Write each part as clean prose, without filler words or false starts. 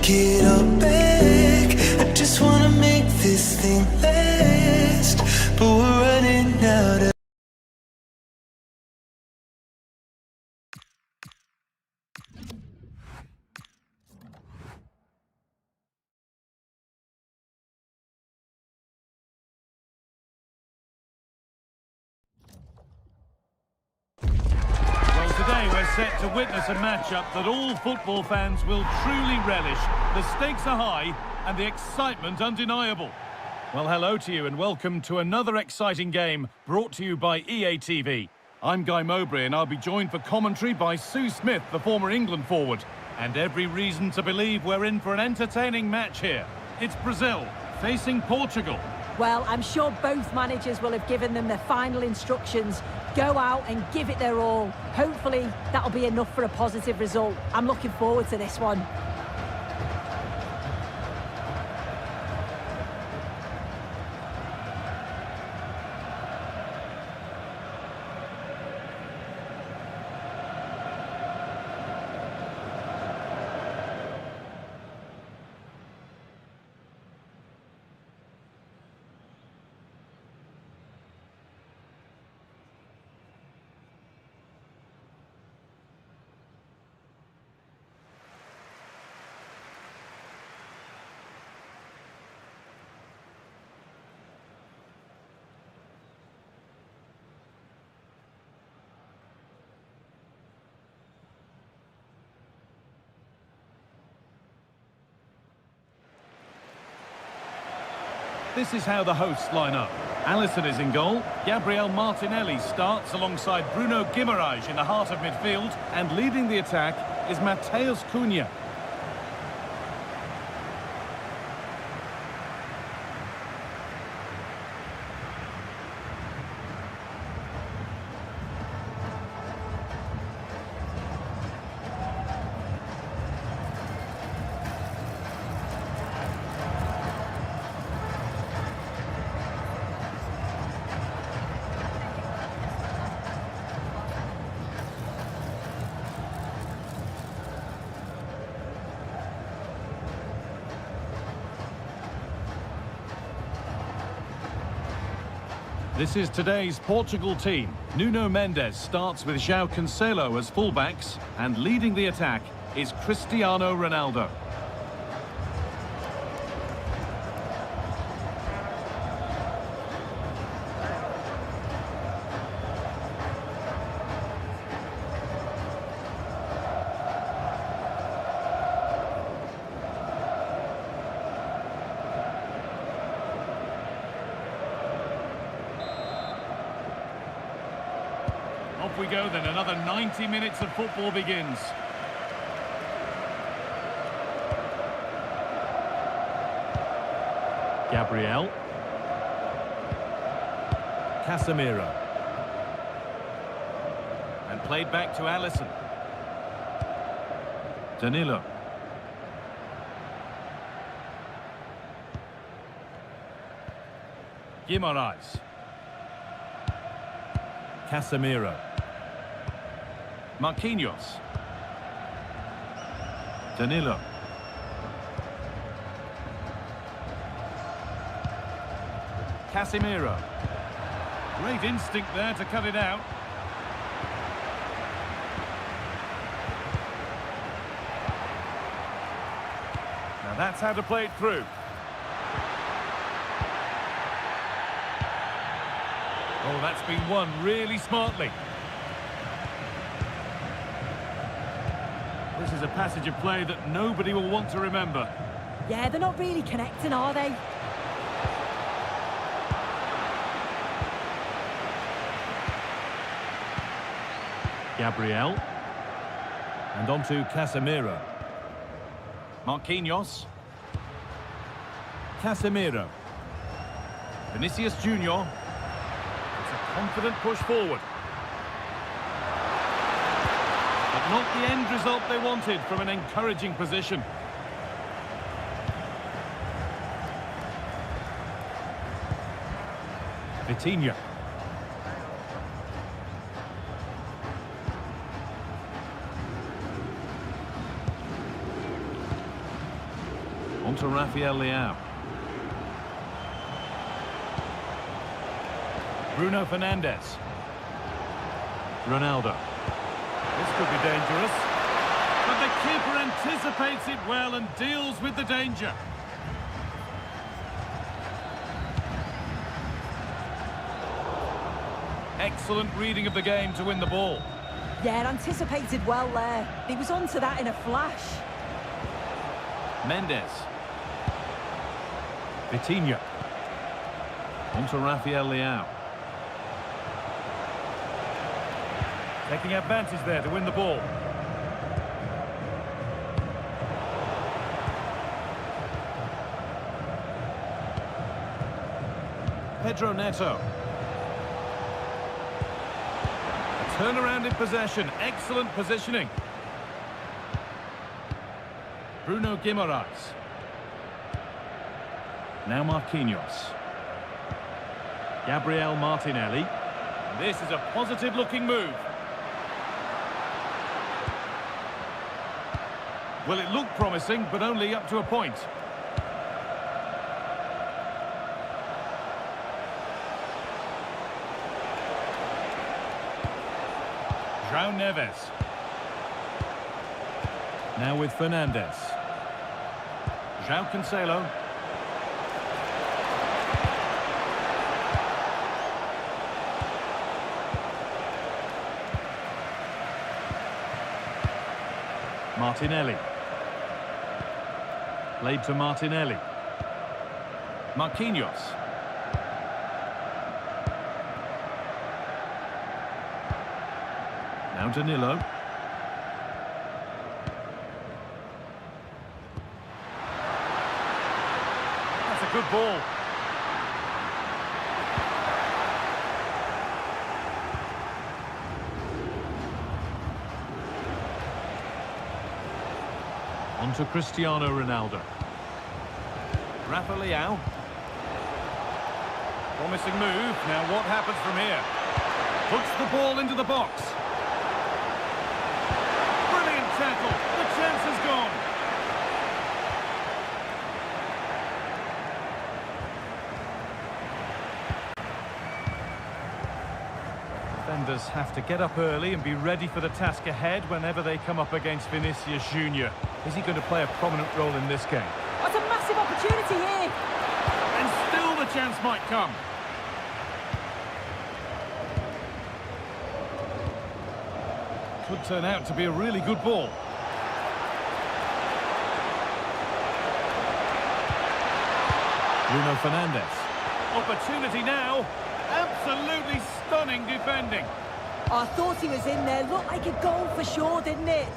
get up back. I just wanna make this thing last, but we're running out of. Today we're set to witness a matchup that all football fans will truly relish. The stakes are high and the excitement undeniable. Well, hello to you and welcome to another exciting game brought to you by EA TV. I'm Guy Mowbray and I'll be joined for commentary by Sue Smith, the former England forward. And every reason to believe we're in for an entertaining match here. It's Brazil facing Portugal. Well, I'm sure both managers will have given them their final instructions. Go out and give it their all. Hopefully, that'll be enough for a positive result. I'm looking forward to this one. This is how the hosts line up. Alisson is in goal. Gabriel Martinelli starts alongside Bruno Guimaraes in the heart of midfield. And leading the attack is Matheus Cunha. This is today's Portugal team. Nuno Mendes starts with João Cancelo as fullbacks, and leading the attack is Cristiano Ronaldo. Off we go then, another 90 minutes of football begins. Gabriel. Casemiro. And played back to Alisson. Danilo. Guimaraes. Casemiro. Marquinhos. Danilo. Casemiro. Great instinct there to cut it out. Now that's how to play it through. Oh, that's been won really smartly. This is a passage of play that nobody will want to remember. Yeah, they're not really connecting, are they? Gabriel. And on to Casemiro. Marquinhos. Casemiro. Vinicius Junior. It's a confident push forward. But not the end result they wanted from an encouraging position. Vitinha. to Rafael Leao. Bruno Fernandes. Ronaldo. This could be dangerous. But the keeper anticipates it well and deals with the danger. Excellent reading of the game to win the ball. Yeah, anticipated well there. He was onto that in a flash. Mendes. Vitinha. Onto Rafael Leao. Taking advantage there to win the ball. Pedro Neto. A turnaround in possession. Excellent positioning. Bruno Guimaraes. Now Marquinhos. Gabriel Martinelli. This is a positive-looking move. Well, it looked promising, but only up to a point. João Neves. Now with Fernandes. João Cancelo. Martinelli. Played to Martinelli. Marquinhos. Now Danilo. That's a good ball. On to Cristiano Ronaldo. Rafa Leao. Promising move. Now what happens from here? Puts the ball into the box. Brilliant tackle. The chance is gone. Defenders have to get up early and be ready for the task ahead whenever they come up against Vinicius Junior. Is he going to play a prominent role in this game? That's a massive opportunity here. And still the chance might come. Could turn out to be a really good ball. Bruno Fernandes. Opportunity now. Absolutely stunning defending. I thought he was in there. Looked like a goal for sure, didn't it?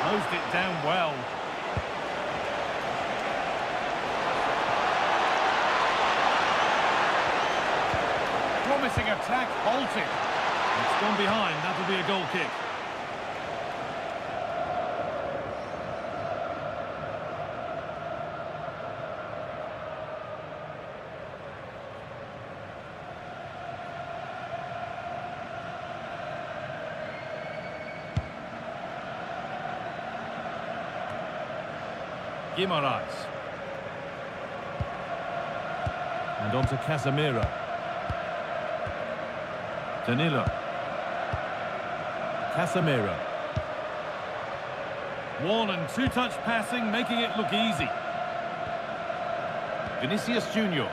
Closed it down well. Promising attack halted. It's gone behind. That'll be a goal kick. Guimaraes. And on to Casemiro. Danilo. Casemiro. One and two-touch passing, making it look easy. Vinicius Junior.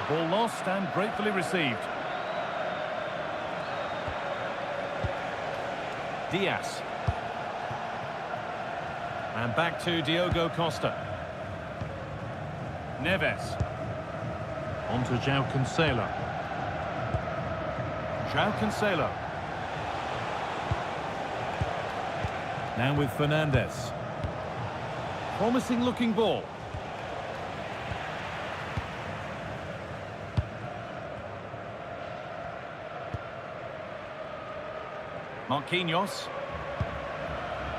The ball lost and gratefully received. Diaz. And back to Diogo Costa. Neves. On to João Cancelo. João Cancelo. Now with Fernandes. Promising looking ball. Marquinhos.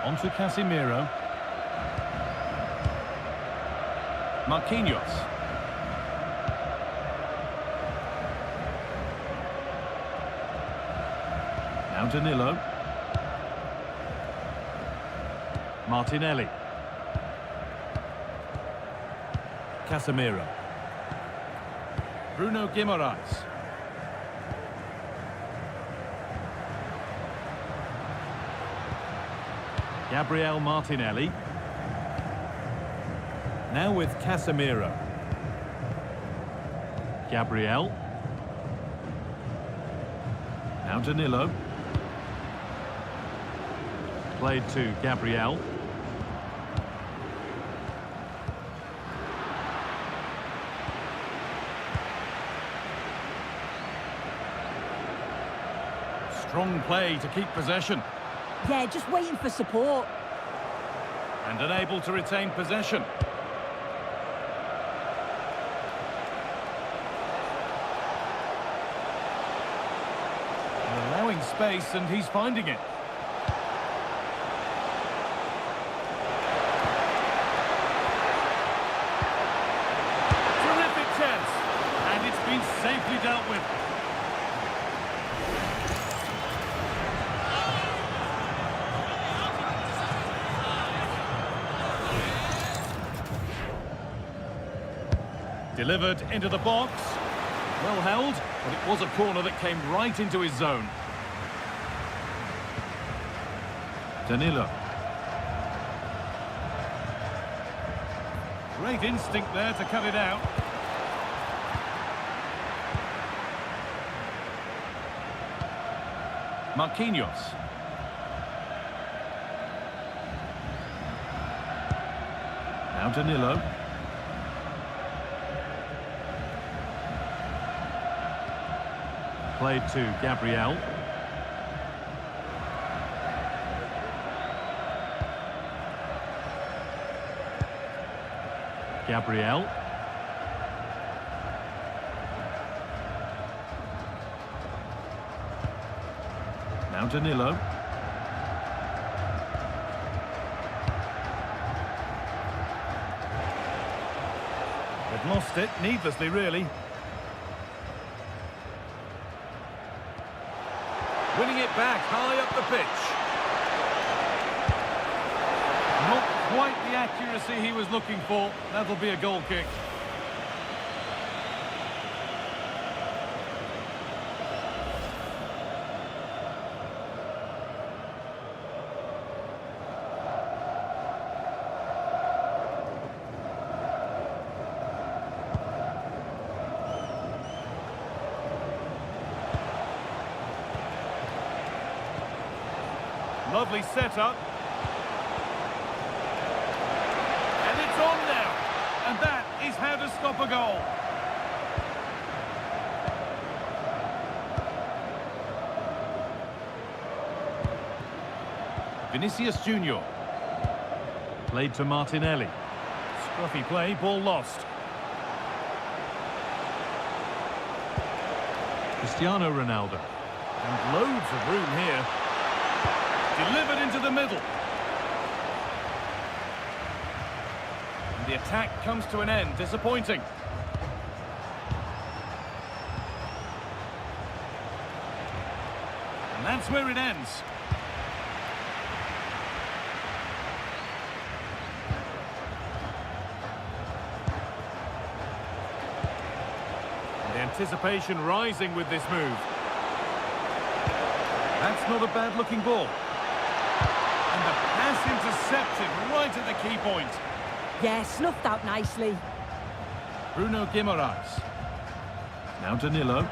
On to Casemiro. Marquinhos. Now Danilo. Martinelli. Casemiro. Bruno Guimaraes. Gabriel Martinelli. Now with Casemiro. Gabriel. Now Danilo. Played to Gabriel. Strong play to keep possession. Yeah, just waiting for support. And unable to retain possession. Allowing space, and he's finding it. Terrific chance, and it's been safely dealt with. Delivered into the box. Well held, but it was a corner that came right into his zone. Danilo. Great instinct there to cut it out. Marquinhos. Now Danilo. Played to Gabriel. Gabriel. Now Danilo. They've lost it needlessly, really. Winning it back high up the pitch. Not quite the accuracy he was looking for. That'll be a goal kick. Lovely setup. And it's on now. And that is how to stop a goal. Vinicius Junior. Played to Martinelli. Scruffy play, ball lost. Cristiano Ronaldo. And loads of room here. Delivered into the middle. And the attack comes to an end. Disappointing. And that's where it ends. And the anticipation rising with this move. That's not a bad-looking ball. And the pass intercepted right at the key point. Yeah, snuffed out nicely. Bruno Guimaraes. Now Danilo.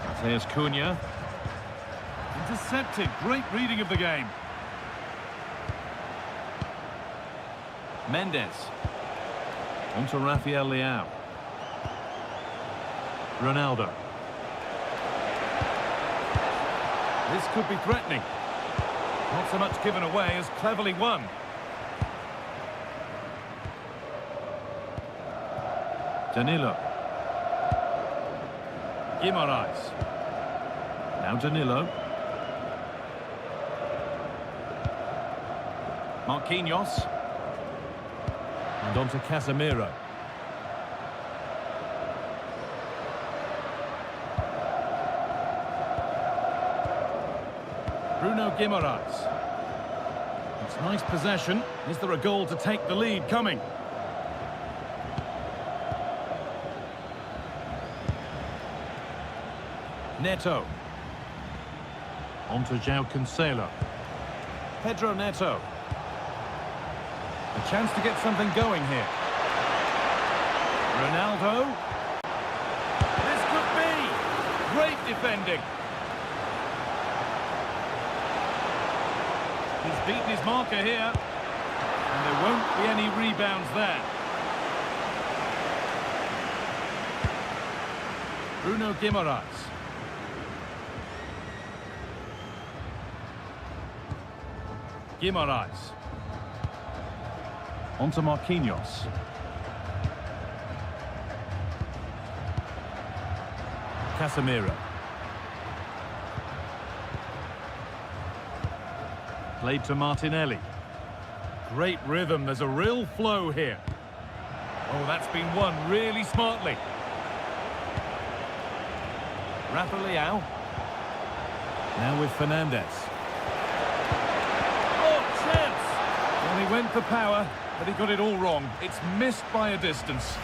Mateus Cunha. Intercepted. Great reading of the game. Mendes. On to Rafael Leao. Ronaldo. This could be threatening. Not so much given away as cleverly won. Danilo. Guimaraes. Now Danilo. Marquinhos. And on to Casemiro. Bruno Guimaraes. It's nice possession. Is there a goal to take the lead coming? Neto. On to João Cancelo. Pedro Neto. A chance to get something going here. Ronaldo. This could be. Great defending. He's beaten his marker here. And there won't be any rebounds there. Bruno Guimaraes. Guimaraes. On to Marquinhos. Casemiro. Played to Martinelli. Great rhythm, there's a real flow here. Oh, that's been won really smartly. Rafa Leao. Now with Fernandez. Well, he went for power, but he got it all wrong. It's missed by a distance.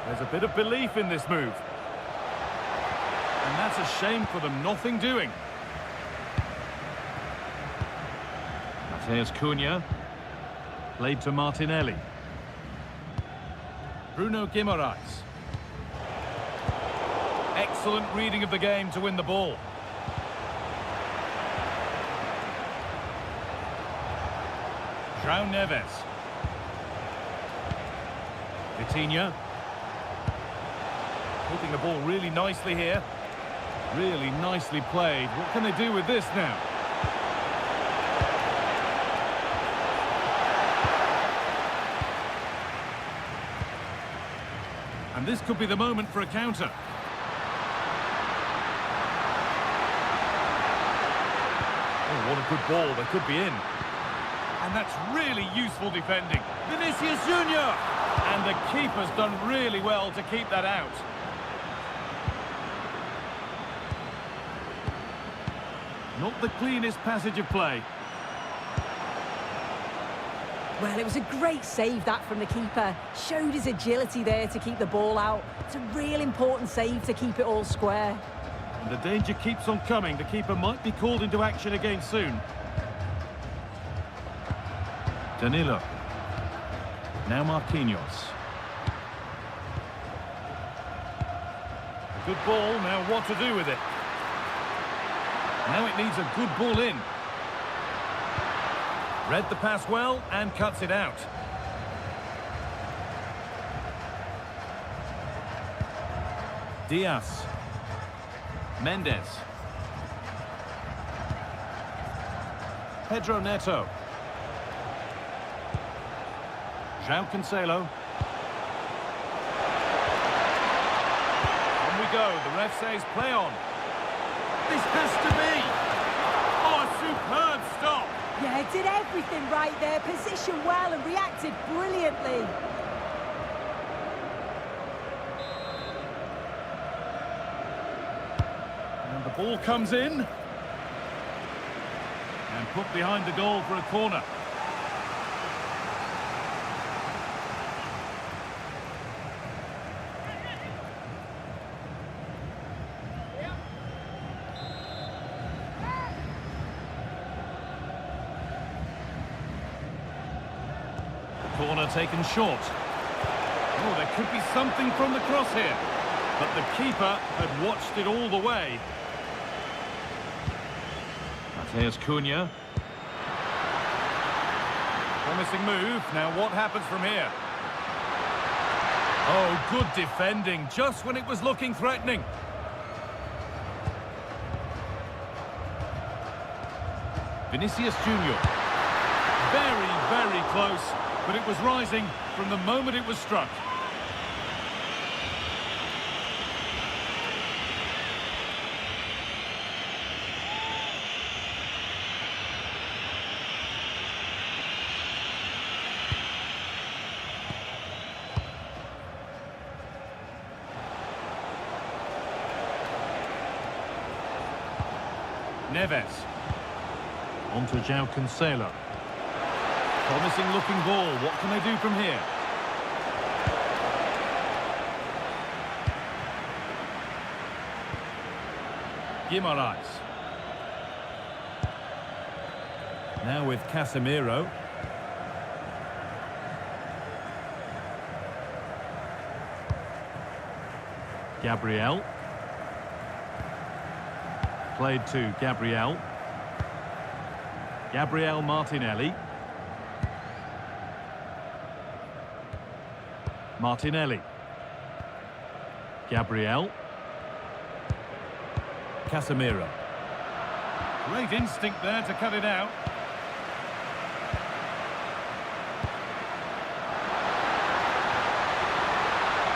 There's a bit of belief in this move. And that's a shame for them, nothing doing. Mateus Cunha. Played to Martinelli. Bruno Guimaraes. Excellent reading of the game to win the ball. João Neves. Vitinha. Keeping the ball really nicely here. Really nicely played. What can they do with this now? And this could be the moment for a counter. Oh, what a good ball. They could be in. And that's really useful defending. Vinicius Junior! And the keeper's done really well to keep that out. Not the cleanest passage of play. Well, it was a great save, that, from the keeper. Showed his agility there to keep the ball out. It's a real important save to keep it all square. And the danger keeps on coming. The keeper might be called into action again soon. Danilo. Now Marquinhos. Good ball, now what to do with it? Now it needs a good ball in. Read the pass well and cuts it out. Diaz. Mendes. Pedro Neto. João Cancelo. On we go. The ref says play on. This has to be. Oh, a superb stop. Yeah, did everything right there. Positioned well and reacted brilliantly. And the ball comes in. And put behind the goal for a corner. Corner taken short. Oh, there could be something from the cross here. But the keeper had watched it all the way. Mateus Cunha. Promising move. Now what happens from here? Oh, good defending, just when it was looking threatening. Vinicius Junior. Very, very close. but it was rising from the moment it was struck. Neves. On to João Cancelo. Promising looking ball. What can they do from here? Guimaraes. Now with Casemiro. Gabriel. Played to Gabriel. Gabriel Martinelli. Martinelli. Gabriel. Casemiro. Great instinct there to cut it out.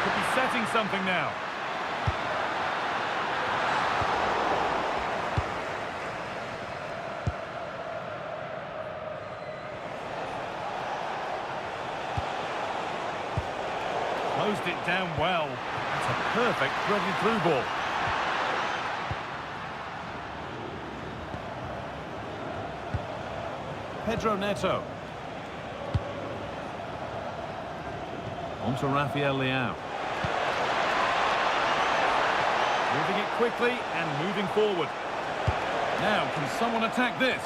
Could be setting something now. Closed it down well. That's a perfect threaded through ball. Pedro Neto. On to Rafael Leao. Moving it quickly and moving forward. Now, can someone attack this?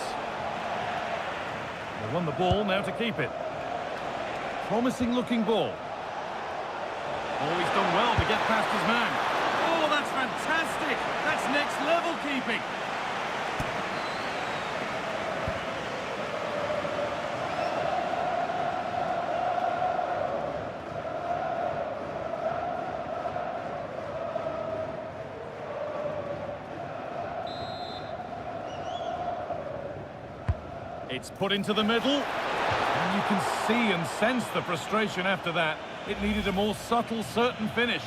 They won the ball, now to keep it. Promising looking ball. Oh, he's done well to get past his man. Oh, that's fantastic! That's next level keeping. It's put into the middle. And you can see and sense the frustration after that. It needed a more subtle, certain finish.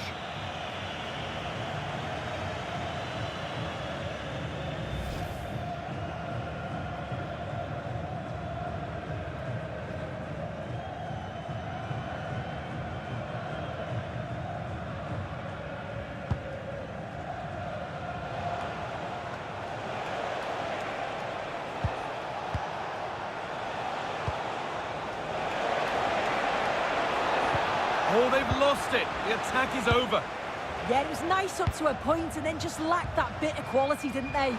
Oh, they've lost it. The attack is over. Yeah, it was nice up to a point and then just lacked that bit of quality, didn't they?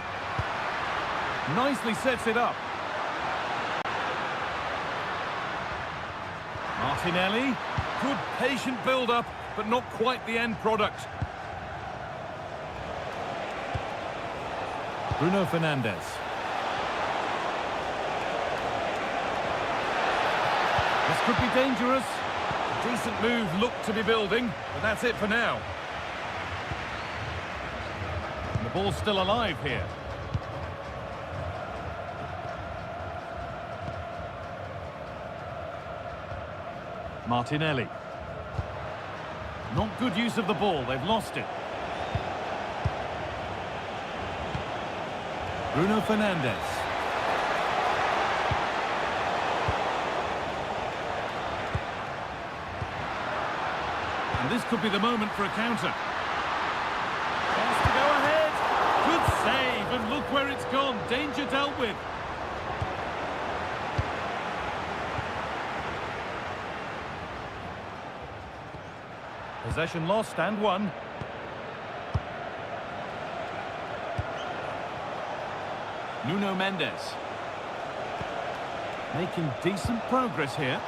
Nicely sets it up. Martinelli. Good patient build-up, but not quite the end product. Bruno Fernandes. This could be dangerous. Decent move looked to be building, but that's it for now. And the ball's still alive here. Martinelli. Not good use of the ball, they've lost it. Bruno Fernandes. And this could be the moment for a counter. Chance to go ahead. Good save, and look where it's gone. Danger dealt with. Possession lost and won. Nuno Mendes. Making decent progress here.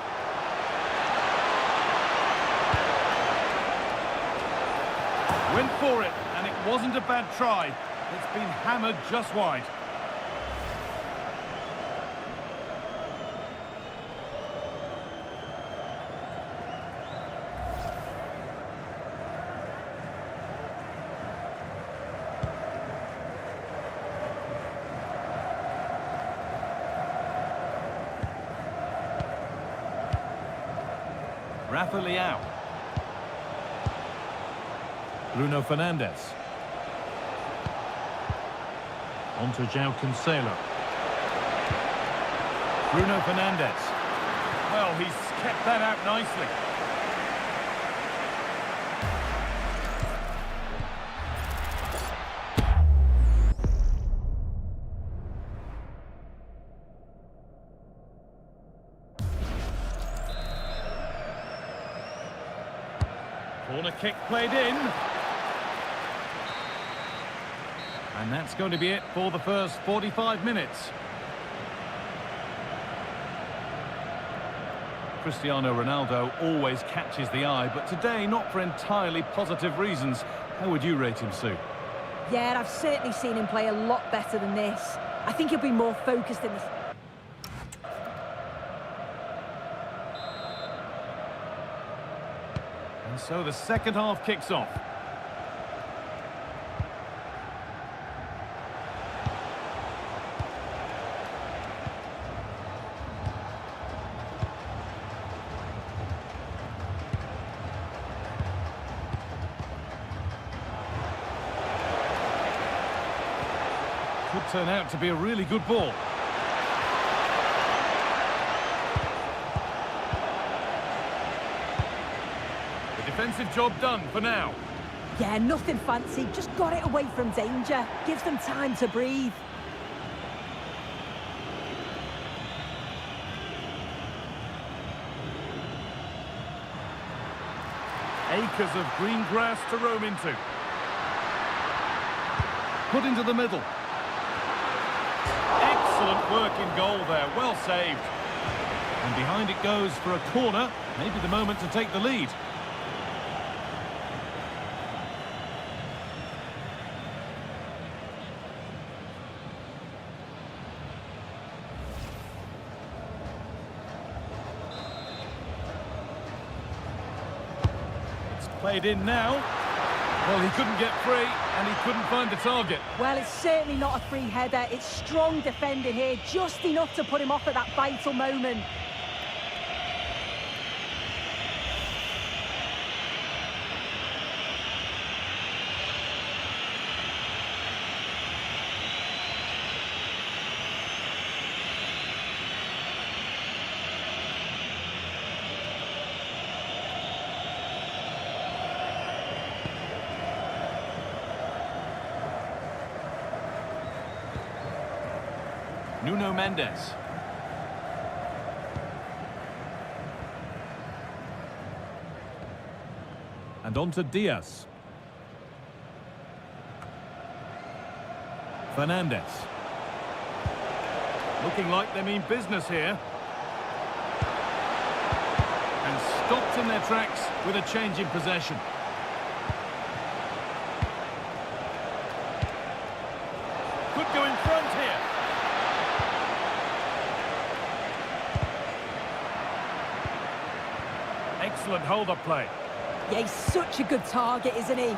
Went for it, and it wasn't a bad try. It's been hammered just wide. Rafa Leao. Bruno Fernandes. On to João Cancelo. Bruno Fernandes. Well, he's kept that out nicely. Corner kick played in. And that's going to be it for the first 45 minutes. Cristiano Ronaldo always catches the eye, but today not for entirely positive reasons. How would you rate him, Sue? Yeah, I've certainly seen him play a lot better than this. I think he'll be more focused in this. And so the second half kicks off. Could turn out to be a really good ball. The defensive job done for now. Yeah, nothing fancy, just got it away from danger. Gives them time to breathe. Acres of green grass to roam into. Put into the middle. Excellent work in goal there, well saved. And behind it goes for a corner, maybe the moment to take the lead. It's played in now. Well, he couldn't get free, and he couldn't find the target. Well, it's certainly not a free header. It's strong defending here, just enough to put him off at that vital moment. Nuno Mendes. And on to Diaz. Fernandes. Looking like they mean business here. And stopped in their tracks with a change in possession. Could go in front here. Excellent hold-up play. Yeah, he's such a good target, isn't he?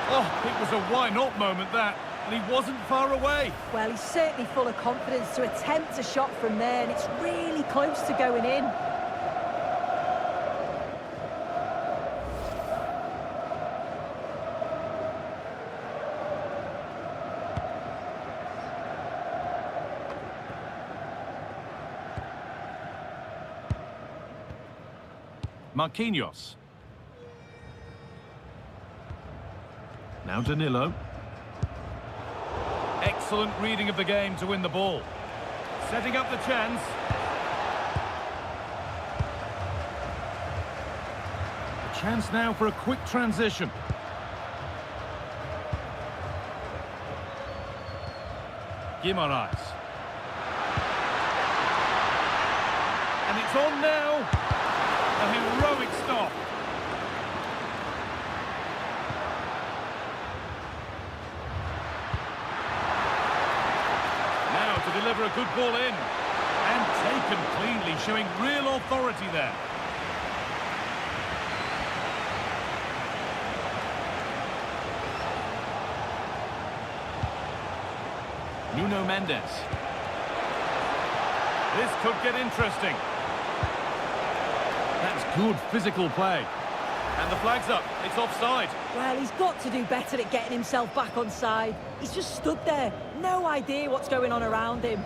Oh, it was a why-not moment, that. And he wasn't far away. Well, he's certainly full of confidence to attempt a shot from there, and it's really close to going in. Marquinhos. Now Danilo. Excellent reading of the game to win the ball. Setting up the chance. A chance now for a quick transition. Guimaraes. And it's on now. A heroic stop. Now to deliver a good ball in. And taken cleanly, showing real authority there. Nuno Mendes. This could get interesting. That's good physical play. And the flag's up. It's offside. Well, he's got to do better at getting himself back on side. He's just stood there. No idea what's going on around him.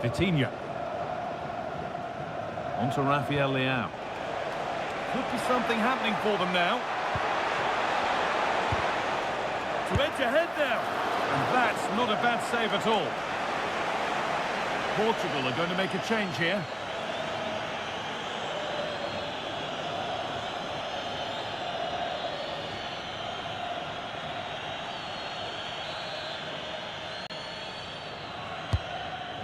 Vitinha. On to Rafael Leao. Could be something happening for them now. To edge ahead there. And that's not a bad save at all. Portugal are going to make a change here.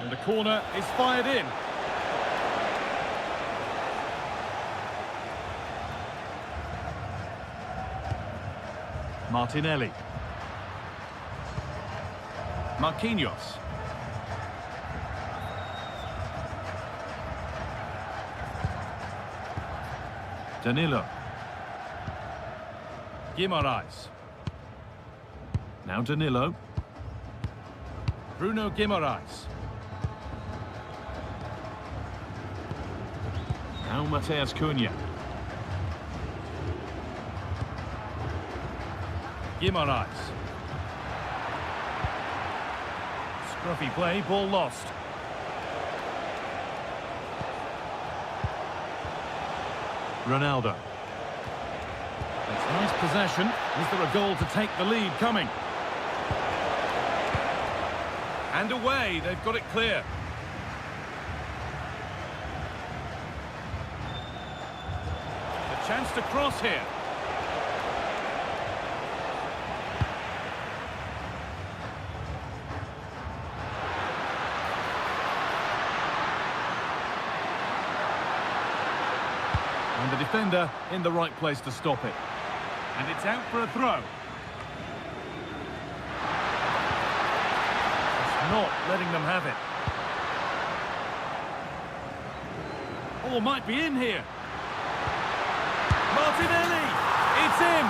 And the corner is fired in. Martinelli. Marquinhos. Danilo. Guimaraes. Now Danilo. Bruno Guimaraes. Now Mateus Cunha. Guimaraes. Scruffy play, ball lost. Ronaldo. It's nice possession. Is there a goal to take the lead coming? And away, they've got it clear. A chance to cross here. And the defender in the right place to stop it. And it's out for a throw. It's not letting them have it. Oh, might be in here. Martinelli! It's in!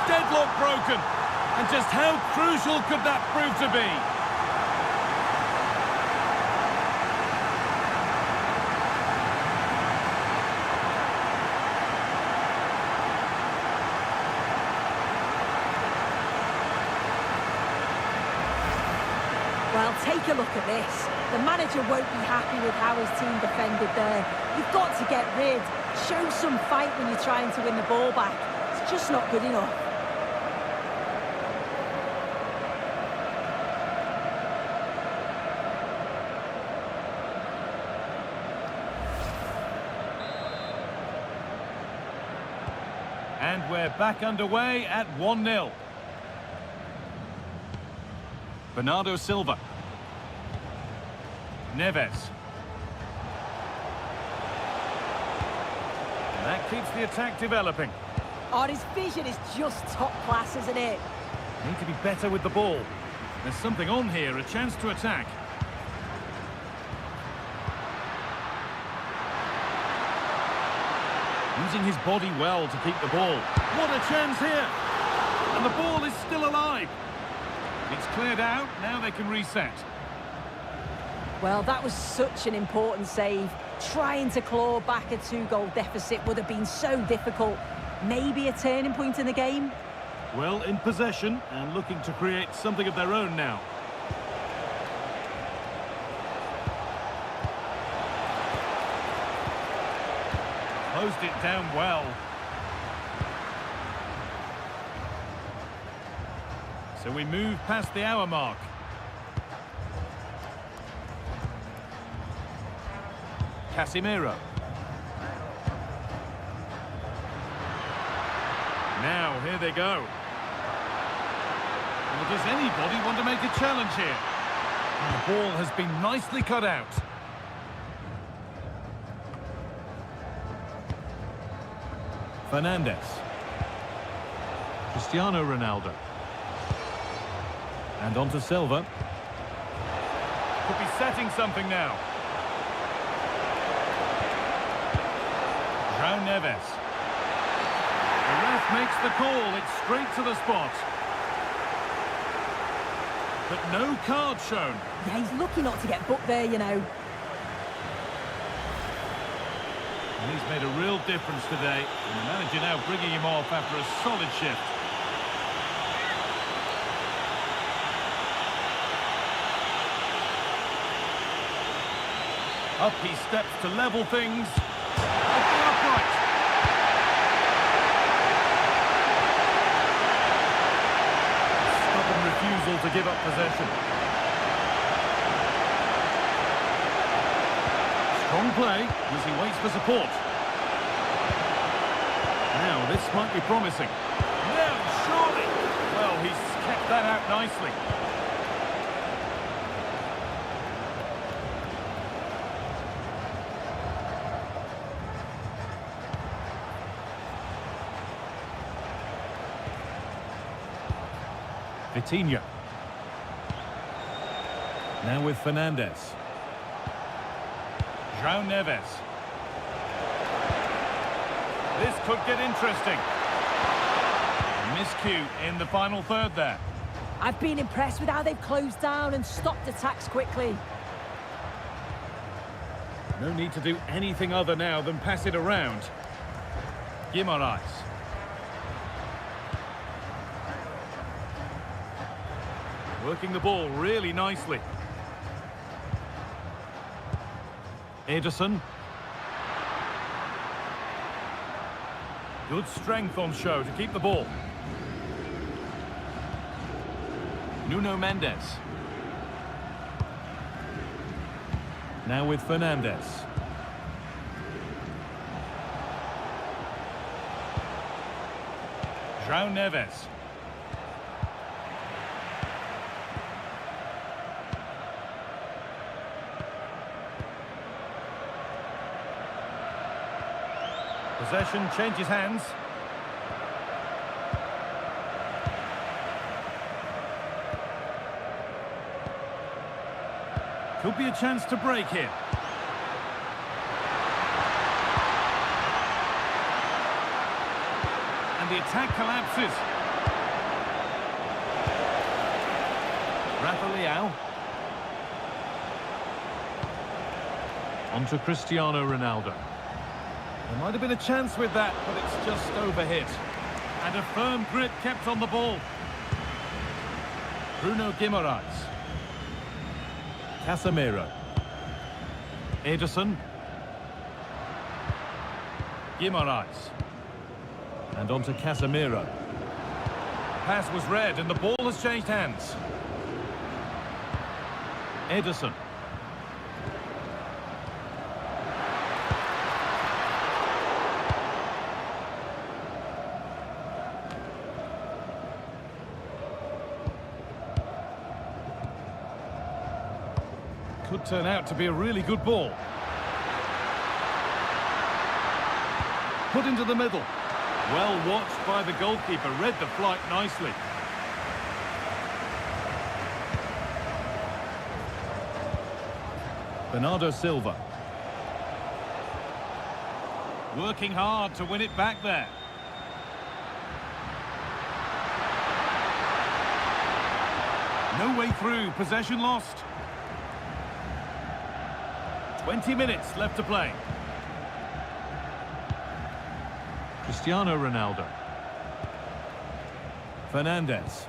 Deadlock broken. And just how crucial could that prove to be? Well, take a look at this. The manager won't be happy with how his team defended there. You've got to get rid. Show some fight when you're trying to win the ball back. It's just not good enough. And we're back underway at 1-0. Bernardo Silva. Neves. And that keeps the attack developing. Oh, his vision is just top class, isn't it? Need to be better with the ball. There's something on here, a chance to attack. Using his body well to keep the ball. What a chance here! And the ball is still alive. It's cleared out, now they can reset. Well, that was such an important save. Trying to claw back a 2-goal deficit would have been so difficult. Maybe a turning point in the game? Well, in possession and looking to create something of their own now. Closed it down well. So we move past the hour mark. Casemiro. Now, here they go. Well, does anybody want to make a challenge here? And the ball has been nicely cut out. Fernandes. Cristiano Ronaldo. And on to Silva. Could be setting something now. João Neves. The ref makes the call. It's straight to the spot. But no card shown. Yeah, he's lucky not to get booked there, you know. And he's made a real difference today. And the manager now bringing him off after a solid shift. Up he steps to level things. Off the upright. Stubborn refusal to give up possession. Strong play as he waits for support. Now this might be promising. No, surely. Well, he's kept that out nicely. Vitinha. Now with Fernandes. João Neves. This could get interesting. Miscue in the final third there. I've been impressed with how they've closed down and stopped attacks quickly. No need to do anything other now than pass it around. Guimarães. Working the ball really nicely. Ederson. Good strength on show to keep the ball. Nuno Mendes. Now with Fernandes. João Neves. Possession changes hands. Could be a chance to break here. And the attack collapses. Rafael. On to Cristiano Ronaldo. There might have been a chance with that, but it's just overhit. And a firm grip kept on the ball. Bruno Guimarães. Casemiro. Ederson. Guimarães. And on to Casemiro. Pass was read and the ball has changed hands. Ederson. Could turn out to be a really good ball. Put into the middle. Well watched by the goalkeeper, read the flight nicely. Bernardo Silva. Working hard to win it back there. No way through, possession lost. 20 minutes left to play. Cristiano Ronaldo. Fernandes.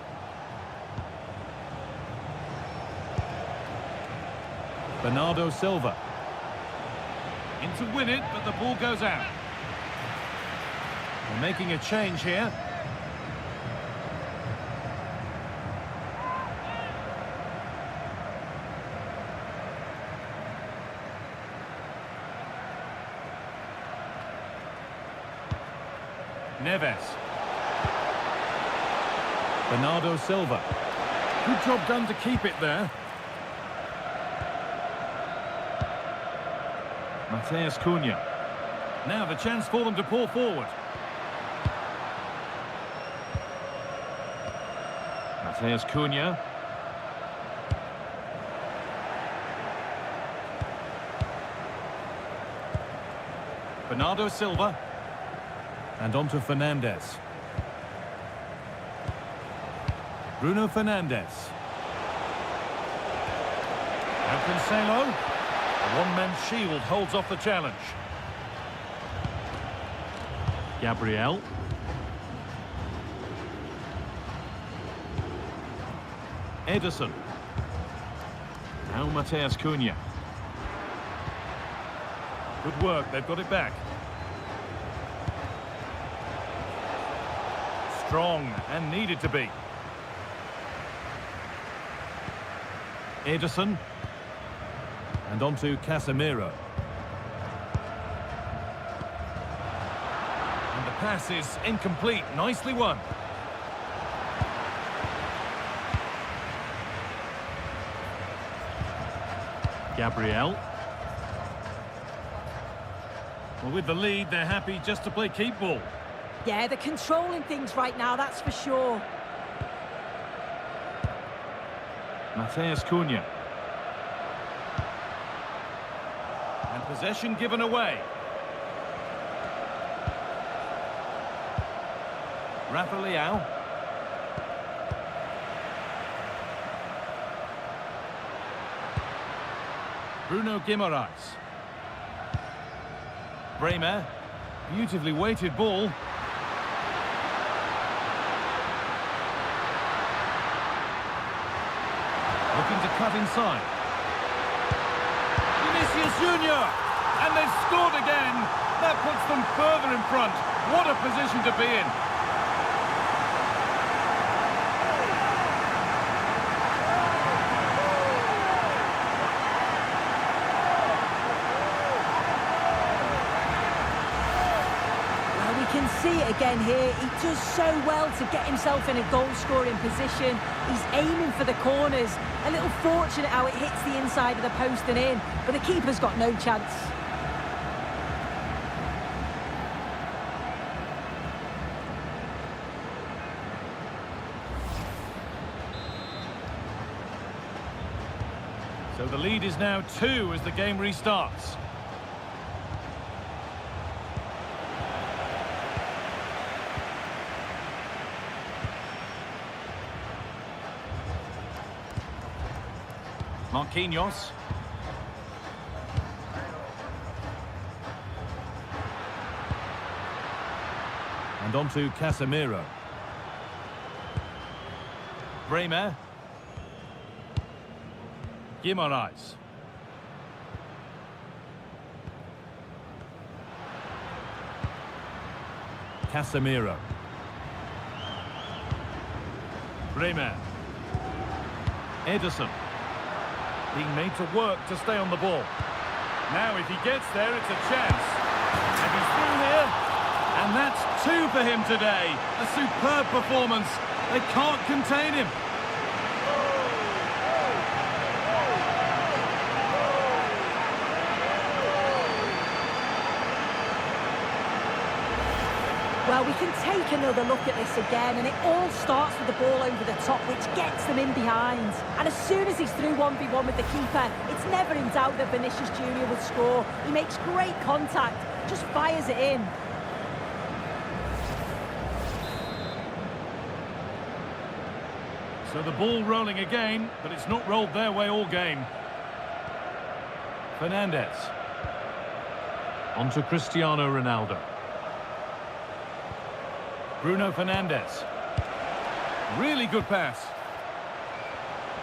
Bernardo Silva. In to win it, but the ball goes out. They're making a change here. Neves. Bernardo Silva. Good job done to keep it there. Matheus Cunha. Now the chance for them to pull forward. Matheus Cunha. Bernardo Silva. And on to Fernandes. Bruno Fernandes. Now Cancelo. A one-man shield holds off the challenge. Gabriel. Ederson. Now Mateus Cunha. Good work, they've got it back. Strong and needed to be. Ederson. And on to Casemiro. And the pass is incomplete. Nicely won. Gabriel. Well, with the lead, they're happy just to play keep ball. Yeah, they're controlling things right now, that's for sure. Mateus Cunha. And possession given away. Rafa Leão. Bruno Guimaraes. Bremer. Beautifully weighted ball. Looking to cut inside. Vinicius Junior! And they've scored again! That puts them further in front. What a position to be in. Can see it again here. He does so well to get himself in a goal-scoring position. He's aiming for the corners. A little fortunate how it hits the inside of the post and in, but the keeper's got no chance. So the lead is now 2 as the game restarts. Marquinhos. And on to Casemiro. Bremer. Guimaraes. Casemiro. Bremer. Ederson. Being made to work to stay on the ball. Now if he gets there, it's a chance. And he's through here. And that's 2 for him today. A superb performance. They can't contain him. Well, we can take another look at this again, and it all starts with the ball over the top, which gets them in behind. And as soon as he's through 1v1 with the keeper, it's never in doubt that Vinicius Junior would score. He makes great contact, just fires it in. So the ball rolling again, but it's not rolled their way all game. Fernandes. On to Cristiano Ronaldo. Bruno Fernandes. Really good pass.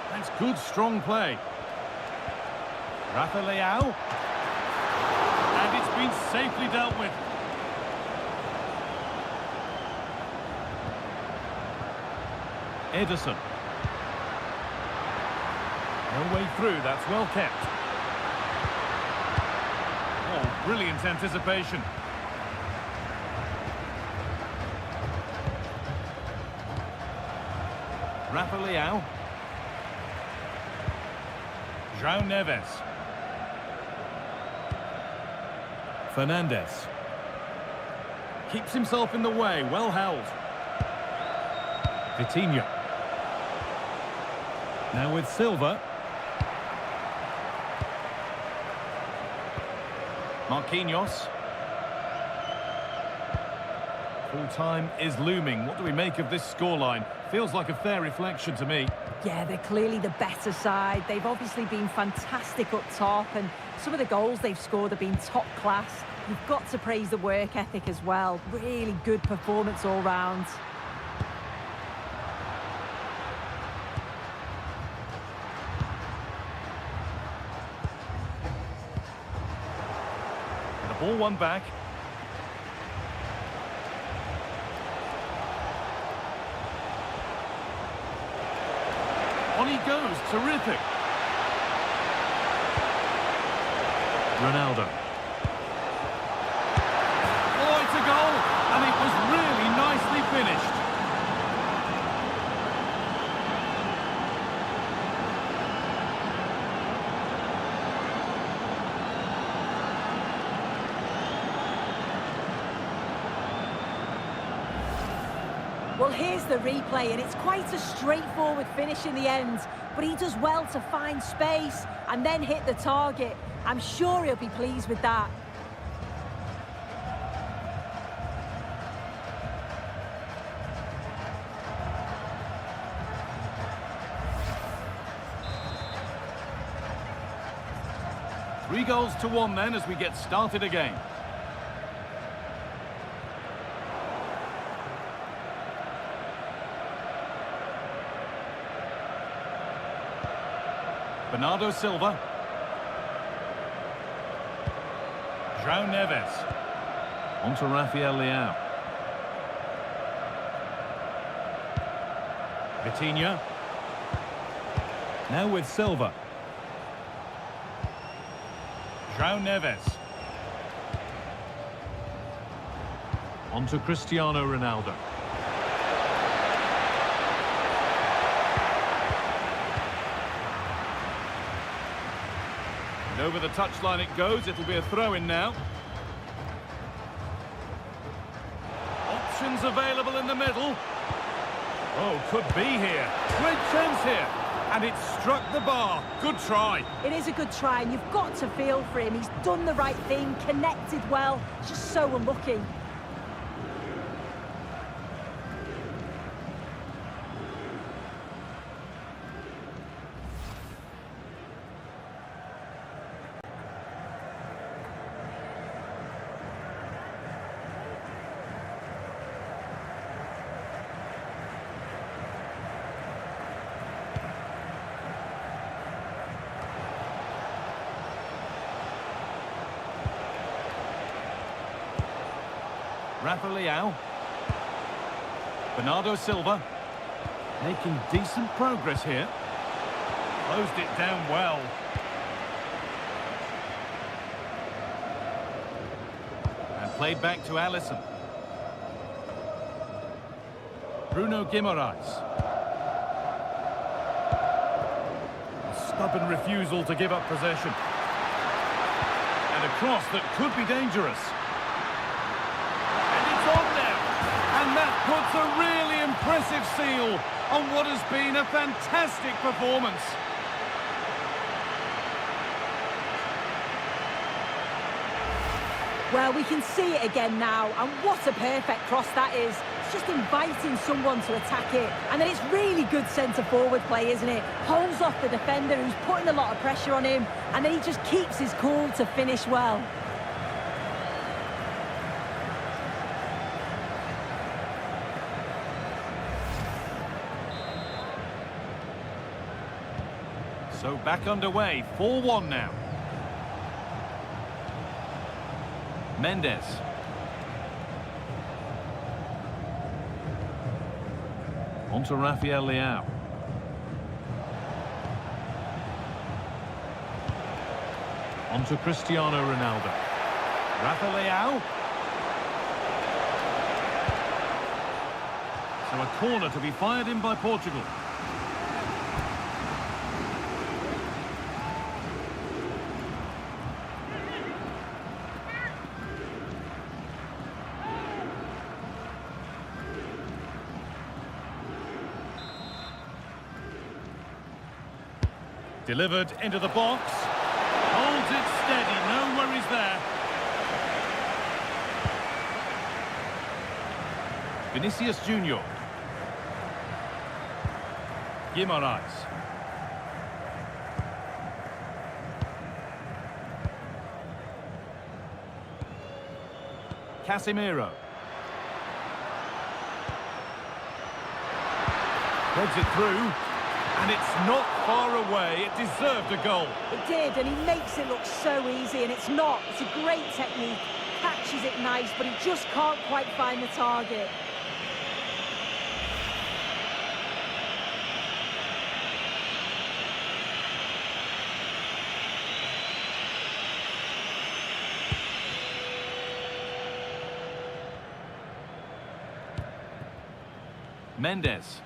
That's good, strong play. Rafa Leão. And it's been safely dealt with. Ederson. No way through, that's well kept. Oh, brilliant anticipation. Rafa Leão. João Neves. Fernandes. Keeps himself in the way, well held. Vitinha. Now with Silva. Marquinhos. Full time is looming. What do we make of this scoreline? Feels like a fair reflection to me. Yeah, they're clearly the better side. They've obviously been fantastic up top, and some of the goals they've scored have been top class. You've got to praise the work ethic as well. Really good performance all round. The ball won back. On he goes, terrific. Ronaldo. Oh, it's a goal, and it was really nicely finished. Well, here's the replay, and it's quite a straightforward finish in the end, but he does well to find space and then hit the target. I'm sure he'll be pleased with that. Three goals to one then as we get started again. Bernardo Silva. João Neves. On to Rafael Leão. Vitinha. Now with Silva. João Neves. On to Cristiano Ronaldo. And over the touchline it goes. It'll be a throw-in now. Options available in the middle. Oh, could be here. Great chance here. And it struck the bar. Good try. It is a good try, and you've got to feel for him. He's done the right thing, connected well. Just so unlucky. Rafa Leão. Bernardo Silva. Making decent progress here. Closed it down well. And played back to Alisson. Bruno Guimaraes. A stubborn refusal to give up possession. And a cross that could be dangerous. And that puts a really impressive seal on what has been a fantastic performance. Well, we can see it again now, and what a perfect cross that is. It's just inviting someone to attack it. And then it's really good centre-forward play, isn't it? Holds off the defender who's putting a lot of pressure on him, and then he just keeps his cool to finish well. So back underway, 4-1 now. Mendes. On to Rafael Leão. On to Cristiano Ronaldo. Rafa Leão. So a corner to be fired in by Portugal. Delivered into the box. Holds it steady, no worries there. Vinicius Junior. Guimaraes. Casemiro. Heads it through, and it's not far away. It deserved a goal. It did, and he makes it look so easy, and it's not. It's a great technique. Catches it nice, but he just can't quite find the target. Mendes.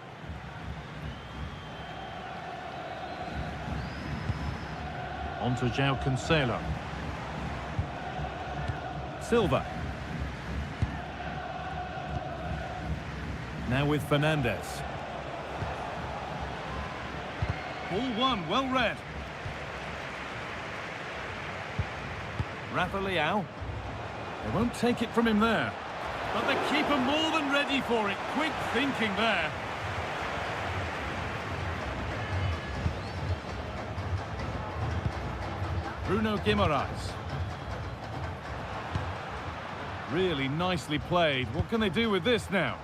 On to João Cancelo. Silva. Now with Fernandes. Ball one, well read. Rafa Leao. They won't take it from him there. But the keeper more than ready for it. Quick thinking there. Bruno Guimaraes. Really nicely played. What can they do with this now?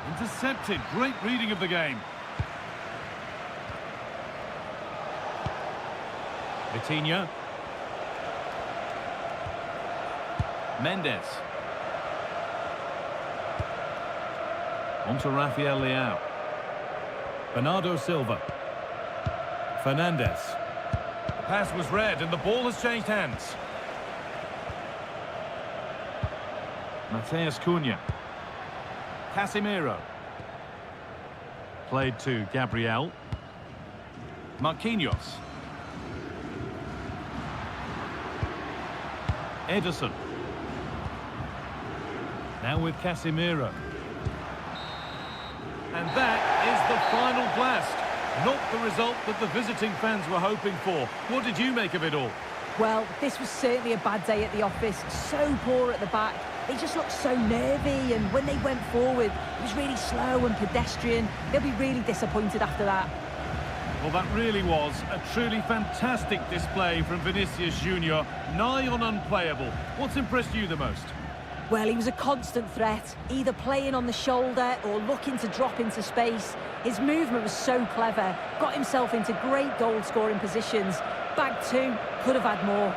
Intercepted. Great reading of the game. Vitinha. Mendes. On to Rafael Leao. Bernardo Silva. Fernandes. The pass was read and the ball has changed hands. Mateus Cunha. Casemiro. Played to Gabriel. Marquinhos. Ederson. Now with Casemiro. And that is the final blast. Not the result that the visiting fans were hoping for. What did you make of it all? Well, this was certainly a bad day at the office. So poor at the back. They just looked so nervy, and when they went forward, it was really slow and pedestrian. They'll be really disappointed after that. Well, that really was a truly fantastic display from Vinicius Junior. Nigh on unplayable. What's impressed you the most? Well, he was a constant threat, either playing on the shoulder or looking to drop into space. His movement was so clever, got himself into great goal-scoring positions. Bagged two, could have had more.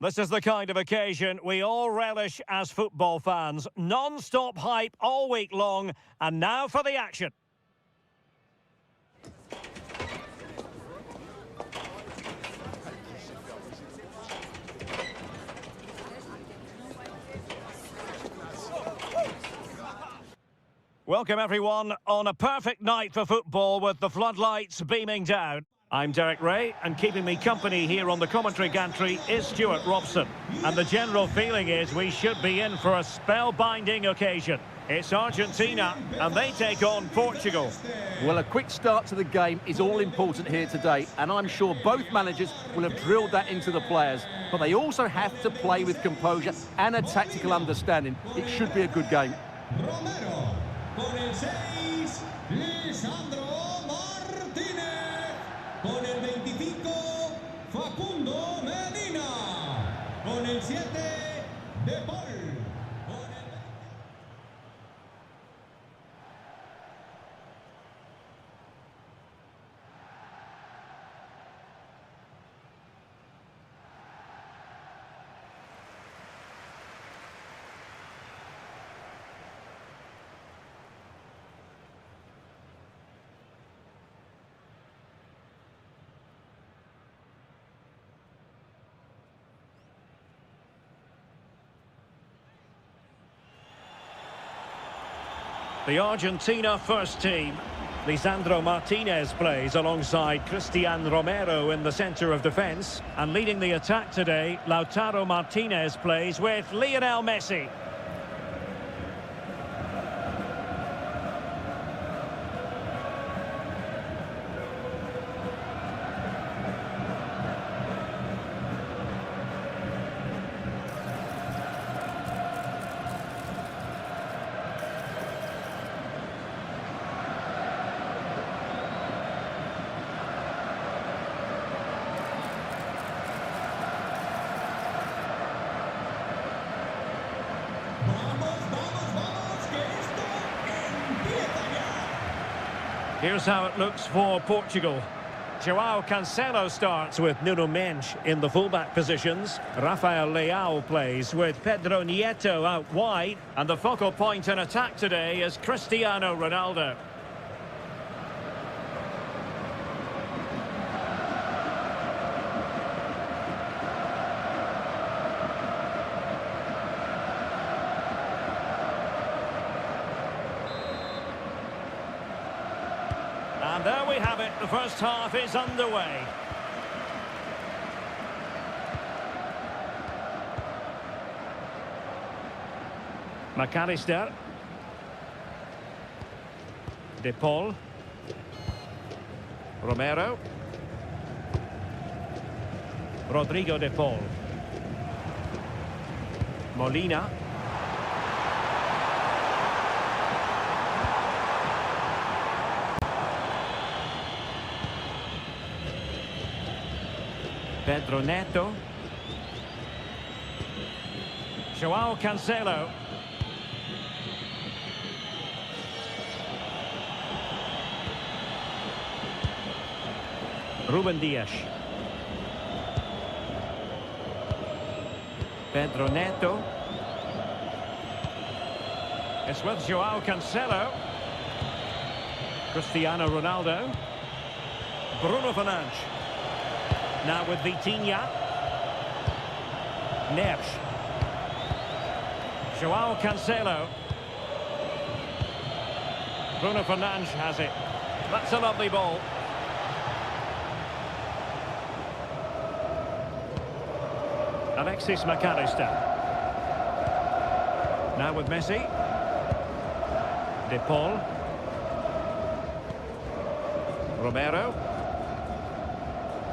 This is the kind of occasion we all relish as football fans. Non-stop hype all week long, and now for the action. Welcome everyone on a perfect night for football with the floodlights beaming down. I'm Derek Ray, and keeping me company here on the commentary gantry is Stuart Robson. And the general feeling is we should be in for a spellbinding occasion. It's Argentina, and they take on Portugal. Well, a quick start to the game is all important here today, and I'm sure both managers will have drilled that into the players. But they also have to play with composure and a tactical understanding. It should be a good game. Romero, con el 6, Lisandro Martínez. Con el 25, Facundo Medina. Con el 7, De Paul. The Argentina first team. Lisandro Martinez plays alongside Cristian Romero in the centre of defence. And leading the attack today, Lautaro Martinez plays with Lionel Messi. Here's how it looks for Portugal. João Cancelo starts with Nuno Mendes in the fullback positions. Rafael Leao plays with Pedro Nieto out wide. And the focal point in attack today is Cristiano Ronaldo. And there we have it, the first half is underway. McAllister. De Paul. Romero. Rodrigo De Paul. Molina. Pedro Neto. João Cancelo. Ruben Dias. Pedro Neto. It's with João Cancelo. Cristiano Ronaldo. Bruno Fernandes. Now with Vitinha. Neves. João Cancelo. Bruno Fernandes has it. That's a lovely ball. Alexis McAllister. Now with Messi. De Paul. Romero.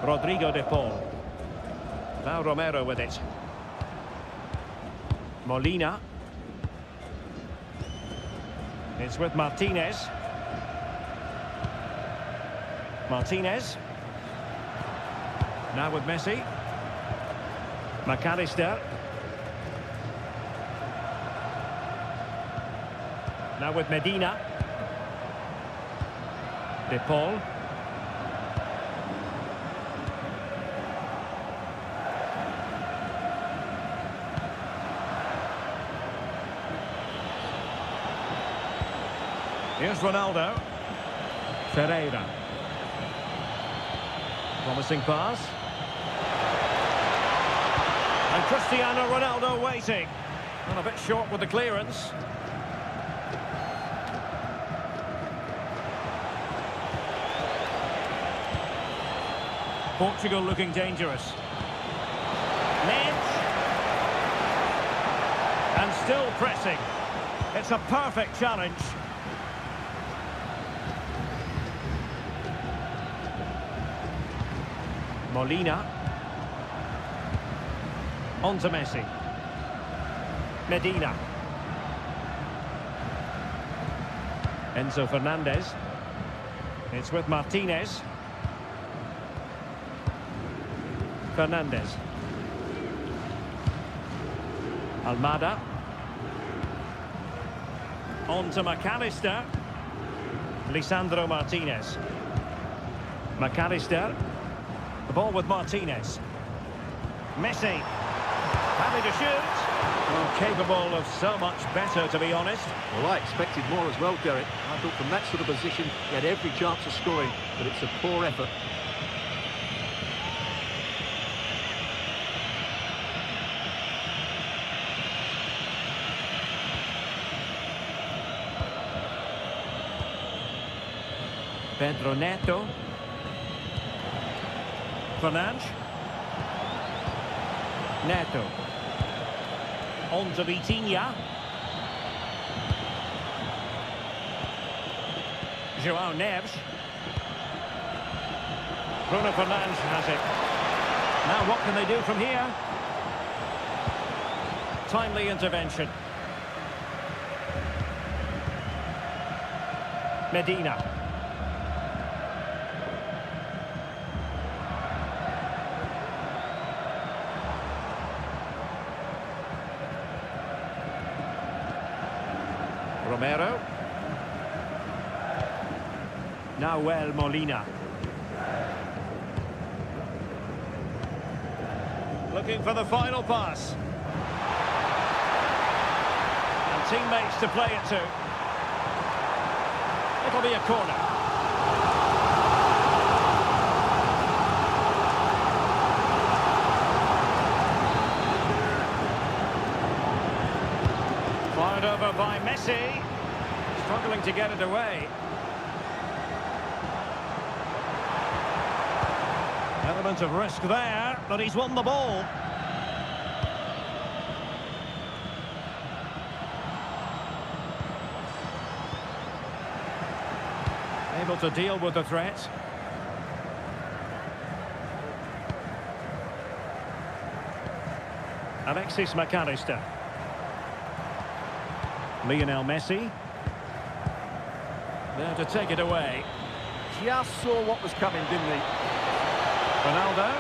Rodrigo De Paul. Now Romero with it. Molina. It's with Martinez. Martinez. Now with Messi. McAllister. Now with Medina. De Paul. Here's Ronaldo. Ferreira. Promising pass. And Cristiano Ronaldo waiting. And a bit short with the clearance. Portugal looking dangerous. Mendes. And still pressing. It's a perfect challenge. Molina. On to Messi. Medina. Enzo Fernandez. It's with Martinez. Fernandez. Almada. On to McAllister. Lisandro Martinez. McAllister. The ball with Martinez. Messi. Happy to shoot. Well, capable of so much better, to be honest. Well, I expected more as well, Derek. I thought from that sort of position, he had every chance of scoring, but it's a poor effort. Pedro Neto. Fernandes. Neto. On to Vitinha. João Neves. Bruno Fernandes has it. Now what can they do from here? Timely intervention. Medina. Romero. Nahuel Molina. Looking for the final pass. And teammates to play it to. It'll be a corner. Fired over by Messi. Struggling to get it away. Element of risk there, but he's won the ball. Able to deal with the threat. Alexis McAllister. Lionel Messi. There to take it away. Just saw what was coming, didn't he? Ronaldo.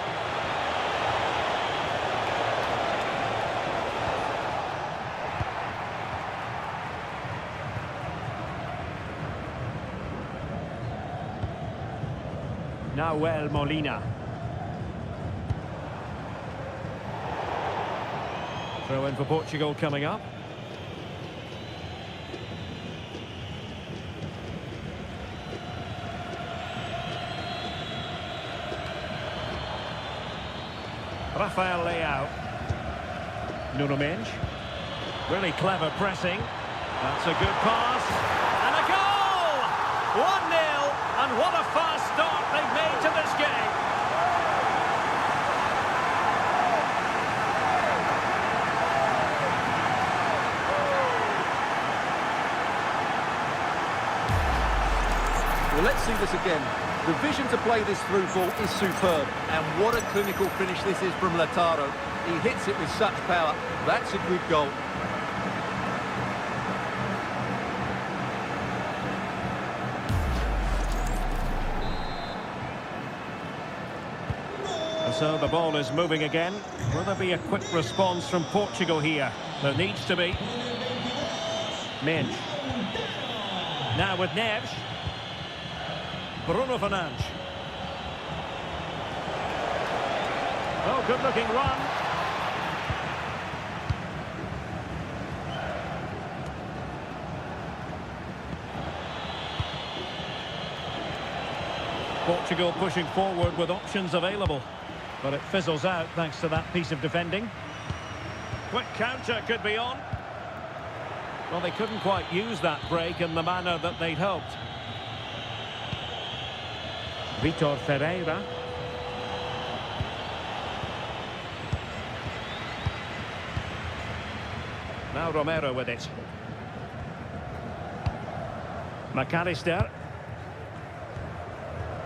Nahuel Molina. Throw in for Portugal coming up. Rafael Leao. Nuno Mendes. Really clever pressing. That's a good pass. And a goal! 1-0. And what a fast start they've made to this game. Well, let's see this again. The vision to play this through ball is superb. And what a clinical finish this is from Lautaro. He hits it with such power. That's a good goal. And so the ball is moving again. Will there be a quick response from Portugal here? There needs to be. Mendes. Now with Neves. Bruno Fernandes. Oh, good-looking run. Portugal pushing forward with options available. But it fizzles out thanks to that piece of defending. Quick counter could be on. Well, they couldn't quite use that break in the manner that they'd hoped. Vitor Ferreira. Now Romero with it. McAllister.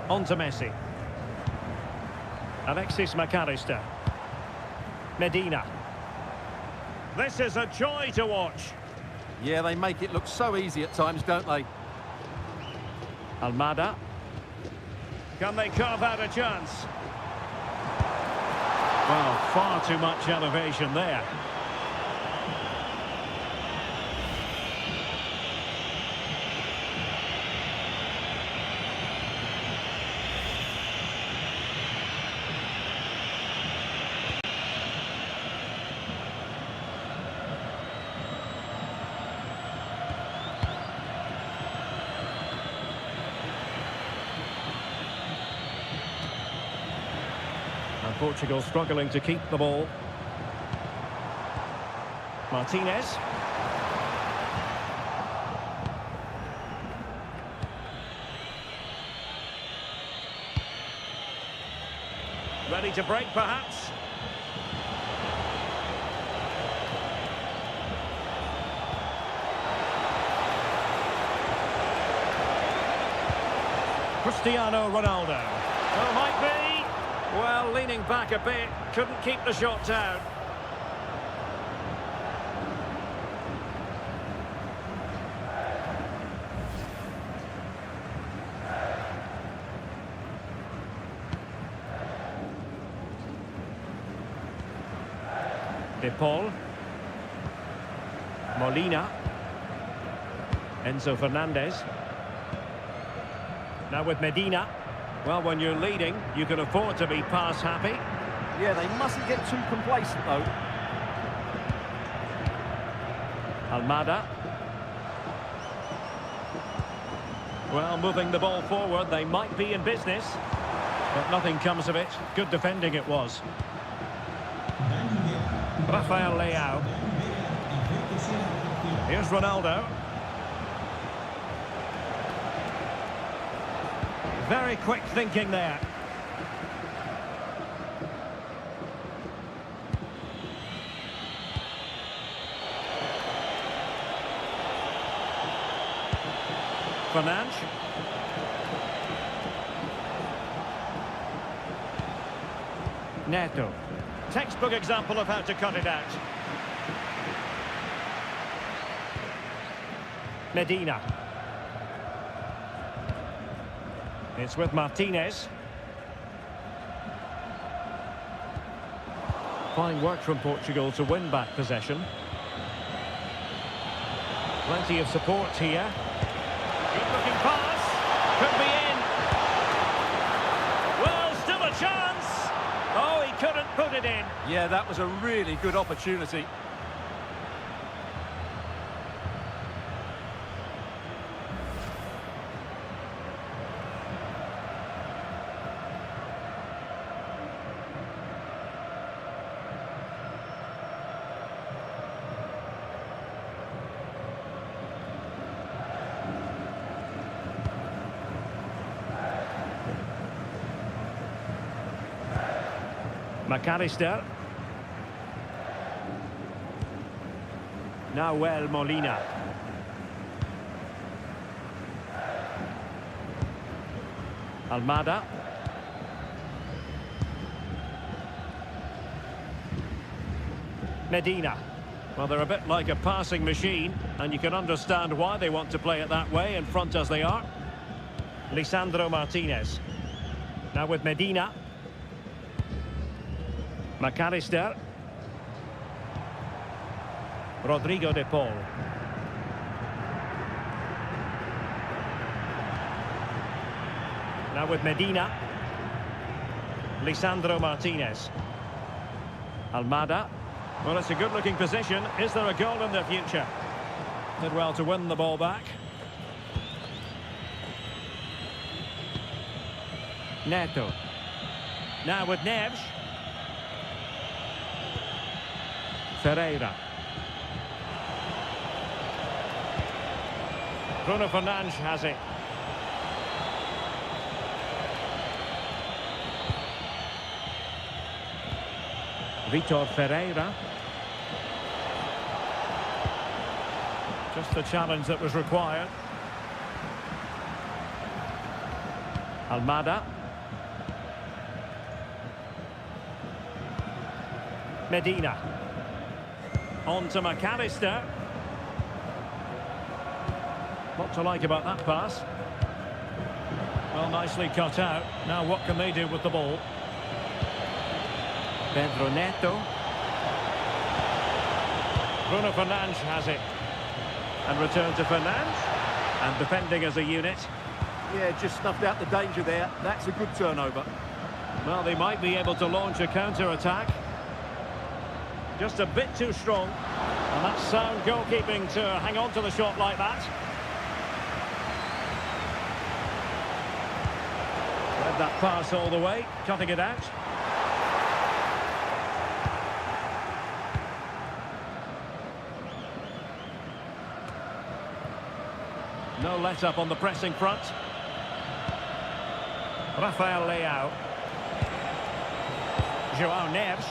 On to Messi. Alexis McAllister. Medina. This is a joy to watch. Yeah, they make it look so easy at times, don't they? Almada. Can they carve out a chance? Well, far too much elevation there. And Portugal struggling to keep the ball. Martinez. ready to break, perhaps. Cristiano Ronaldo. Oh, might be. Well, leaning back a bit, couldn't keep the shot down. De Paul. Molina. Enzo Fernandez. Now with Medina. Well, when you're leading, you can afford to be pass happy. Yeah, they mustn't get too complacent, though. Almada. Well, moving the ball forward, they might be in business. But nothing comes of it. Good defending it was. Rafael Leao. Here's Ronaldo. Very quick thinking there. Fernandes. Neto. Textbook example of how to cut it out. Medina. It's with Martinez. Fine work from Portugal to win back possession. Plenty of support here. Good looking pass. Could be in. Well, still a chance. Oh, he couldn't put it in. Yeah, that was a really good opportunity. McAllister. Nahuel Molina. Almada. Medina. Well, they're a bit like a passing machine, and you can understand why they want to play it that way, in front as they are. Lisandro Martinez. Now with Medina. McAllister. Rodrigo de Paul. Now with Medina. Lisandro Martinez. Almada. Well, it's a good-looking position. Is there a goal in the future? Did well to win the ball back. Neto. Now with Neves. Ferreira. Bruno Fernandes has it. Vitor Ferreira. Just the challenge that was required. Almada. Medina. On to McAllister. What to like about that pass? Well, nicely cut out. Now what can they do with the ball? Pedro Neto. Bruno Fernandes has it. And return to Fernandes. And defending as a unit. Yeah, just snuffed out the danger there. That's a good turnover. Well, they might be able to launch a counter-attack. Just a bit too strong. And that's sound goalkeeping to hang on to the shot like that. Read that pass all the way, cutting it out. No let-up on the pressing front. Rafael Leao. João Neves.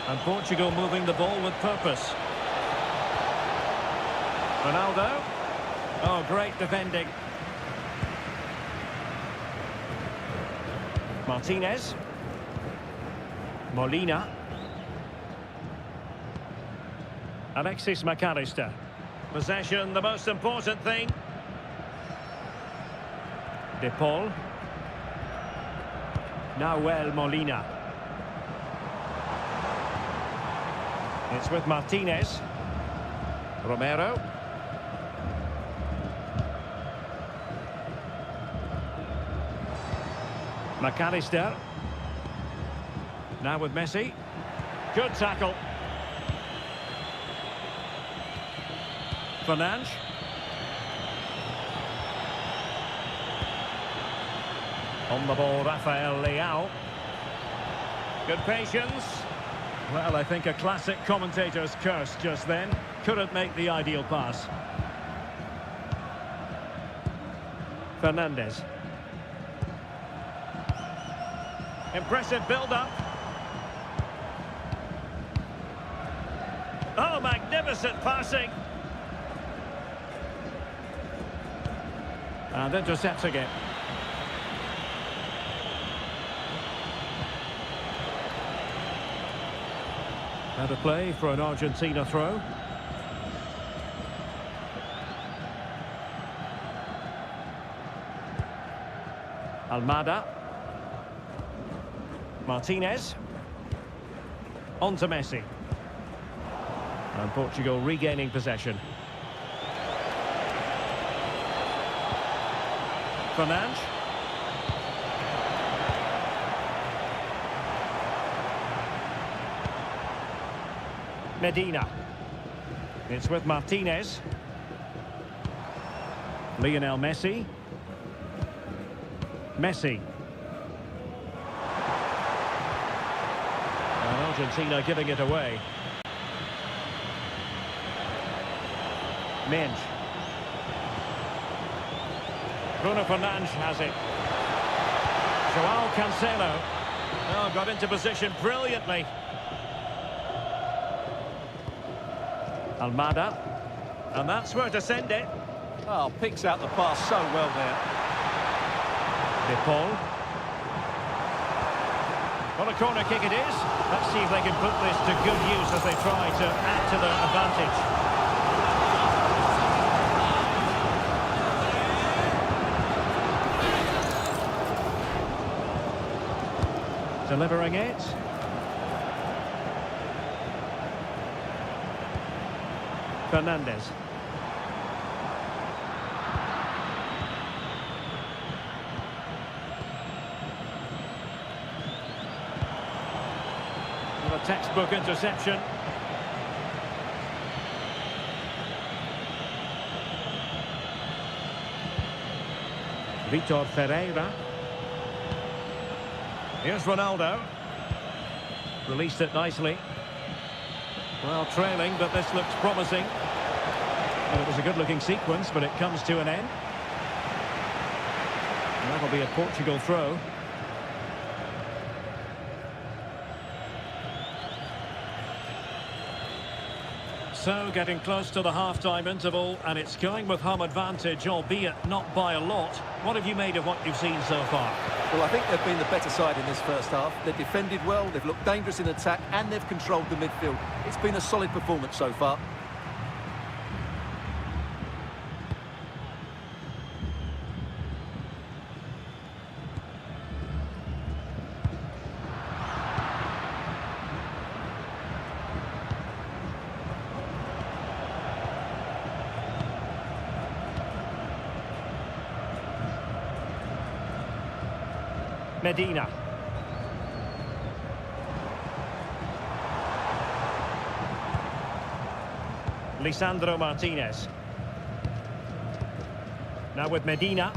And Portugal moving the ball with purpose. Ronaldo. Oh, great defending. Martinez. Molina. Alexis McAllister. Possession, the most important thing. De Paul. Nahuel Molina. It's with Martinez. Romero. McAllister. Now with Messi. Good tackle. Fernandes. On the ball, Rafael Leao. Good patience. Well, I think a classic commentator's curse just then. Couldn't make the ideal pass. Fernandes. Impressive build-up. Oh, magnificent passing. And intercepting it. Out of play for an Argentina throw. Almada. Martinez. On to Messi. And Portugal regaining possession. Fernandes. Medina. It's with Martinez. Lionel Messi. Messi. And Argentina giving it away. Minge. Bruno Fernandes has it. João Cancelo. Oh, got into position brilliantly. Almada. And that's where to send it. Oh, picks out the pass so well there. De Paul. What a corner kick it is. Let's see if they can put this to good use as they try to add to their advantage. Delivering it. Fernandes. A textbook interception. Vitor Ferreira. Here's Ronaldo. Released it nicely. Well, trailing, but this looks promising. Well, it was a good-looking sequence, but it comes to an end. And that'll be a Portugal throw. So, getting close to the half-time interval, and it's going with home advantage, albeit not by a lot. What have you made of what you've seen so far? Well, I think they've been the better side in this first half. They've defended well, they've looked dangerous in attack, and they've controlled the midfield. It's been a solid performance so far. Medina. Lisandro Martinez. Now with Medina.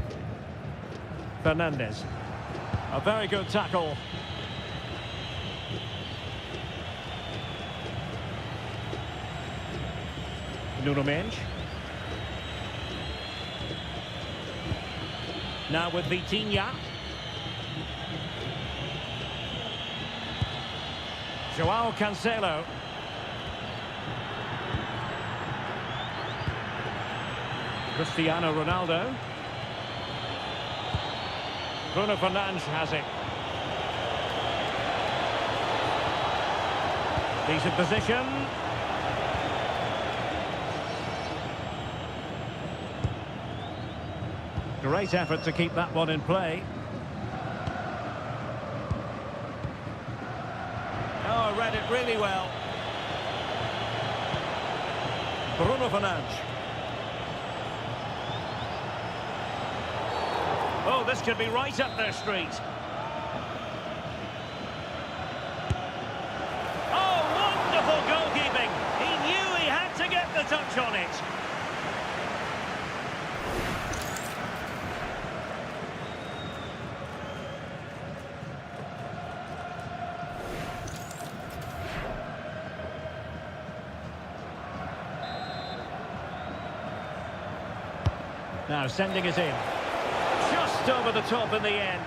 Fernandes. A very good tackle. Nuno Mendes. Now with Vitinha. Joao Cancelo. Cristiano Ronaldo. Bruno Fernandes has it. Decent position. Great effort to keep that one in play. Oh, read it really well. Bruno Fernandes. Oh, this could be right up their street. Oh, wonderful goalkeeping. He knew he had to get the touch on it. Now sending it in. Just over the top in the end.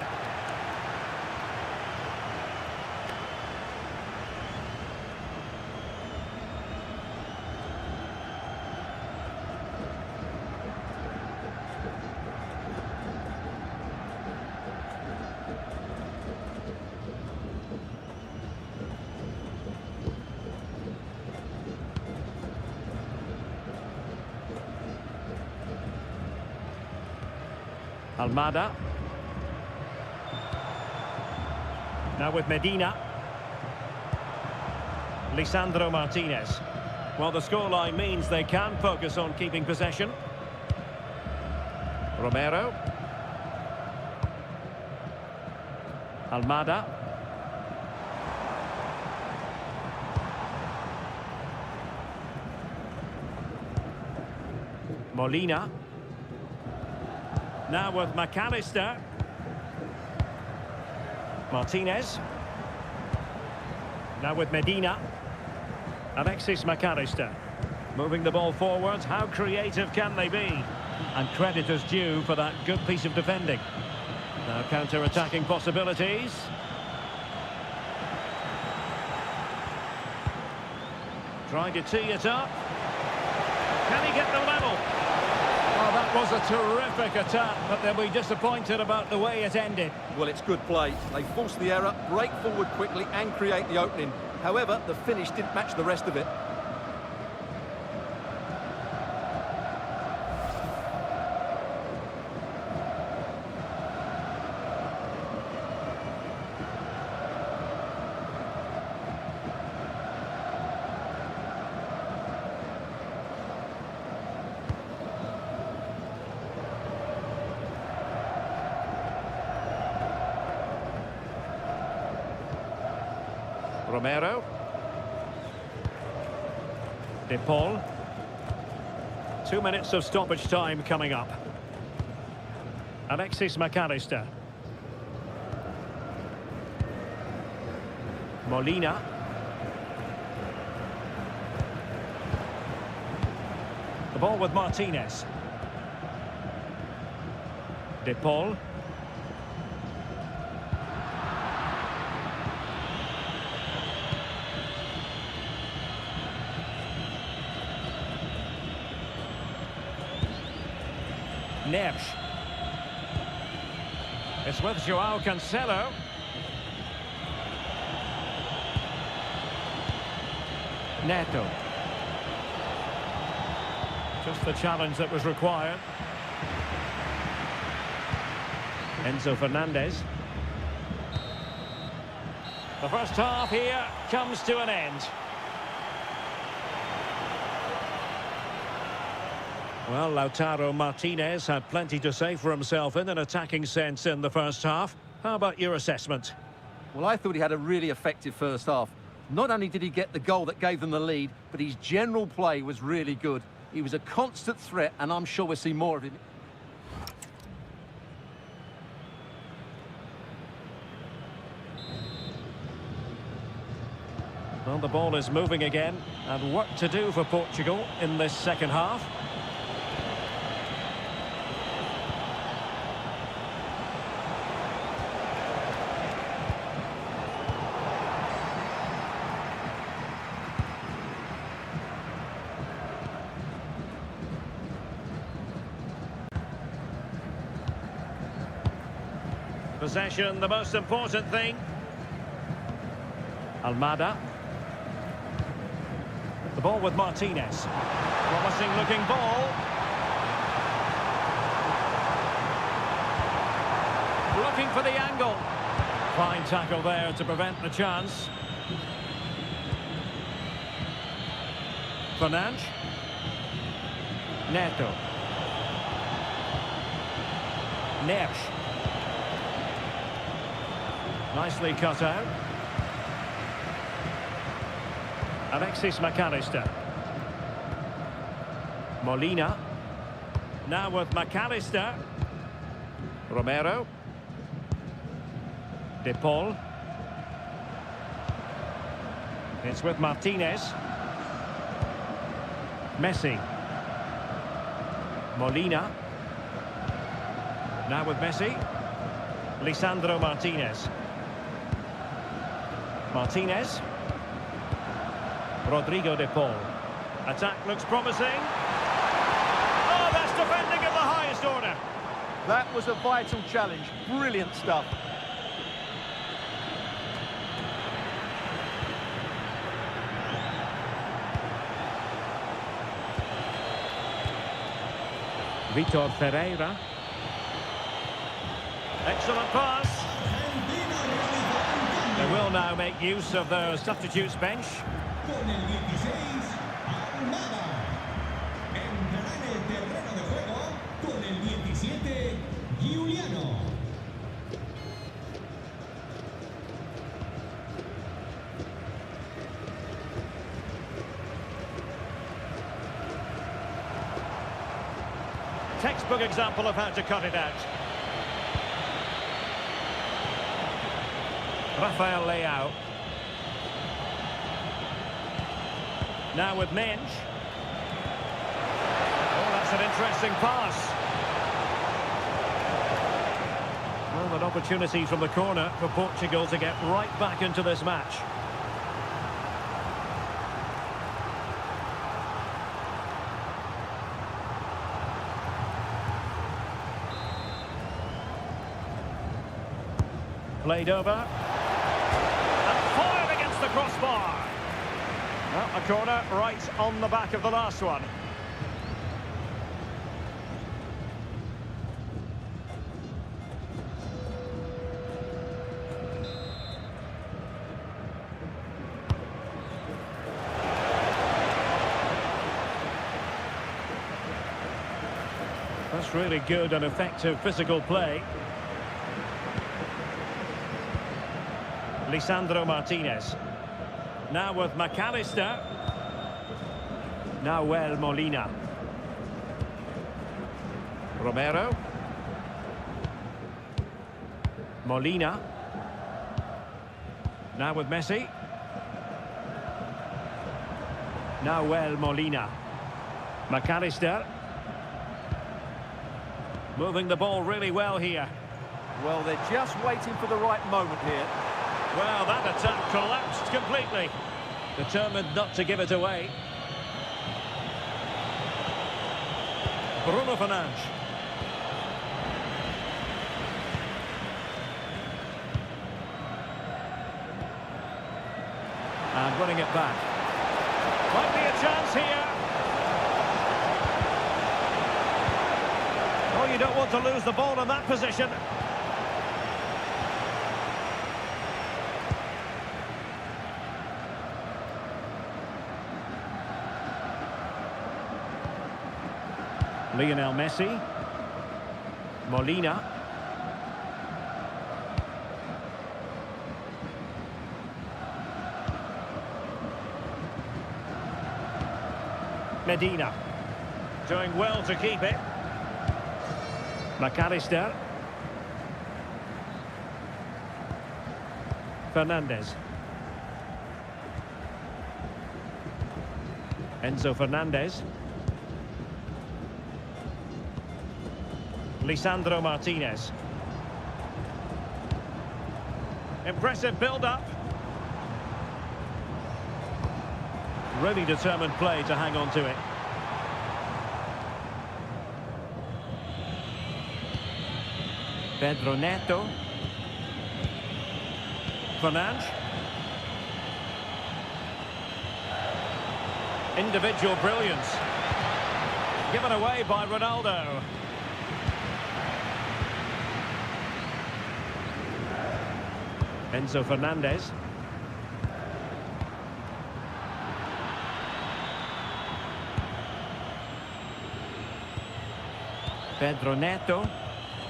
Almada. Now with Medina. Lisandro Martinez. Well, the scoreline means they can focus on keeping possession. Romero. Almada. Molina. Now with McAllister. Martinez. Now with Medina. Alexis McAllister. Moving the ball forward. How creative can they be? And credit is due for that good piece of defending. Now counter-attacking possibilities. Trying to tee it up. Can he get the level? Oh, that was a terrific attack, but they'll be disappointed about the way it ended. Well, it's good play. They forced the error, break forward quickly and create the opening. However, the finish didn't match the rest of it. Romero. De Paul. 2 minutes of stoppage time coming up. Alexis McAllister. Molina. The ball with Martinez. De Paul. Neves. It's with Joao Cancelo. Neto. Just the challenge that was required. Enzo Fernandez. The first half here comes to an end. Well, Lautaro Martinez had plenty to say for himself in an attacking sense in the first half. How about your assessment? Well, I thought he had a really effective first half. Not only did he get the goal that gave them the lead, but his general play was really good. He was a constant threat, and I'm sure we'll see more of him. Well, the ball is moving again, and work to do for Portugal in this second half. Possession, the most important thing. Almada. The ball with Martinez. Promising looking ball. Looking for the angle. Fine tackle there to prevent the chance. Fernandes. Neto. Neres. Nicely cut out. Alexis McAllister. Molina. Now with McAllister. Romero. De Paul. It's with Martinez. Messi. Molina. Now with Messi. Lisandro Martinez. Martinez. Rodrigo de Paul. Attack looks promising. Oh, that's defending of the highest order. That was a vital challenge. Brilliant stuff. Vitor Ferreira. Excellent pass. They will now make use of their substitutes bench. Con el 16, Almada. Entrará en el terreno de juego con el 17, Giuliano. Textbook example of how to cut it out. Rafael Leao. Now with Mensch. Oh, that's an interesting pass. Well, an opportunity from the corner for Portugal to get right back into this match. Played over. And fired against the crossbar. Well, a corner right on the back of the last one. That's really good and effective physical play. Lisandro Martinez. Now with McAllister. Nahuel Molina. Romero. Molina. Now with Messi. Nahuel Molina. McAllister. Moving the ball really well here. Well, they're just waiting for the right moment here. Well, that attack collapsed completely. Determined not to give it away. Bruno Fernandes. And running it back. Might be a chance here. Oh, you don't want to lose the ball in that position. Lionel Messi. Molina. Medina. Doing well to keep it. McAllister. Fernandes. Enzo Fernandez. Lisandro Martinez. Impressive build-up. Really determined play to hang on to it. Pedro Neto. Fernandes. Individual brilliance. Given away by Ronaldo. Enzo Fernandez. Pedro Neto.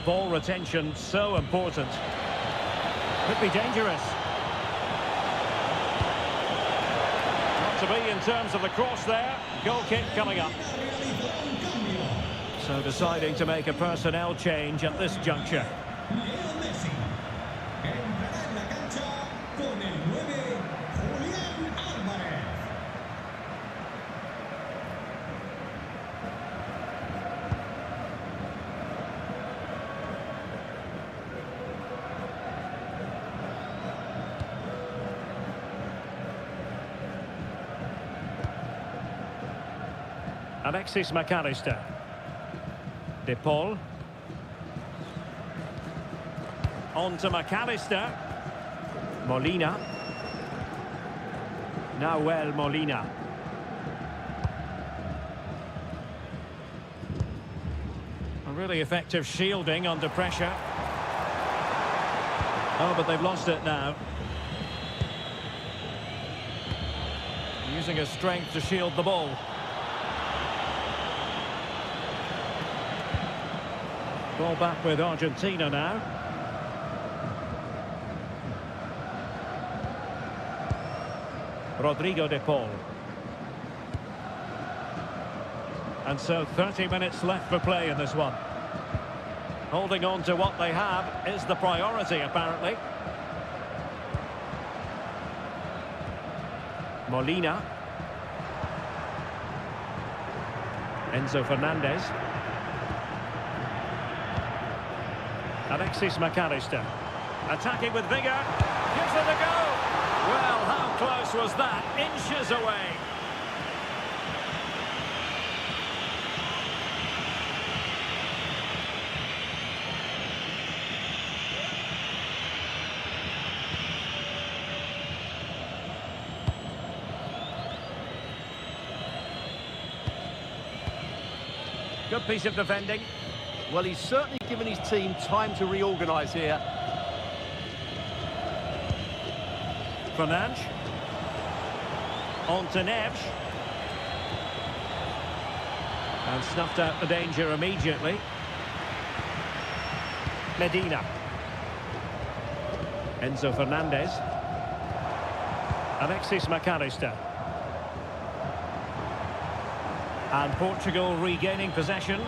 Ball retention so important. Could be dangerous. Not to be in terms of the cross there. Goal kick coming up. So deciding to make a personnel change at this juncture. Alexis McAllister. De Paul. On to McAllister. Molina. Nahuel Molina. A really effective shielding under pressure. Oh, but they've lost it now. Using his strength to shield the ball. Ball back with Argentina now. Rodrigo de Paul. And so 30 minutes left for play in this one. Holding on to what they have is the priority, apparently. Molina. Enzo Fernandez. Alexis McAllister. Attacking with vigour. Gives it a go. Well, how close was that? Inches away. Good piece of defending. Well, he's certainly given his team time to reorganise here. Fernandes. On to Neves. And snuffed out the danger immediately. Medina. Enzo Fernandez. Alexis McAllister. And Portugal regaining possession.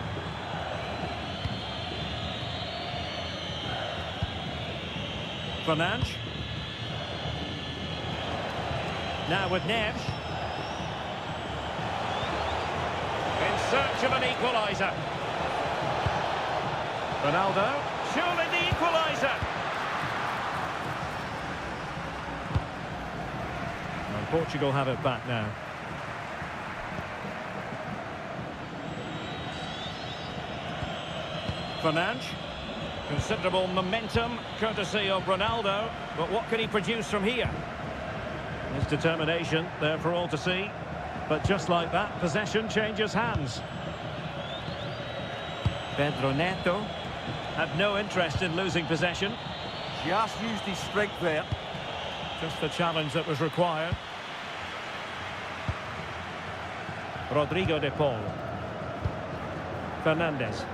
Fernandes. Now with Neves. In search of an equaliser. Ronaldo. Surely the equaliser. And Portugal have it back now. Fernandes. Considerable momentum, courtesy of Ronaldo. But what can he produce from here? His determination there for all to see. But just like that, possession changes hands. Pedro Neto had no interest in losing possession. Just used his strength there. Just the challenge that was required. Rodrigo de Paul. Fernandez.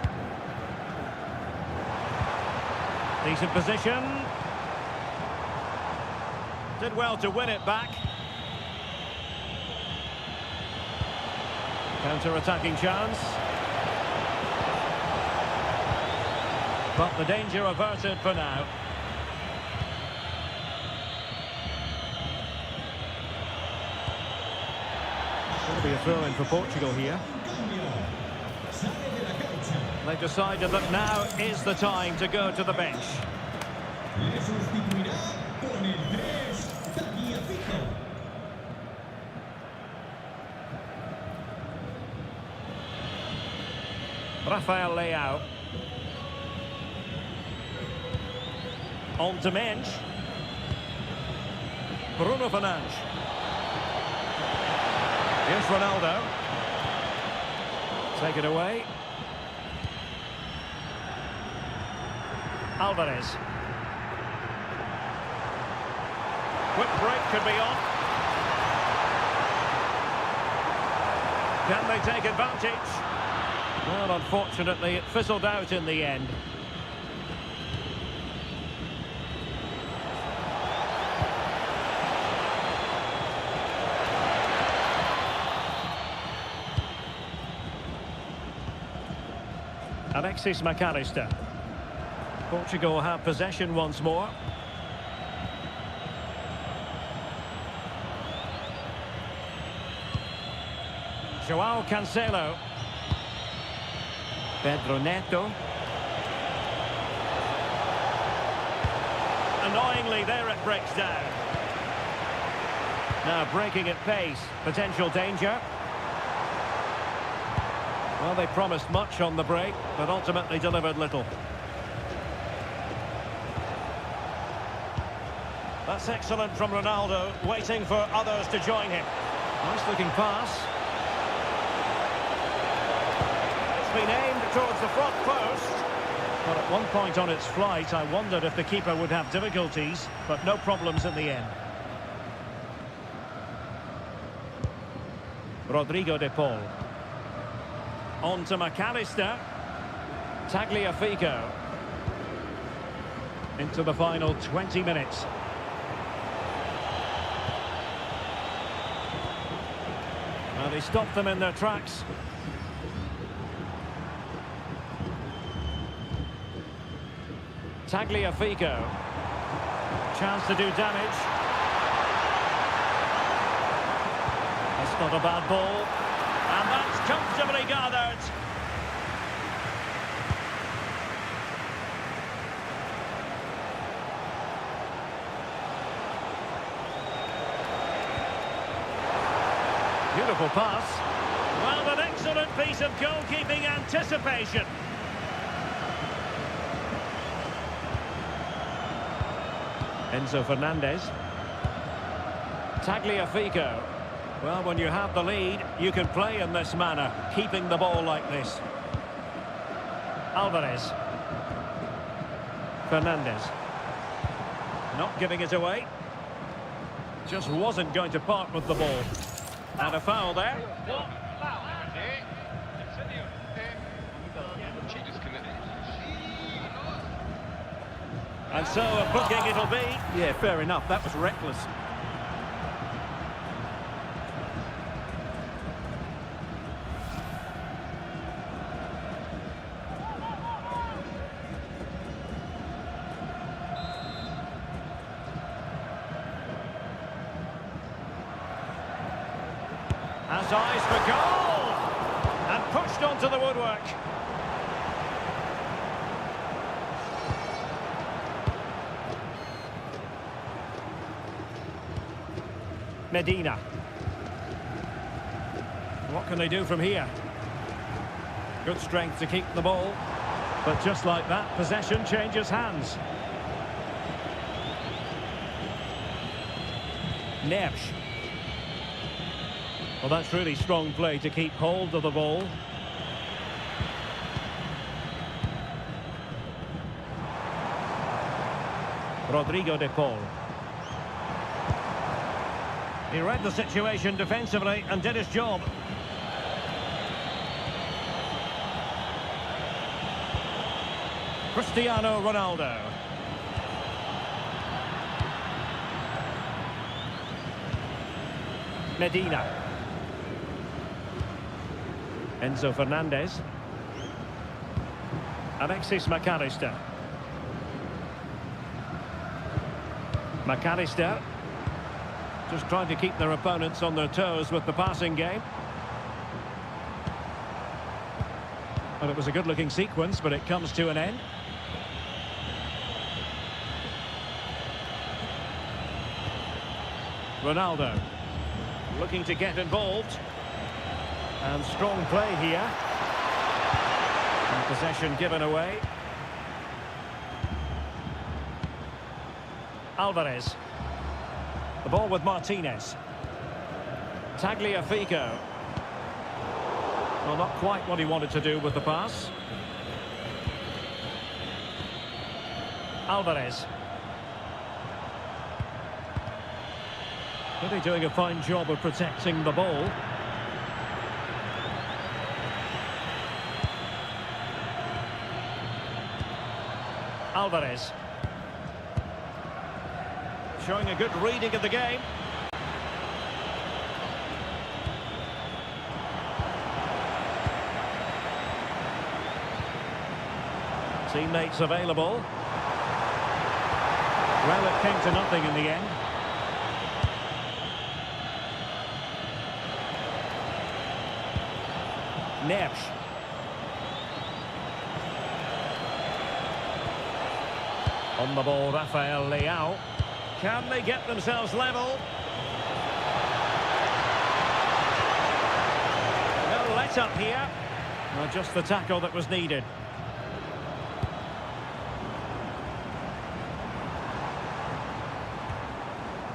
Decent position. Did well to win it back. Counter-attacking chance. But the danger averted for now. Going to be a throw-in for Portugal here. They've decided that now is the time to go to the bench. Rafael Leao. On to Mensch. Bruno Fernandes. Here's Ronaldo. Take it away. Alvarez. Quick break could be on. Can they take advantage? Well, unfortunately, it fizzled out in the end. Alexis McAllister. Portugal have possession once more. João Cancelo. Pedro Neto. Annoyingly, there it breaks down. Now breaking at pace. Potential danger. Well, they promised much on the break, but ultimately delivered little. That's excellent from Ronaldo, waiting for others to join him. Nice looking pass. It's been aimed towards the front post. But at one point on its flight, I wondered if the keeper would have difficulties, but no problems in the end. Rodrigo de Paul. On to McAllister. Tagliafico. Into the final 20 minutes. Now they stopped them in their tracks. Tagliafico. Chance to do damage. That's not a bad ball. And that's comfortably gathered. Beautiful pass. Well, an excellent piece of goalkeeping anticipation. Enzo Fernandez. Tagliafico. Well, when you have the lead, you can play in this manner, keeping the ball like this. Alvarez. Fernandez. Not giving it away. Just wasn't going to part with the ball. And a foul there. And so a booking it'll be. Yeah, fair enough. That was reckless. Has eyes for goal! And pushed onto the woodwork. Medina. What can they do from here? Good strength to keep the ball. But just like that, possession changes hands. Neves. Well, that's really strong play to keep hold of the ball. Rodrigo de Paul. He read the situation defensively and did his job. Cristiano Ronaldo. Medina. Enzo Fernandez. Alexis McAllister. McAllister. Just trying to keep their opponents on their toes with the passing game. Well, it was a good-looking sequence, but it comes to an end. Ronaldo. Looking to get involved. And strong play here. And possession given away. Alvarez. The ball with Martinez. Tagliafico. Well, not quite what he wanted to do with the pass. Alvarez. Really doing a fine job of protecting the ball. Alvarez. Showing a good reading of the game. Teammates available. Well, it came to nothing in the end. Neves. On the ball, Rafael Leao. Can they get themselves level? No let up here. Well, just the tackle that was needed.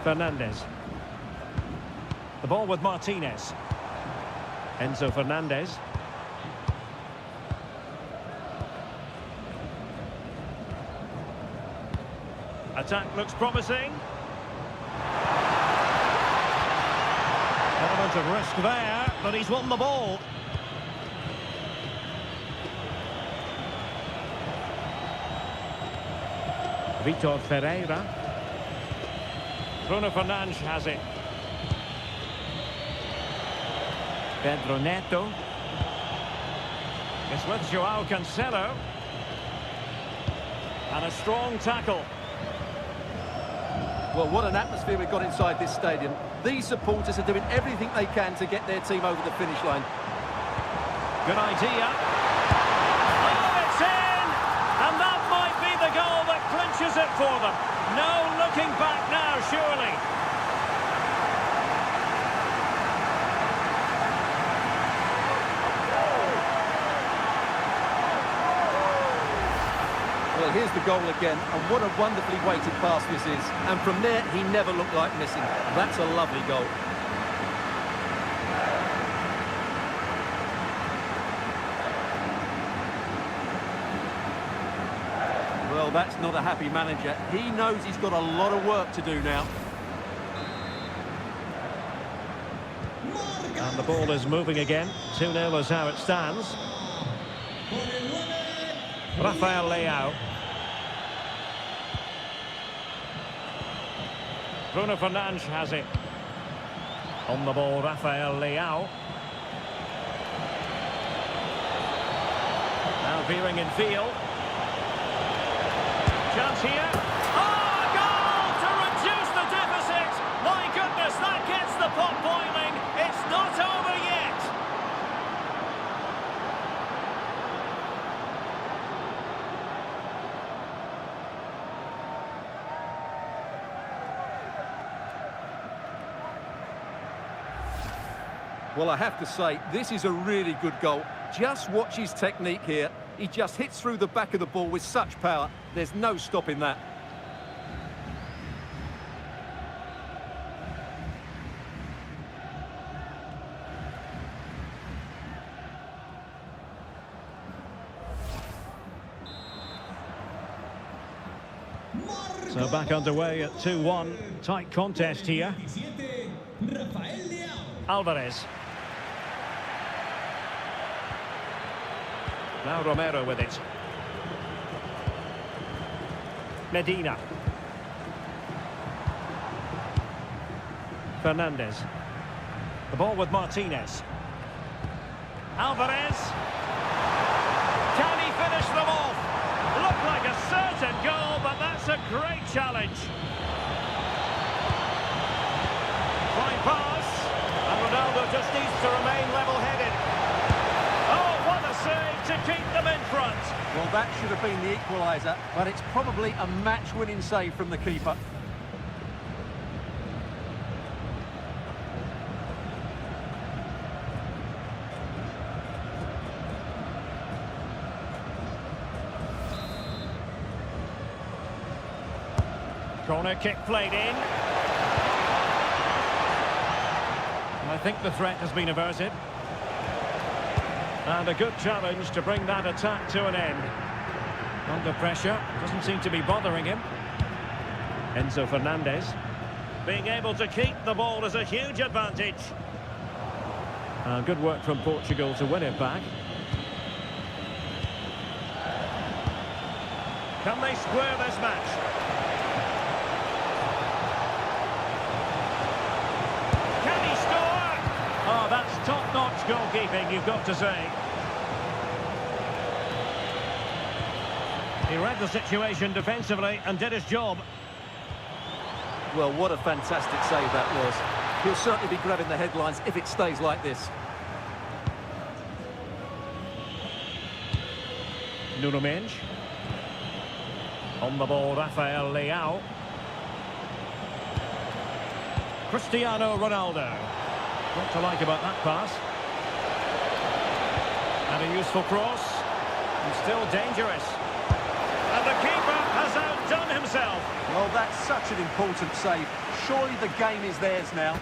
Fernandez. The ball with Martinez. Enzo Fernandez. Attack looks promising. Element of risk there, but he's won the ball. Vitor Ferreira. Bruno Fernandes has it. Pedro Neto. It's with Joao Cancelo. And a strong tackle. Well, what an atmosphere we've got inside this stadium. These supporters are doing everything they can to get their team over the finish line. Good idea. Oh, it's in! And that might be the goal that clinches it for them. No looking back now, surely. Well, here's the goal again, and what a wonderfully weighted pass this is. And from there, he never looked like missing. That's a lovely goal. Well, that's not a happy manager. He knows he's got a lot of work to do now. And the ball is moving again. 2-0 is how it stands. Rafael Leao. Bruno Fernandes has it. On the ball, Rafael Leao. Now veering in field. Chance here. Oh, goal to reduce the deficit. My goodness, that gets the pot boiling. It's not over yet. Well, I have to say, this is a really good goal. Just watch his technique here. He just hits through the back of the ball with such power. There's no stopping that. So back underway at 2-1. Tight contest here. Alvarez. Now Romero with it. Medina. Fernandez. The ball with Martinez. Alvarez. Can he finish them off? Looked like a certain goal, but that's a great challenge. Fine pass. And Ronaldo just needs to remain level-headed. Oh, what a save to keep them in front. Well, that should have been the equaliser, but it's probably a match-winning save from the keeper. Corner kick played in. I think the threat has been averted. And a good challenge to bring that attack to an end. Under pressure, doesn't seem to be bothering him. Enzo Fernandez. Being able to keep the ball is a huge advantage. Good work from Portugal to win it back. Can they square this match? Can he score? Oh, that's top-notch goalkeeping, you've got to say. He read the situation defensively and did his job. Well, what a fantastic save that was. He'll certainly be grabbing the headlines if it stays like this. Nuno Mendes. On the ball, Rafael Leao. Cristiano Ronaldo. What to like about that pass. And a useful cross. And still dangerous. And the keeper has outdone himself. Well, that's such an important save. Surely the game is theirs now.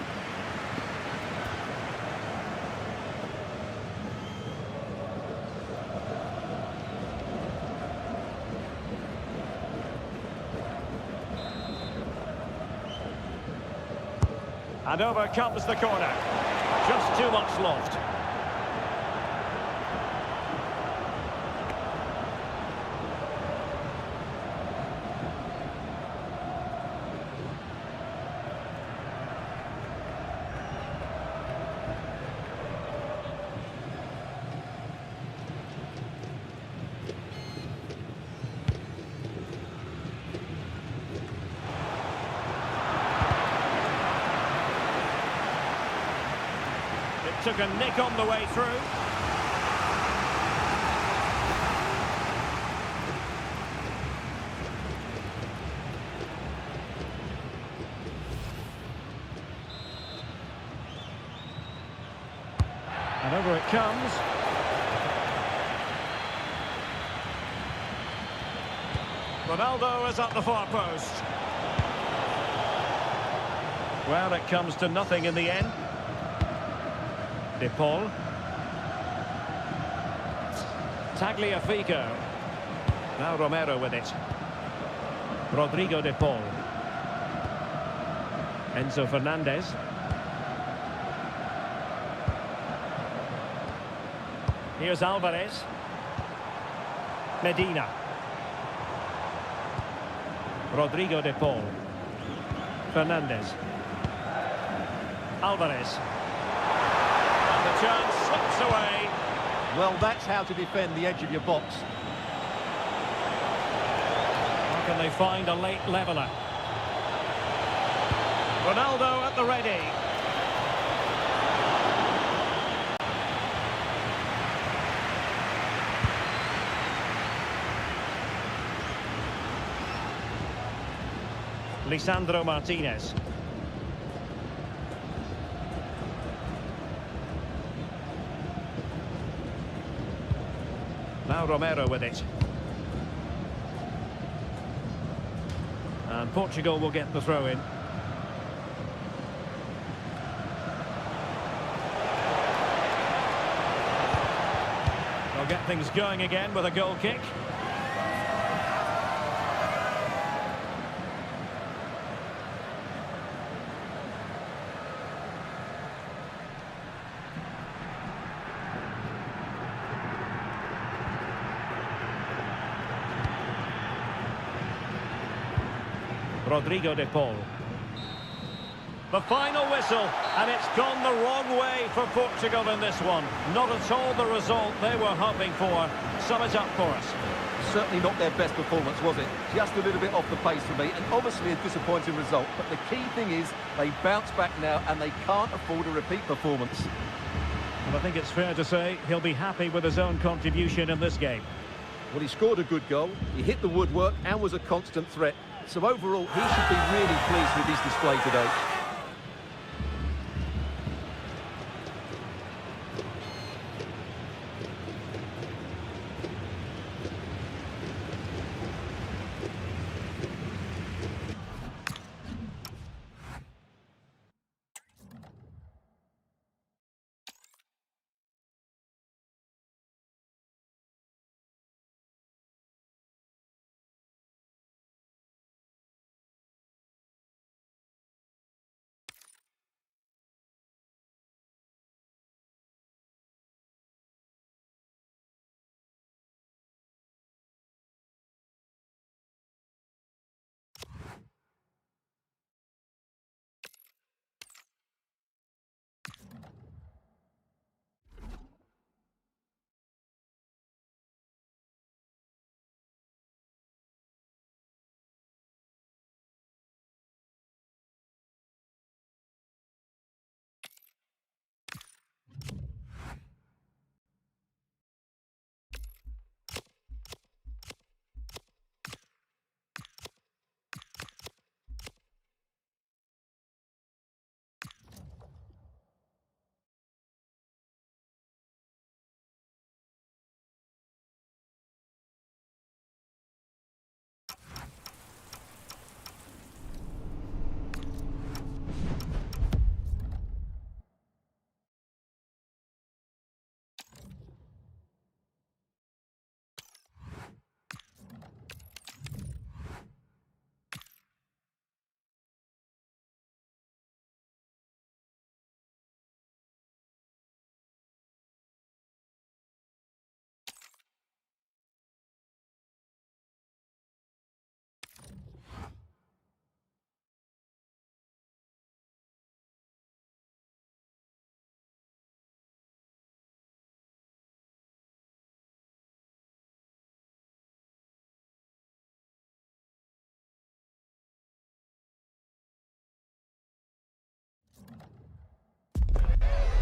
And over comes the corner. Just too much loft. Took a nick on the way through. And over it comes. Ronaldo is at the far post. Well, it comes to nothing in the end. De Paul. Tagliafico. Now Romero with it. Rodrigo De Paul. Enzo Fernandez. Here's Alvarez. Medina. Rodrigo De Paul. Fernandez. Alvarez. The chance slips away. Well, that's how to defend the edge of your box. How can they find a late leveller? Ronaldo at the ready. Lisandro Martinez. Now Romero with it. And Portugal will get the throw in. They'll get things going again with a goal kick. Rodrigo De Paul. The final whistle, and it's gone the wrong way for Portugal in this one. Not at all the result they were hoping for. Sum it up for us. Certainly not their best performance, was it? Just a little bit off the pace for me, and obviously a disappointing result. But the key thing is they bounce back now, and they can't afford a repeat performance. And I think it's fair to say he'll be happy with his own contribution in this game. Well, he scored a good goal, he hit the woodwork and was a constant threat. So overall, he should be really pleased with his display today.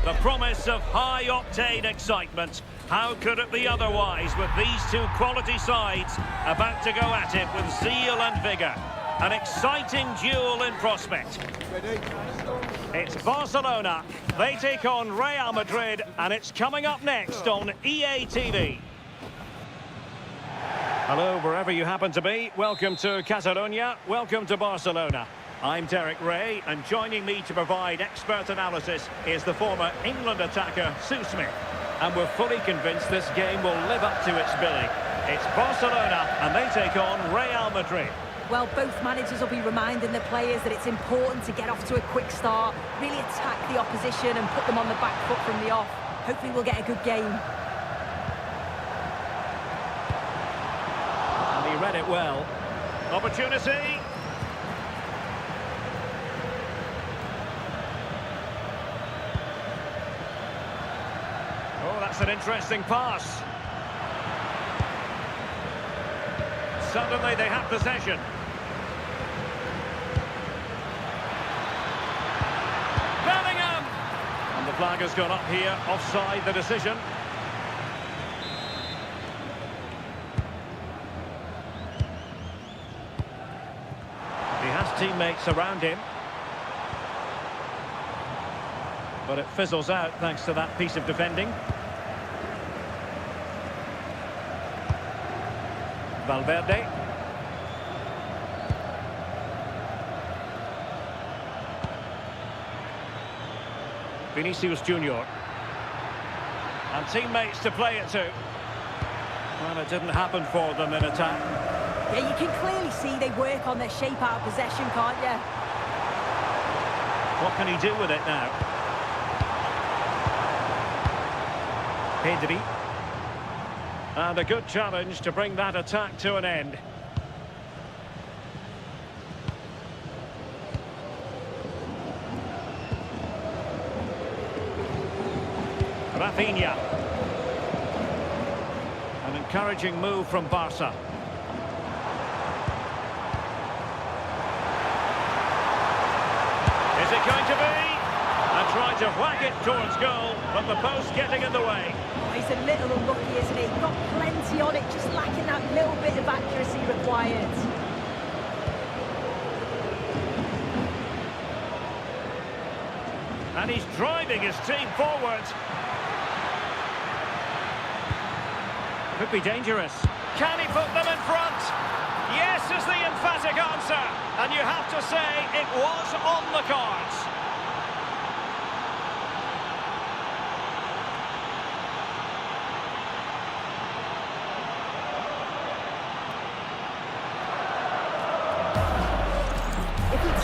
The promise of high-octane excitement. How could it be otherwise with these two quality sides about to go at it with zeal and vigour? An exciting duel in prospect. It's Barcelona. They take on Real Madrid, and it's coming up next on EA TV. Hello, wherever you happen to be. Welcome to Catalonia. Welcome to Barcelona. I'm Derek Ray, and joining me to provide expert analysis is the former England attacker, Sue Smith. And we're fully convinced this game will live up to its billing. It's Barcelona, and they take on Real Madrid. Well, both managers will be reminding the players that it's important to get off to a quick start, really attack the opposition and put them on the back foot from the off. Hopefully we'll get a good game. And he read it well. Opportunity. Oh, that's an interesting pass. Suddenly they have possession. Bellingham! And the flag has gone up here, offside the decision. He has teammates around him. But it fizzles out thanks to that piece of defending. Valverde. Vinicius Junior. And teammates to play it to. Well, it didn't happen for them in attack. Yeah, you can clearly see they work on their shape out of possession, can't you? What can he do with it now? Pedri. And a good challenge to bring that attack to an end. Rafinha. An encouraging move from Barca. Is it going to be? And tried to whack it towards goal, but the post getting in the way. He's a little unlucky, isn't he? Got plenty on it, just lacking that little bit of accuracy required. And he's driving his team forward. Could be dangerous. Can he put them in front? Yes is the emphatic answer. And you have to say it was on the cards.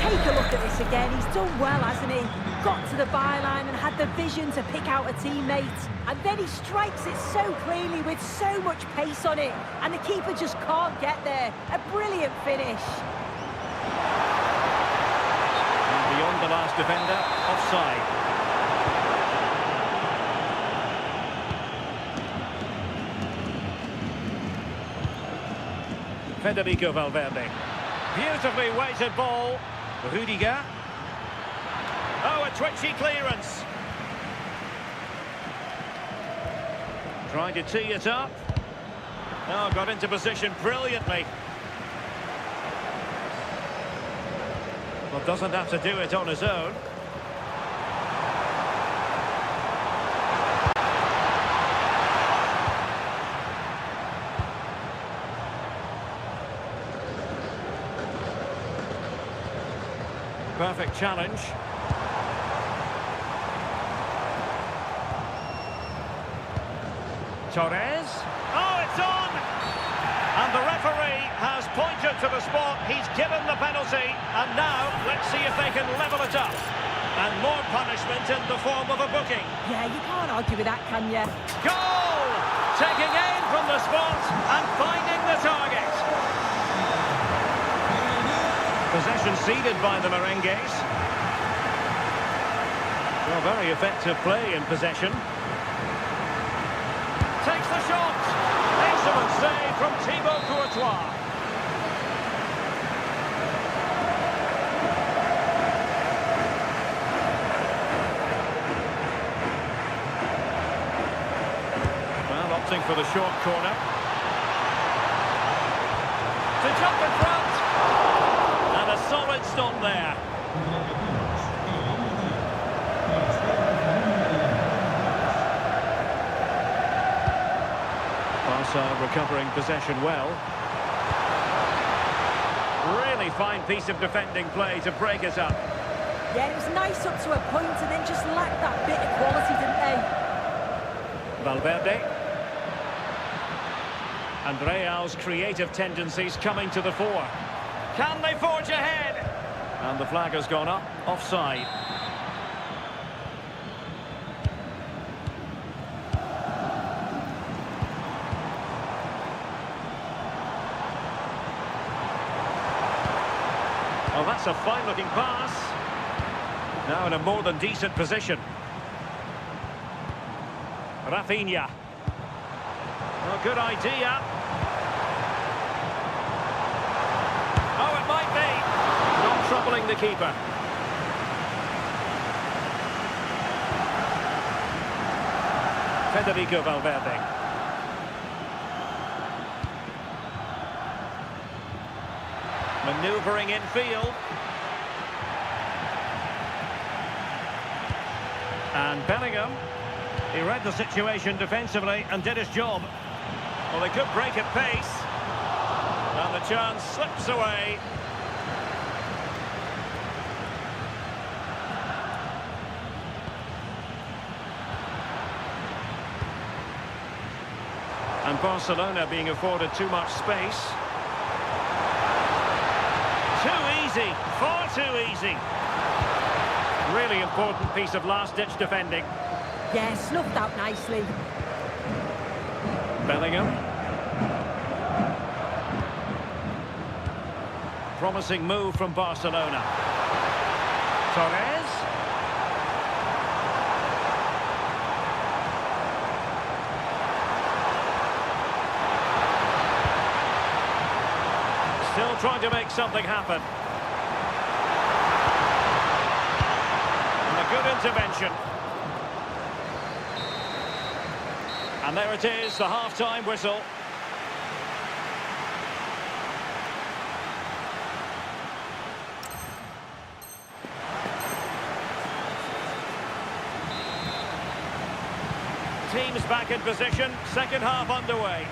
Take a look at this again. He's done well, hasn't he? Got to the byline and had the vision to pick out a teammate. And then he strikes it so cleanly with so much pace on it. And the keeper just can't get there. A brilliant finish. And beyond the last defender, offside. Federico Valverde. Beautifully weighted ball. Rudiger. Oh, a twitchy clearance. Trying to tee it up. Oh, got into position brilliantly. Well, doesn't have to do it on his own. Perfect challenge. Torres. Oh, it's on! And the referee has pointed to the spot. He's given the penalty. And now, let's see if they can level it up. And more punishment in the form of a booking. Yeah, you can't argue with that, can you? Goal! Taking aim from the spot and finding the target. Possession ceded by the Merengues. Well, very effective play in possession. Takes the shot. Excellent save from Thibaut Courtois. for the short corner. To jump in front. And a solid stop there. Barca recovering possession well. Really fine piece of defending play to break us up. Yeah, it was nice up to a point and then just lacked that bit of quality, didn't they? Valverde. And Real's creative tendencies coming to the fore. Can they forge ahead? And the flag has gone up, offside. Oh, that's a fine-looking pass. Now in a more than decent position. Rafinha. Oh, good idea. Oh, it might be. Not troubling the keeper. Federico Valverde. Manoeuvring infield. And Bellingham. He read the situation defensively and did his job. Well, they could break at pace. And the chance slips away. And Barcelona being afforded too much space. Too easy, far too easy. Really important piece of last-ditch defending. Yeah, snuffed out nicely. Bellingham. Promising move from Barcelona. Torres. Still trying to make something happen. And a good intervention. And there it is, the half-time whistle. Teams back in position, second half underway.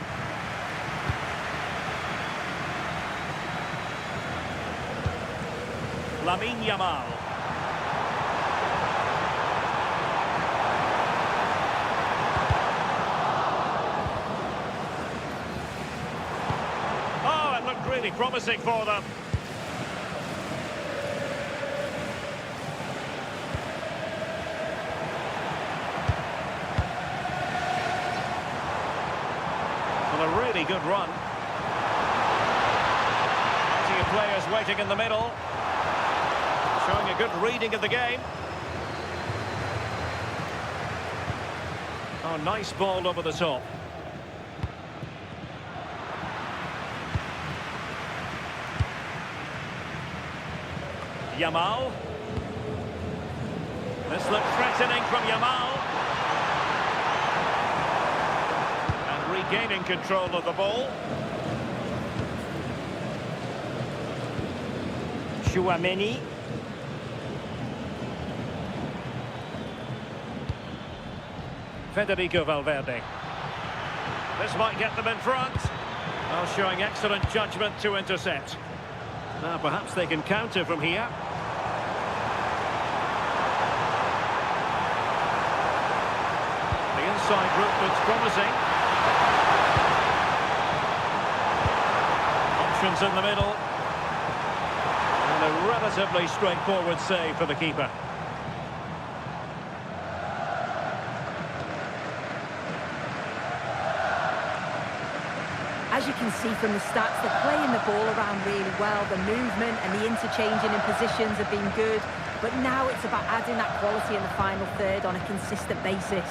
Lamine Yamal. Oh, it looked really promising for them. Well, a really good run. Plenty of players waiting in the middle. Showing a good reading of the game. Oh, nice ball over the top. Yamal. This looks threatening from Yamal. And regaining control of the ball. Chouameni. Federico Valverde. This might get them in front. Well, showing excellent judgment to intercept. Now perhaps they can counter from here. The inside route looks promising. Options in the middle. And a relatively straightforward save for the keeper. As you can see from the stats, they're playing the ball around really well. The movement and the interchanging in positions have been good. But now it's about adding that quality in the final third on a consistent basis.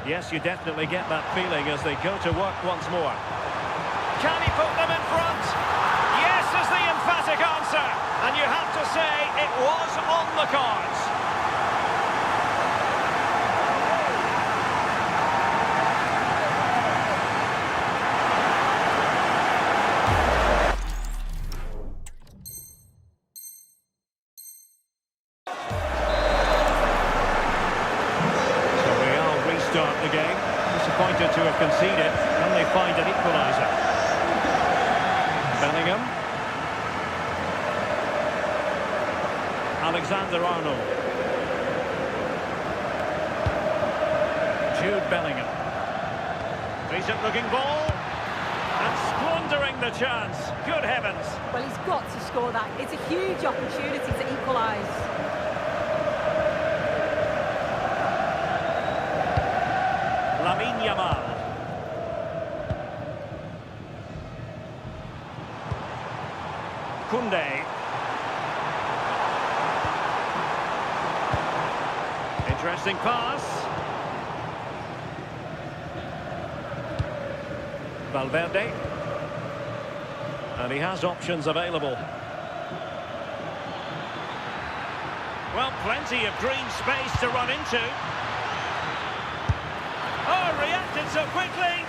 Yes, you definitely get that feeling as they go to work once more. Can he put them in front? Yes is the emphatic answer. And you have to say it was on the cards. Alexander-Arnold. Jude Bellingham. Decent looking ball. And squandering the chance. Good heavens. Well, he's got to score that. It's a huge opportunity to equalise. Lamine Yamal. Koundé. Interesting pass. Valverde. And he has options available. Well, plenty of green space to run into. Oh, reacted so quickly.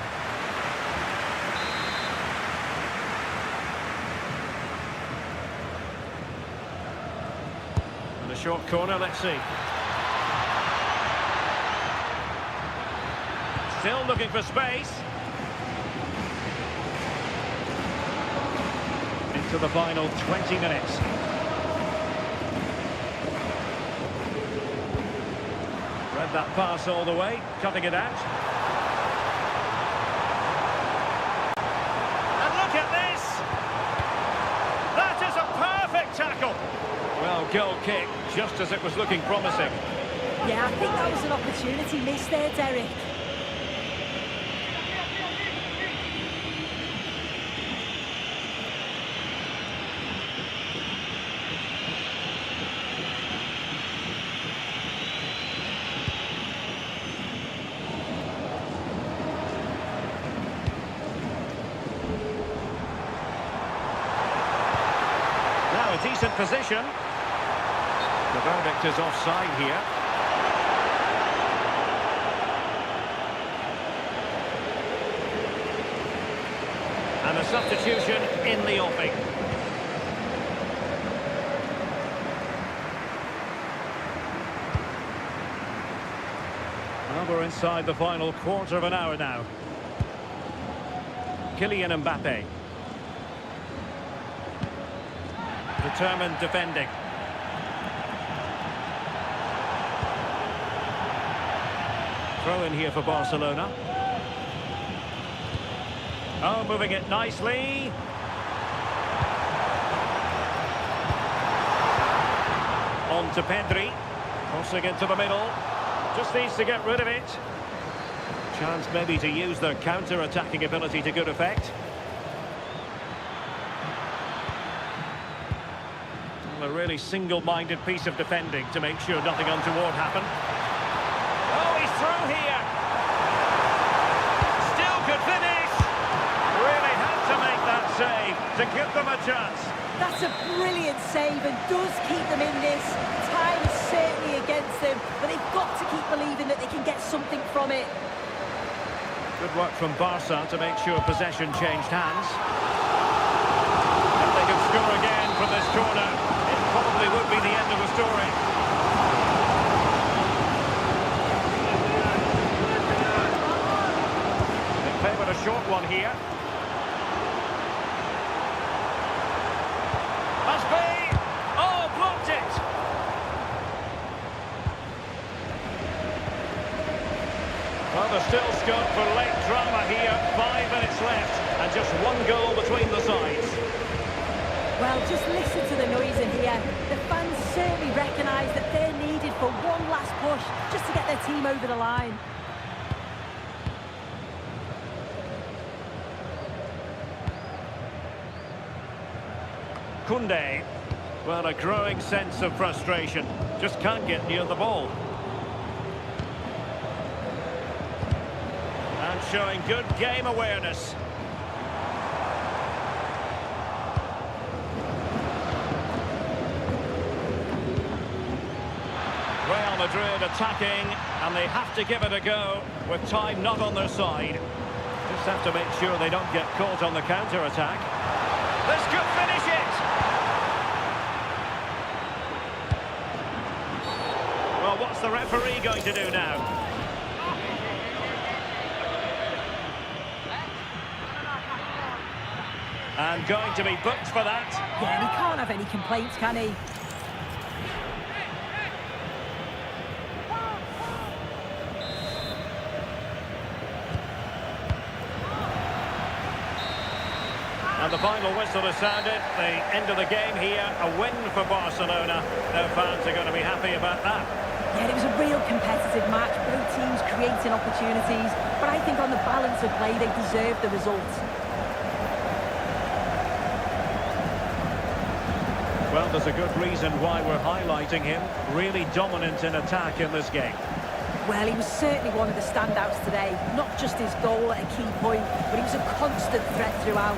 And a short corner, let's see. Still looking for space. Into the final 20 minutes. Read that pass all the way, cutting it out. And look at this! That is a perfect tackle! Well, goal kick, just as it was looking promising. Yeah, I think that was an opportunity missed there, Derek. Now a decent position. The verdict is offside here. And a substitution in the offing. Well, we're inside the final quarter of an hour now. Kylian Mbappe. Determined defending. Throw in here for Barcelona. Oh, moving it nicely. On to Pedri. Crossing into the middle. Just needs to get rid of it. Chance maybe to use their counter-attacking ability to good effect. A really single-minded piece of defending to make sure nothing untoward happened. Oh, he's through here. Still could finish. Really had to make that save to give them a chance. That's a brilliant save and does keep them in this. Time is certainly against them, but they've got to keep believing that they can get something from it. Good work from Barca to make sure possession changed hands. If they can score again from this corner, it probably would be the end of the story. They favoured a short one here. Must be! Oh, blocked it! Well, there's still scope for late drama here. 5 minutes left, and just one goal between the sides. Well, just listen to the noise in here. The fans certainly recognise that they're needed for one last push, just to get their team over the line. Koundé. Well, a growing sense of frustration. Just can't get near the ball. And showing good game awareness. Real Madrid attacking, and they have to give it a go with time not on their side. Just have to make sure they don't get caught on the counter-attack. This could finish it! Well, what's the referee going to do now? And going to be booked for that. Yeah, and he can't have any complaints, can he? And the final whistle has sounded. The end of the game here. A win for Barcelona. Their fans are going to be happy about that. Yeah, it was a real competitive match. Both teams creating opportunities. But I think on the balance of play, they deserved the result. Well, there's a good reason why we're highlighting him. Really dominant in attack in this game. Well, he was certainly one of the standouts today. Not just his goal at a key point, but he was a constant threat throughout.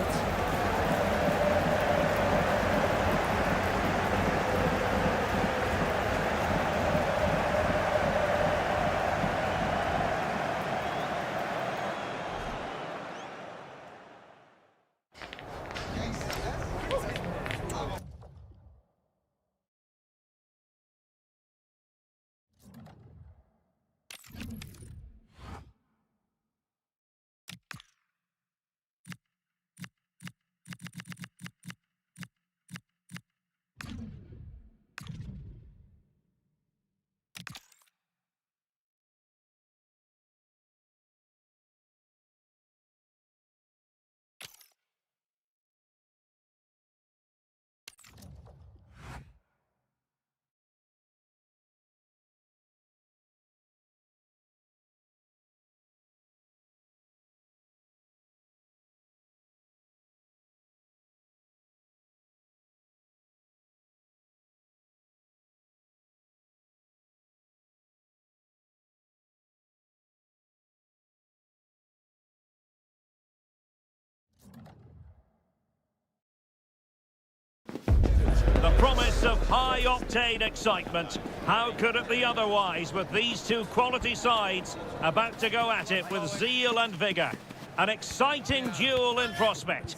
The promise of high-octane excitement. How could it be otherwise with these two quality sides about to go at it with zeal and vigour? An exciting duel in prospect.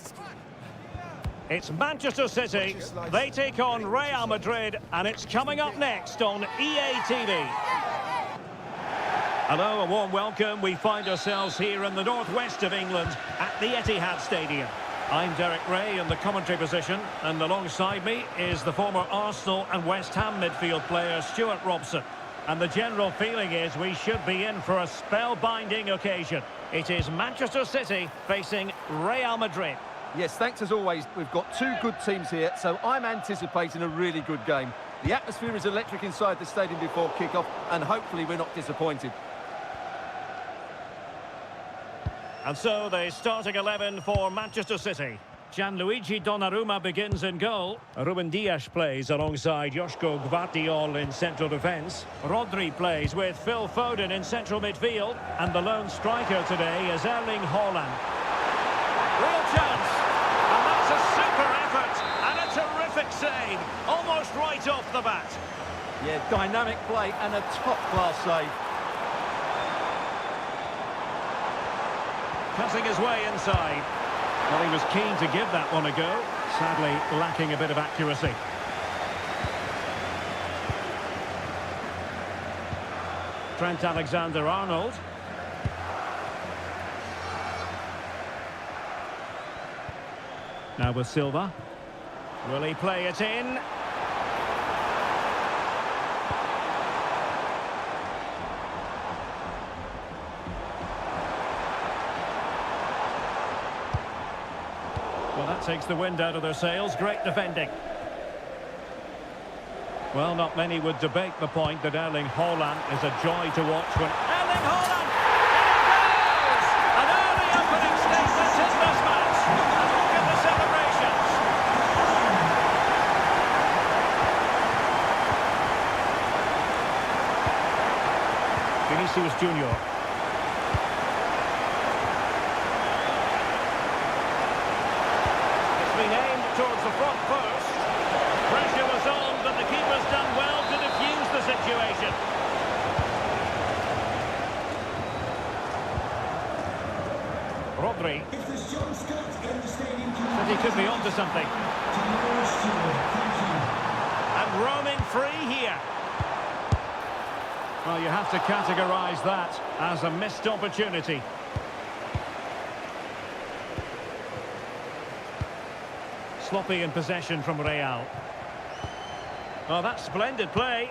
It's Manchester City. They take on Real Madrid, and it's coming up next on EA TV. Hello, a warm welcome. We find ourselves here in the northwest of England at the Etihad Stadium. I'm Derek Ray in the commentary position, and alongside me is the former Arsenal and West Ham midfield player Stuart Robson. And the general feeling is we should be in for a spellbinding occasion. It is Manchester City facing Real Madrid. Yes, thanks as always. We've got two good teams here, so I'm anticipating a really good game. The atmosphere is electric inside the stadium before kick-off, and hopefully we're not disappointed. And so the starting 11 for Manchester City. Gianluigi Donnarumma begins in goal. Ruben Dias plays alongside Joško Gvardiol in central defence. Rodri plays with Phil Foden in central midfield. And the lone striker today is Erling Haaland. Real chance! And that's a super effort and a terrific save. Almost right off the bat. Yeah, dynamic play and a top-class save. Cutting his way inside. Well, he was keen to give that one a go. Sadly, lacking a bit of accuracy. Trent Alexander-Arnold. Now with Silva. Will he play it in? Well, that takes the wind out of their sails. Great defending. Well, not many would debate the point that Erling Haaland is a joy to watch when... Erling Haaland! And it goes! An early opening statement in this match. And look at the celebrations. Vinicius Junior. Been aimed towards the front post. Pressure was on, but the keeper's done well to defuse the situation. Rodri. Said he could be onto something. And roaming free here. Well, you have to categorise that as a missed opportunity. Sloppy in possession from Real. Oh, that's splendid play.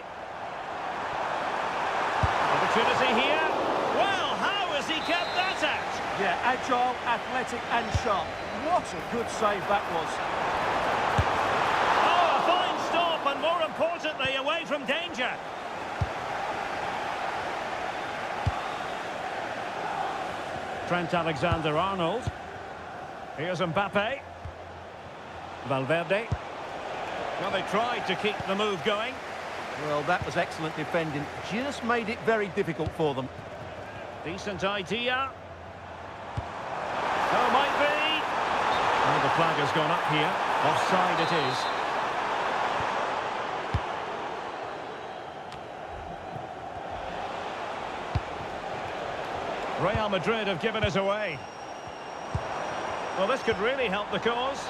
Opportunity here. Well, how has he kept that out? Yeah, agile, athletic and sharp. What a good save that was. Oh, a fine stop, and more importantly, away from danger. Trent Alexander-Arnold. Here's Mbappe. Valverde. Well, they tried to keep the move going. Well, that was excellent defending. Just made it very difficult for them. Decent idea. So might be. Oh, the flag has gone up here. Offside it is. Real Madrid have given us away. Well, this could really help the cause.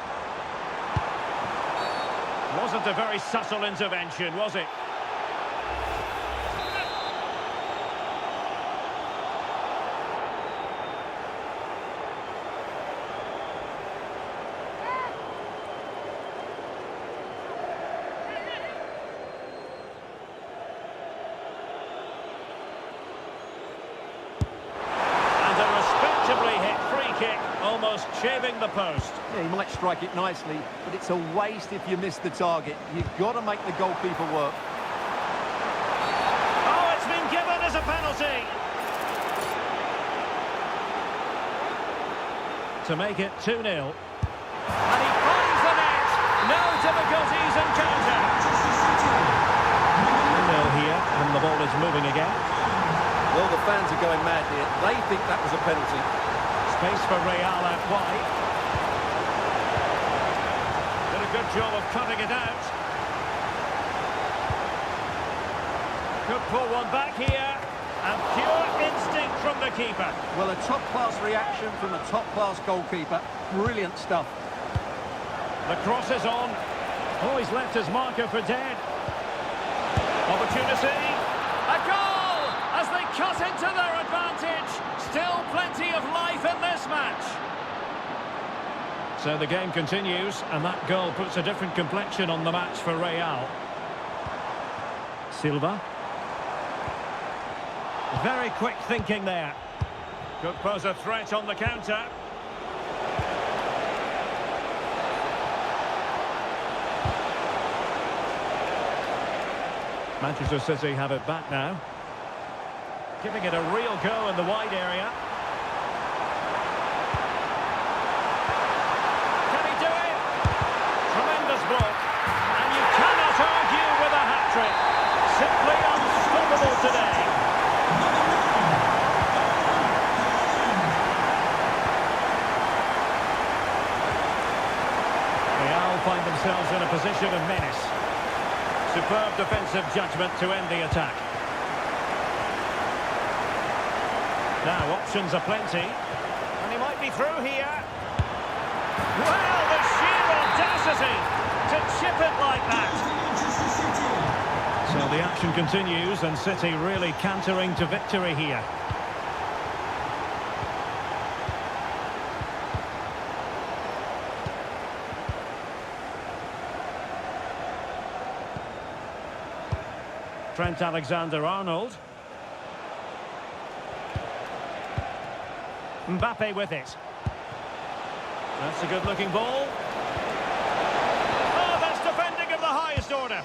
Wasn't a very subtle intervention, was it? Almost shaving the post. Yeah, he might strike it nicely, but it's a waste if you miss the target. You've got to make the goalkeeper work. Oh, it's been given as a penalty. To make it 2-0. And he finds the net. No difficulties encountered. 2-0 here, and the ball is moving again. Well, the fans are going mad here. They think that was a penalty. Space for Real out wide. Did a good job of cutting it out. Could pull one back here. And pure instinct from the keeper. Well, a top-class reaction from a top-class goalkeeper. Brilliant stuff. The cross is on. Oh, he's left his marker for dead. Opportunity. A goal! As they cut into their advantage. Still plenty of life in this match. So the game continues, and that goal puts a different complexion on the match for Real. Silva. Very quick thinking there. Could pose a threat on the counter. Manchester City have it back now. Giving it a real go in the wide area. Can he do it? Tremendous block. And you cannot argue with a hat-trick. Simply unstoppable today. Real find themselves in a position of menace. Superb defensive judgment to end the attack. Now, options are plenty. And he might be through here. Well, the sheer audacity to chip it like that. So the action continues, and City really cantering to victory here. Trent Alexander-Arnold. Mbappe with it. That's a good-looking ball. Oh, that's defending of the highest order.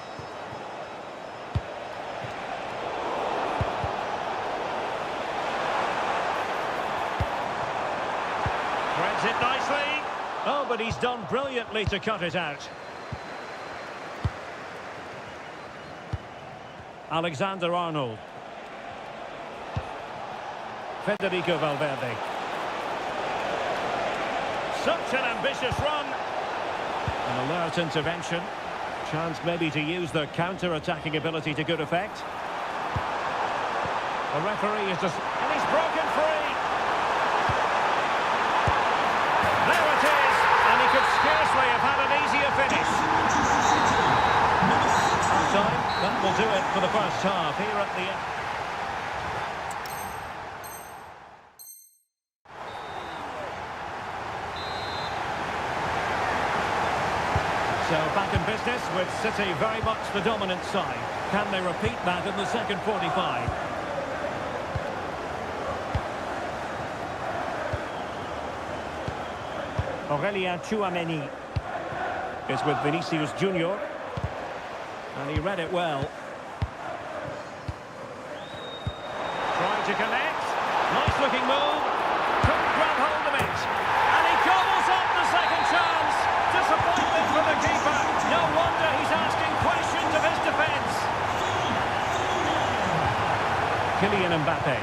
Threads it nicely. Oh, but he's done brilliantly to cut it out. Alexander-Arnold. Federico Valverde. Such an ambitious run. An alert intervention. Chance maybe to use their counter-attacking ability to good effect. The referee is just... and he's broken free! There it is! And he could scarcely have had an easier finish. Time, that will do it for the first half here at the end. So back in business with City very much the dominant side. Can they repeat that in the second 45? Aurelien Tchouameni is with Vinicius Junior. And he read it well. Trying to connect. Nice looking move. Couldn't grab hold of it. And he gobbles up the second chance. Disappointment for the keeper. No wonder he's asking questions of his defence. Kylian Mbappe.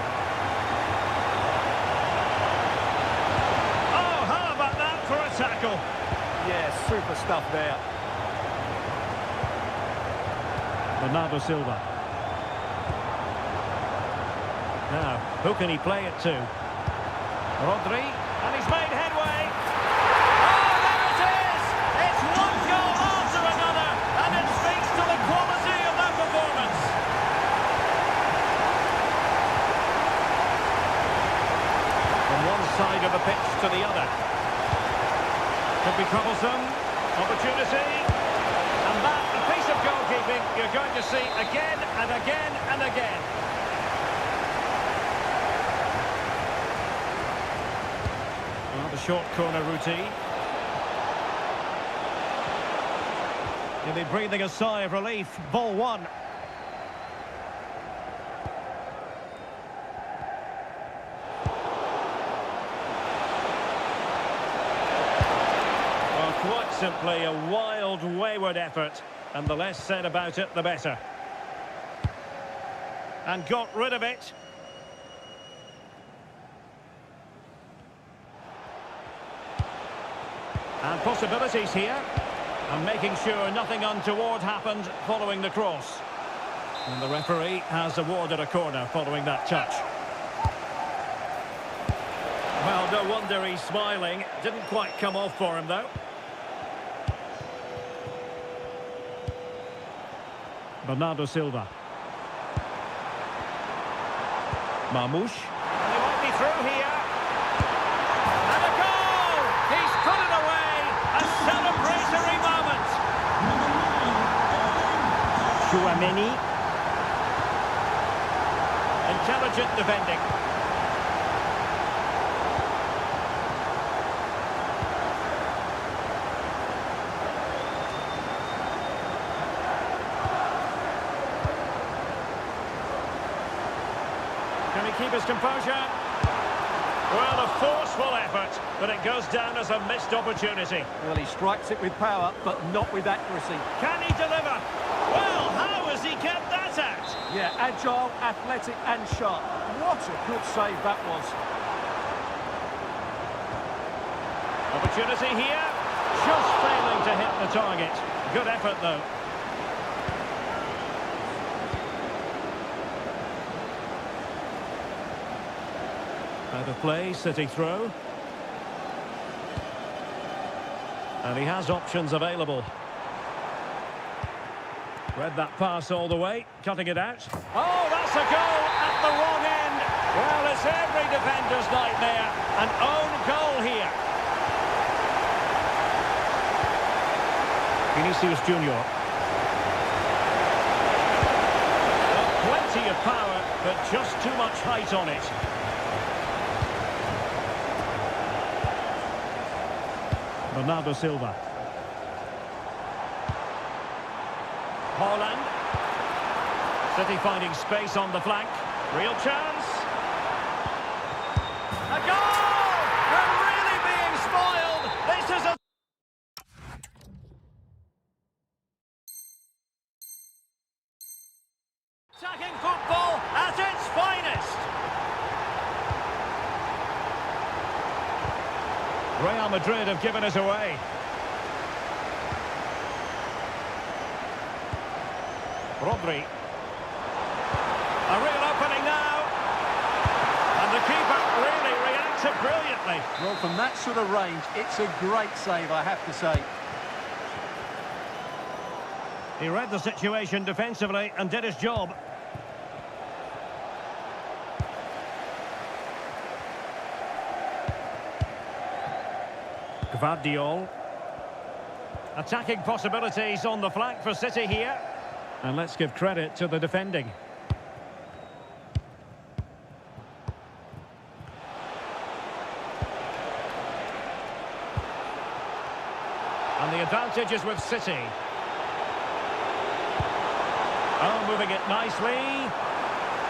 Oh, how about that for a tackle? Yeah, super stuff there. Bernardo Silva. Now, who can he play it to? Rodri, and he's made headway. Oh, there it is! It's one goal after another, and it speaks to the quality of that performance. From one side of the pitch to the other. Could be troublesome. Opportunity. And that, a piece of goalkeeping you're going to see again and again and again. Well, the short corner routine. He'll be breathing a sigh of relief. Ball one. Well, quite simply a wild, wayward effort. And the less said about it, the better. And got rid of it. And possibilities here. And making sure nothing untoward happened following the cross. And the referee has awarded a corner following that touch. Well, no wonder he's smiling. Didn't quite come off for him, though. Bernardo Silva. Marmoush. And he might be through here. And a goal! He's put it away! A celebratory moment! Tchouameni. Intelligent defending. Can he keep his composure? Well, a forceful effort, but it goes down as a missed opportunity. Well, he strikes it with power, but not with accuracy. Can he deliver? Well, how has he kept that out? Yeah, agile, athletic and sharp. What a good save that was. Opportunity here. Just failing to hit the target. Good effort, though. Out of play, City throw. And he has options available. Read that pass all the way, cutting it out. Oh, that's a goal at the wrong end. Well, it's every defender's nightmare. An own goal here. Vinicius Junior. Well, plenty of power, but just too much height on it. Bernardo Silva. Haaland. City finding space on the flank. Real chance. A goal! They're really being spoiled. This is a... attacking football at its finest. Real Madrid have given us away. Rodri. A real opening now. And the keeper really reacted brilliantly. Well, from that sort of range, it's a great save, I have to say. He read the situation defensively and did his job. Gvardiol. Attacking possibilities on the flank for City here. And let's give credit to the defending. And the advantage is with City. Oh, moving it nicely.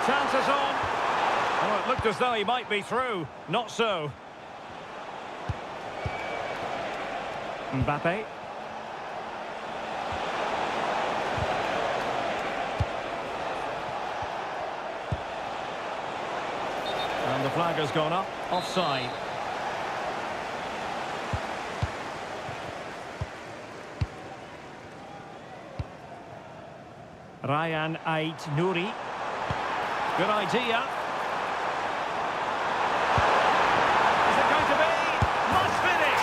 Chances on. Oh, it looked as though he might be through. Not so. Mbappe. And the flag has gone up. Offside. Ryan Ait Nouri. Good idea. Is it going to be? Must finish!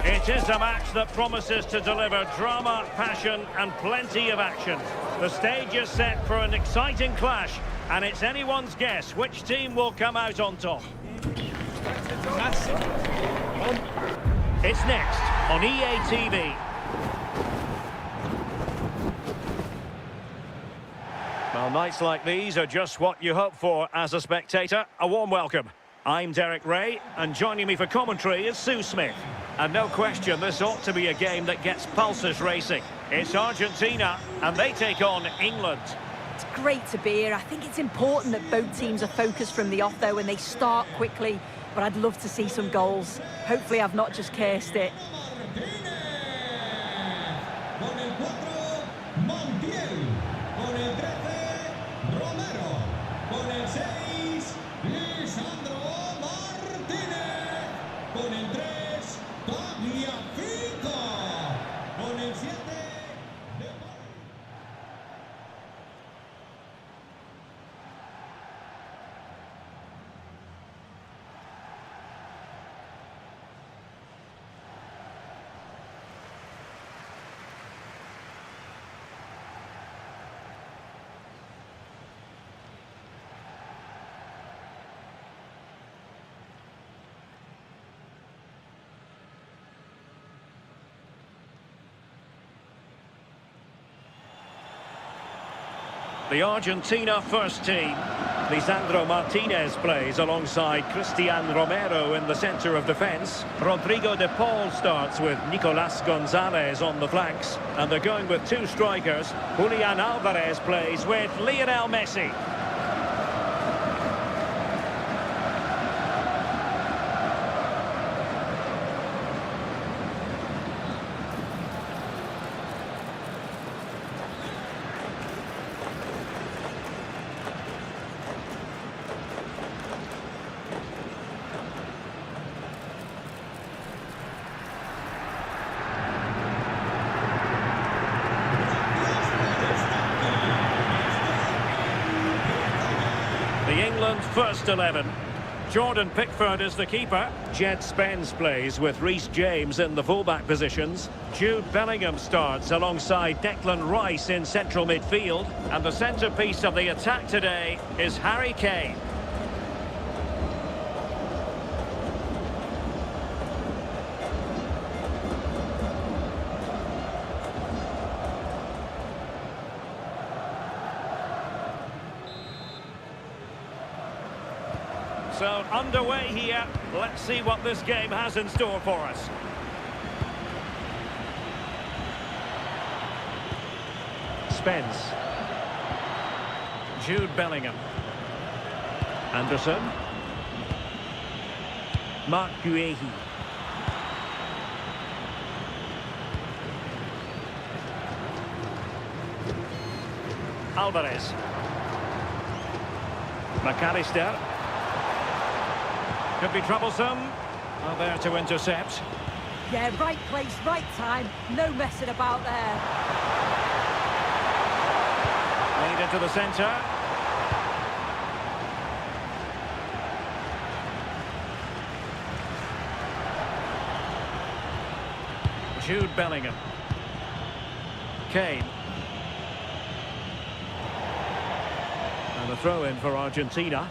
It is a match that promises to deliver drama, passion and plenty of action. The stage is set for an exciting clash, and it's anyone's guess which team will come out on top. It's next on EA TV. Well, nights like these are just what you hope for as a spectator. A warm welcome. I'm Derek Ray, and joining me for commentary is Sue Smith. And no question, this ought to be a game that gets pulses racing. It's Argentina, and they take on England. It's great to be here. I think it's important that both teams are focused from the off, though, and they start quickly. But I'd love to see some goals. Hopefully I've not just cursed it. The Argentina first team. Lisandro Martinez plays alongside Cristian Romero in the centre of defence. Rodrigo de Paul starts with Nicolas Gonzalez on the flanks. And they're going with two strikers. Julian Alvarez plays with Lionel Messi. England first 11. Jordan Pickford is the keeper. Jed Spence plays with Reece James in the fullback positions. Jude Bellingham starts alongside Declan Rice in central midfield. And the centrepiece of the attack today is Harry Kane. So, underway here. Let's see what this game has in store for us. Spence. Jude Bellingham. Anderson. Marc Guehi. Alvarez. McAllister. Could be troublesome. Oh, there to intercept. Yeah, right place, right time. No messing about there. Lead into the centre. Jude Bellingham. Kane. And a throw in for Argentina.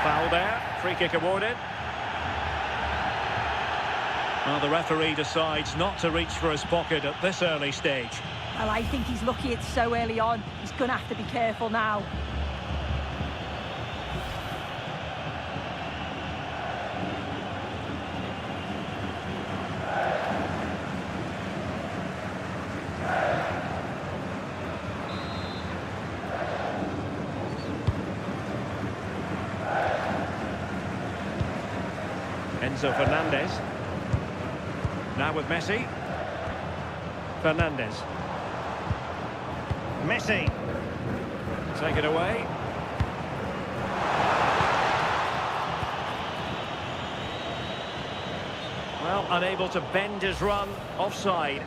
Foul there. Free kick awarded. Well, the referee decides not to reach for his pocket at this early stage. Well, I think he's lucky it's so early on. He's going to have to be careful now. Enzo Fernandez. Now with Messi. Fernandez. Messi. Take it away. Well, unable to bend his run. Offside.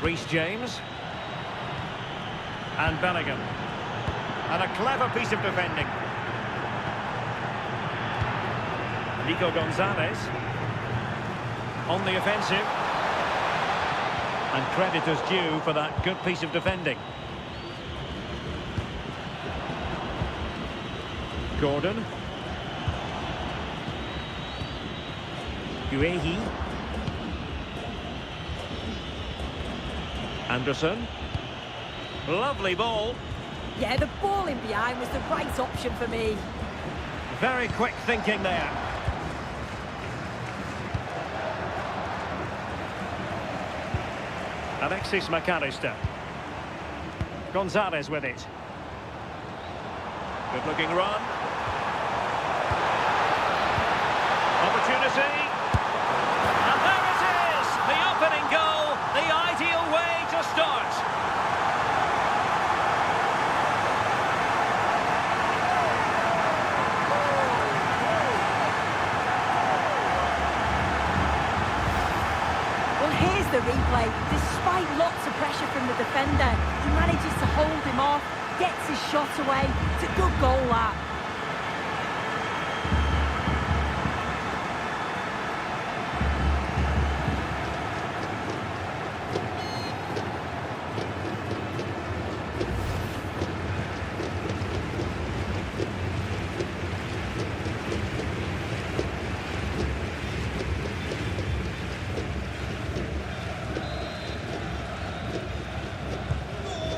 Reece James. And Bellingham. And a clever piece of defending. Nico Gonzalez. On the offensive. And credit is due for that good piece of defending. Gordon. Guehi. Anderson. Lovely ball. Yeah, the ball in behind was the right option for me. Very quick thinking there. Alexis McAllister. Gonzalez with it. Good looking run. Opportunity. And there it is! The opening goal, the ideal way to start. Well, here's the replay. Despite lots of pressure from the defender, he manages to hold him off, gets his shot away. It's a good goal, that.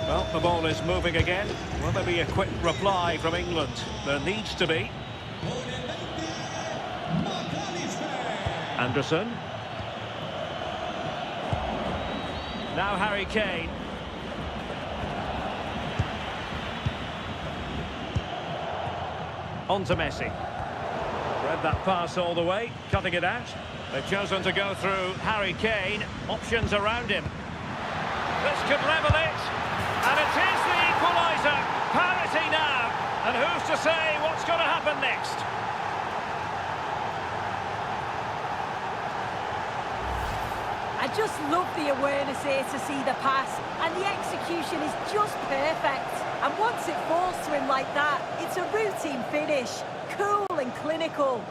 Well, the ball is moving again. Will there be a quick reply from England? There needs to be. Anderson. Now Harry Kane. On to Messi. Read that pass all the way, cutting it out. They've chosen to go through Harry Kane. Options around him. This could level it. And it is the equaliser. Parity now. And who's to say what's going to happen next? I just love the awareness here to see the pass. And the execution is just perfect. And once it falls to him like that, it's a routine finish. Cool and clinical.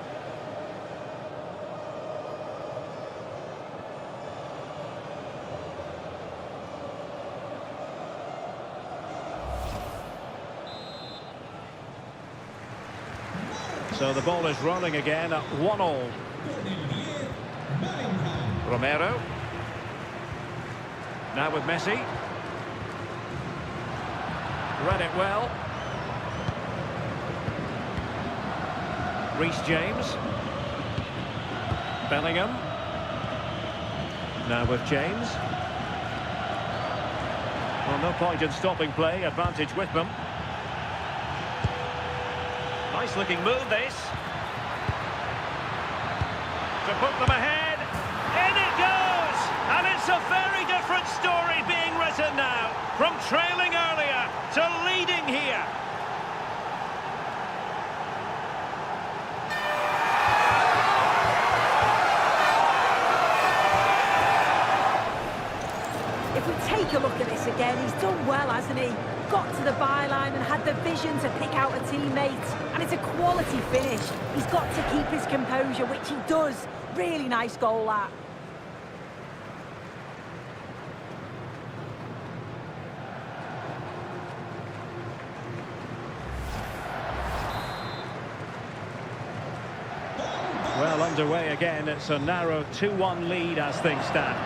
So the ball is rolling again at 1-1. Romero. Now with Messi. Read it well. Reece James. Bellingham. Now with James. Well, no point in stopping play. Advantage with them. Nice looking move, this. To put them ahead. In it goes! And it's a very different story being written now. From trailing earlier to leading here. If we take a look at this again, he's done well, hasn't he? Got to the byline and had the vision to pick out a teammate. And it's a quality finish. He's got to keep his composure, which he does. Really nice goal, that. Well, underway again. It's a narrow 2-1 lead as things stand.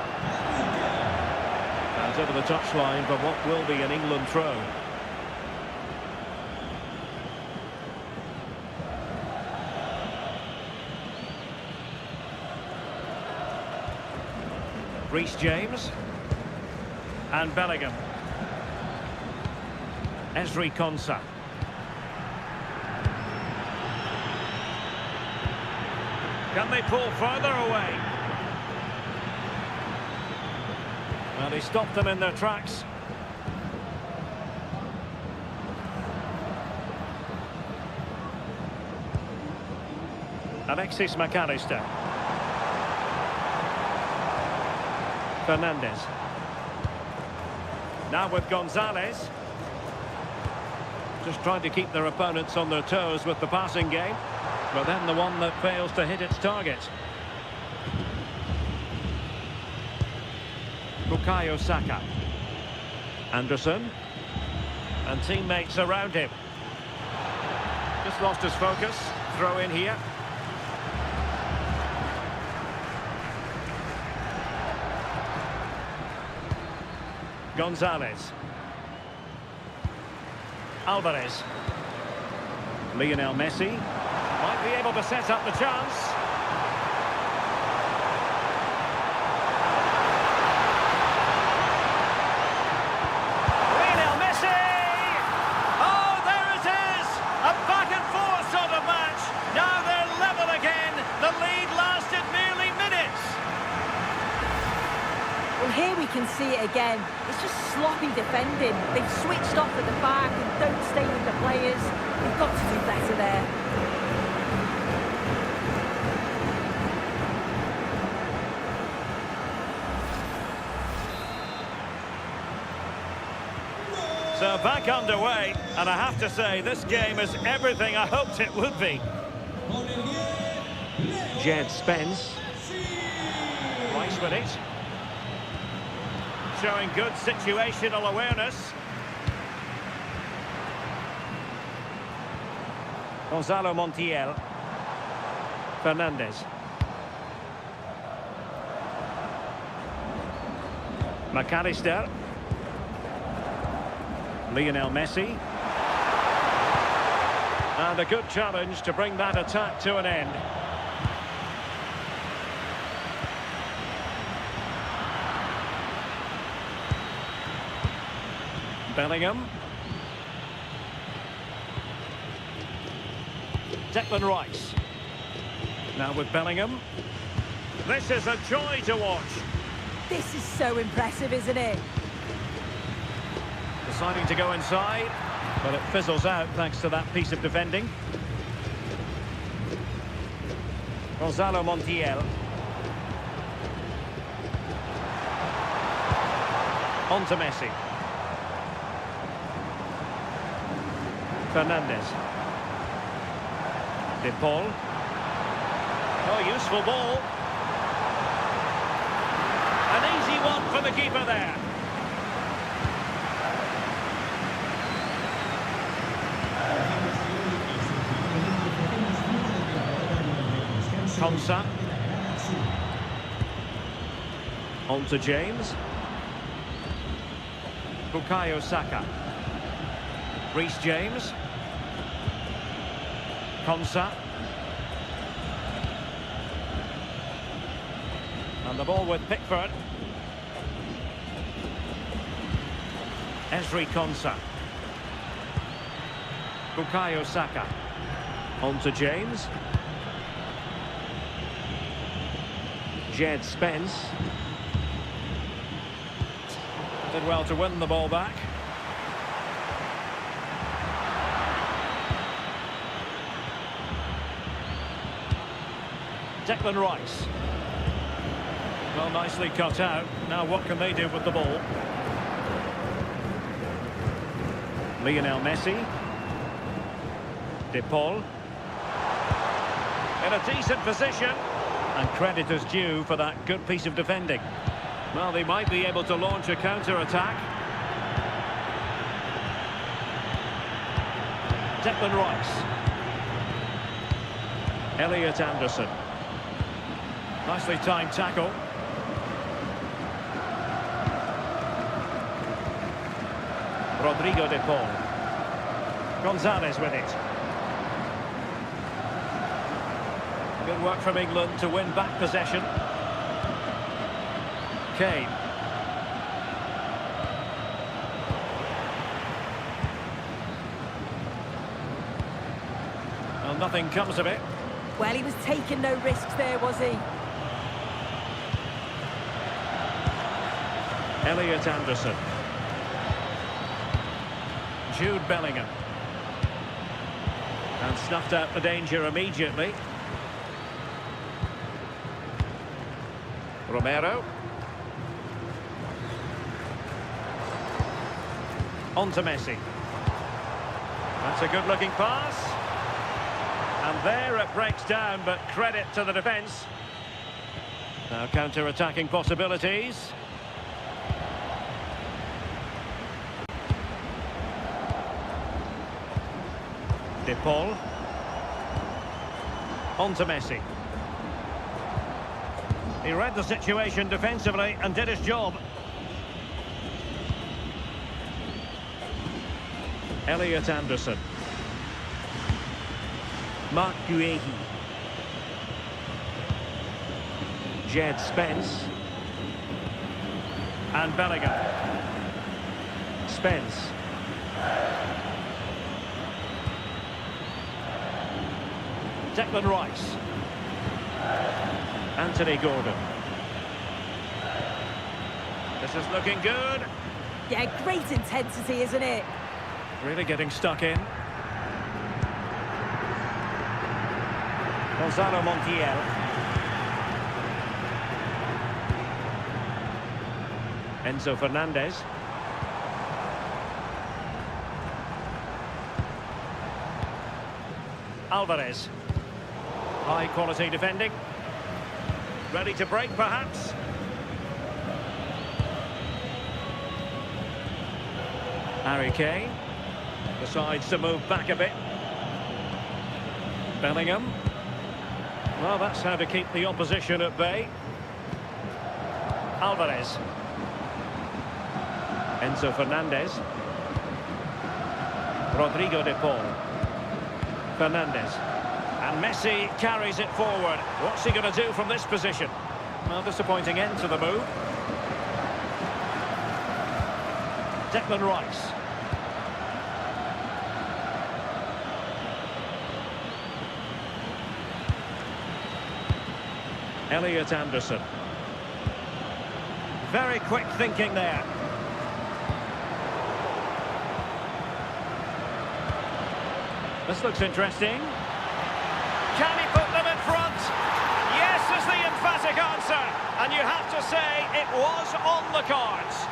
And over the touchline for what will be an England throw. Reece James. And Bellingham. Ezri Konsa. Can they pull further away? Well, he stopped them in their tracks. Alexis McAllister. Fernandez. Now with Gonzalez. Just trying to keep their opponents on their toes with the passing game. But then the one that fails to hit its target. Bukayo Saka. Anderson. And teammates around him. Just lost his focus. Throw in here. Gonzalez. Alvarez. Lionel Messi. Might be able to set up the chance. Lionel Messi! Oh, there it is! A back and forth sort of match. Now they're level again. The lead lasted merely minutes. Well, here we can see it again. It's just sloppy defending. They've switched off at the back and don't stay with the players. They've got to do better there. So back underway, and I have to say, this game is everything I hoped it would be. Jed Spence. Rice with it. Showing good situational awareness. Gonzalo Montiel. Fernandez. McAllister. Lionel Messi. And a good challenge to bring that attack to an end. Bellingham. Declan Rice. Now with Bellingham. This is a joy to watch. This is so impressive, isn't it? Deciding to go inside, but it fizzles out thanks to that piece of defending. Gonzalo Montiel. On to Messi. Fernandez. De Paul. Oh, useful ball. An easy one for the keeper there. Konsa. On to James. Bukayo Saka. Reece James. Konsa. And the ball with Pickford. Ezri Konsa. Bukayo Saka. On to James. Jed Spence. Did well to win the ball back. Declan Rice. Well, nicely cut out. Now what can they do with the ball? Lionel Messi. De Paul. In a decent position. And credit is due for that good piece of defending. Well, they might be able to launch a counter-attack. Declan Rice. Elliot Anderson. Nicely timed tackle. Rodrigo de Paul. Gonzalez with it. Good work from England to win back possession. Kane. Well, nothing comes of it. Well, he was taking no risks there, was he? Elliot Anderson. Jude Bellingham. And snuffed out the danger immediately. Romero. On to Messi. That's a good-looking pass. And there it breaks down, but credit to the defence. Now counter-attacking possibilities. De Paul. On to Messi. He read the situation defensively and did his job. Elliot Anderson. Mark Guehi. Jed Spence. And Bellingham. Spence. Declan Rice. Anthony Gordon. This is looking good. Yeah, great intensity, isn't it? Really getting stuck in. Gonzalo Montiel. Enzo Fernandez. Alvarez. High quality defending. Ready to break, perhaps. Harry Kane decides to move back a bit. Bellingham. Well, that's how to keep the opposition at bay. Alvarez. Enzo Fernandez. Rodrigo de Paul. Fernandez. And Messi carries it forward. What's he going to do from this position? Well, disappointing end to the move. Declan Rice. Elliot Anderson. Very quick thinking there. This looks interesting. Can he put them in front? Yes is the emphatic answer. And you have to say it was on the cards.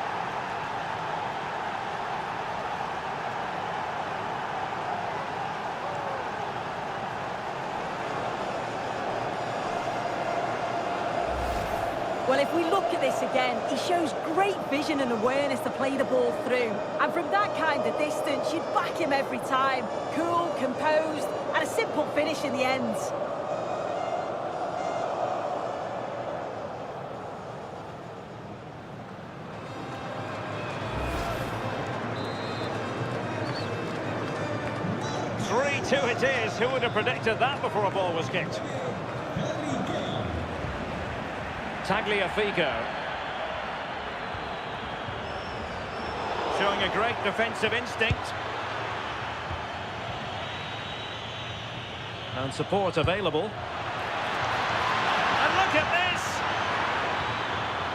Well, if we look at this again, he shows great vision and awareness to play the ball through. And from that kind of distance, you'd back him every time. Cool, composed, and a simple finish in the end. 3-2 it is. Who would have predicted that before a ball was kicked? Tagliafico. Showing a great defensive instinct. And support available. And look at this!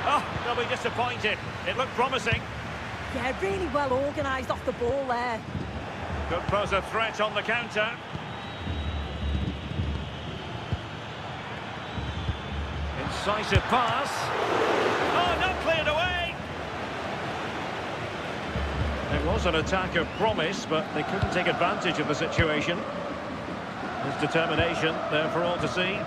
Oh, they'll be disappointed. It looked promising. Yeah, really well organised off the ball there. Could pose a threat on the counter. Incisive pass. Oh, not cleared away! It was an attack of promise, but they couldn't take advantage of the situation. His determination there for all to see.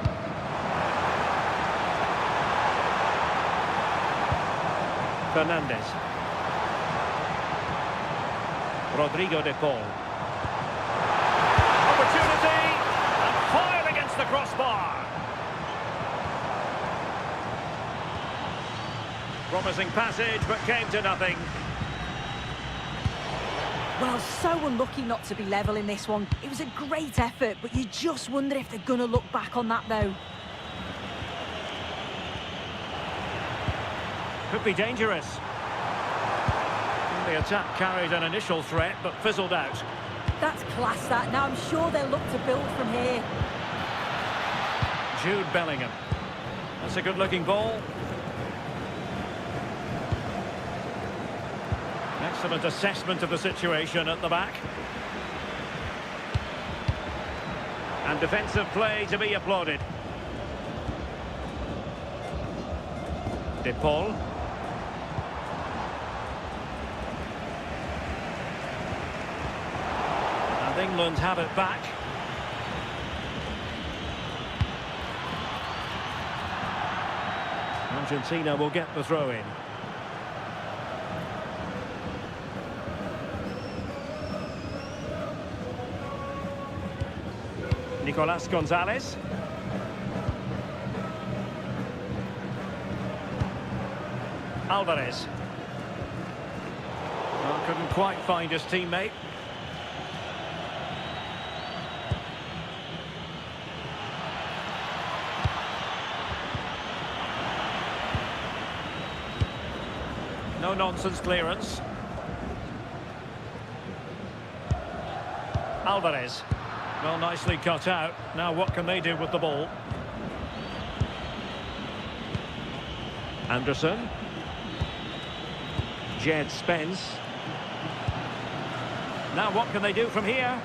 Fernandes. Rodrigo de Paul. Opportunity, and fired against the crossbar. Promising passage, but came to nothing. Well, so unlucky not to be level in this one. It was a great effort, but you just wonder if they're going to look back on that, though. Could be dangerous. The attack carried an initial threat, but fizzled out. That's class, that. Now I'm sure they'll look to build from here. Jude Bellingham. That's a good-looking ball. Excellent assessment of the situation at the back. And defensive play to be applauded. De Paul. And England have it back. Argentina will get the throw in. Nicolas Gonzalez. Alvarez. Well, couldn't quite find his teammate. No-nonsense clearance. Alvarez. Well, nicely cut out. Now what can they do with the ball? Anderson. Jed Spence. Now what can they do from here?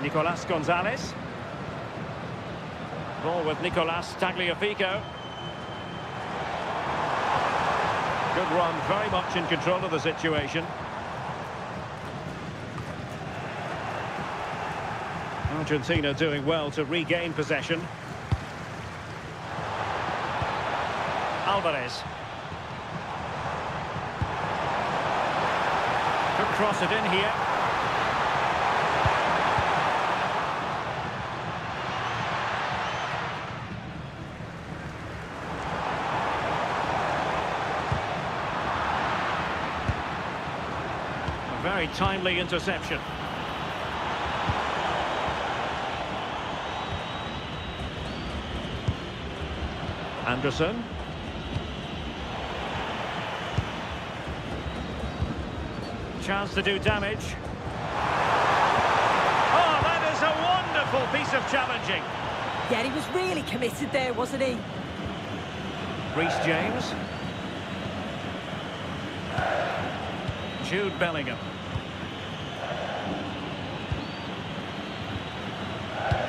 Nicolas Gonzalez. Ball with Nicolas Tagliafico. Good run, very much in control of the situation. Argentina doing well to regain possession. Alvarez. Could cross it in here. A very timely interception. Anderson. Chance to do damage. Oh, that is a wonderful piece of challenging. Yeah, he was really committed there, wasn't he? Reece James. Jude Bellingham.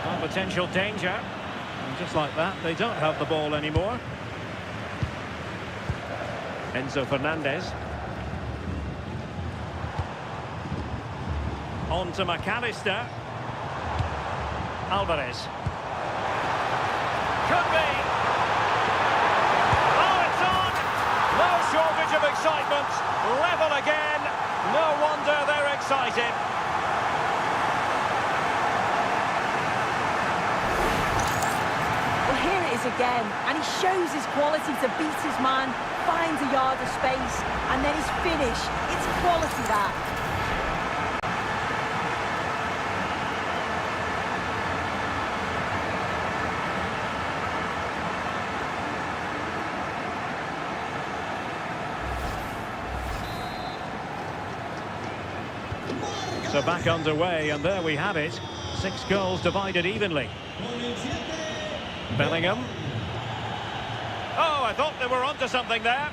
Oh, potential danger. And just like that, they don't have the ball anymore. Enzo Fernandez. On to McAllister. Alvarez. Could be. Oh, it's on! No shortage of excitement. Level again. No wonder they're excited. Well, here it is is again, and he shows his quality to beat his man, finds a yard of space, and then his finish. It's quality, that. So back underway, and there we have it. 6 goals divided evenly. Bellingham. Oh, I thought they were onto something there.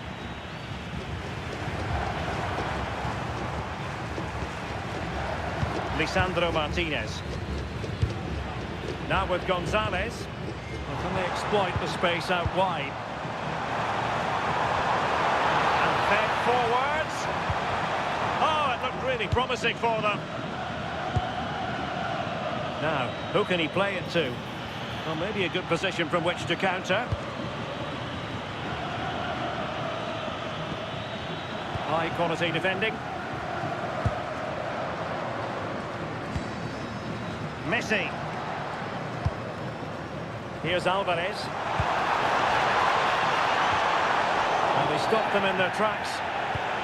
Lisandro Martinez. Now with Gonzalez. Well, can they exploit the space out wide? And fed forwards. Oh, it looked really promising for them. Now, who can he play it to? Well, maybe a good position from which to counter. High quality defending. Messi. Here's Alvarez. And he stopped them in their tracks.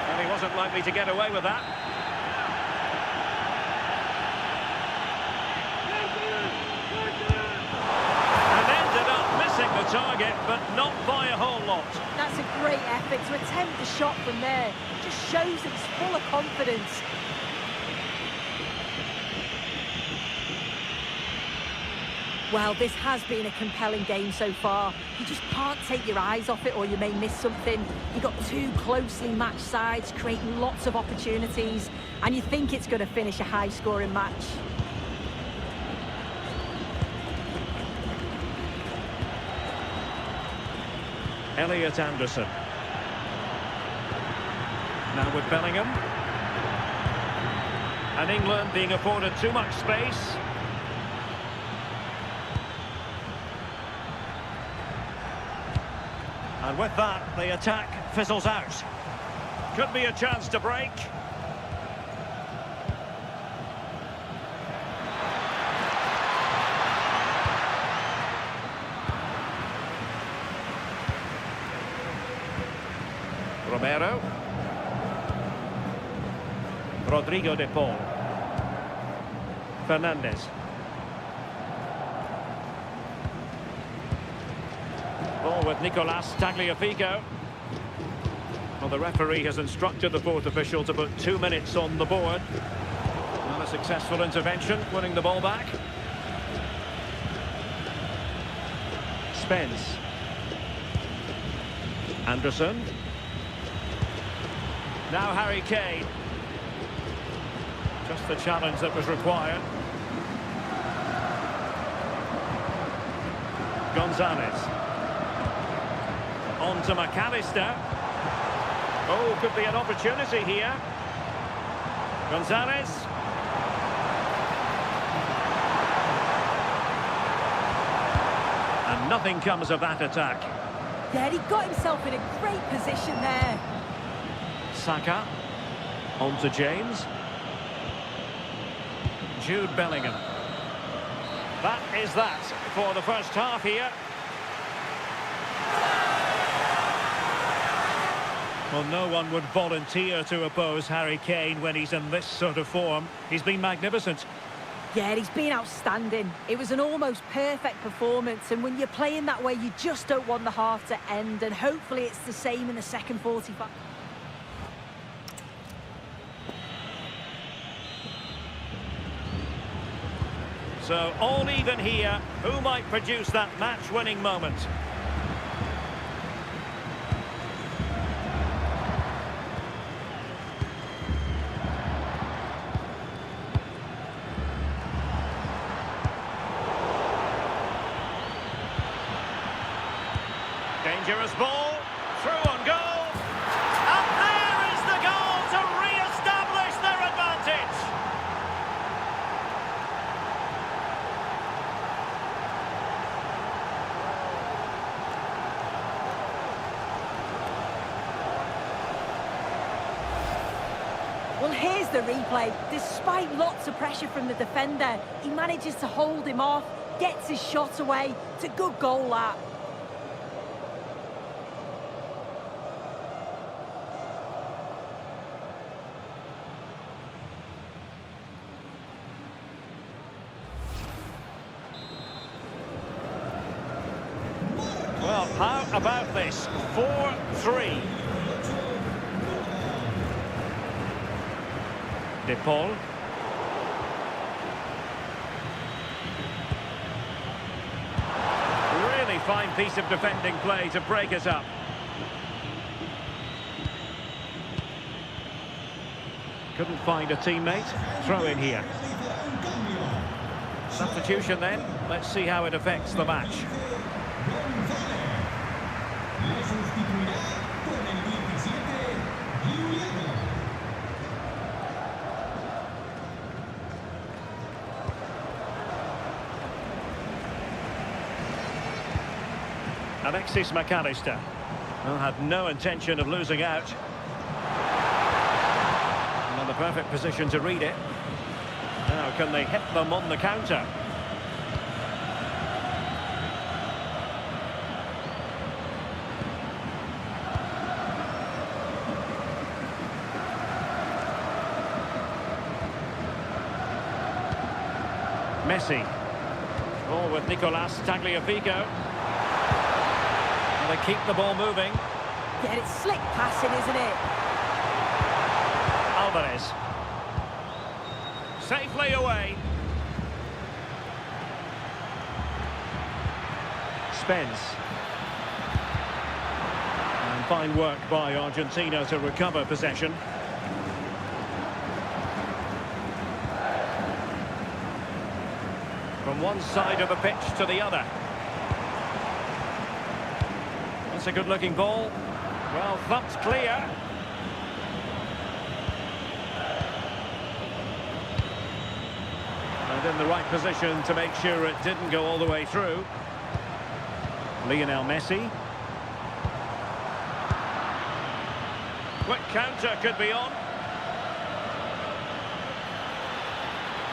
And he wasn't likely to get away with that. And ended up missing the target, but not by a whole lot. That's a great effort to attempt the shot from there. It just shows that he's full of confidence. Well, this has been a compelling game so far. You just can't take your eyes off it or you may miss something. You've got 2 closely matched sides creating lots of opportunities, and you think it's going to finish a high-scoring match. Elliot Anderson. Now with Bellingham. And England being afforded too much space. And with that, the attack fizzles out. Could be a chance to break. Romero. Rodrigo de Paul. Fernandez. Ball with Nicolas Tagliafico. Well, the referee has instructed the 4th official to put 2 minutes on the board. Not a successful intervention, winning the ball back. Spence. Anderson. Now Harry Kane. Just the challenge that was required. Gonzalez. On to McAllister. Oh, could be an opportunity here. Gonzalez. And nothing comes of that attack. Yeah, he got himself in a great position there. Saka. On to James. Jude Bellingham. That is that for the first half here. Well, no one would volunteer to oppose Harry Kane when he's in this sort of form. He's been magnificent. Yeah, he's been outstanding. It was an almost perfect performance, and when you're playing that way, you just don't want the half to end, and hopefully it's the same in the second 45. So, all even here. Who might produce that match-winning moment? Dangerous ball, through on goal, and there is the goal to re-establish their advantage. Well, here's the replay. Despite lots of pressure from the defender, he manages to hold him off, gets his shot away. It's a good goal, that. about this. 4-3. De Paul. Really fine piece of defending play to break us up. Couldn't find a teammate. Throw in here. Substitution then. Let's see how it affects the match. Le sustituirá con el 17, Juliano. Alexis McAllister. Well, had no intention of losing out. And in the perfect position to read it. Now, can they hit them on the counter? Messi. Ball with Nicolas Tagliafico. And they keep the ball moving. Yeah, it's slick passing, isn't it? Alvarez. Safely away. Spence. And fine work by Argentina to recover possession. From one side of the pitch to the other. That's a good-looking ball. Well, thumped clear. And in the right position to make sure it didn't go all the way through. Lionel Messi. Quick counter could be on.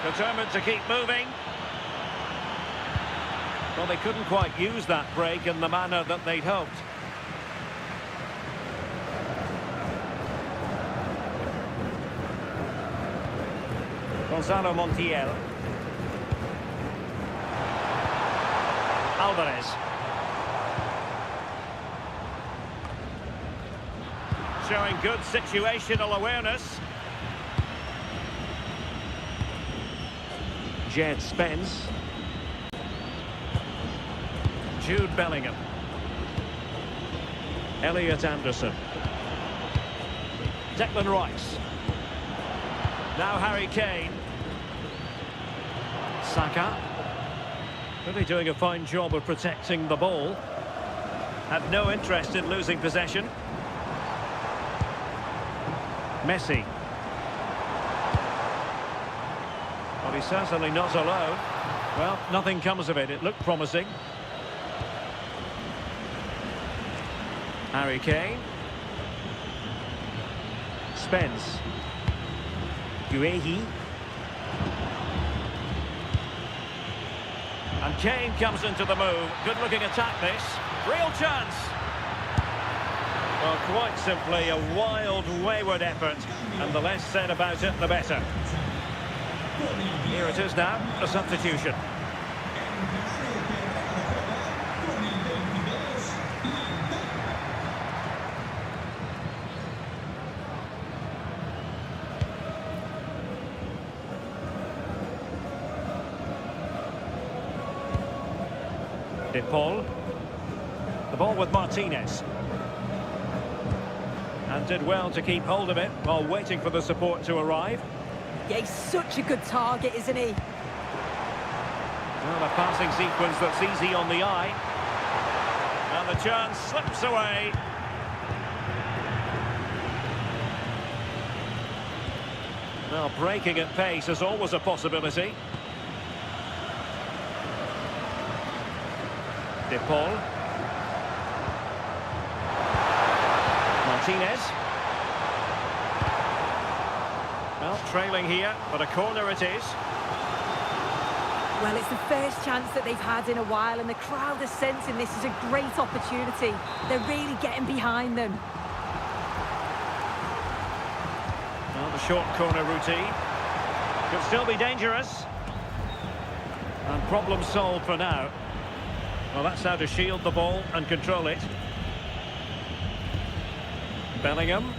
Determined to keep moving. Well, they couldn't quite use that break in the manner that they'd hoped. Gonzalo Montiel. Alvarez. Showing good situational awareness. Jed Spence. Jude Bellingham. Elliot Anderson. Declan Rice. Now Harry Kane. Saka. Really doing a fine job of protecting the ball. Had no interest in losing possession. Messi. Well, he's certainly not alone. Well, nothing comes of it. It looked promising. Harry Kane. Spence. Guehi. And Kane comes into the move. Good-looking attack, this. Real chance. Well, quite simply a wild, wayward effort. And the less said about it, the better. Here it is now, a substitution. De Paul. The ball with Martinez. And did well to keep hold of it while waiting for the support to arrive. Yeah, he's such a good target, isn't he? Well, a passing sequence that's easy on the eye. And the chance slips away. Well, breaking at pace is always a possibility. De Paul. Martinez. Well, trailing here, but a corner it is. Well, it's the first chance that they've had in a while, and the crowd are sensing this is a great opportunity. They're really getting behind them. Well, the short corner routine could still be dangerous. And problem solved for now. Well, that's how to shield the ball and control it. Bellingham.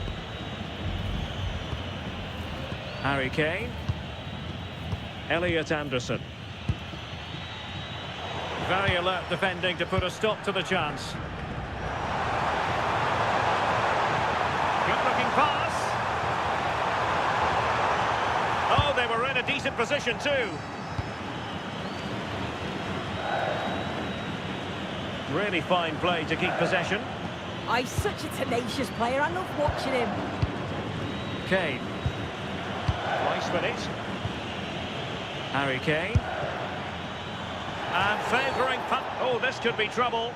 Harry Kane. Elliot Anderson. Very alert defending to put a stop to the chance. Good looking pass. Oh, they were in a decent position too. Really fine play to keep possession. Oh, he's such a tenacious player. I love watching him. Kane. Nice with it. Harry Kane. And favouring... Oh, this could be trouble.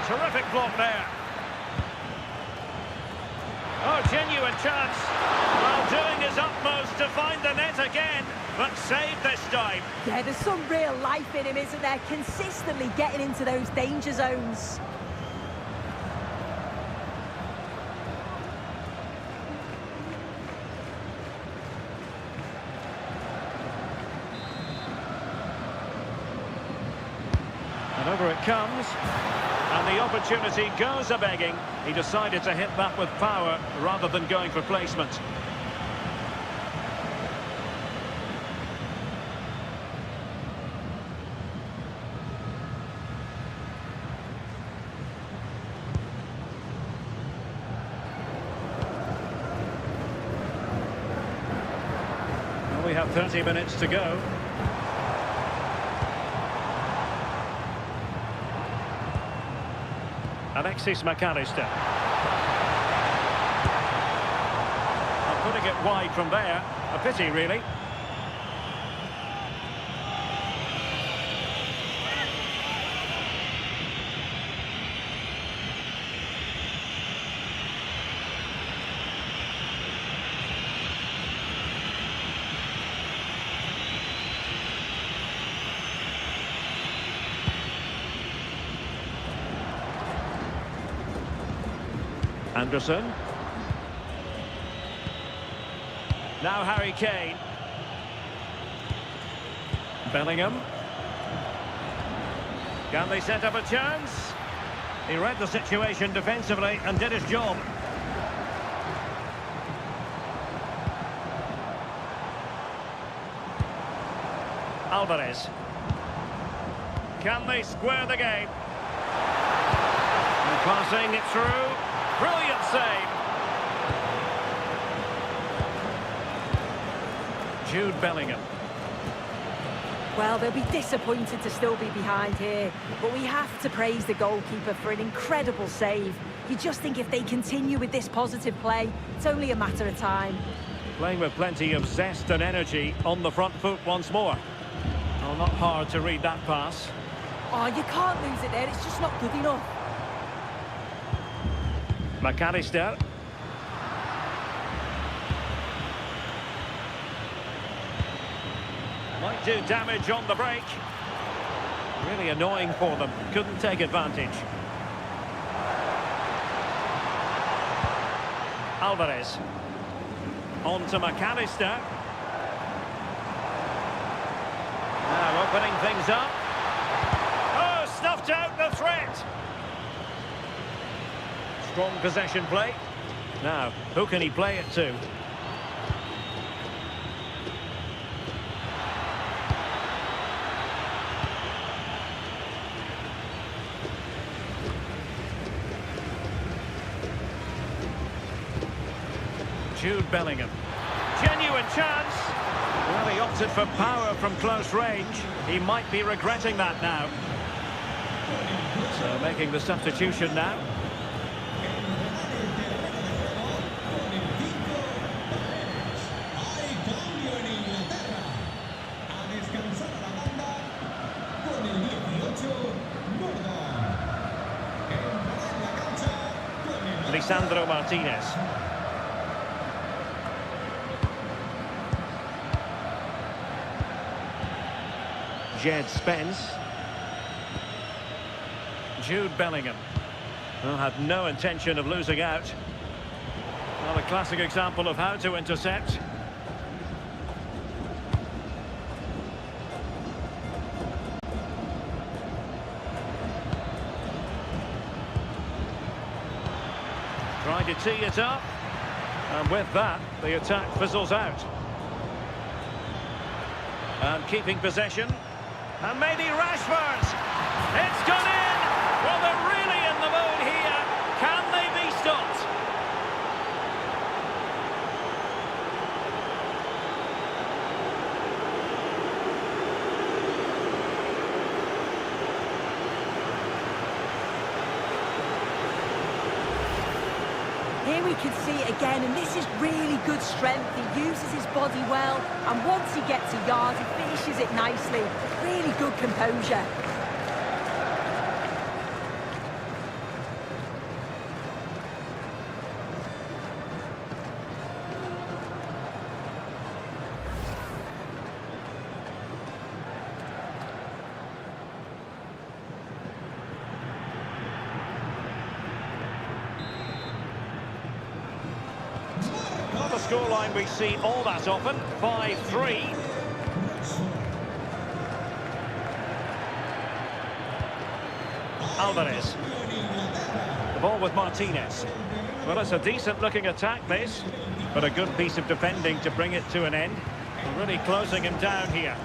Terrific block there. Oh, genuine chance. While doing his utmost to find the net again, but saved this time. Yeah, there's some real life in him, isn't there? Consistently getting into those danger zones. And over it comes. And the opportunity goes a-begging. He decided to hit that with power rather than going for placement. Well, we have 30 minutes to go. Alexis McAllister. And putting it wide from there. A pity, really. Anderson. Now Harry Kane. Bellingham. Can they set up a chance? He read the situation defensively and did his job. Alvarez. Can they square the game? And passing it through. Brilliant save. Jude Bellingham. Well, they'll be disappointed to still be behind here, but we have to praise the goalkeeper for an incredible save. You just think if they continue with this positive play, it's only a matter of time. Playing with plenty of zest and energy on the front foot once more. Oh, not hard to read that pass. Oh, you can't lose it there. It's just not good enough. McAllister. Might do damage on the break. Really annoying for them. Couldn't take advantage. Alvarez. On to McAllister. Now opening things up. Oh, snuffed out the threat. Strong possession play. Now, who can he play it to? Jude Bellingham. Genuine chance. Well, he opted for power from close range. He might be regretting that now. So making the substitution now. Lisandro Martinez. Jed Spence. Jude Bellingham. Well, had no intention of losing out. Well, a classic example of how to intercept. Trying to tee it up. And with that, the attack fizzles out. And keeping possession. And maybe Rashford. It's gone in. Well, they're really in the mood here. Can they be stopped? Here we can see it again, and this is really good strength. He uses his body well, and once he gets a yard, he finishes it nicely. Really good composure. Not a scoreline we see all that often. 5-3. Alvarez. The ball with Martinez. Well, it's a decent-looking attack, this. But a good piece of defending to bring it to an end. Really closing him down here.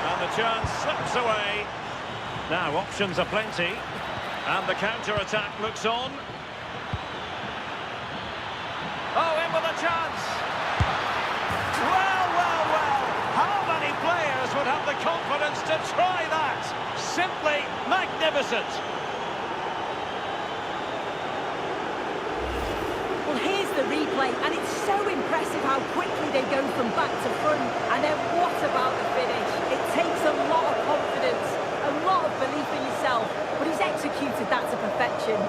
And the chance slips away. Now, options are plenty. And the counter-attack looks on. Oh, in with a chance! Well, well, well! How many players would have the confidence to try that? Simply magnificent! Well, here's the replay, and it's so impressive how quickly they go from back to front. And then what about the finish? It takes a lot of confidence, a lot of belief in yourself, but he's executed that to perfection.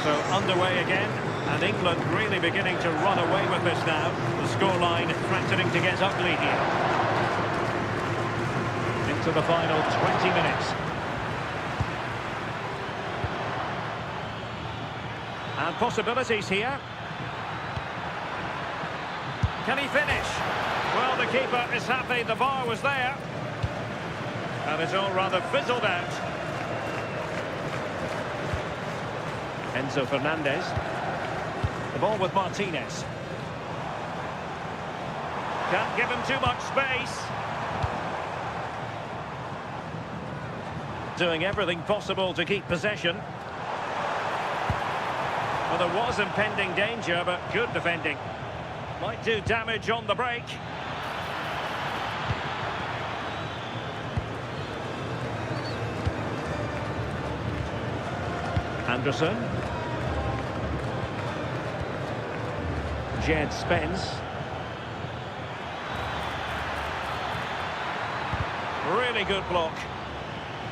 So underway again, and England really beginning to run away with this now. The scoreline threatening to get ugly here. Into the final 20 minutes. And possibilities here. Can he finish? Well, the keeper is happy the bar was there. And it's all rather fizzled out. Enzo Fernandez. The ball with Martinez. Can't give him too much space. Doing everything possible to keep possession. Well, there was impending danger, but good defending. Might do damage on the break. Anderson. Jed Spence. Really good block.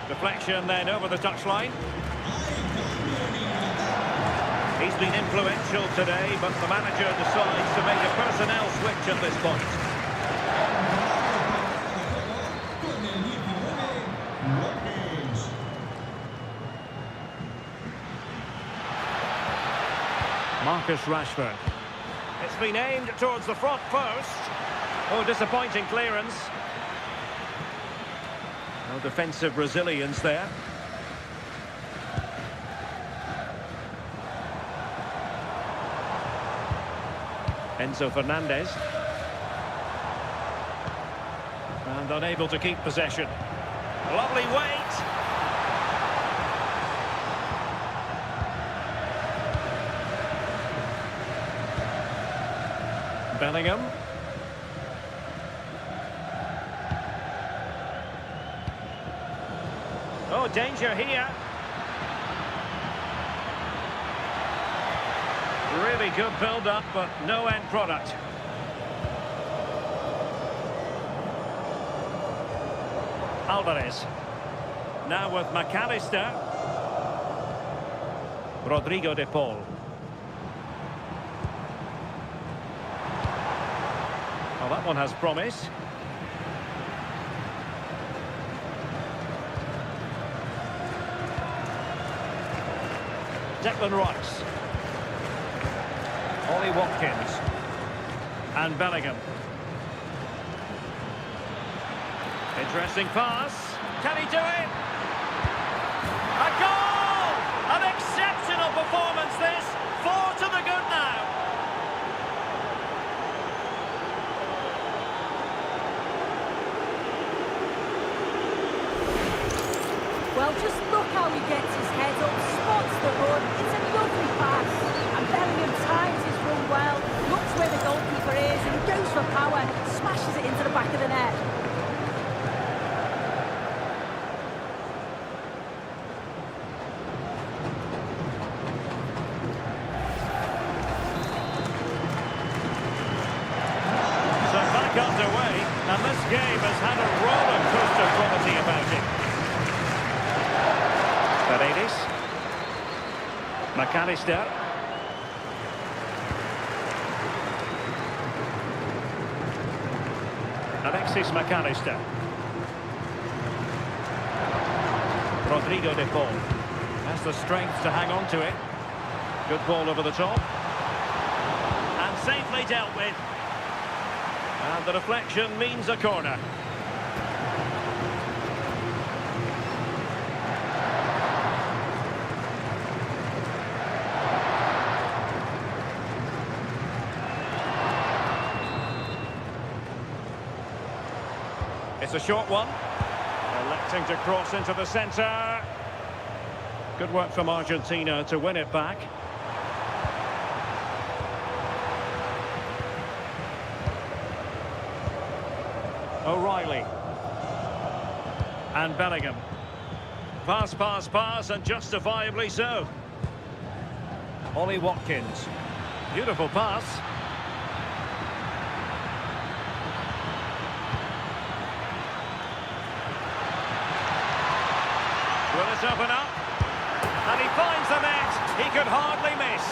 Deflection then over the touchline. He's been influential today, but the manager decides to make a personnel switch at this point. Marcus Rashford. It's been aimed towards the front post. Oh, disappointing clearance. No defensive resilience there. Enzo Fernandez. And unable to keep possession. Lovely weight. Bellingham. Oh, danger here. Really good build-up, but no end product. Alvarez. Now with McAllister. Rodrigo de Paul. Well, that one has promise. Declan Rice. Ollie Watkins. And Bellingham. Interesting pass. Can he do it? A goal! An exceptional performance this. 4 to the good now. Well, just look how he gets his head up, spots the run. It's a lovely pass. And Bellingham times his run well, looks where the goalkeeper is, and he goes for power, smashes it into the back of the net. So back underway, and this game has had a roller coaster quality about it. Paredes. McAllister. Alexis McAllister. Rodrigo de Paul. Has the strength to hang on to it. Good ball over the top. And safely dealt with. And the deflection means a corner. It's a short one. Electing to cross into the centre. Good work from Argentina to win it back. O'Reilly. And Bellingham. Pass, pass, pass, and justifiably so. Ollie Watkins. Beautiful pass. Will it open up? And he finds the net. He could hardly miss.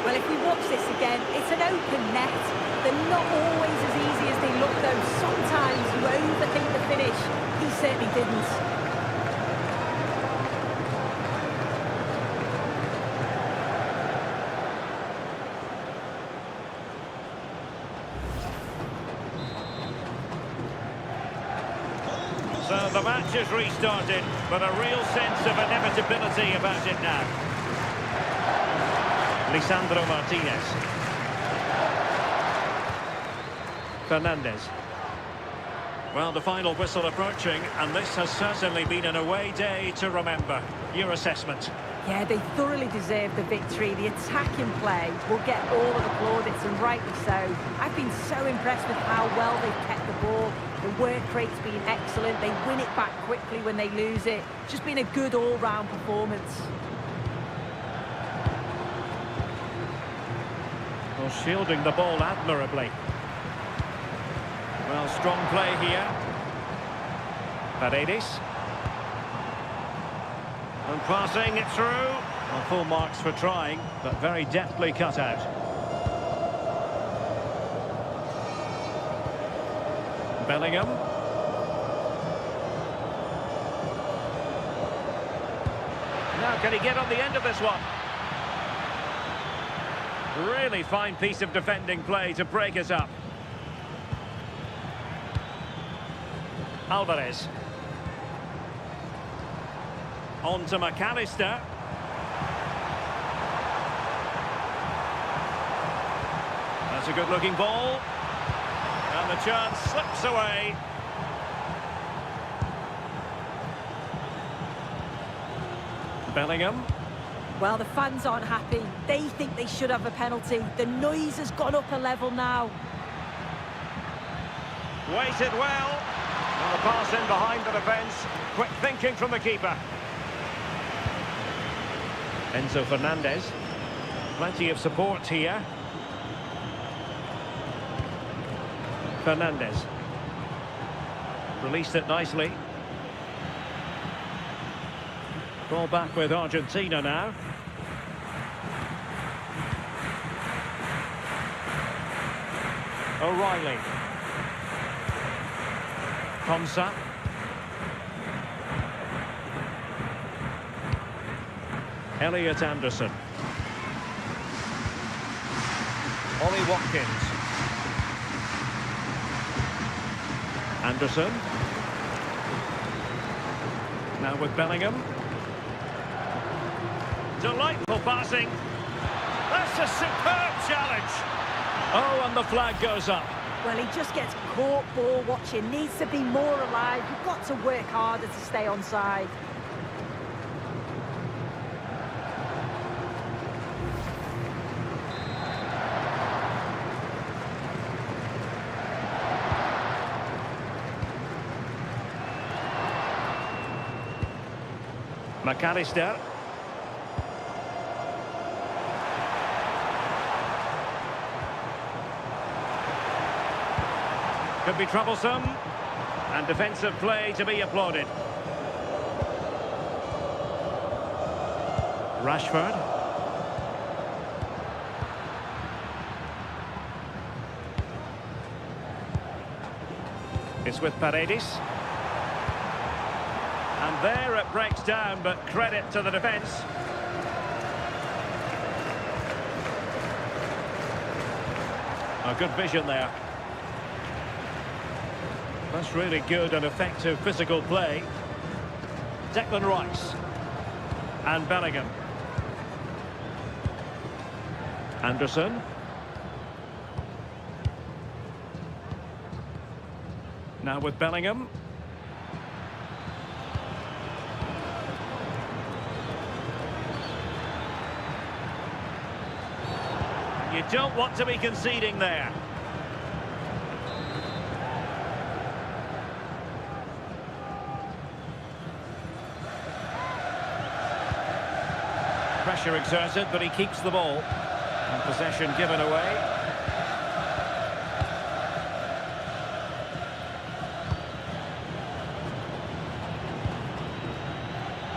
Well, if we watch this again, it's an open net. They're not always as easy as they look, though. Sometimes you overthink the finish. He certainly didn't. So the match has restarted, but a real sense of inevitability about it now. Lisandro Martinez. Fernandez. Well, the final whistle approaching, and this has certainly been an away day to remember. Your assessment? Yeah, they thoroughly deserve the victory. The attacking play will get all of the plaudits, and rightly so. I've been so impressed with how well they've kept the ball. The work rate's been excellent. They win it back quickly when they lose it. Just been a good all-round performance. Well, shielding the ball admirably. Well, strong play here. Paredes. And passing it through. Well, full marks for trying, but very deftly cut out. Bellingham. Now, can he get on the end of this one? Really fine piece of defending play to break us up. Alvarez. On to McAllister. That's a good-looking ball. And the chance slips away. Bellingham. Well, the fans aren't happy. They think they should have a penalty. The noise has gone up a level now. Waited well. And the pass in behind the defence. Quick thinking from the keeper. Enzo Fernandez. Plenty of support here. Fernandez. Released it nicely. Ball back with Argentina now. O'Reilly. Konsa. Elliot Anderson. Ollie Watkins. Anderson. Now with Bellingham. Delightful passing. That's a superb challenge. Oh, and the flag goes up. Well, he just gets caught ball watching. Needs to be more alive. You've got to work harder to stay onside. McAllister. Could be troublesome. And defensive play to be applauded. Rashford. It's with Paredes. And there it breaks down, but credit to the defence. A good vision there. That's really good and effective physical play. Declan Rice. And Bellingham. Anderson. Now with Bellingham. You don't want to be conceding there. Pressure exerted, but he keeps the ball. And possession given away.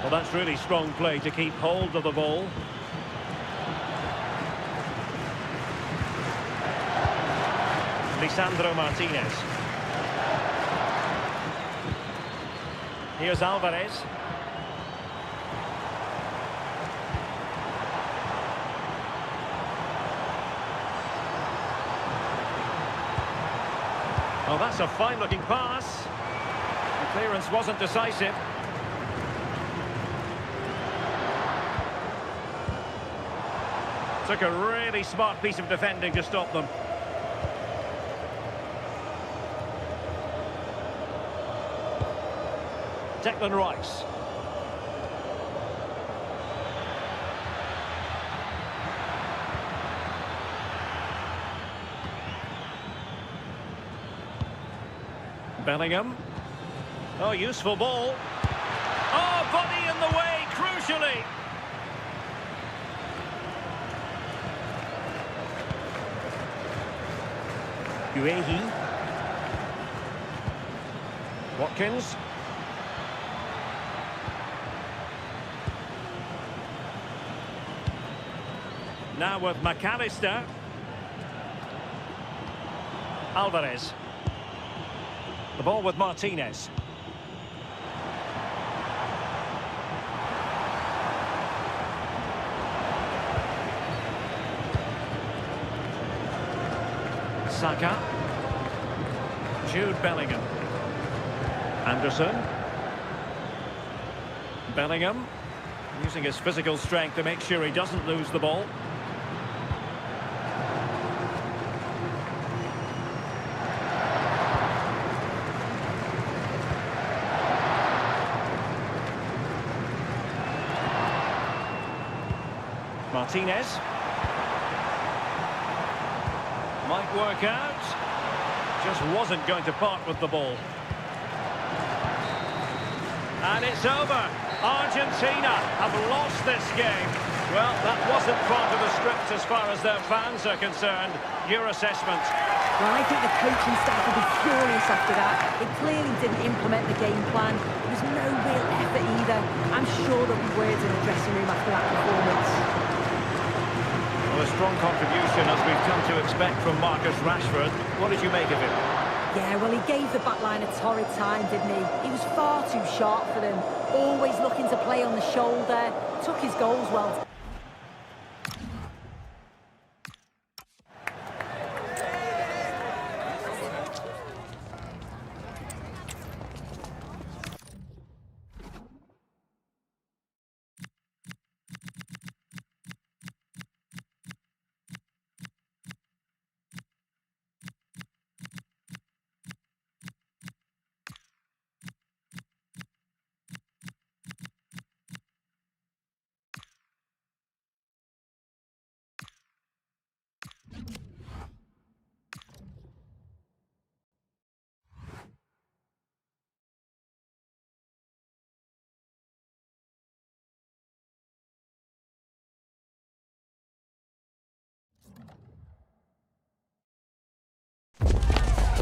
Well, that's really strong play to keep hold of the ball. Lisandro Martinez. Here's Alvarez. Oh, that's a fine-looking pass. The clearance wasn't decisive. Took a really smart piece of defending to stop them. Declan Rice. Bellingham. Oh, useful ball. Oh, body in the way, crucially. Uehi. Watkins. Now with McAllister. Alvarez. The ball with Martinez. Saka. Jude Bellingham. Anderson. Bellingham. Using his physical strength to make sure he doesn't lose the ball. Martinez. Might work out. Just wasn't going to part with the ball. And it's over. Argentina have lost this game. Well, that wasn't part of the script as far as their fans are concerned. Your assessment? Well, I think the coaching staff will be furious after that. They clearly didn't implement the game plan. There was no real effort either. I'm sure there'll be words in the dressing room after that performance. Well, a strong contribution, as we've come to expect from Marcus Rashford. What did you make of him? Yeah, well, he gave the back line a torrid time, didn't he? He was far too sharp for them. Always looking to play on the shoulder. Took his goals well.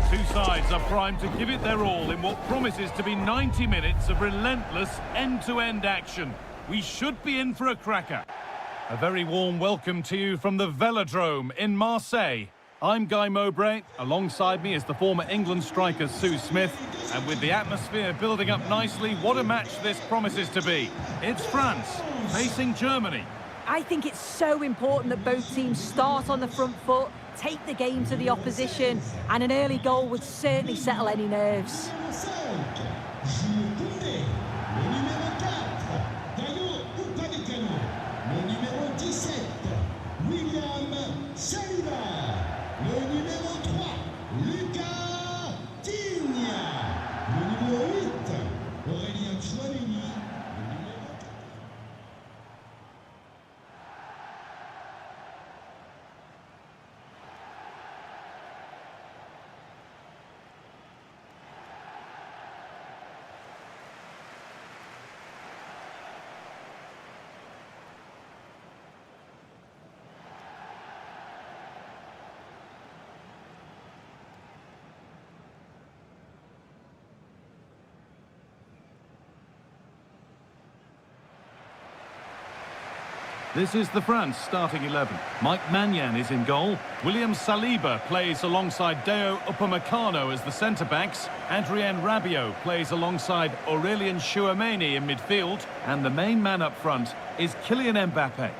Two sides are primed to give it their all in what promises to be 90 minutes of relentless end-to-end action. We should be in for a cracker. A very warm welcome to you from the Velodrome in Marseille. I'm Guy Mowbray. Alongside me is the former England striker Sue Smith. And with the atmosphere building up nicely, what a match this promises to be. It's France facing Germany. I think it's so important that both teams start on the front foot, take the game to the opposition, and an early goal would certainly settle any nerves. This is the France starting 11. Mike Maignan is in goal. William Saliba plays alongside Deo Upamecano as the centre-backs. Adrien Rabiot plays alongside Aurelien Chouameni in midfield. And the main man up front is Kylian Mbappe.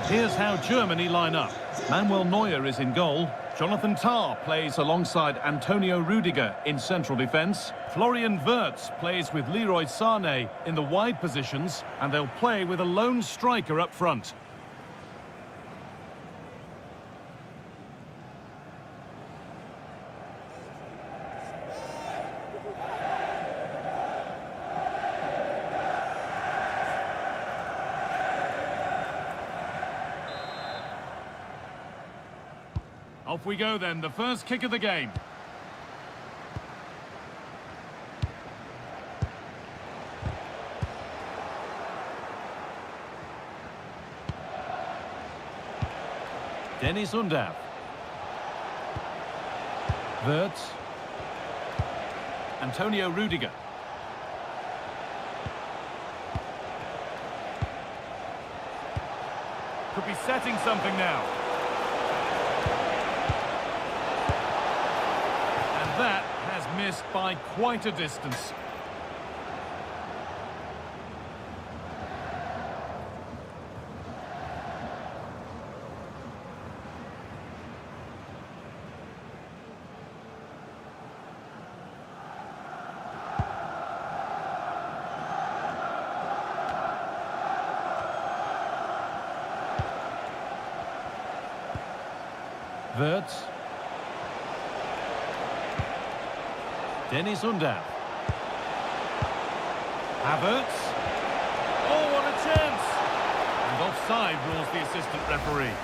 Here's how Germany line up. Manuel Neuer is in goal. Jonathan Tah plays alongside Antonio Rudiger in central defence. Florian Wirtz plays with Leroy Sané in the wide positions, and they'll play with a lone striker up front. Off we go then, the first kick of the game. Denis Undav. Wirtz. Antonio Rudiger. Could be setting something now. That has missed by quite a distance. Wirtz. Dennis Undav. Havertz. Oh, what a chance! And offside rules the assistant referee.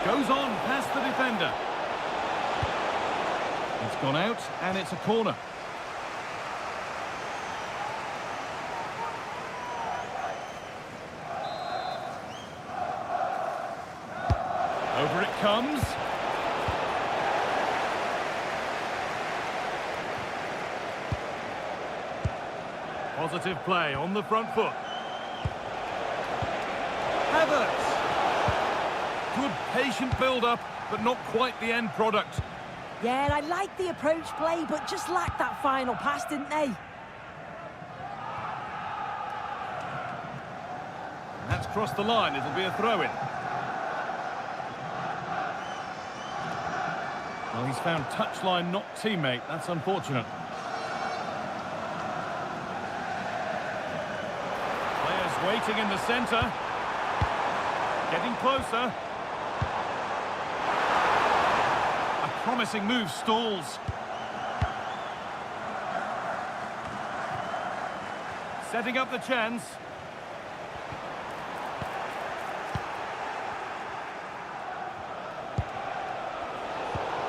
Goes on past the defender. It's gone out, and it's a corner. Over it comes. Positive play on the front foot. Havertz. Good patient build-up, but not quite the end product. Yeah, I like the approach play, but just lacked that final pass, didn't they? That's crossed the line. It'll be a throw-in. Well, he's found touchline, not teammate. That's unfortunate. Players waiting in the centre. Getting closer. Promising move stalls. Setting up the chance.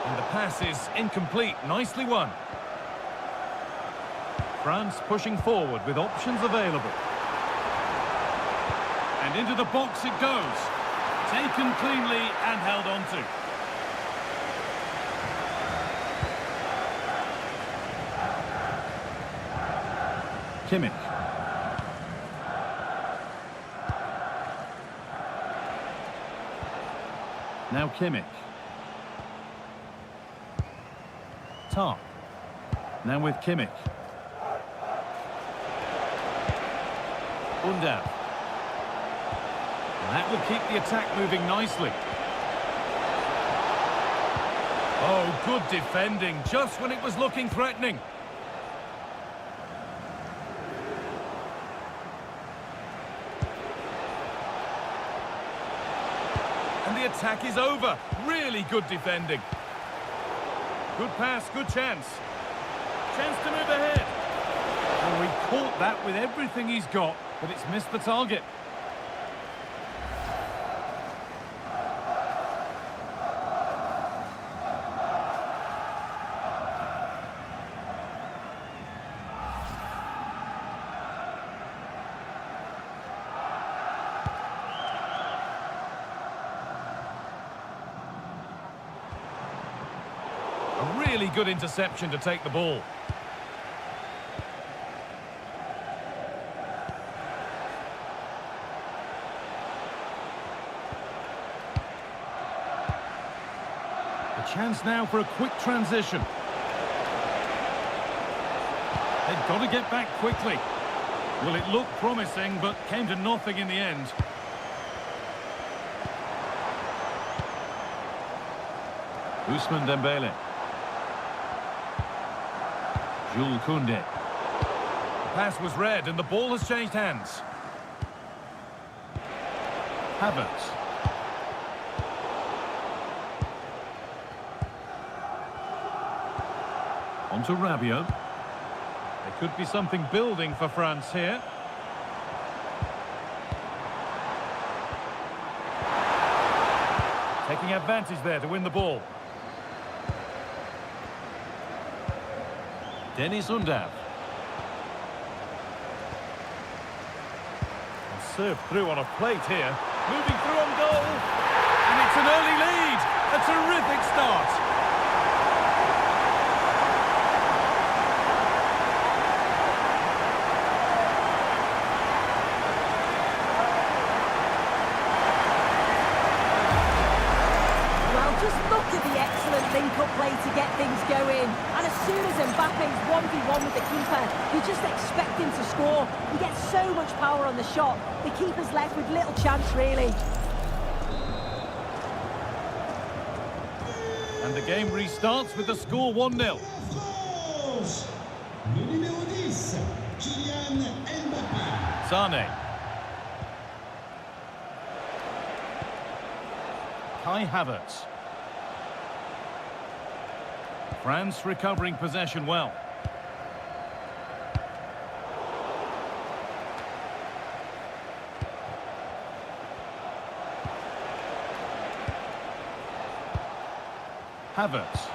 And the pass is incomplete. Nicely won. France pushing forward with options available. And into the box it goes. Taken cleanly and held on to. Kimmich. Now Kimmich. Tarp. Now with Kimmich. Undav. That will keep the attack moving nicely. Oh, good defending, just when it was looking threatening. And the attack is over. Really good defending. Good pass, good chance. Chance to move ahead. Oh, he caught that with everything he's got, but it's missed the target. A really good interception to take the ball. A chance now for a quick transition. They've got to get back quickly. Well, it looked promising, but came to nothing in the end. Ousmane Dembele. Jules Koundé. The pass was read and the ball has changed hands. Havertz. On to Rabiot. There could be something building for France here. Taking advantage there to win the ball. Dennis Undav. Served through on a plate here. Moving through on goal. And it's an early lead. A terrific start. Well, just look at the excellent link-up play to get things going. And as soon as Mbappe's 1v1 with the keeper, you just expect him to score. He gets so much power on the shot, the keeper's left with little chance, really. And the game restarts with the score 1-0. Le numéro 10, Kylian Mbappé. Sane. Kai Havertz. France recovering possession well. Havertz.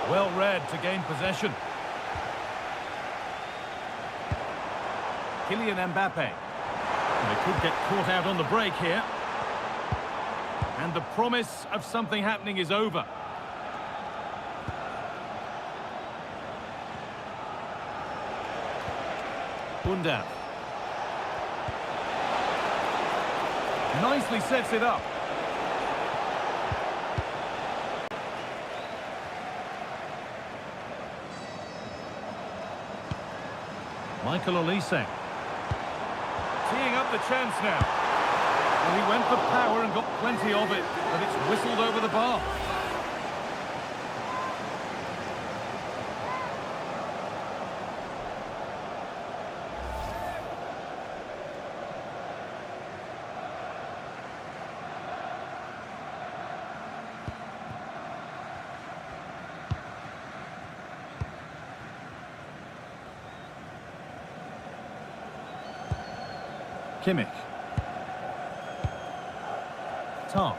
Well read to gain possession. Kylian Mbappe. They could get caught out on the break here. And the promise of something happening is over. Undaf. Nicely sets it up. Michael Olise. Teeing up the chance now. Well, he went for power and got plenty of it, but it's whistled over the bar. Kimmich. Tom.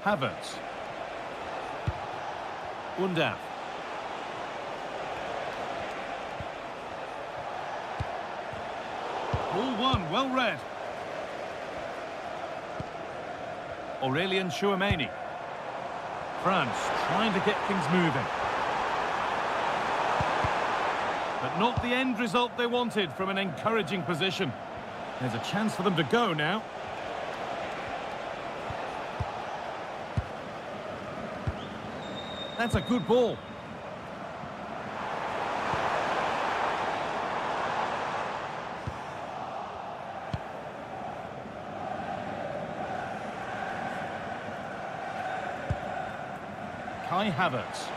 Havertz. Undaf. Ball one, well read. Aurelien Tchouameni. France trying to get things moving. But not the end result they wanted from an encouraging position. There's a chance for them to go now. That's a good ball. Kai Havertz.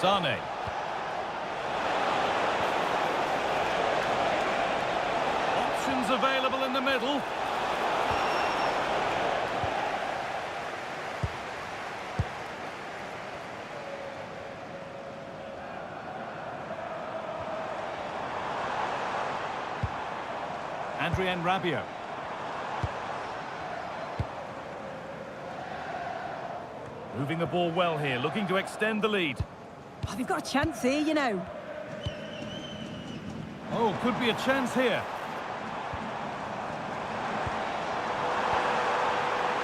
Sane. Options available in the middle. Adrien Rabiot. Moving the ball well here, looking to extend the lead. Oh, they've got a chance here, you know. Oh, could be a chance here.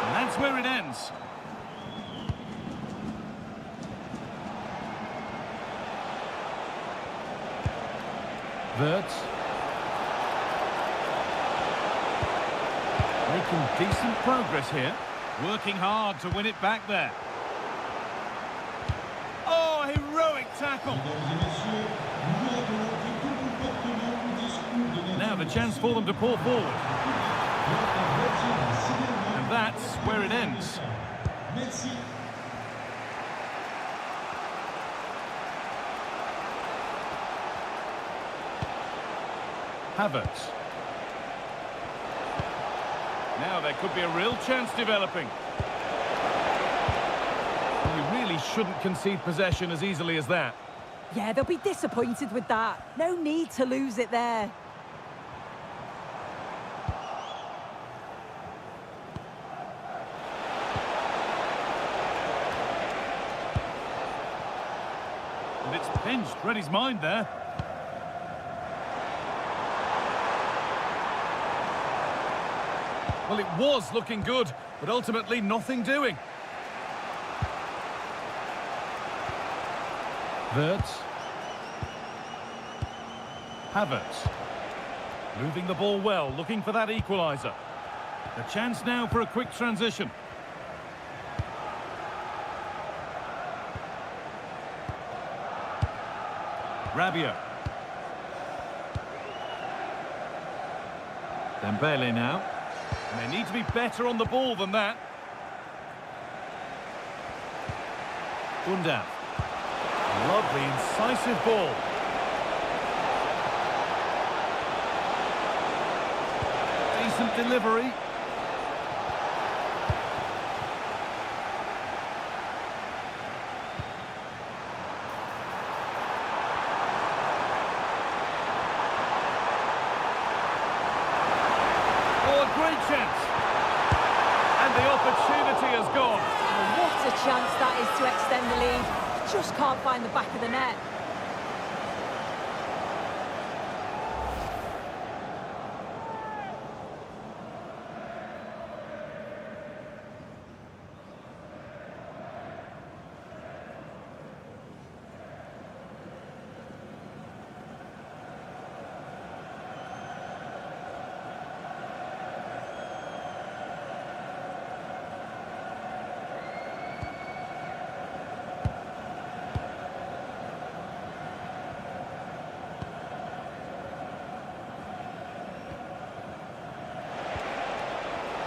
And that's where it ends. Wirtz. Making decent progress here. Working hard to win it back there. Oh, heroic tackle. Now the chance for them to pull forward. And that's where it ends. Havertz. Now there could be a real chance developing. You really shouldn't concede possession as easily as that. Yeah, they'll be disappointed with that. No need to lose it there. And it's pinched, read his mind there. Well, it was looking good, but ultimately nothing doing. Wirtz. Havertz. Moving the ball well, looking for that equaliser. The chance now for a quick transition. Rabiot. Dembele now. And they need to be better on the ball than that. Gundogan. Lovely, incisive ball. Decent delivery. Great chance. And the opportunity has gone. Oh, what a chance that is to extend the lead. Just can't find the back of the net.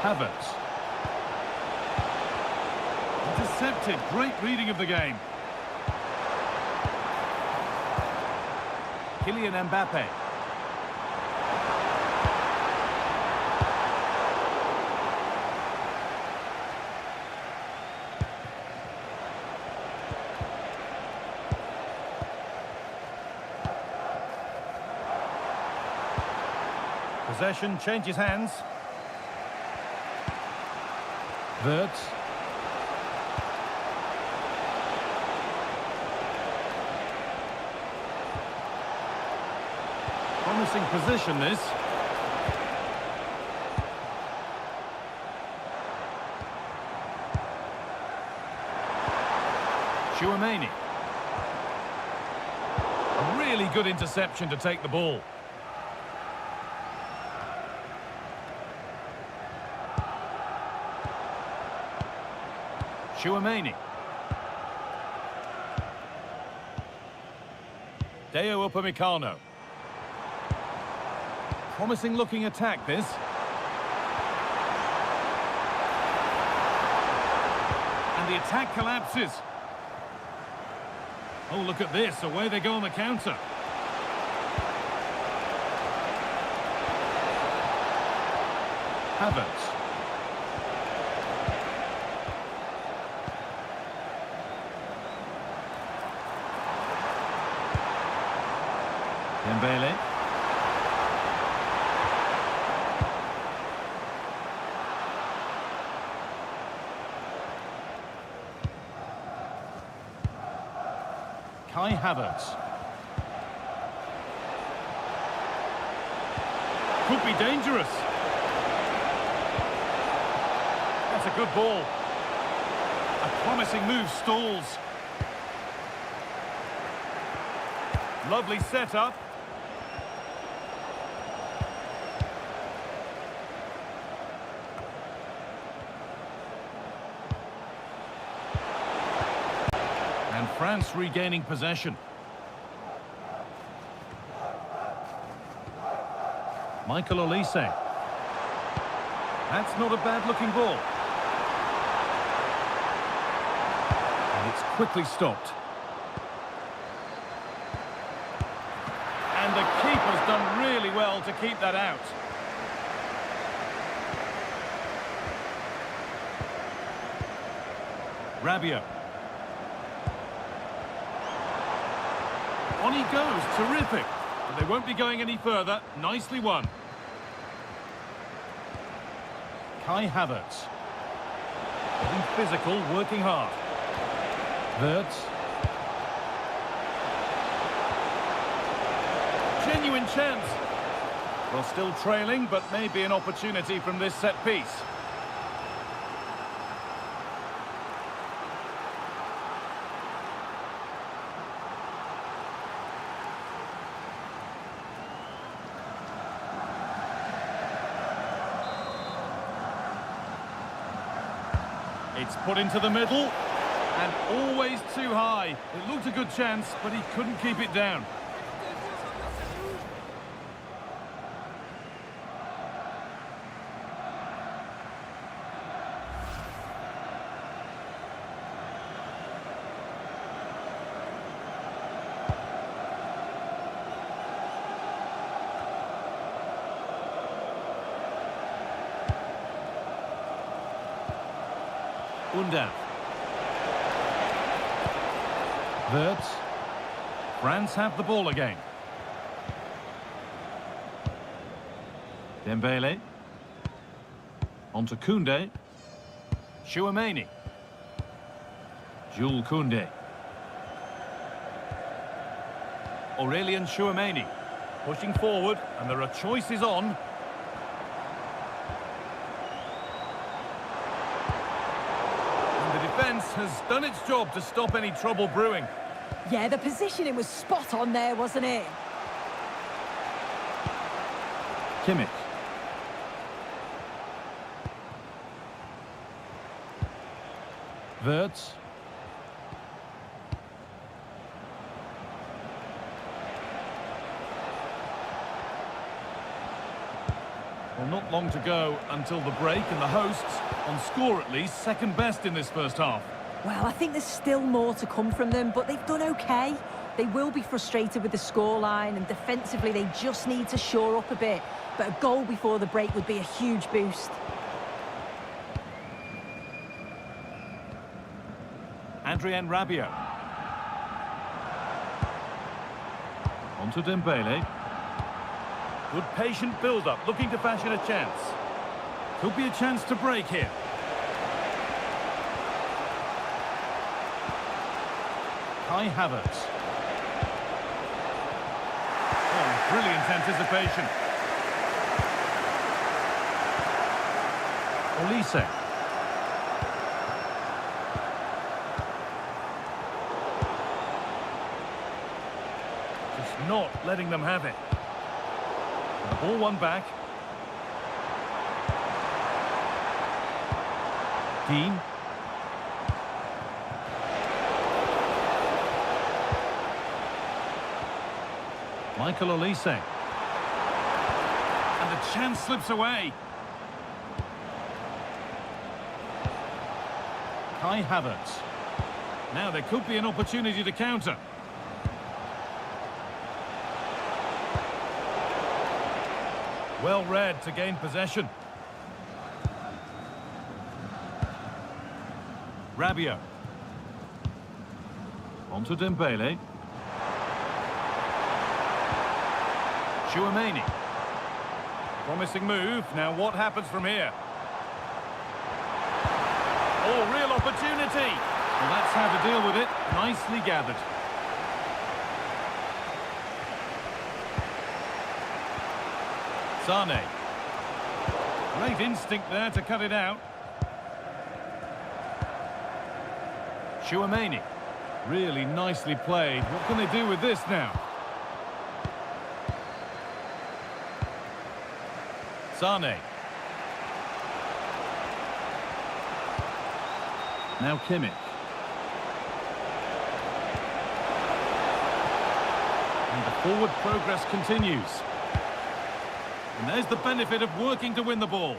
Havertz. Intercepted. Great reading of the game. Kylian Mbappe. Possession changes hands. Wirtz. Promising position, this. Tchouaméni. A really good interception to take the ball. Tchouaméni. Deo Upamecano. Promising looking attack, this. And the attack collapses. Oh, look at this. Away they go on the counter. Havertz. Dembele. Kai Havertz. Could be dangerous. That's a good ball. A promising move stalls. Lovely setup. And France regaining possession. Michael Olise. That's not a bad-looking ball. And it's quickly stopped. And the keeper's done really well to keep that out. Rabiot. On he goes, terrific. But they won't be going any further. Nicely won. Kai Havertz. Getting physical, working hard. Wirtz. Genuine chance. Well, still trailing, but maybe an opportunity from this set piece. It's put into the middle, and always too high. It looked a good chance, but he couldn't keep it down. Undav. Wirtz. France have the ball again. Dembele. On to Koundé. Chouameni. Jules Koundé. Aurélien Chouameni. Pushing forward, and there are choices on. Defence has done its job to stop any trouble brewing. Yeah, the positioning was spot on there, wasn't it? Kimmich. Wirtz. Well, not long to go until the break, and the hosts, on score at least, second best in this first half. Well, I think there's still more to come from them, but they've done okay. They will be frustrated with the scoreline, and defensively they just need to shore up a bit. But a goal before the break would be a huge boost. Adrien Rabiot. On to Dembele. Good patient build-up, looking to fashion a chance. Could be a chance to break here. Kai Havertz. Oh, brilliant anticipation. Olise. Just not letting them have it. The ball won back. Dean. Michael Olise. And the chance slips away. Kai Havertz. Now there could be an opportunity to counter. Well read to gain possession. Rabiot. On to Dembele. Chouameni. Promising move. Now what happens from here? Oh, real opportunity. Well, that's how to deal with it. Nicely gathered. Sane. Great instinct there to cut it out. Chouameni. Really nicely played. What can they do with this now? Sane. Now Kimmich. And the forward progress continues. And there's the benefit of working to win the ball.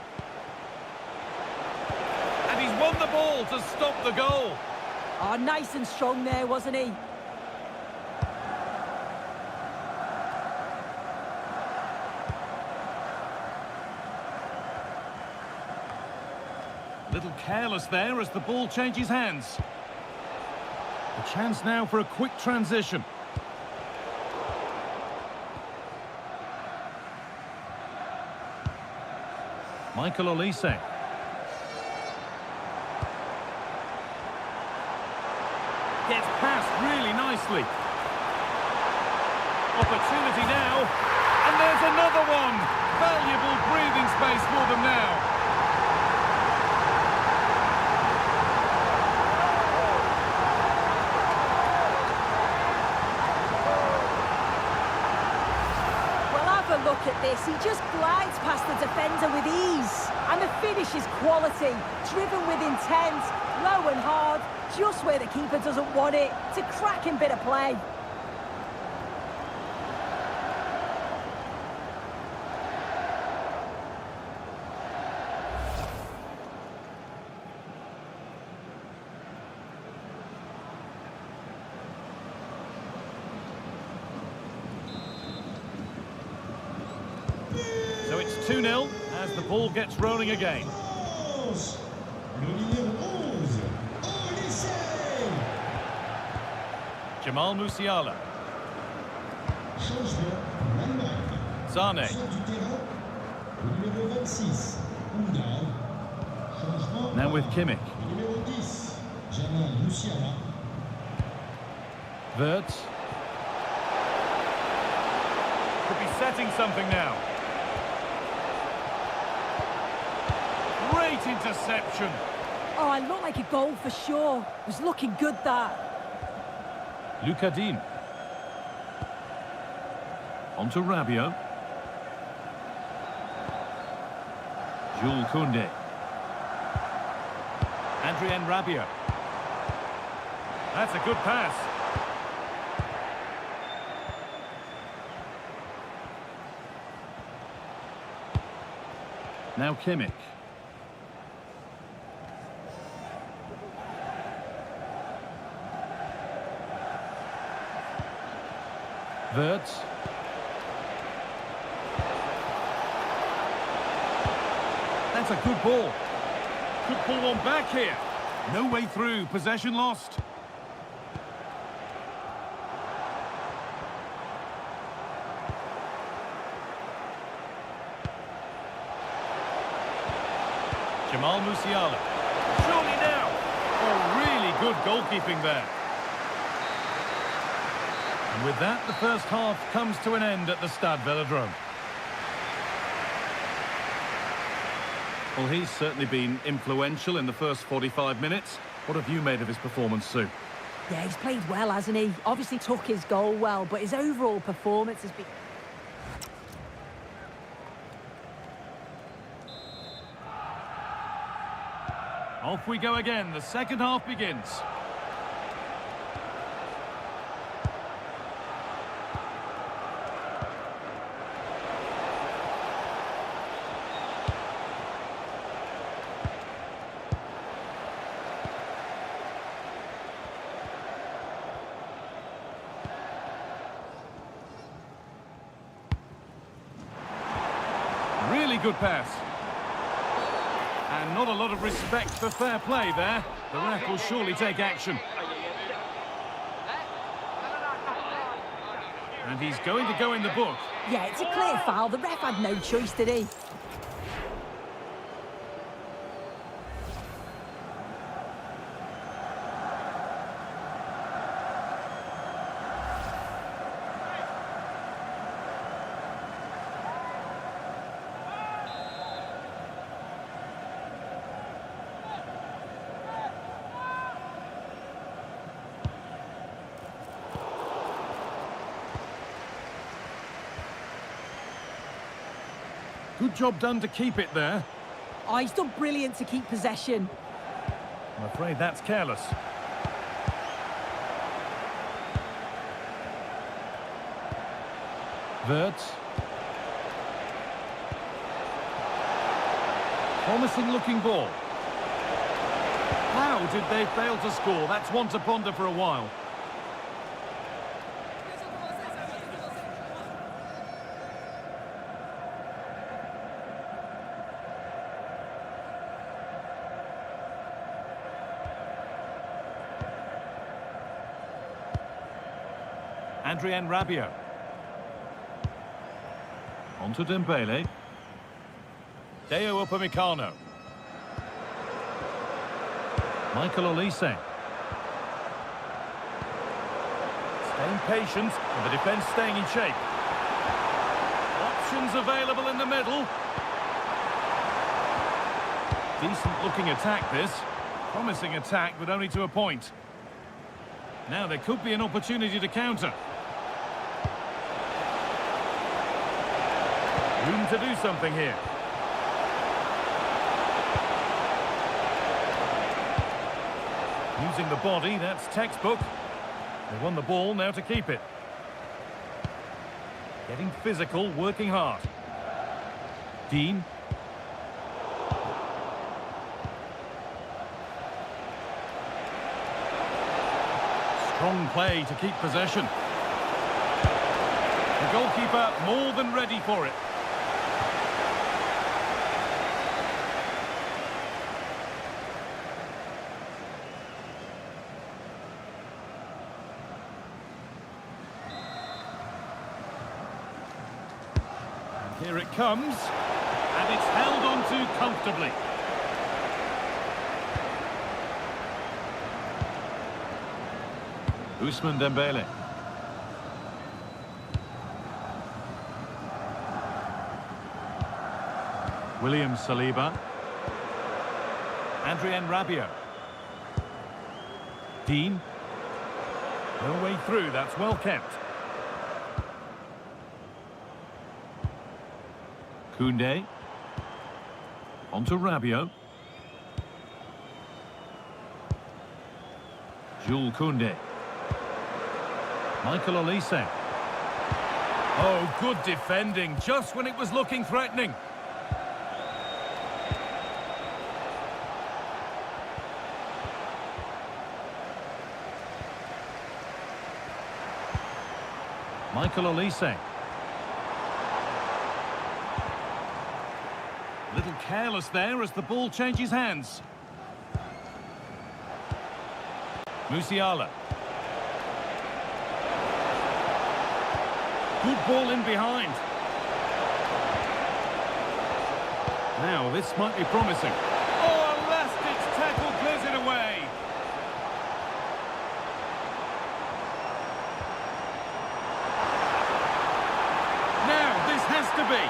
And he's won the ball to stop the goal. Oh, nice and strong there, wasn't he? A little careless there as the ball changes hands. A chance now for a quick transition. Michael Olise. Gets past really nicely. Opportunity now. And there's another one. place for them now. Look at this, he just glides past the defender with ease. And the finish is quality, driven with intent, low and hard, just where the keeper doesn't want it. It's a cracking bit of play. So it's 2-0 as the ball gets rolling again. Jamal Musiala. Zane. Now with Kimmich. Wirtz. Could be setting something now. Great interception. Oh, it looked like a goal for sure. It was looking good, that. Lucas Digne. On to Rabiot. Jules Koundé. Adrien Rabiot. That's a good pass. Now Kimmich. Wirtz. That's a good ball. Could pull one back here. No way through. Possession lost. Jamal Musiala. Surely now. Oh, really good goalkeeping there. And with that, the first half comes to an end at the Stade Velodrome. Well, he's certainly been influential in the first 45 minutes. What have you made of his performance, Sue? Yeah, he's played well, hasn't he? Obviously took his goal well, but his overall performance has been... Off we go again. The second half begins. Really good pass. And not a lot of respect for fair play there. The ref will surely take action. And he's going to go in the book. Yeah, it's a clear foul. The ref had no choice, did he? Good job done to keep it there. Oh, he's done brilliant to keep possession. I'm afraid that's careless. Wirtz. Promising looking ball. How did they fail to score? That's one to ponder for a while. Adrien Rabiot. On to Dembele. Deo Upamecano. Michael Olise. Staying patient, and the defence staying in shape. Options available in the middle. Decent-looking attack, this. Promising attack, but only to a point. Now there could be an opportunity to counter. Room to do something here. Using the body, that's textbook. They won the ball, now to keep it. Getting physical, working hard. Dean. Strong play to keep possession. The goalkeeper more than ready for it. And here it comes, and it's held on to comfortably. Ousmane Dembele. William Saliba. Adrien Rabiot. Dean. No way through, that's well kept. Koundé. On to Rabiot. Jules Koundé. Michael Olise. Oh, good defending, just when it was looking threatening. Michael Olise. A little careless there as the ball changes hands. Musiala. Good ball in behind. Now, this might be promising. Oh, a last-ditch tackle clears it away. Now, this has to be.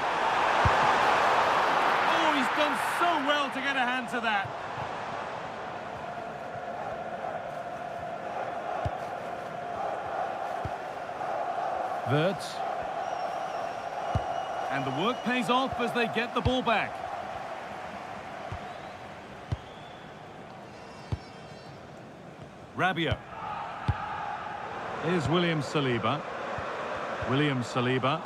Oh, he's done so well to get a hand to that. Wirtz. And the work pays off as they get the ball back. Rabiot. Here's William Saliba. William Saliba.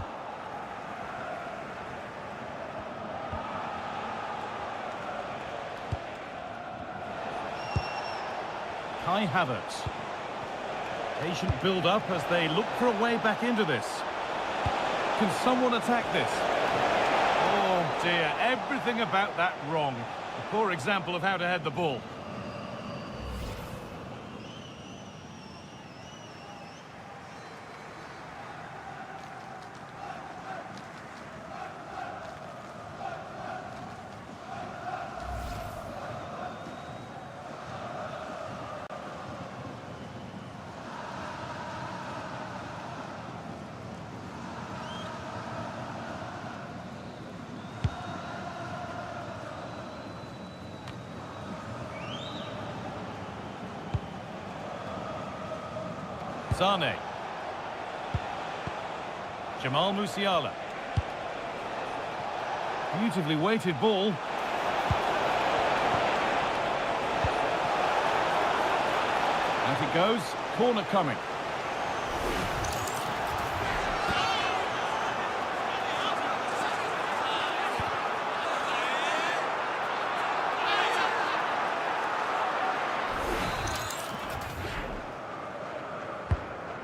Kai Havertz. Patient build-up as they look for a way back into this. Can someone attack this? Oh dear, everything about that wrong. A poor example of how to head the ball. Sane. Jamal Musiala. Beautifully weighted ball. Out it goes. Corner coming.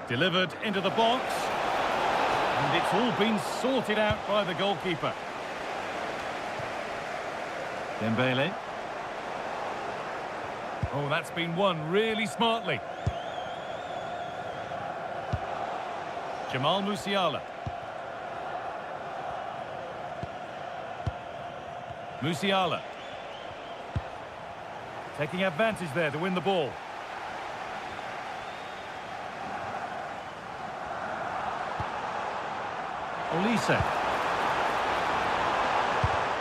Delivered into the box. And it's all been sorted out by the goalkeeper. Dembele. Oh, that's been won really smartly. Jamal Musiala. Musiala. Taking advantage there to win the ball. Olise.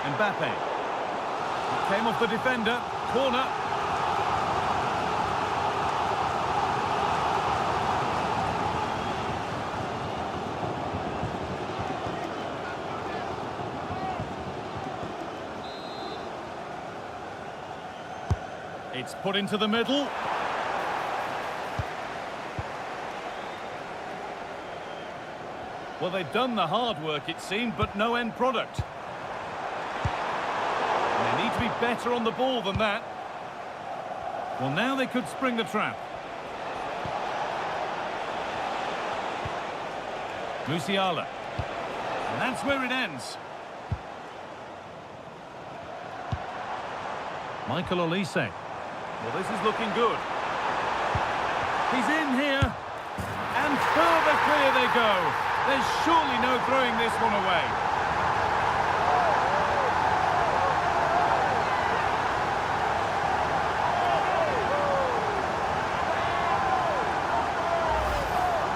Mbappe. Came off the defender. Corner. It's put into the middle. Well, they've done the hard work, it seemed, but no end product. And they need to be better on the ball than that. Well, now they could spring the trap. Musiala. And that's where it ends. Michael Olise. Well, this is looking good. He's in here. And further clear they go. There's surely no throwing this one away.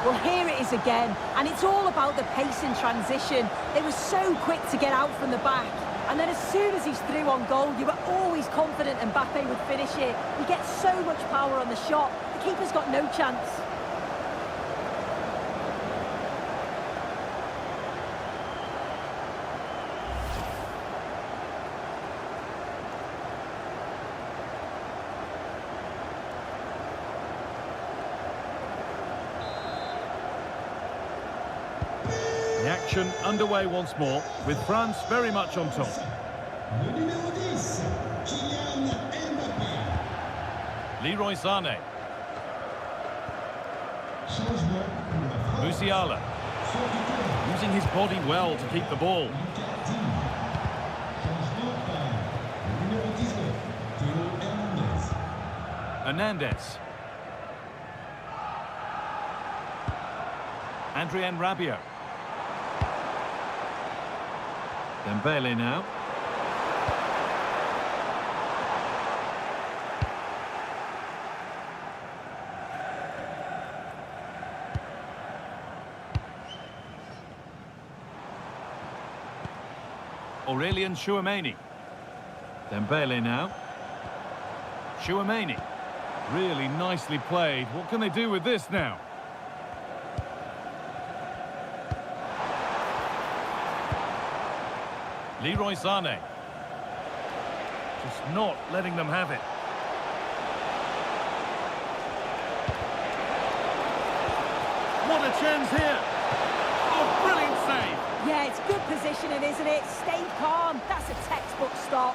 Well, here it is again, and it's all about the pace in transition. They were so quick to get out from the back. And then as soon as he's through on goal, you were always confident Mbappe would finish it. He gets so much power on the shot, the keeper's got no chance. The action underway once more, with France very much on top. Le numéro 10, Kylian Mbappé. Leroy Sané. Changement pour la France. Musiala. Using his body well to keep the ball. Changement par le numéro 19, Théo Hernandez. Hernandez. Adrien Rabiot. Dembele now. Aurelien Tchouameni. Dembele now. Tchouameni. Really nicely played. What can they do with this now? Leroy Sané. Just not letting them have it. What a chance here. Oh, brilliant save. Yeah, it's good positioning, isn't it? Stay calm. That's a textbook stop.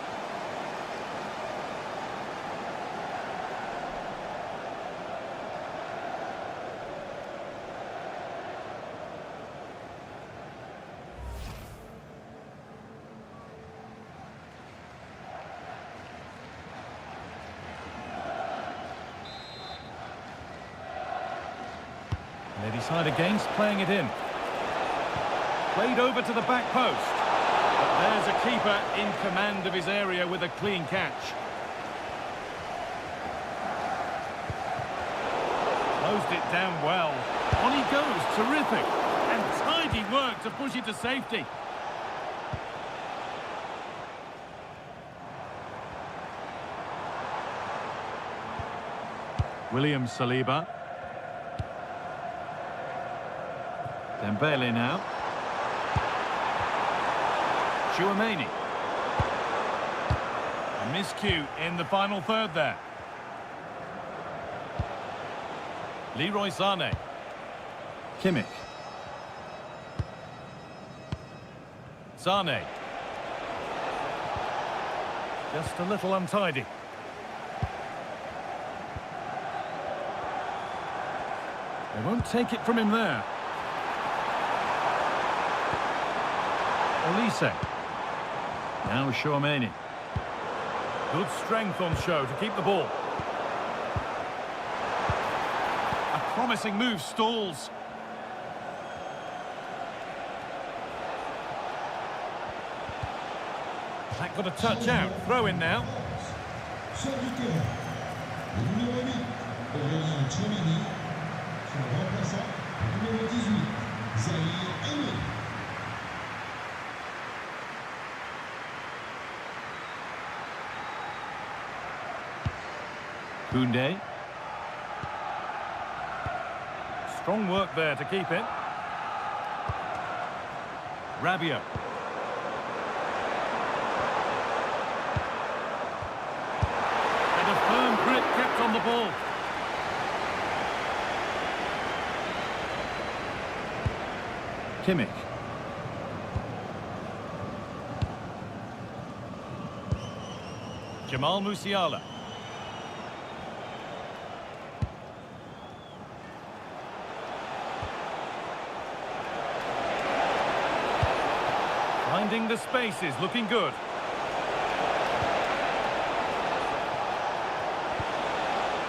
They decide against playing it in. Played over to the back post. But there's a keeper in command of his area with a clean catch. Closed it down well. On he goes, terrific. And tidy work to push it to safety. William Saliba. Dembele now. Tchouameni. A miscue in the final third there. Leroy Sané. Kimmich. Sané. Just a little untidy. They won't take it from him there. Olise. Now Tchouameni. Good strength on show to keep the ball. A promising move stalls. That got a touch out. Throw in now. Sur du terrain, le numéro 8, Aurelien Tchouameni. Son remplaçant, le numéro 18, Zahir Emery. Koundé. Strong work there to keep it. Rabiot. And a firm grip kept on the ball. Kimmich. Jamal Musiala. Finding the spaces, looking good.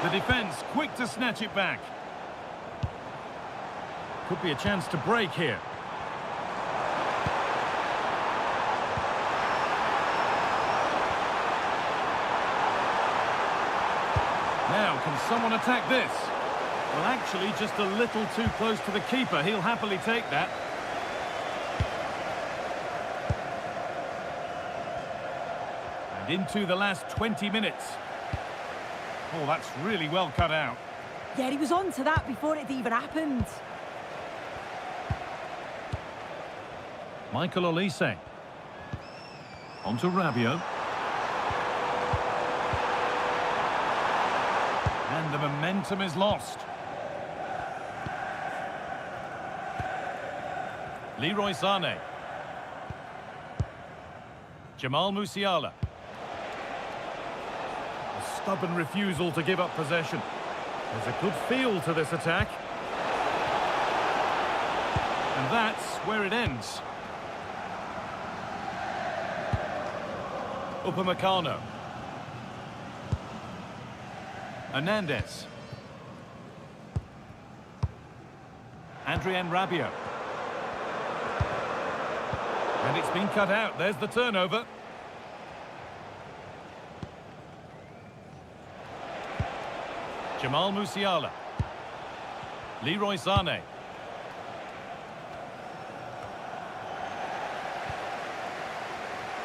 The defence quick to snatch it back. Could be a chance to break here. Now, can someone attack this? Well, actually, just a little too close to the keeper. He'll happily take that. And into the last 20 minutes. Oh, that's really well cut out. Yeah, he was on to that before it even happened. Michael Olise. On to Rabiot. And the momentum is lost. Leroy Sané. Jamal Musiala. A stubborn refusal to give up possession. There's a good feel to this attack. And that's where it ends. Upamecano. Hernandez. Adrien Rabiot. And it's been cut out. There's the turnover. Jamal Musiala. Leroy Sané.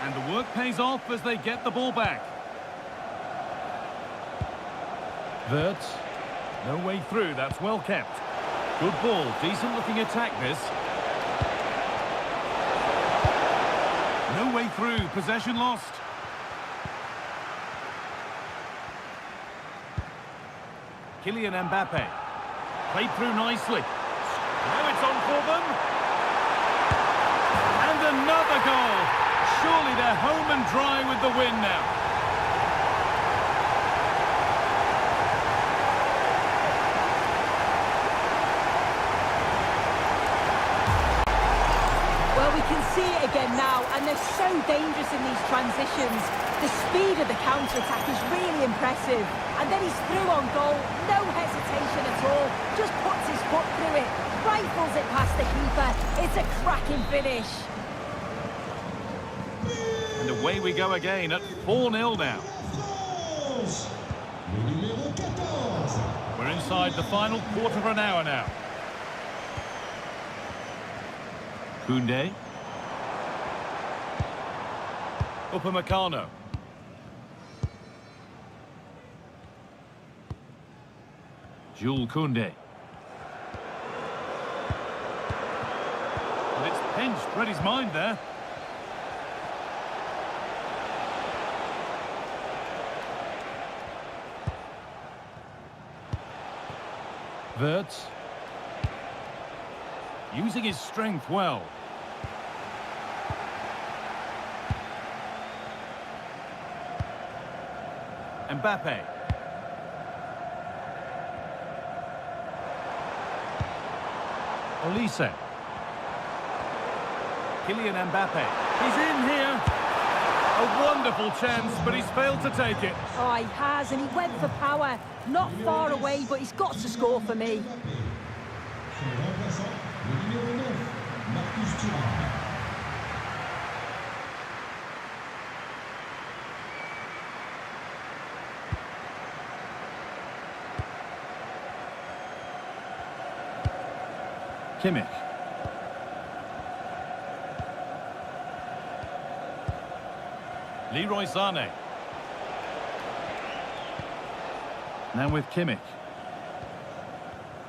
And the work pays off as they get the ball back. Wirtz. No way through. That's well kept. Good ball. Decent looking attack this. No way through. Possession lost. Kylian Mbappe. Played through nicely. Now it's on for them. And another goal. Surely they're home and dry with the win now. Well, we can see it again now, and they're so dangerous in these transitions. The speed of the counter-attack is really impressive. And then he's through on goal, no hesitation at all. Just puts his foot through it, rifles it past the keeper. It's a cracking finish. And away we go again at 4-0 now. We're inside the final quarter of an hour now. Koundé. Upamecano. Jules Koundé. And it's pinched, read his mind there. Wirtz. Using his strength well. Mbappe. Olise. Kylian Mbappe. He's in here. A wonderful chance, but he's failed to take it. Oh, he has, and he went for power. Not far away, but he's got to score for me. Kimmich. Leroy Sané. Now with Kimmich.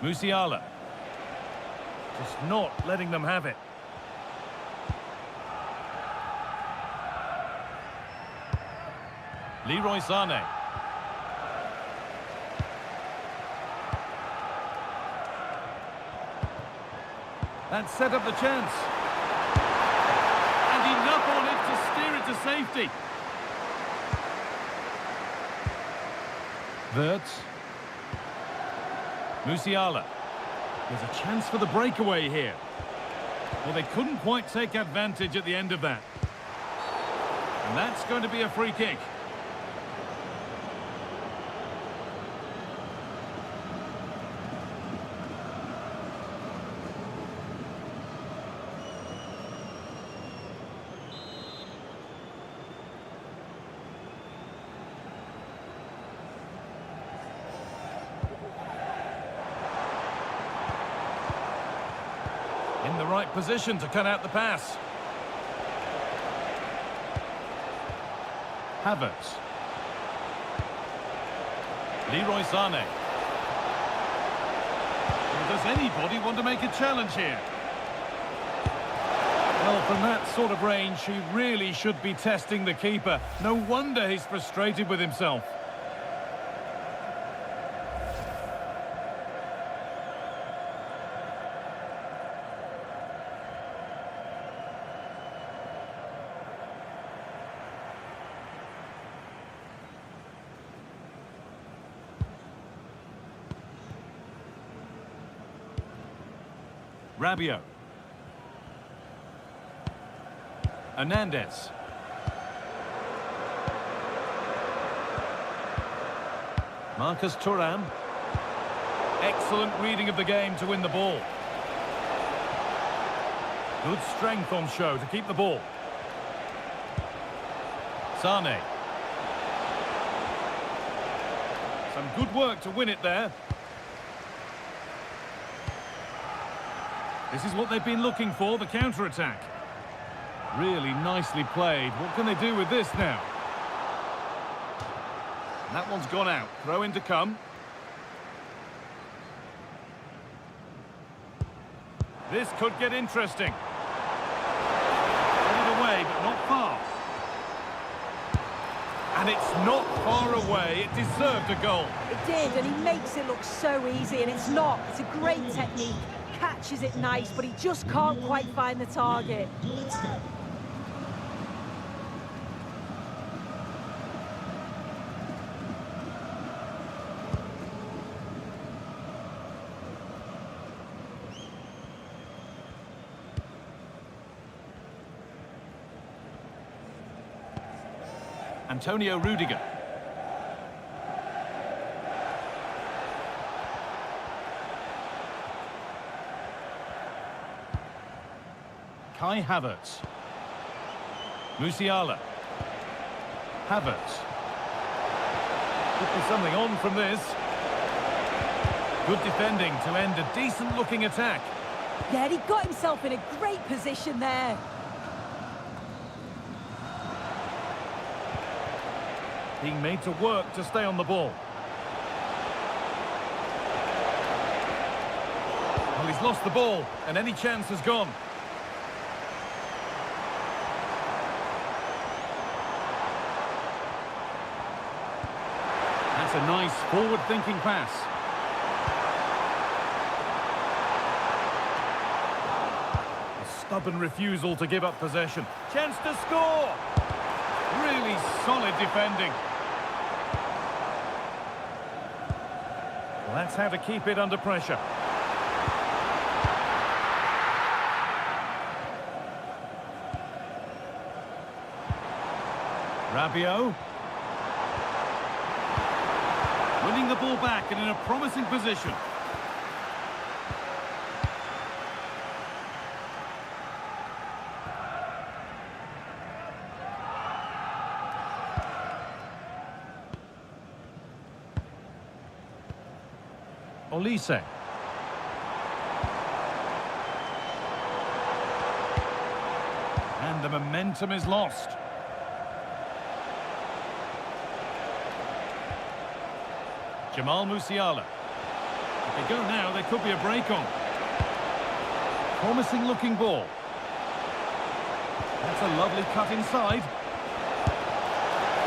Musiala. Just not letting them have it. Leroy Sané. That set up the chance. And enough on it to steer it to safety. Wirtz. Musiala. There's a chance for the breakaway here. Well, they couldn't quite take advantage at the end of that. And that's going to be a free kick. In the right position to cut out the pass. Havertz. Leroy Sané. Well, does anybody want to make a challenge here? Well, from that sort of range, he really should be testing the keeper. No wonder he's frustrated with himself. Rabiot. Hernandez. Marcus Thuram. Excellent reading of the game to win the ball. Good strength on show to keep the ball. Sané. Some good work to win it there. This is what they've been looking for, the counter-attack. Really nicely played. What can they do with this now? And that one's gone out. Throw in to come. This could get interesting. Put it away, but not far. And it's not far away. It deserved a goal. It did, and he makes it look so easy, and it's not. It's a great technique. Catches it nice, but he just can't quite find the target. Antonio Rudiger. Kai Havertz. Musiala. Havertz. Could be something on from this. Good defending to end a decent-looking attack. Yeah, he got himself in a great position there. Being made to work to stay on the ball. Well, he's lost the ball, and any chance has gone. That's a nice forward-thinking pass. A stubborn refusal to give up possession. Chance to score! Really solid defending. Well, that's how to keep it under pressure. Rabiot. Winning the ball back and in a promising position. Olise. And the momentum is lost. Jamal Musiala. If they go now, there could be a break on. Promising looking ball. That's a lovely cut inside.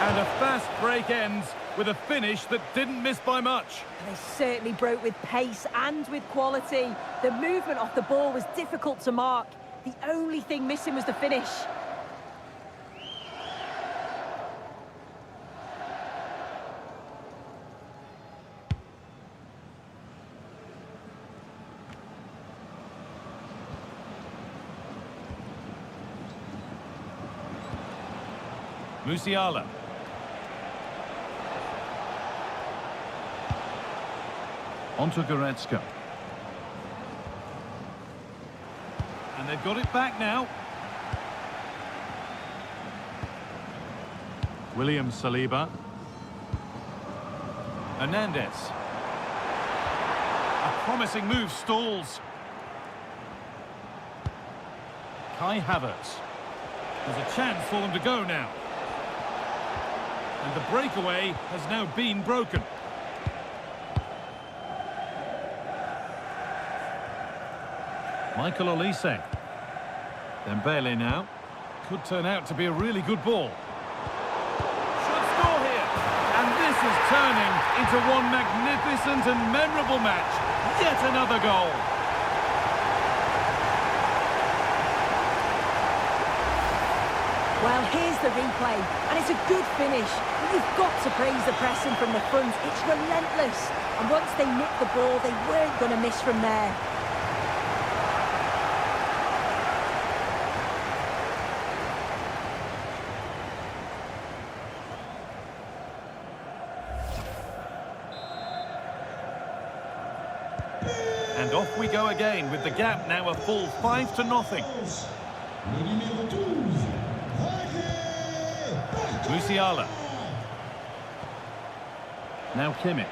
And a fast break ends with a finish that didn't miss by much. They certainly broke with pace and with quality. The movement off the ball was difficult to mark. The only thing missing was the finish. Musiala. Onto Goretzka. And they've got it back now. William Saliba. Hernandez. A promising move stalls. Kai Havertz. There's a chance for them to go now. And the breakaway has now been broken. Michael Olise. Dembele now. Could turn out to be a really good ball. Should score here. And this is turning into one magnificent and memorable match. Yet another goal. Well, here's the replay, and it's a good finish. But you've got to praise the pressing from the front. It's relentless. And once they nipped the ball, they weren't going to miss from there. And off we go again, with the gap now a full 5-0. Le numéro 12, Musiala. Now Kimmich.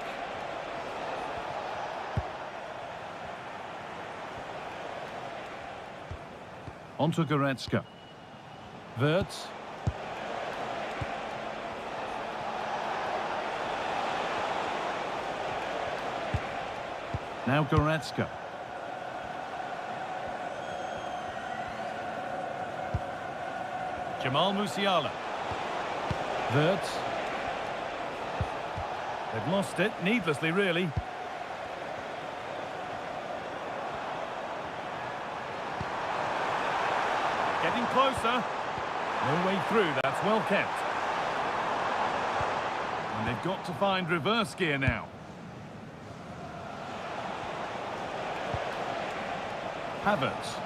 Onto Goretzka. Wirtz. Now Goretzka. Jamal Musiala. Wirtz. They've lost it, needlessly really. Getting closer. No way through, that's well kept. And they've got to find reverse gear now. Havertz.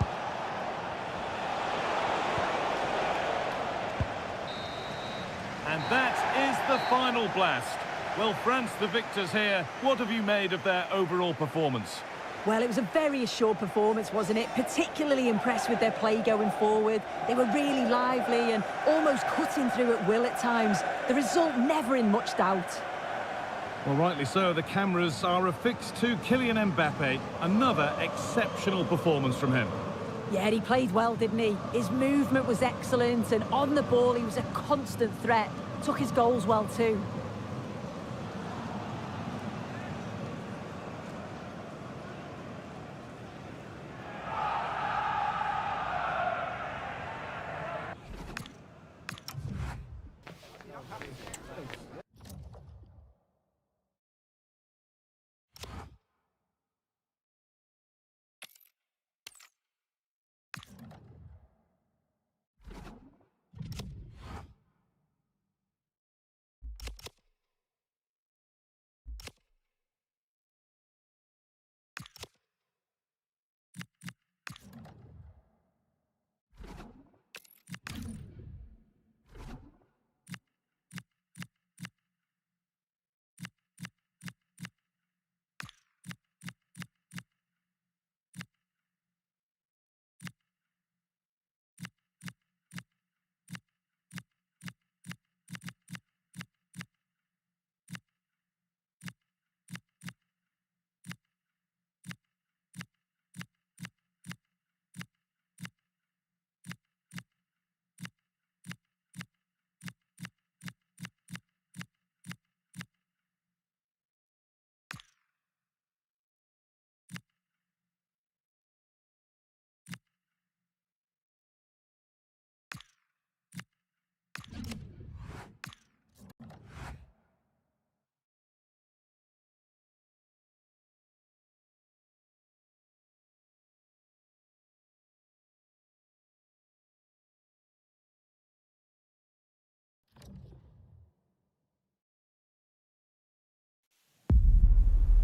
And that is the final blast. Well, France, the victors here. What have you made of their overall performance? Well, it was a very assured performance, wasn't it? Particularly impressed with their play going forward. They were really lively and almost cutting through at will at times. The result never in much doubt. Well, rightly so. The cameras are affixed to Kylian Mbappe. Another exceptional performance from him. Yeah, he played well, didn't he? His movement was excellent, and on the ball he was a constant threat. Took his goals well too.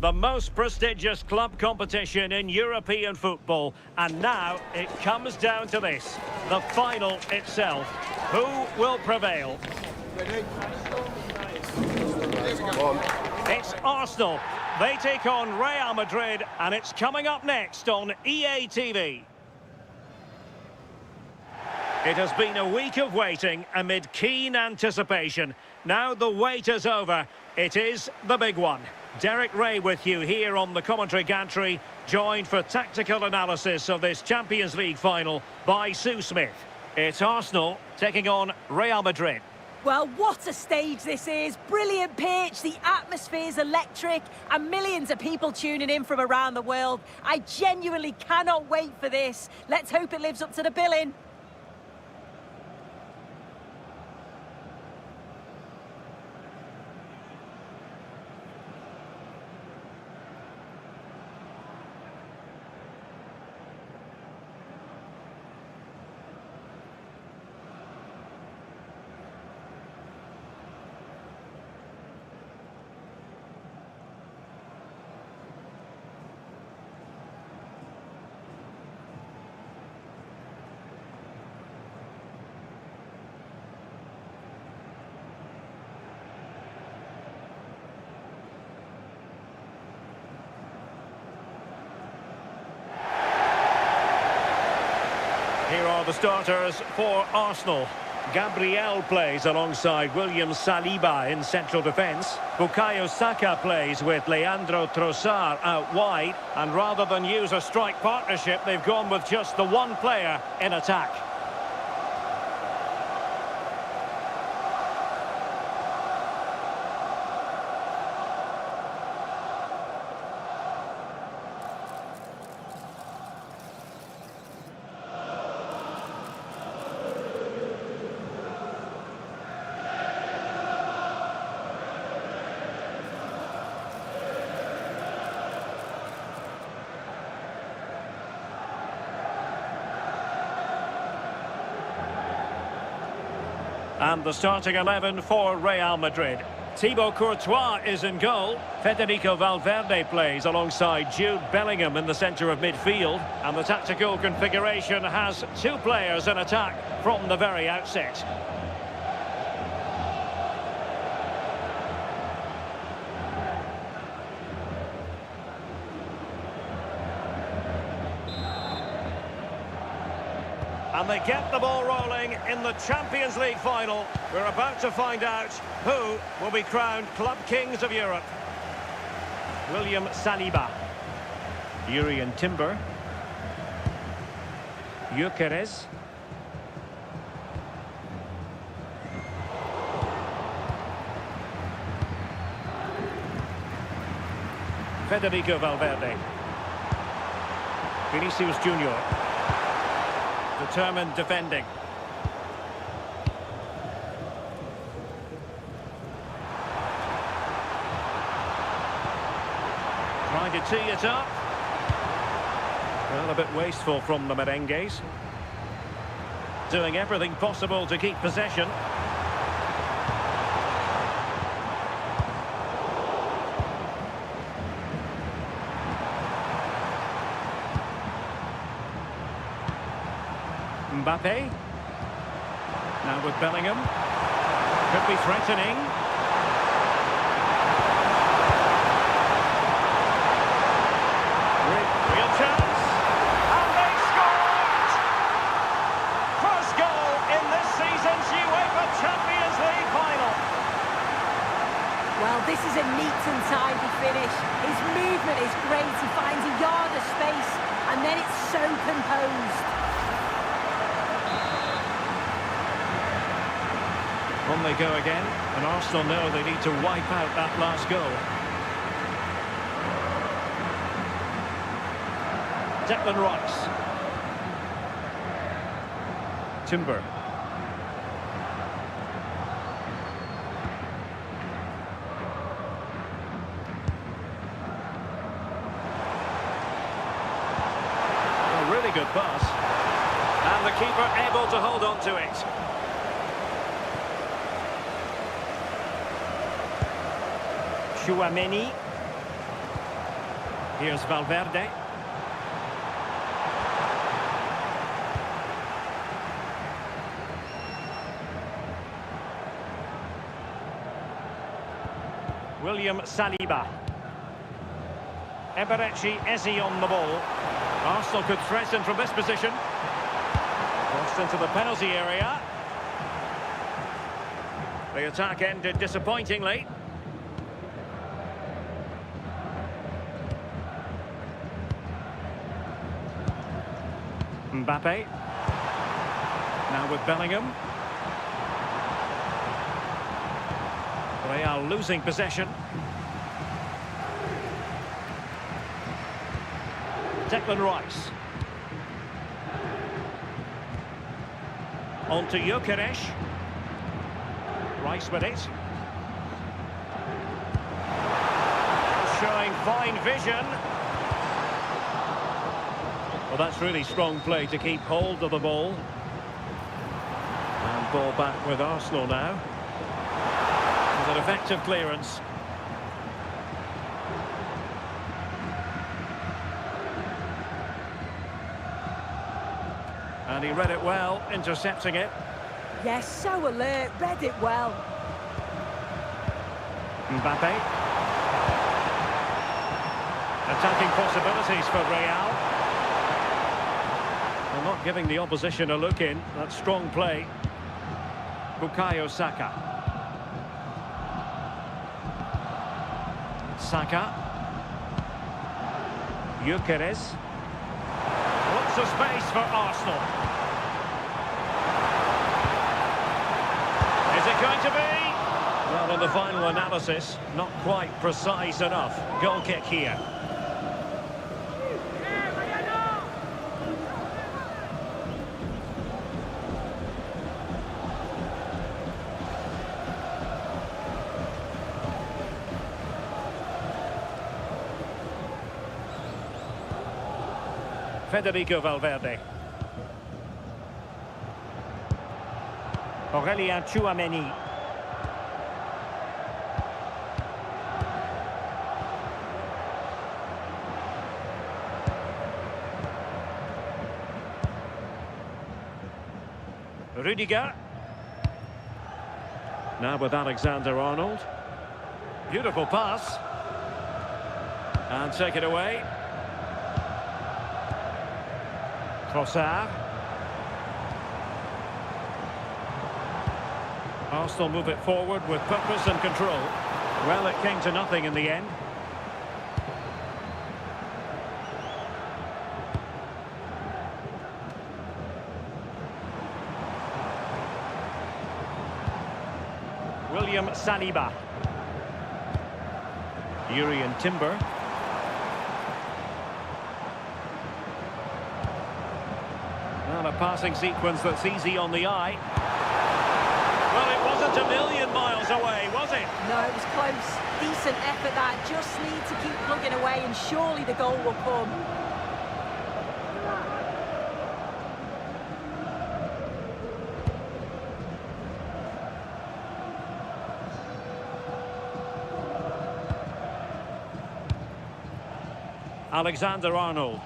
the most prestigious club competition in European football. And now it comes down to this, the final itself. Who will prevail? It's Arsenal. They take on Real Madrid, and it's coming up next on EA TV. It has been a week of waiting amid keen anticipation. Now the wait is over. It is the big one. Derek Ray with you here on the commentary gantry, joined for tactical analysis of this Champions League final by Sue Smith. It's Arsenal taking on Real Madrid. Well, what a stage this is. Brilliant pitch, the atmosphere's electric, and millions of people tuning in from around the world. I genuinely cannot wait for this. Let's hope it lives up to the billing. Here are the starters for Arsenal. Gabriel plays alongside William Saliba in central defence. Bukayo Saka plays with Leandro Trossard out wide. And rather than use a strike partnership, they've gone with just the one player in attack. And the starting 11 for Real Madrid. Thibaut Courtois is in goal. Federico Valverde plays alongside Jude Bellingham in the centre of midfield. And the tactical configuration has two players in attack from the very outset. And they get the ball rolling in the Champions League final. We're about to find out who will be crowned Club Kings of Europe. William Saliba. Jurrien Timber. Gyökeres. Federico Valverde. Vinicius Junior. Determined defending. Trying to tee it up. Well, a bit wasteful from the merengues. Doing everything possible to keep possession. Mbappe. Now with Bellingham. Could be threatening. Real chance. And they scored! First goal in this season's UEFA Champions League final. Well, this is a neat and tidy finish. His movement is great. He finds a yard of space, and then it's so composed. On they go again, and Arsenal know they need to wipe out that last goal. Declan Rice. Timber. A really good pass. And the keeper able to hold on to it. Chouameni. Here's Valverde. William Saliba. Eberechi Eze on the ball. Arsenal could threaten from this position. Crossed into the penalty area. The attack ended disappointingly. Mbappe. Now with Bellingham. Real losing possession. Declan Rice. On to Gyökeres. Rice with it. Showing fine vision. Well, that's really strong play to keep hold of the ball. And ball back with Arsenal now. With an effective clearance. And he read it well, intercepting it. Yes, so alert, read it well. Mbappe. Attacking possibilities for Real. Well, not giving the opposition a look in. That's strong play. Bukayo Saka. Saka. Gyökeres. Lots of space for Arsenal. Is it going to be? Well, in the final analysis, not quite precise enough. Goal kick here. Federico Valverde. Aurélien Tchouaméni. Rudiger. Now with Alexander-Arnold. Beautiful pass. And take it away. Trossard. Arsenal move it forward with purpose and control. Well, it came to nothing in the end. William Saliba. Urian Timber. And a passing sequence that's easy on the eye. Well, it wasn't a million miles away, was it? No, it was close. Decent effort that. Just need to keep plugging away and surely the goal will come. Alexander-Arnold.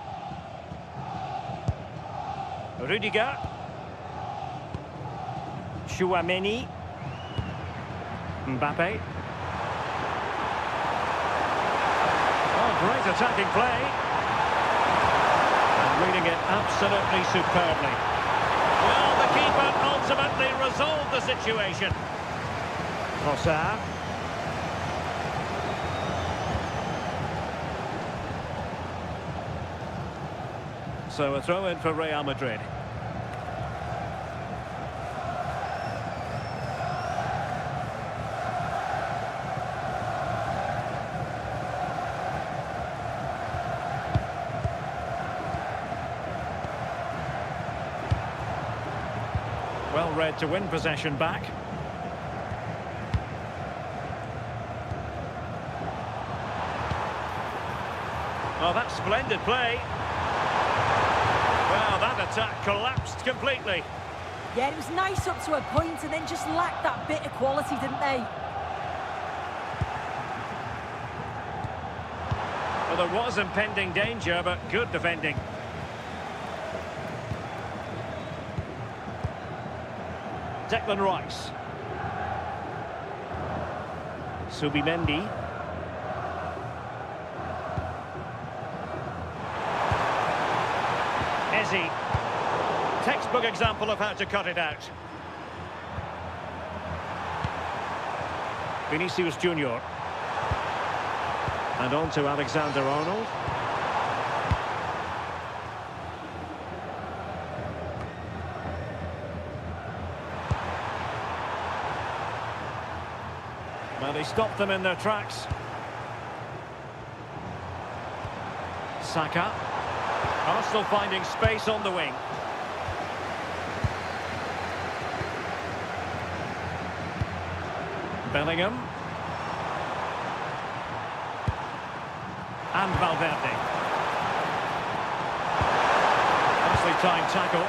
Rudiger. Tchouaméni. Mbappe. Oh, great attacking play. And reading it absolutely superbly. Well, the keeper ultimately resolved the situation. Trossard. So a throw in for Real Madrid. Well read to win possession back. Oh, that's splendid play. Well, that attack collapsed completely. Yeah, it was nice up to a point and then just lacked that bit of quality, didn't they? A Well, there was impending danger, but good defending. Declan Rice. Subimendi. Eze. Textbook example of how to cut it out. Vinicius Junior. And on to Alexander-Arnold. Well, they stopped them in their tracks. Saka. Arsenal finding space on the wing. Bellingham. And Valverde. Nicely timed tackle.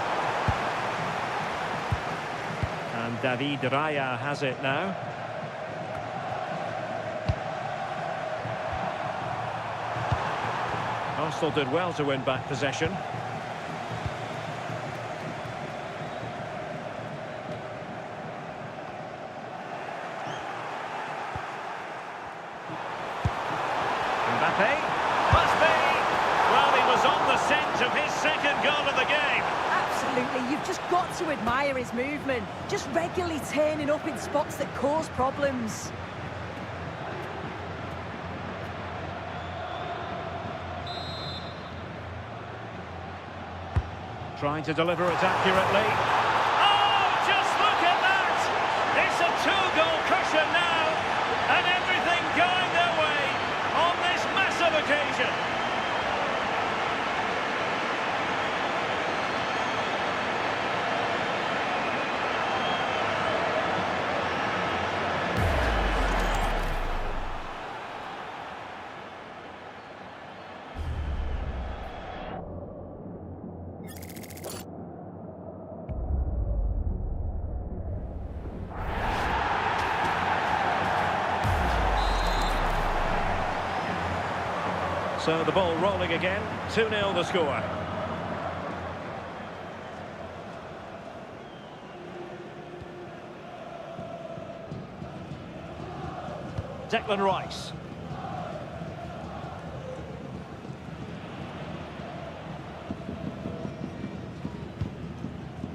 And David Raya has it now. Arsenal did well to win back possession. Well, he was on the scent of his second goal of the game. Absolutely, you've just got to admire his movement. Just regularly turning up in spots that cause problems. Trying to deliver it accurately. Oh, just look at that! It's a two-goal cushion now, and everything going their way on this massive occasion. So the ball rolling again, 2-0 the score. Declan Rice.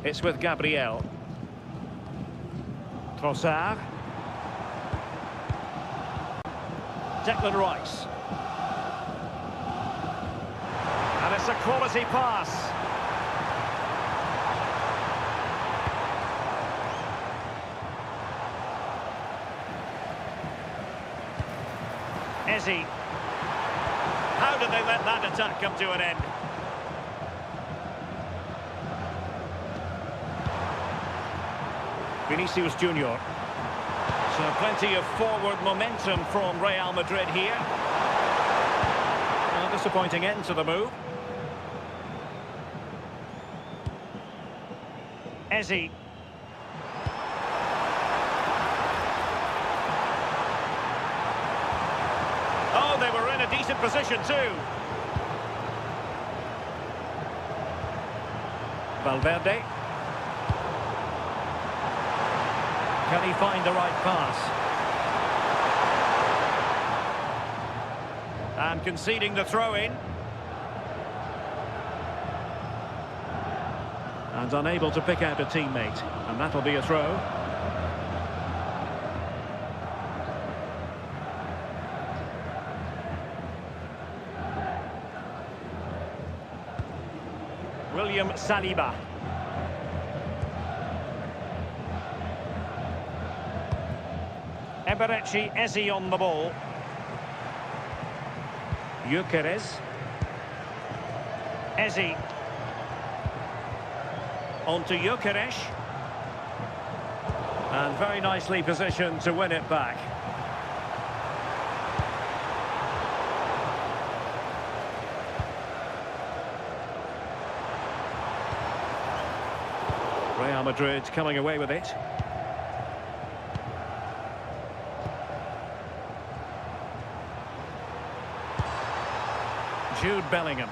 It's with Gabriel. Trossard. Declan Rice. And it's a quality pass. Eze. How did they let that attack come to an end? Vinicius Junior. So plenty of forward momentum from Real Madrid here. A disappointing end to the move. Eze. Oh, they were in a decent position too. Valverde. Can he find the right pass? And conceding the throw-in. And unable to pick out a teammate. And that'll be a throw. William Saliba. Eberechi Eze on the ball. Gyökeres. Eze. On to Gyökeres. And very nicely positioned to win it back. Real Madrid coming away with it. Jude Bellingham.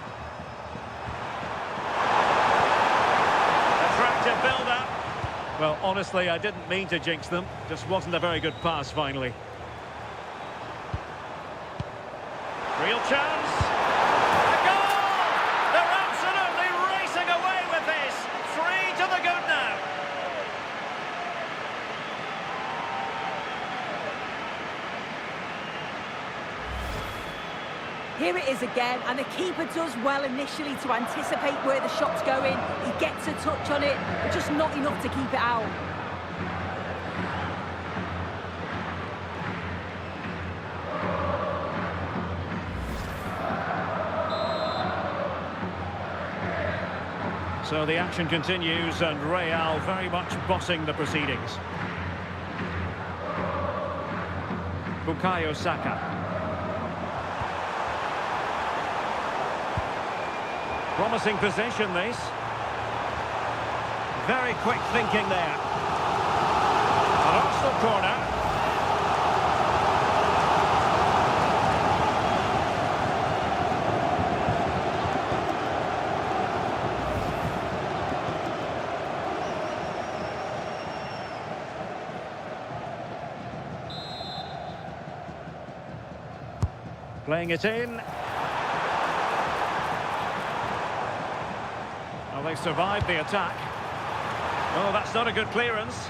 Attractive build-up. Well, honestly, I didn't mean to jinx them. Just wasn't a very good pass, finally. Real chance. A goal! They're absolutely racing away with this. 3 to the good now. Here it is again, and the keeper does well initially to anticipate where the shot's going. He gets a touch on it, but just not enough to keep it out. So the action continues, and Real very much bossing the proceedings. Bukayo Saka. Promising possession, this. Very quick thinking there. An Arsenal corner. Playing it in. Well, they survived the attack. Oh, that's not a good clearance.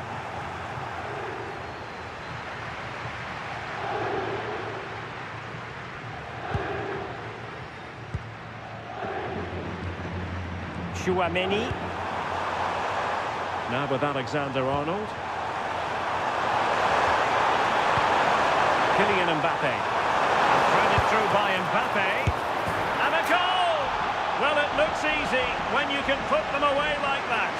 Chouameni. Now with Alexander-Arnold. Kylian Mbappe. Threaded through by Mbappe. And a goal! Well, it looks easy when you can put them away like that.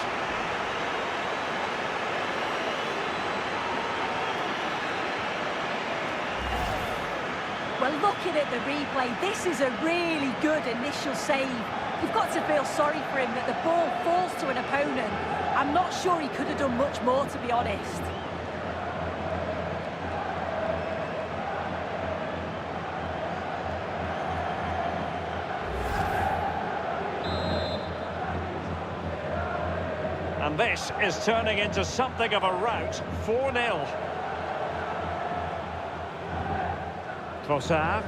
Well, looking at the replay, this is a really good initial save. You've got to feel sorry for him that the ball falls to an opponent. I'm not sure he could have done much more, to be honest. And this is turning into something of a rout. 4-0. Trossard.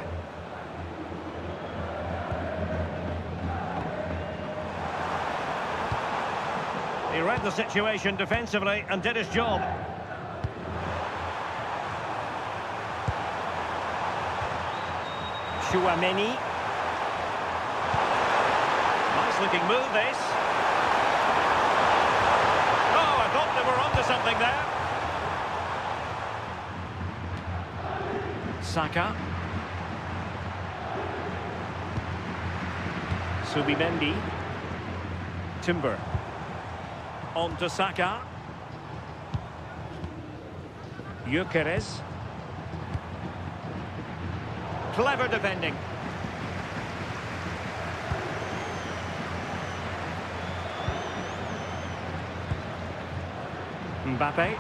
He read the situation defensively and did his job. Chouameni. Nice looking move, this. Oh, I thought they were onto something there. Saka. Subimendi. Timber. On to Saka. Gyökeres. Clever defending. Mbappe.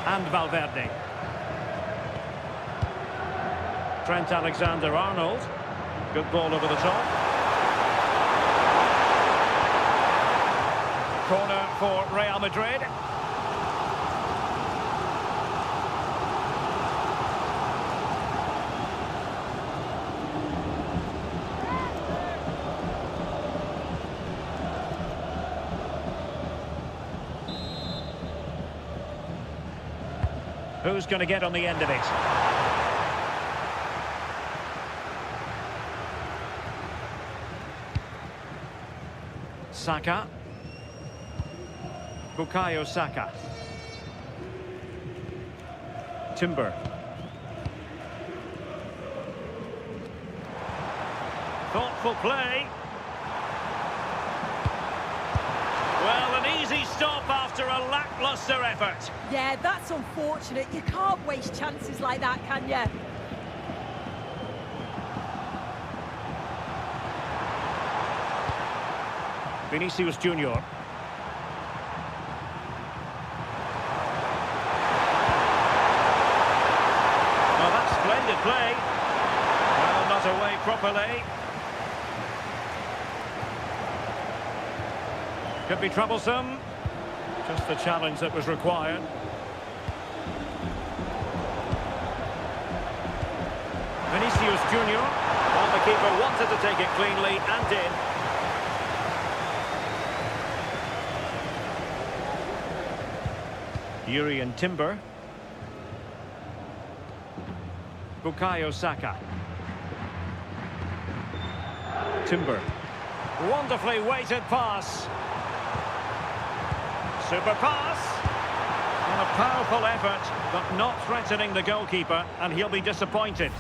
And Valverde. Trent Alexander-Arnold. Good ball over the top. Corner for Real Madrid. Who's going to get on the end of it? Saka. Bukayo Saka. Timber. Thoughtful play. Well, an easy stop after a lacklustre effort. Yeah, that's unfortunate. You can't waste chances like that, can you? Vinicius Junior. properly. Could be troublesome. Just the challenge that was required. Vinicius Junior. Well, the keeper wanted to take it cleanly and did. Yuri and Timber. Bukayo Saka. Timber. Wonderfully weighted pass. Super pass. And a powerful effort, but not threatening the goalkeeper, and he'll be disappointed.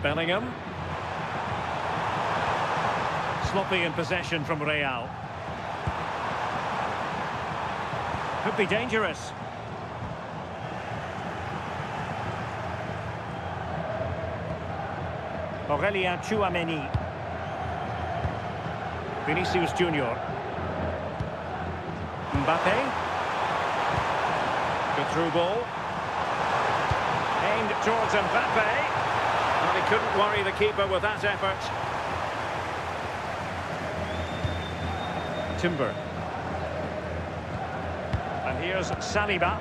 Bellingham. Sloppy in possession from Real. Could be dangerous. Aurelien Tchouameni. Vinicius Junior. Mbappe. Good through ball. Aimed towards Mbappe. And he couldn't worry the keeper with that effort. Timber. And here's Saliba.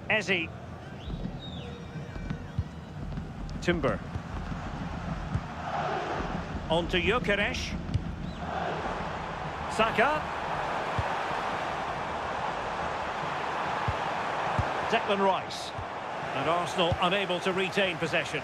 Eze. Timber. On to Gyökeres. Saka. Declan Rice. And Arsenal unable to retain possession.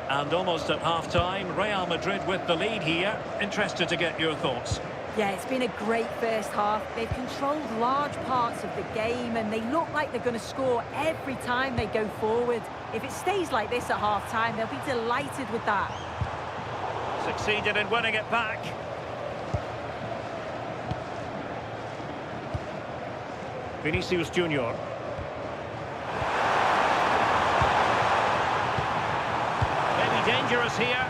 And almost at half-time, Real Madrid with the lead here. Interested to get your thoughts. Yeah, it's been a great first half. They've controlled large parts of the game and they look like they're going to score every time they go forward. If it stays like this at half-time, they'll be delighted with that. Succeeded in winning it back. Vinicius Junior. Maybe dangerous here.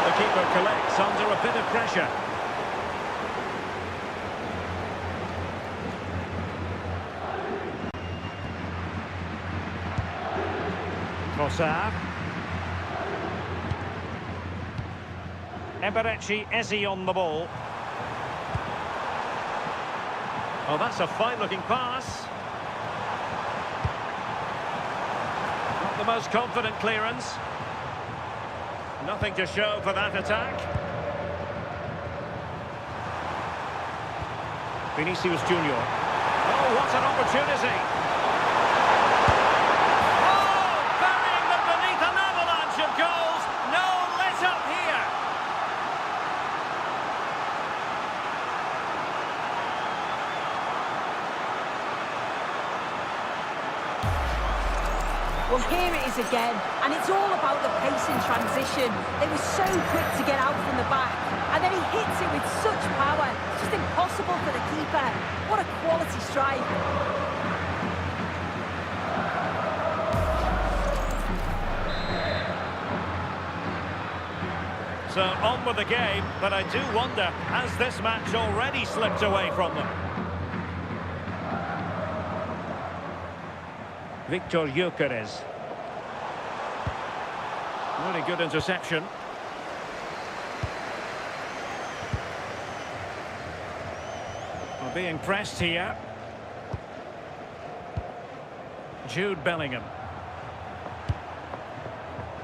The keeper collects under a bit of pressure. Trossard. Eberechi Eze on the ball. Oh, that's a fine-looking pass. Not the most confident clearance. Nothing to show for that attack. Vinicius Junior. Oh, what an opportunity! Oh, burying them beneath an avalanche of goals. No let-up here. Well, here it is again, and it's all about the pace in transition. They were so quick to get out from the back, and then he hits it with such power. It's just impossible for the keeper. What a quality strike. So on with the game, but I do wonder, has this match already slipped away from them? Victor Gyökeres. Really good interception. We're being pressed here. Jude Bellingham.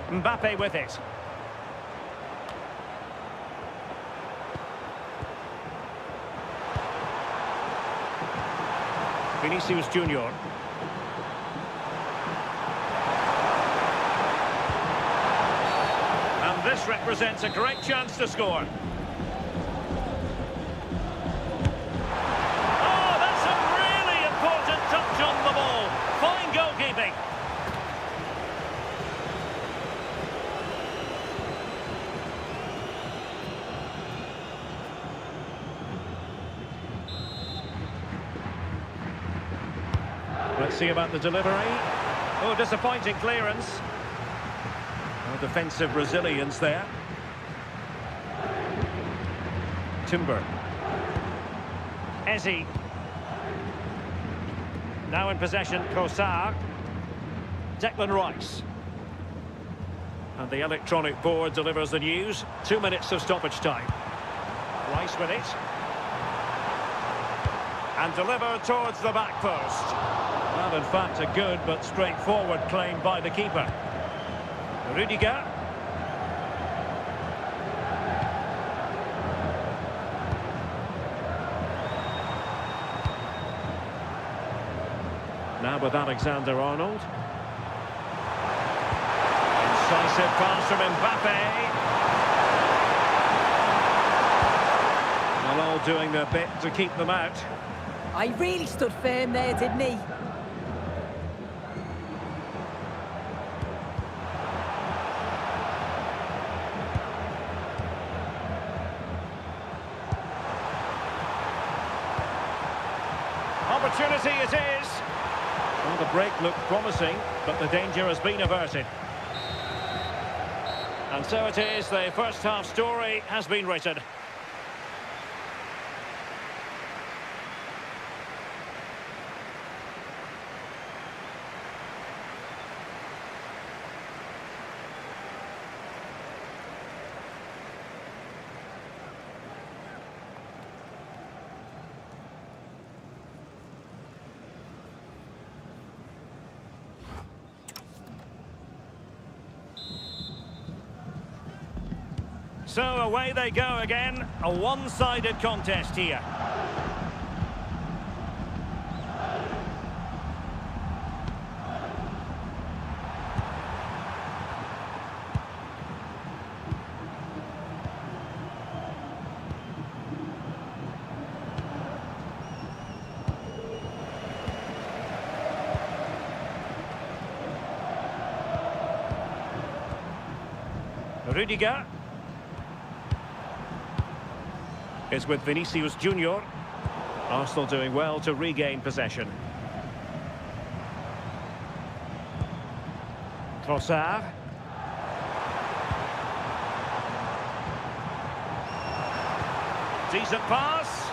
Mbappe with it. Vinicius Junior. This represents a great chance to score. Oh, that's a really important touch on the ball. Fine goalkeeping. Let's see about the delivery. Oh, disappointing clearance. Oh, defensive resilience there. Timber. Eze. Now in possession, Kosar. Declan Rice. And the electronic board delivers the news. 2 minutes of stoppage time. Rice with it. And delivered towards the back post. Well, in fact, a good but straightforward claim by the keeper. Rudiger. Now with Alexander-Arnold. Incisive pass from Mbappe. Well, all doing their bit to keep them out. I really stood firm there, didn't he? Opportunity it is. Well, the break looked promising, but the danger has been averted. And so it is, the first half story has been written. So away they go again, a one-sided contest here. Rudiger. Is with Vinicius Junior. Arsenal doing well to regain possession. Trossard. Decent pass.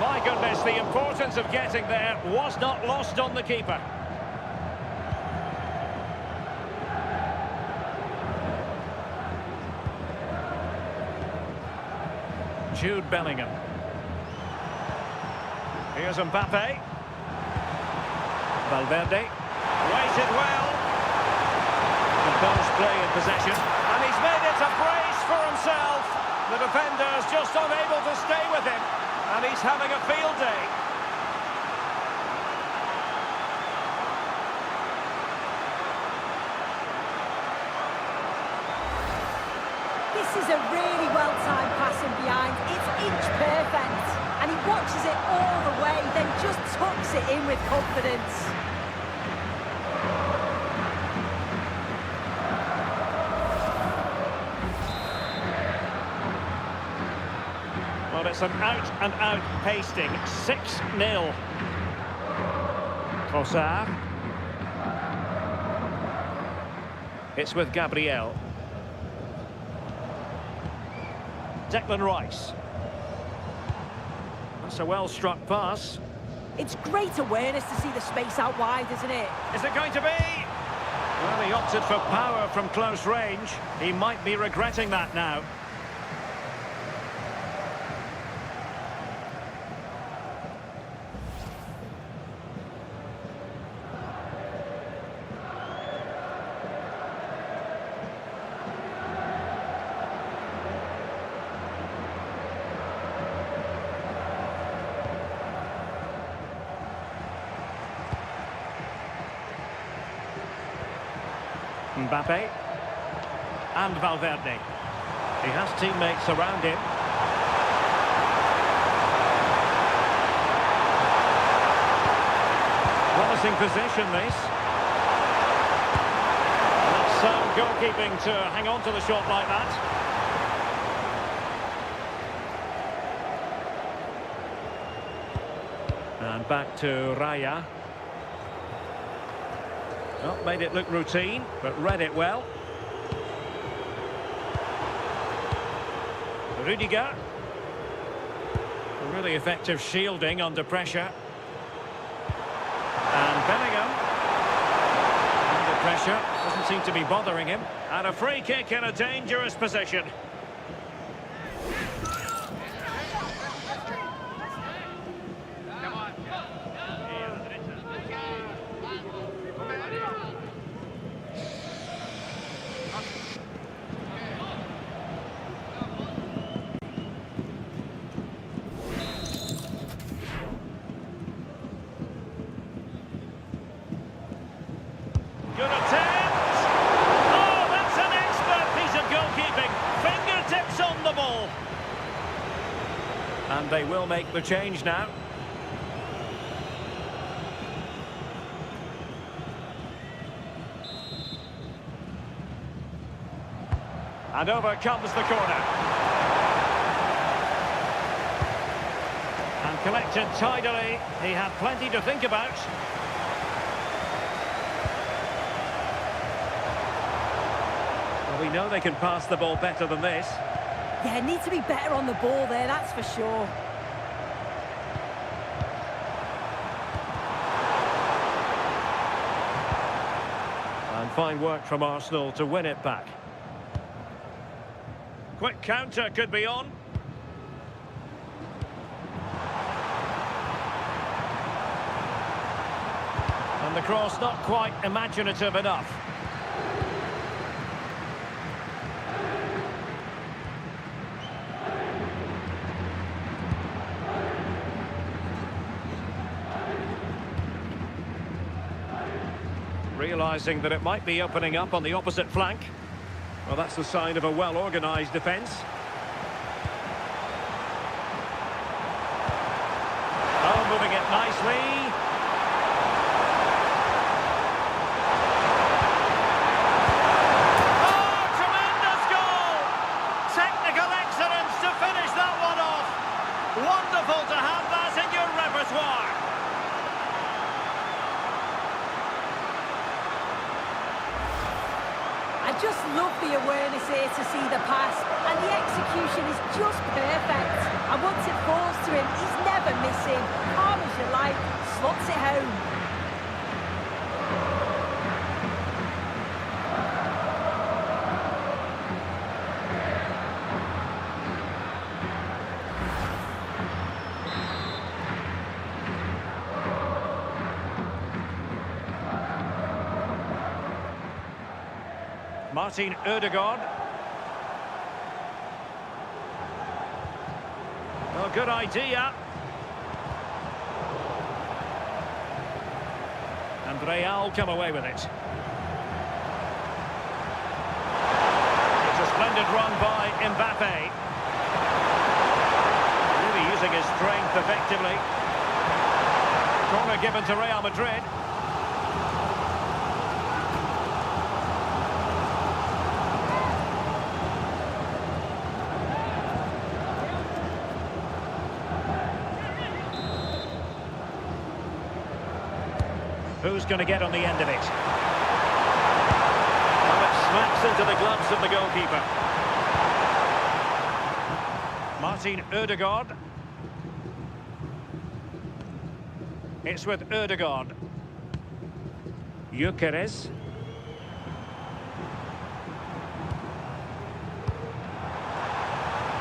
My goodness, the importance of getting there was not lost on the keeper. Jude Bellingham. Here's Mbappe. Valverde. Waited well. Composed play in possession. And he's made it a brace for himself. The defender's just unable to stay with him. And he's having a field day. This is a really well-timed passing behind. It's inch perfect. And he watches it all the way, then just tucks it in with confidence. Well, it's an out-and-out pasting. 6-0. Trossard. It's with Gabriel. Declan Rice. That's a well-struck pass. It's great awareness to see the space out wide, isn't it? Is it going to be? Well, he opted for power from close range. He might be regretting that now. Mbappe. And Valverde. He has teammates around him. Promising position, this. That's sound goalkeeping to hang on to the shot like that. And back to Raya. Well, made it look routine, but read it well. Rudiger. Really effective shielding under pressure. And Bellingham. Under pressure. Doesn't seem to be bothering him. And a free kick in a dangerous position. Good attempt! Oh, that's an expert piece of goalkeeping. Fingertips on the ball. And they will make the change now. And over comes the corner. And collected tidily. He had plenty to think about. We know they can pass the ball better than this. Yeah, need to be better on the ball there, that's for sure. And fine work from Arsenal to win it back. Quick counter could be on. And the cross not quite imaginative enough. Realising that it might be opening up on the opposite flank. Well, that's the sign of a well-organised defence. Oh, moving it nicely. Oh, tremendous goal! Technical excellence to finish that one off. Wonderful to have that in your repertoire. I just love the awareness here to see the pass, and the execution is just perfect. And once it falls to him, he's never missing. Calm as you like, slots it home. Martin Ødegaard. Oh, good idea. And Real come away with it. It's a splendid run by Mbappe. Really using his strength effectively. Corner given to Real Madrid. Who's going to get on the end of it? Well, it smacks into the gloves of the goalkeeper. Martin Ødegaard. It's with Ødegaard. Gyökeres.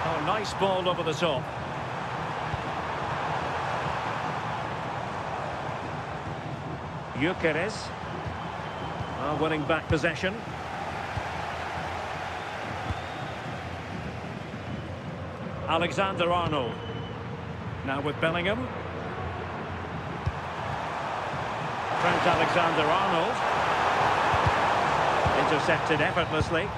Oh, nice ball over the top. Gyökeres. Winning back possession. Alexander-Arnold. Now with Bellingham. Trent Alexander-Arnold. Intercepted effortlessly.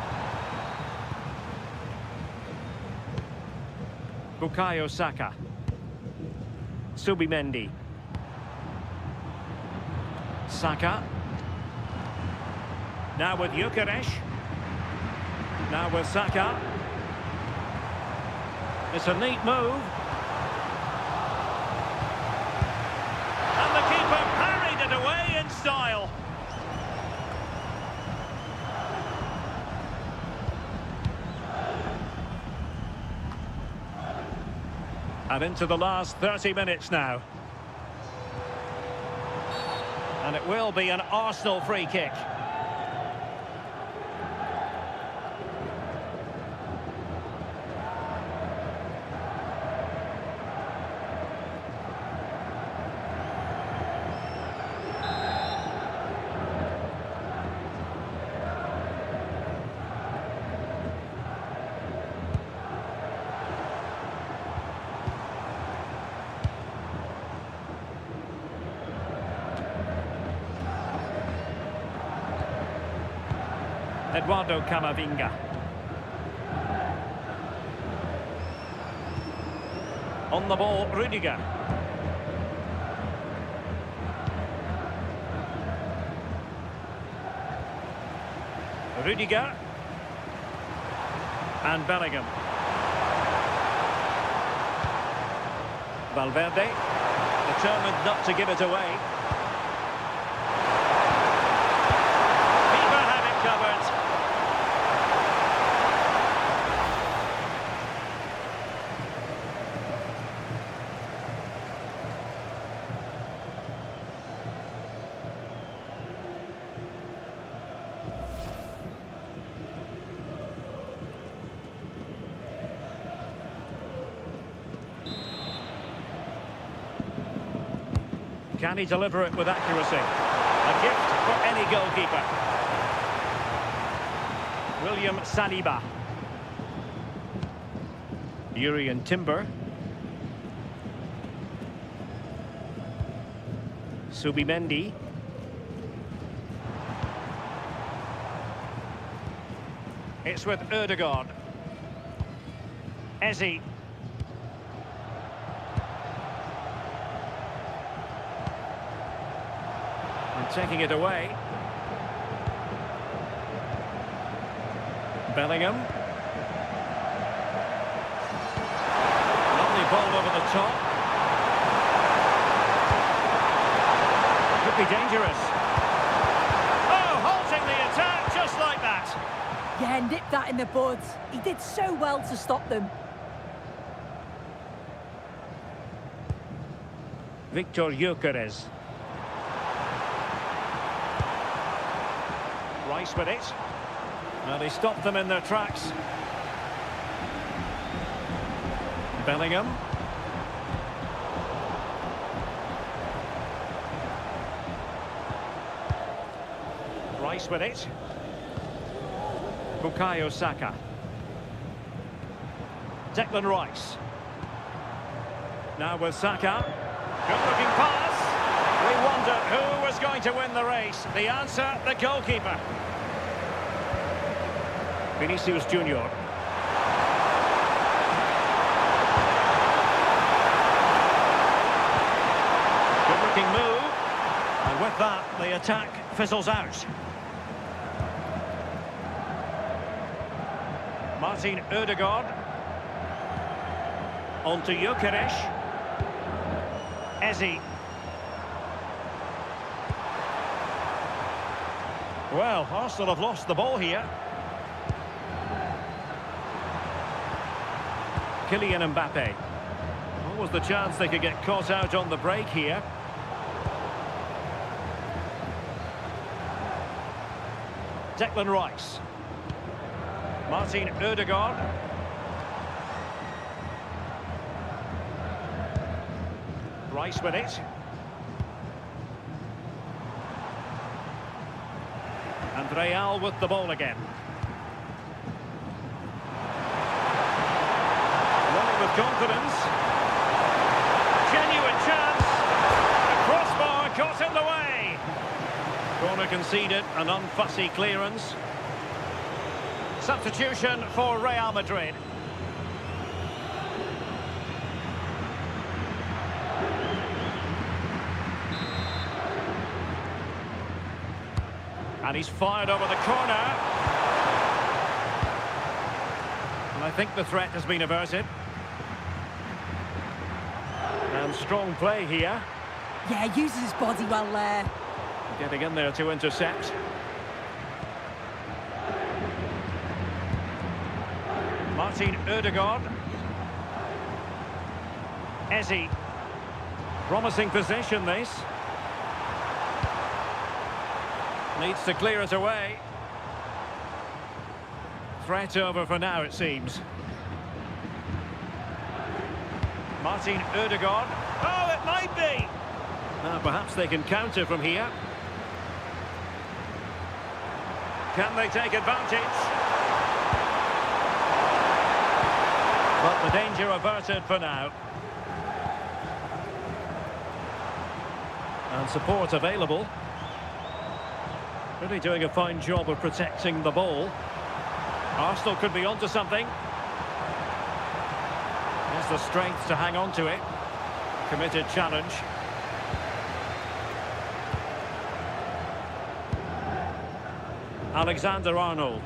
Bukayo Saka. Subimendi. Saka. Now with Gyökeres. Now with Saka. It's a neat move. And the keeper parried it away in style. And into the last 30 minutes now. And it will be an Arsenal free kick. Eduardo Camavinga. On the ball, Rudiger. Rudiger. And Bellingham. Valverde. Determined not to give it away. Keeper had it covered. Can he deliver it with accuracy? A gift for any goalkeeper. William Saliba. Jurriën Timber. Subimendi. It's with Ødegaard. Eze. Taking it away. Bellingham. Lovely ball over the top. Could be dangerous. Oh, halting the attack just like that. Yeah, nipped that in the bud. He did so well to stop them. Victor Gyökeres. Rice with it. Well, he stopped them in their tracks. Bellingham. Rice with it. Bukayo Saka. Declan Rice. Now with Saka. Good looking pass. We wondered who was going to win the race. The answer, the goalkeeper. Vinicius Junior. Good looking move. And with that, the attack fizzles out. Martin Ødegaard. On to Gyökeres. Eze. Well, Arsenal have lost the ball here. Kylian Mbappe. What was the chance they could get caught out on the break here? Declan Rice. Martin Ødegaard. Rice with it. And Real with the ball again. Running with confidence. Genuine chance. The crossbar got in the way. Corner conceded, an unfussy clearance. Substitution for Real Madrid. And he's fired over the corner. And I think the threat has been averted. And strong play here. Yeah, uses his body well there. Getting in there to intercept. Martin Ødegaard. Eze. Promising possession, this. Needs to clear it away. Threat over for now, it seems. Martin Ødegaard. Oh, it might be! Now, perhaps they can counter from here. Can they take advantage? But the danger averted for now. And support available. Really doing a fine job of protecting the ball. Arsenal could be onto something. Has the strength to hang on to it. Committed challenge. Alexander-Arnold.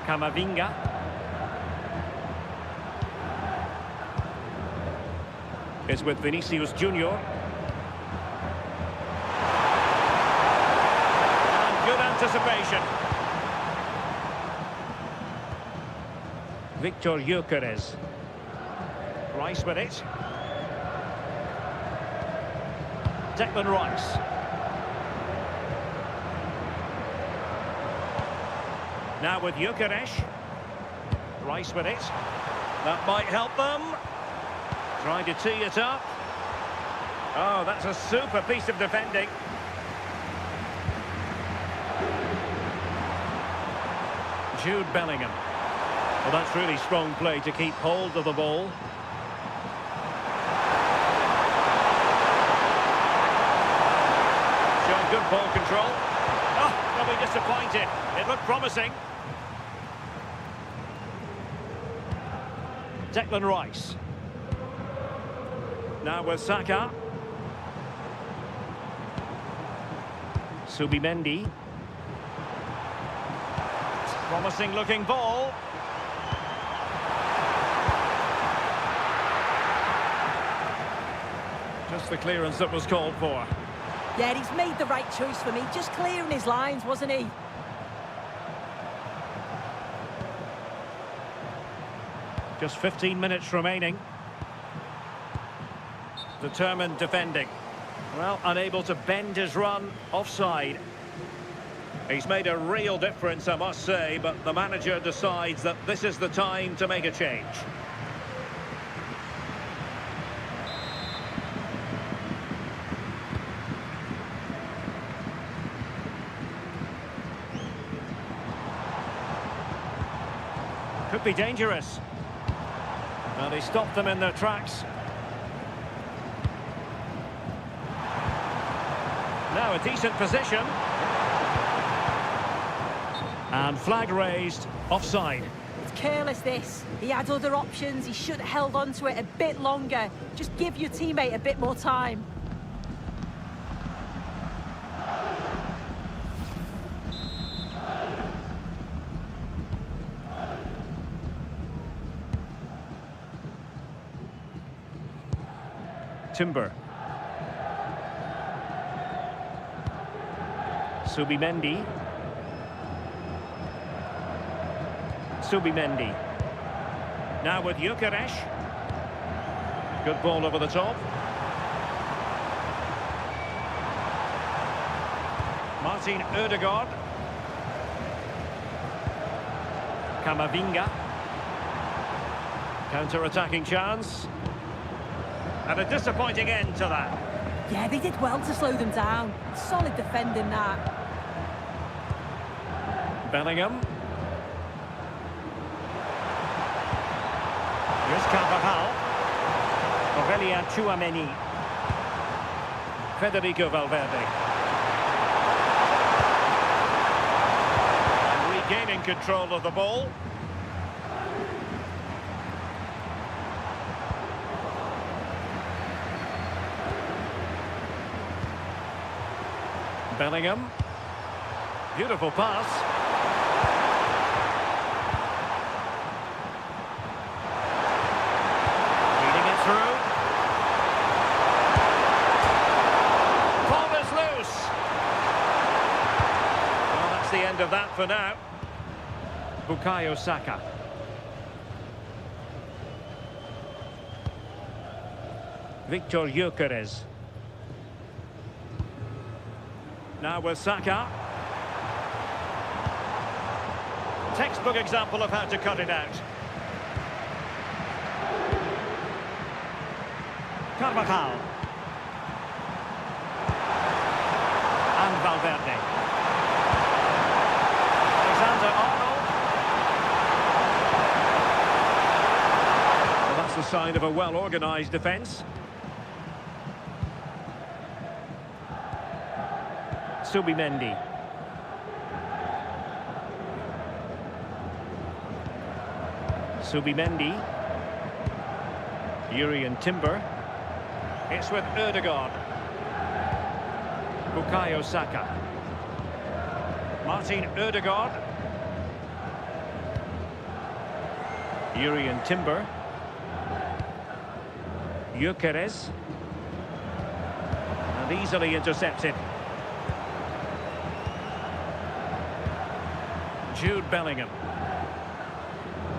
Camavinga. It's with Vinicius Junior. And good anticipation. Victor Gyökeres. Rice with it. Declan Rice. Now with Gyökeres. Rice with it. That might help them. Trying to tee it up. Oh, that's a super piece of defending. Jude Bellingham. Well, that's really strong play to keep hold of the ball. Showing good ball control. Oh, they'll be disappointed. It looked promising. Declan Rice. Now with Saka. Subimendi. Promising looking ball. Just the clearance that was called for. Yeah, he's made the right choice for me. Just clearing his lines, wasn't he? Just 15 minutes remaining. Determined defending. Well, unable to bend his run, offside. He's made a real difference, I must say, but the manager decides that this is the time to make a change. Could be dangerous. And he stopped them in their tracks. Now a decent position. And flag raised, offside. It's careless, this. He had other options. He should have held on to it a bit longer. Just give your teammate a bit more time. Timber. Subimendi. Subimendi. Now with Gyökeres. Good ball over the top. Martin Ødegaard. Camavinga. Counter-attacking chance. And a disappointing end to that. Yeah, they did well to slow them down. Solid defending that. Bellingham. Here's Carvajal. Aurélien Tchouaméni. Federico Valverde. And regaining control of the ball. Bellingham. Beautiful pass. Feeding it through. Ball is loose. Well, that's the end of that for now. Bukayo Saka. Victor Gyökeres. Now with Saka. Textbook example of how to cut it out. Carvajal. And Valverde. Alexander-Arnold. Well, that's the sign of a well-organised defence. Subimendi. Subimendi. Jurrien Timber. It's with Ødegaard. Bukayo Saka. Martin Ødegaard. Jurrien Timber. Gyökeres. And easily intercepted. Jude Bellingham.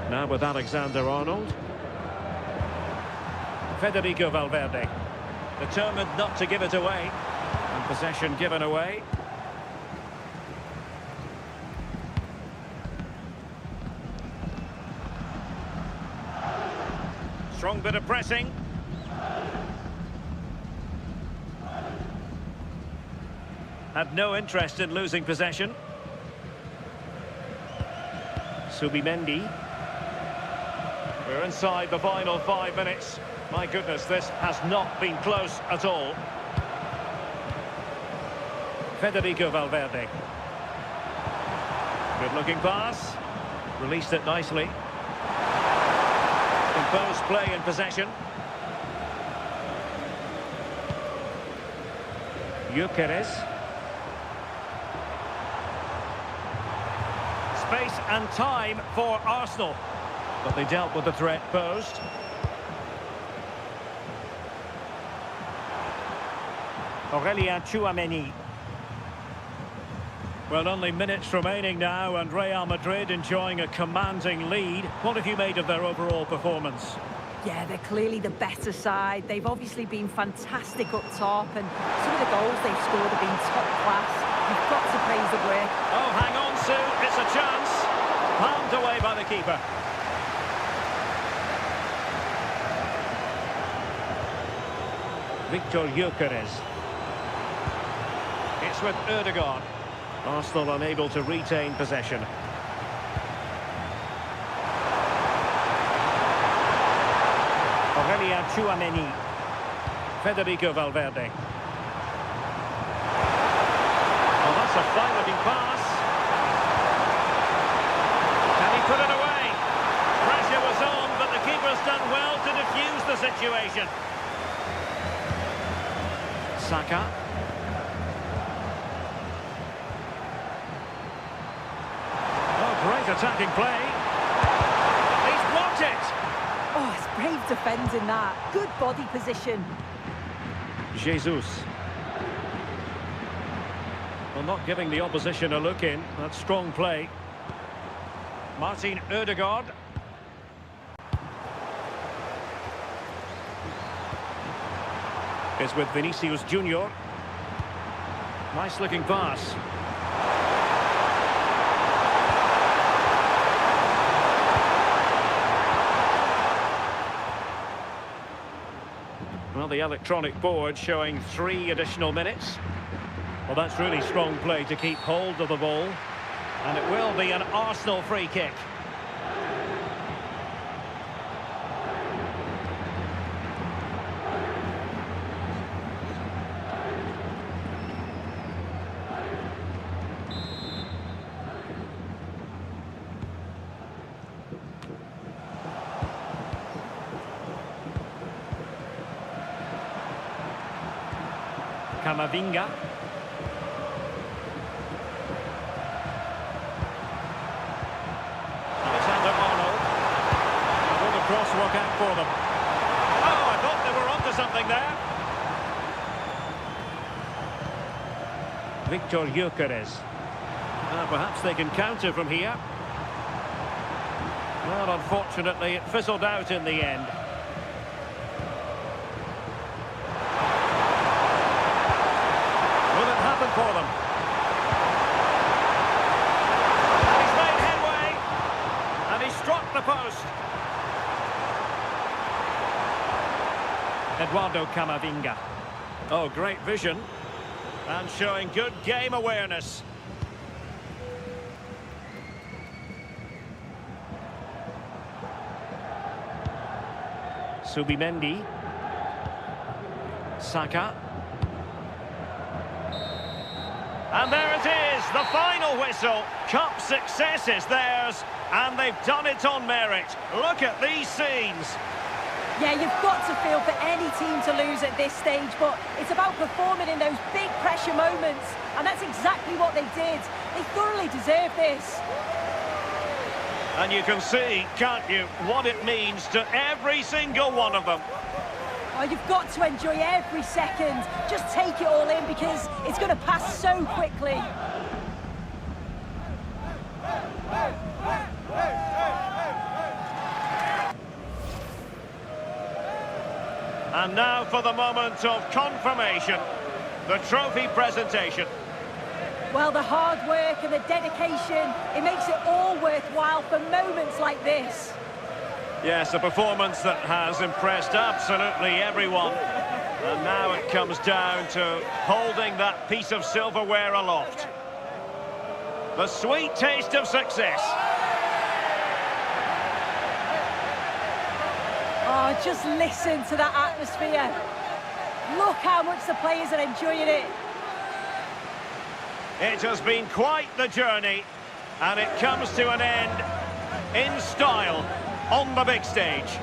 Now with Alexander-Arnold. Federico Valverde. Determined not to give it away. And possession given away. Strong bit of pressing. Had no interest in losing possession. Subimendi. We're inside the final 5 minutes. My goodness, this has not been close at all. Federico Valverde. Good-looking pass. Released it nicely. Composed play in possession. Gyökeres. Space and time for Arsenal. But they dealt with the threat posed. Aurelien Tchouameni. Well, only minutes remaining now, and Real Madrid enjoying a commanding lead. What have you made of their overall performance? Yeah, they're clearly the better side. They've obviously been fantastic up top, and some of the goals they've scored have been top class. You've got to praise the work. Oh, hang on, Sue. It's a chance. Palmed away by the keeper. Victor Gyökeres. It's with Ødegaard. Arsenal unable to retain possession. Aurelien Tchouameni. Federico Valverde. Oh, that's a fine-looking pass. Can he put it away? Pressure was on, but the keeper's done well to defuse the situation. Saka. Great attacking play. He's blocked it. Oh, it's brave defending that. Good body position. Jesus. Well, not giving the opposition a look in. That's strong play. Martin Ødegaard. It's with Vinicius Junior. Nice looking pass. Well, the electronic board showing 3 additional minutes. Well, that's really strong play to keep hold of the ball. And it will be an Arsenal free kick. Camavinga. for them. Oh, I thought they were onto something there. Victor Gyökeres. Perhaps they can counter from here. Well, unfortunately, it fizzled out in the end. Will it happen for them? He's made headway, and he struck the post. Eduardo Camavinga. Oh, great vision. And showing good game awareness. Subimendi. Saka. And there it is, the final whistle. Cup success is theirs, and they've done it on merit. Look at these scenes. Yeah, you've got to feel for any team to lose at this stage, but it's about performing in those big pressure moments, and that's exactly what they did. They thoroughly deserve this. And you can see, can't you, what it means to every single one of them. Oh, you've got to enjoy every second. Just take it all in because it's going to pass so quickly. And now for the moment of confirmation, the trophy presentation. Well, the hard work and the dedication, it makes it all worthwhile for moments like this. Yes, a performance that has impressed absolutely everyone. And now it comes down to holding that piece of silverware aloft. The sweet taste of success. Oh, just listen to that atmosphere. Look how much the players are enjoying it. It has been quite the journey, and it comes to an end in style on the big stage.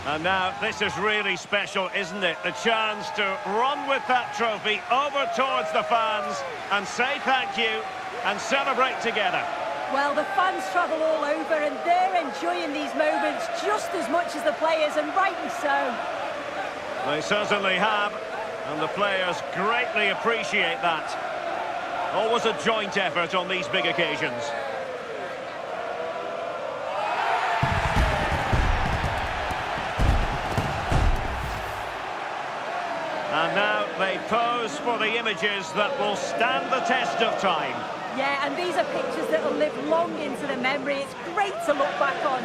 And now this is really special, isn't it? The chance to run with that trophy over towards the fans and say thank you and celebrate together. Well, the fans travel all over and they're enjoying these moments just as much as the players, and rightly so. They certainly have, and the players greatly appreciate that. Always a joint effort on these big occasions. And now they pose for the images that will stand the test of time. Yeah, and these are pictures that will live long into the memory. It's great to look back on.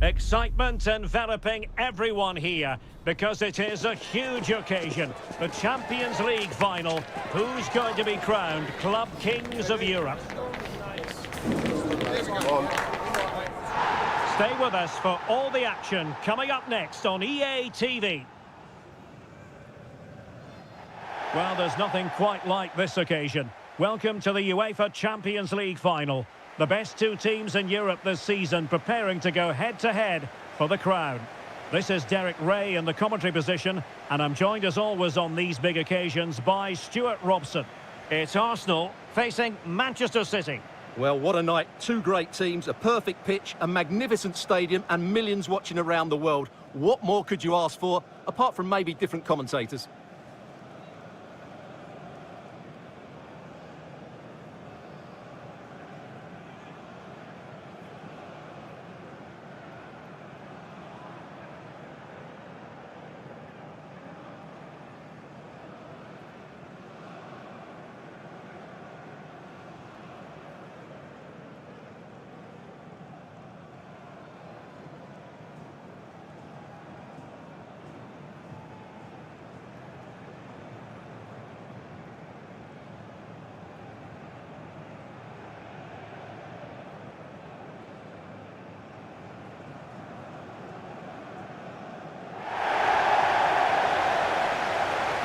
Excitement enveloping everyone here because it is a huge occasion. The Champions League final. Who's going to be crowned Club Kings of Europe? Stay with us for all the action coming up next on EA TV. Well, there's nothing quite like this occasion. Welcome to the UEFA Champions League final. The best two teams in Europe this season preparing to go head-to-head for the crown. This is Derek Ray in the commentary position, and I'm joined as always on these big occasions by Stuart Robson. It's Arsenal facing Manchester City. Well, what a night. Two great teams, a perfect pitch, a magnificent stadium and millions watching around the world. What more could you ask for, apart from maybe different commentators?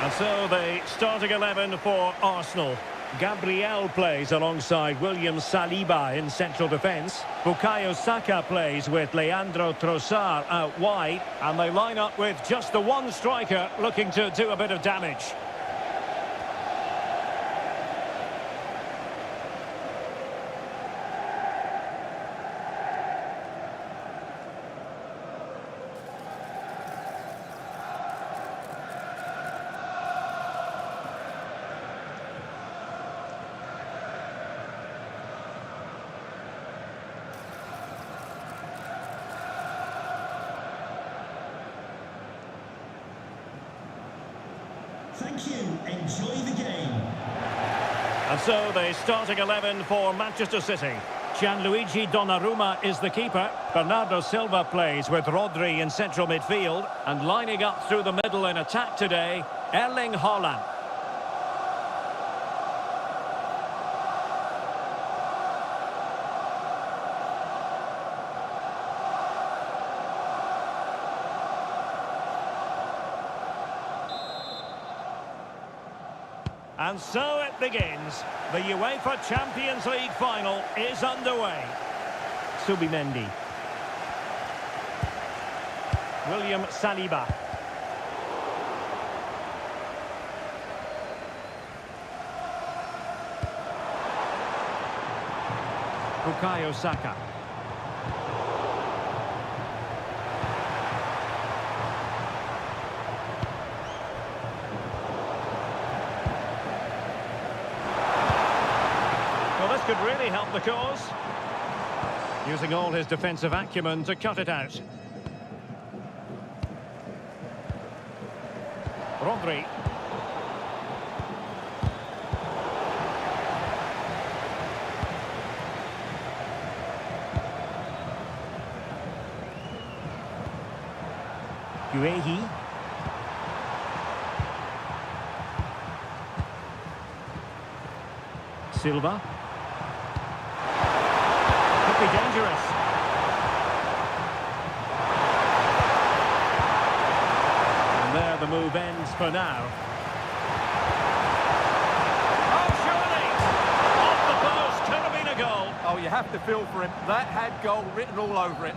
And so the starting 11 for Arsenal. Gabriel plays alongside William Saliba in central defence. Bukayo Saka plays with Leandro Trossard out wide. And they line up with just the one striker looking to do a bit of damage. Thank you. Enjoy the game. And so the starting 11 for Manchester City. Gianluigi Donnarumma is the keeper. Bernardo Silva plays with Rodri in central midfield. And lining up through the middle in attack today, Erling Haaland. And so it begins. The UEFA Champions League final is underway. Subimendi. William Saliba. Bukayo Saka. Could really help the cause. Using all his defensive acumen to cut it out. Rodri. Guehi. Silva. Be dangerous. And there the move ends for now. Oh, surely! Off the post, could have been a goal. Oh, you have to feel for him. That had goal written all over it.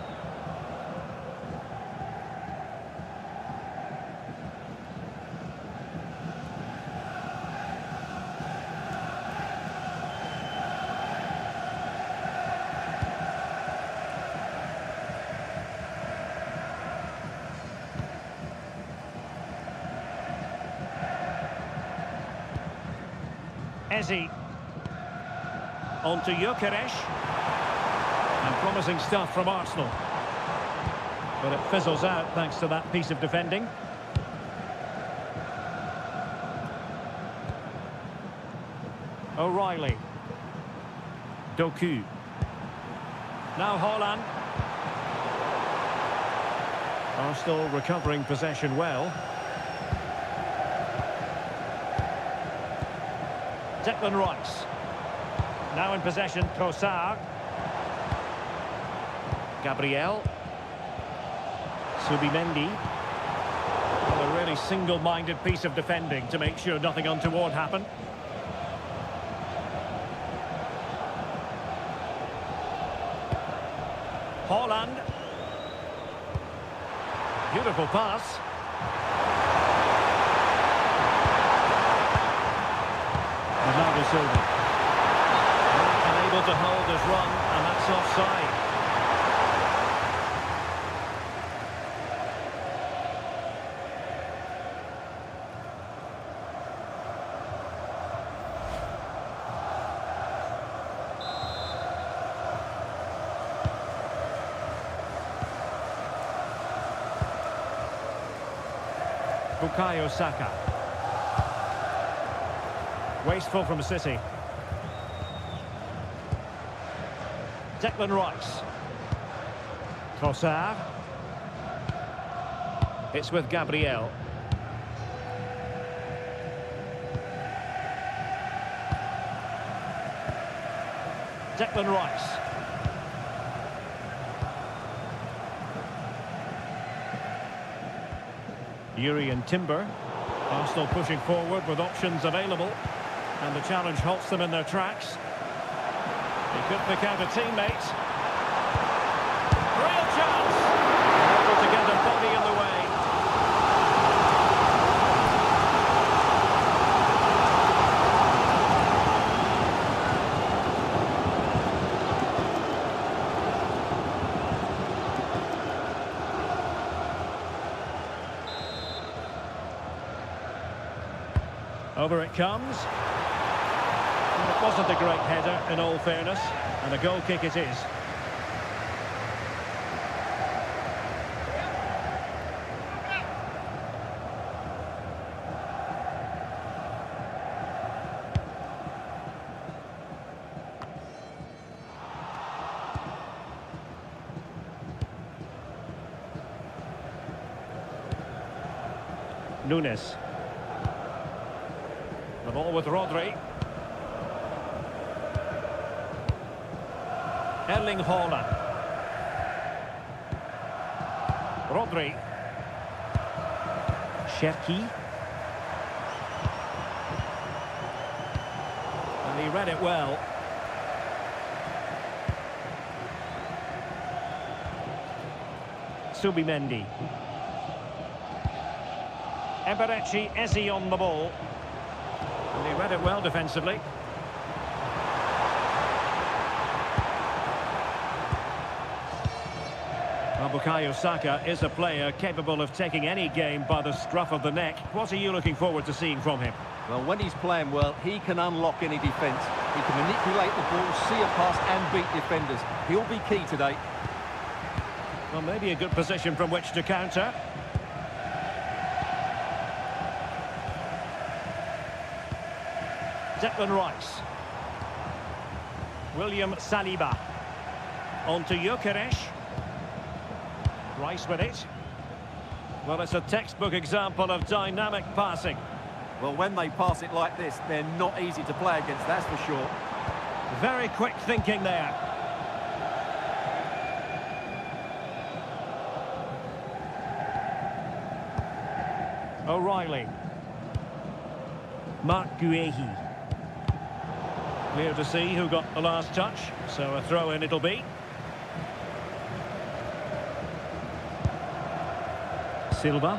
Eze. On to Gyökeres. And promising stuff from Arsenal. But it fizzles out thanks to that piece of defending. O'Reilly. Doku. Now Haaland. Arsenal recovering possession well. Declan Rice. Now in possession, Trossard. Gabriel. Subimendi. Well, a really single-minded piece of defending to make sure nothing untoward happened. Haaland. Beautiful pass. Bernardo Silva. Unable Unable to hold his run, and that's offside. Bukayo Saka. Wasteful from City. Declan Rice. Trossard. It's with Gabriel. Declan Rice. Yuri and Timber. Arsenal pushing forward with options available. And the challenge halts them in their tracks. He could pick out a teammate. Real chance! Able to get a body in the way. Over it comes. It wasn't a great header, in all fairness, and a goal kick it is. Nunes. The ball with Rodri. Erling Haaland. Rodri. Cherki. And he read it well. Subimendi. Eberechi Eze on the ball. And he read it well defensively. Bukayo Saka is a player capable of taking any game by the scruff of the neck. What are you looking forward to seeing from him? Well, when he's playing well, he can unlock any defence. He can manipulate the ball, see a pass and beat defenders. He'll be key today. Well, maybe a good position from which to counter. Declan Rice. William Saliba. On to Gyökeres. Rice with it. Well, it's a textbook example of dynamic passing. Well, when they pass it like this, they're not easy to play against, that's for sure. Very quick thinking there. O'Reilly. Mark Guehi. Clear to see who got the last touch, so a throw-in it'll be. Silva.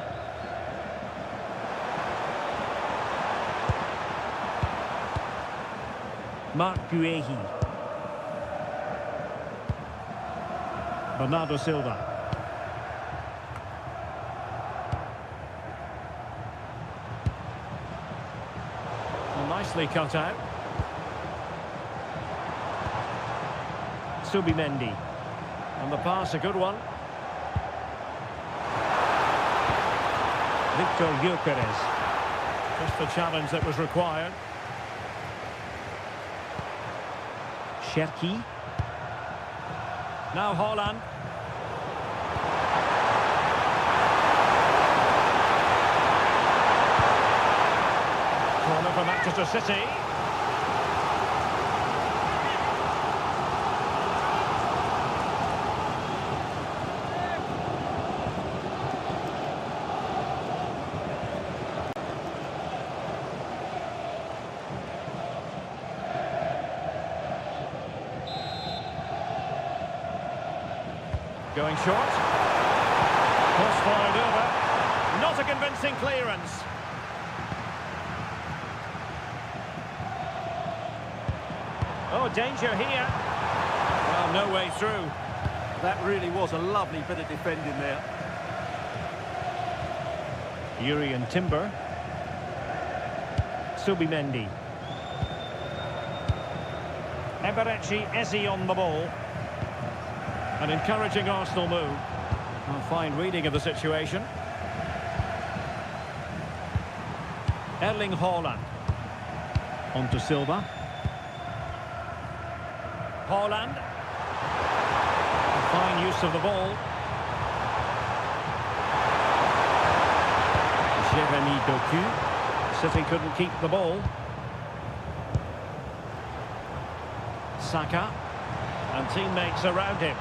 Mark Guehi. Bernardo Silva. Nicely cut out. Subimendi. And the pass, a good one. Victor Gyökeres. Just the challenge that was required. Cherki. Now Haaland. Corner for Manchester City. Going short. Cross fired over. Not a convincing clearance. Oh, danger here. Well, no way through. That really was a lovely bit of defending there. Urian Timber. Subimendi. Eberechi Eze on the ball. An encouraging Arsenal move. A fine reading of the situation. Erling Haaland. On to Silva. Haaland. A fine use of the ball. Jeremy Doku. City couldn't keep the ball. Saka. And teammates around him.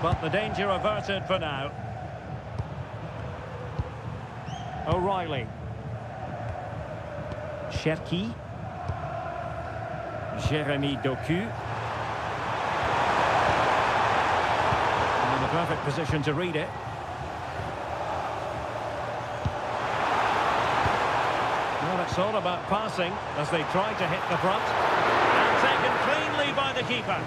But the danger averted for now. O'Reilly. Cherki. Jeremy Doku. In the perfect position to read it. Well, it's all about passing as they try to hit the front. And taken cleanly by the keeper.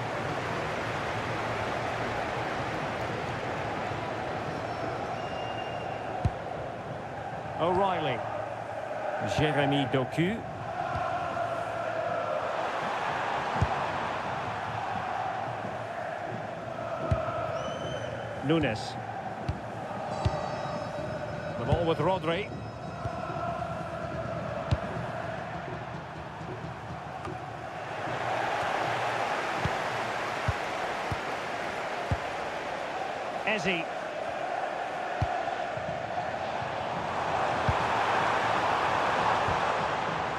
O'Reilly. Jeremy Doku. Nunes. The ball with Rodri. Eze.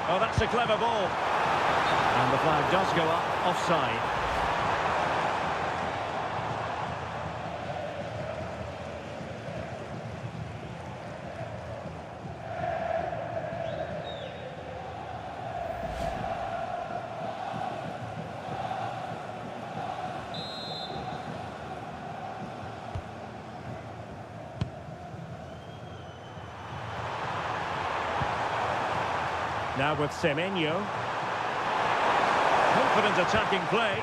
Oh, that's a clever ball. And the flag does go up, offside. Now with Semenyo. Confident attacking play.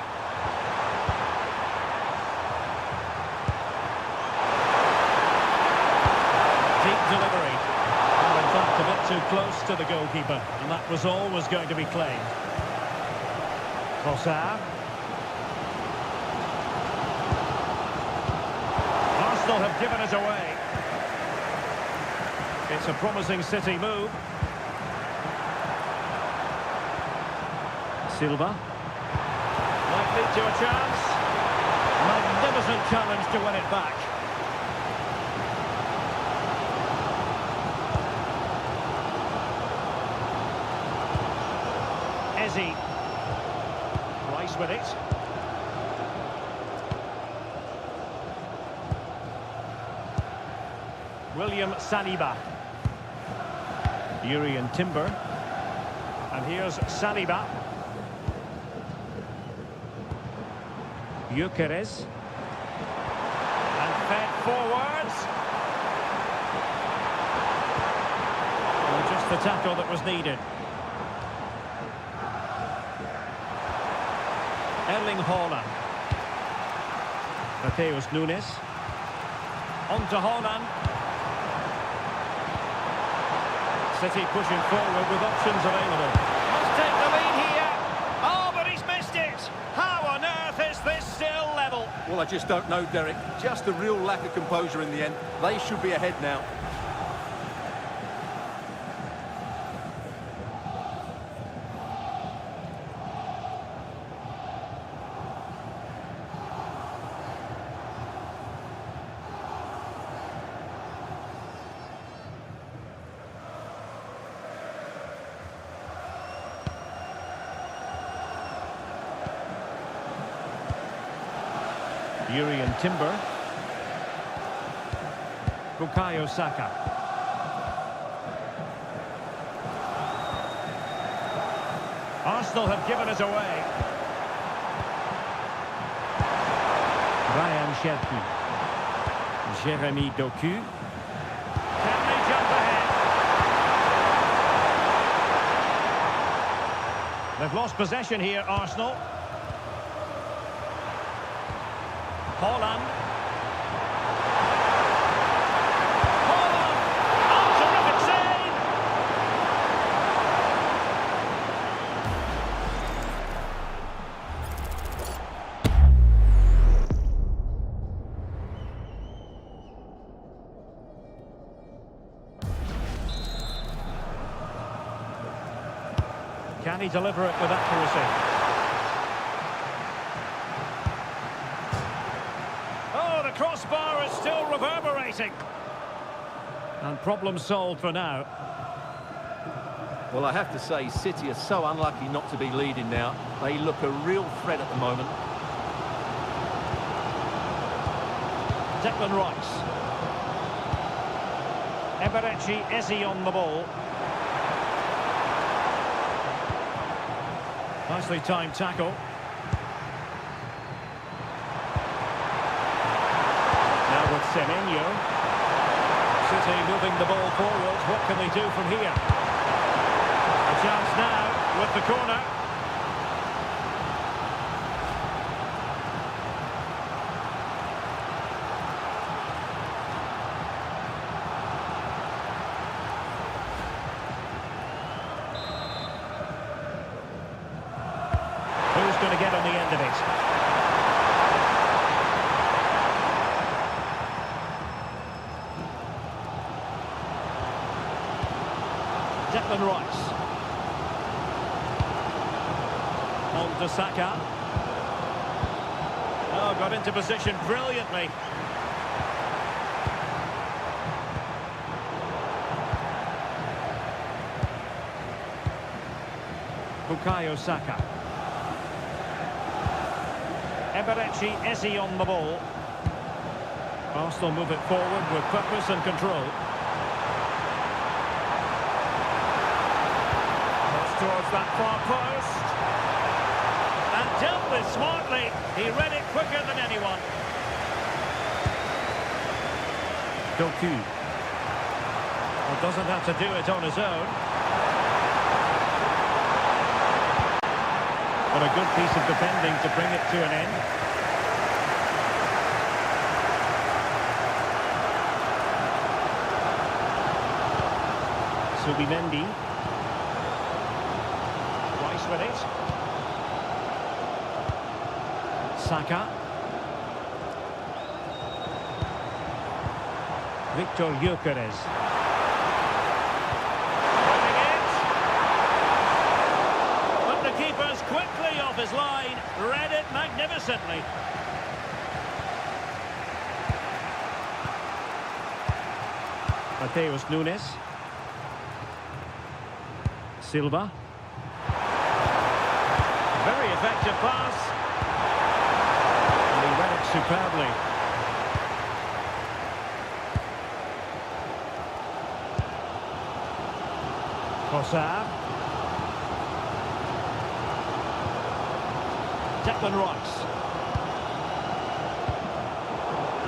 Deep delivery. Well, in fact, a bit too close to the goalkeeper. And that was always going to be claimed. Trossard. Arsenal have given it away. It's a promising City move. Silva. Might lead to a chance. Magnificent challenge to win it back. Eze. Rice with it. William Saliba. Urian Timber. And here's Saliba. Gyökeres. And fed forwards. Well, just the tackle that was needed. Erling Haaland. Mateus Nunes. On to Haaland. City pushing forward with options available. Must take the lead here. Oh, but he's missed it. How on earth is this still level? Well, I just don't know, Derek. Just a real lack of composure in the end. They should be ahead now. Urian Timber. Bukayo Saka. Arsenal have given us away. Ryan Cherki. Jeremy Doku. Can they jump ahead? They've lost possession here, Arsenal. Holland. Holland! Oh, terrific save! Can he deliver it with accuracy? Oh, the crossbar is still reverberating. And problem solved for now. Well, I have to say, City are so unlucky not to be leading now. They look a real threat at the moment. Declan Rice. Eberechi Eze on the ball. Nicely timed tackle. Now with Semenyo. City moving the ball forward. What can they do from here? A chance now with the corner. Who's going to get on the end of it? Declan Rice. On to Saka. Oh, got into position brilliantly. Bukayo Saka. Eberechi Eze on the ball. Arsenal move it forward with purpose and control. Cross towards that far post. And dealt with smartly. He read it quicker than anyone. Doku. Well, doesn't have to do it on his own. But a good piece of defending to bring it to an end. Subimendi. Rice with it. Saka. Victor Gyökeres. Winning it. But the keeper's quickly off his line. Read it magnificently. Mateus Nunes. Silva. Very effective pass. And he read it superbly. Trossard. Declan Rice.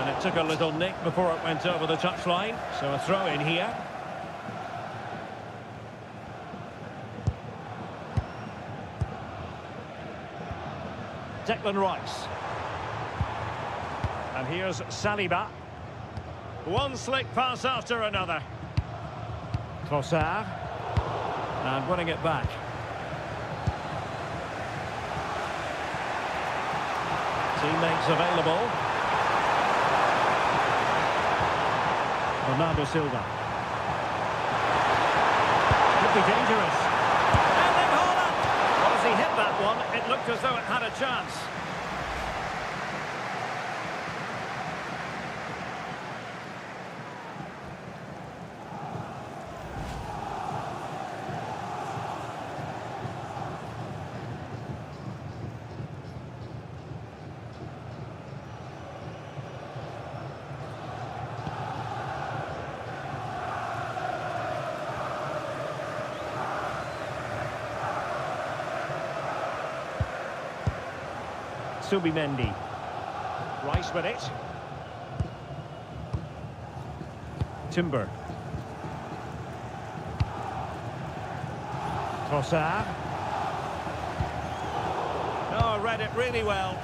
And it took a little nick before it went over the touchline. So a throw in here. Declan Rice. And here's Saliba. One slick pass after another. Trossard. And winning it back. Teammates available. Bernardo Silva. Could be dangerous. Erling Haaland! Well, as he hit that one, it looked as though it had a chance. Subimendi. Rice with it. Timber. Trossard. keeper read it really well.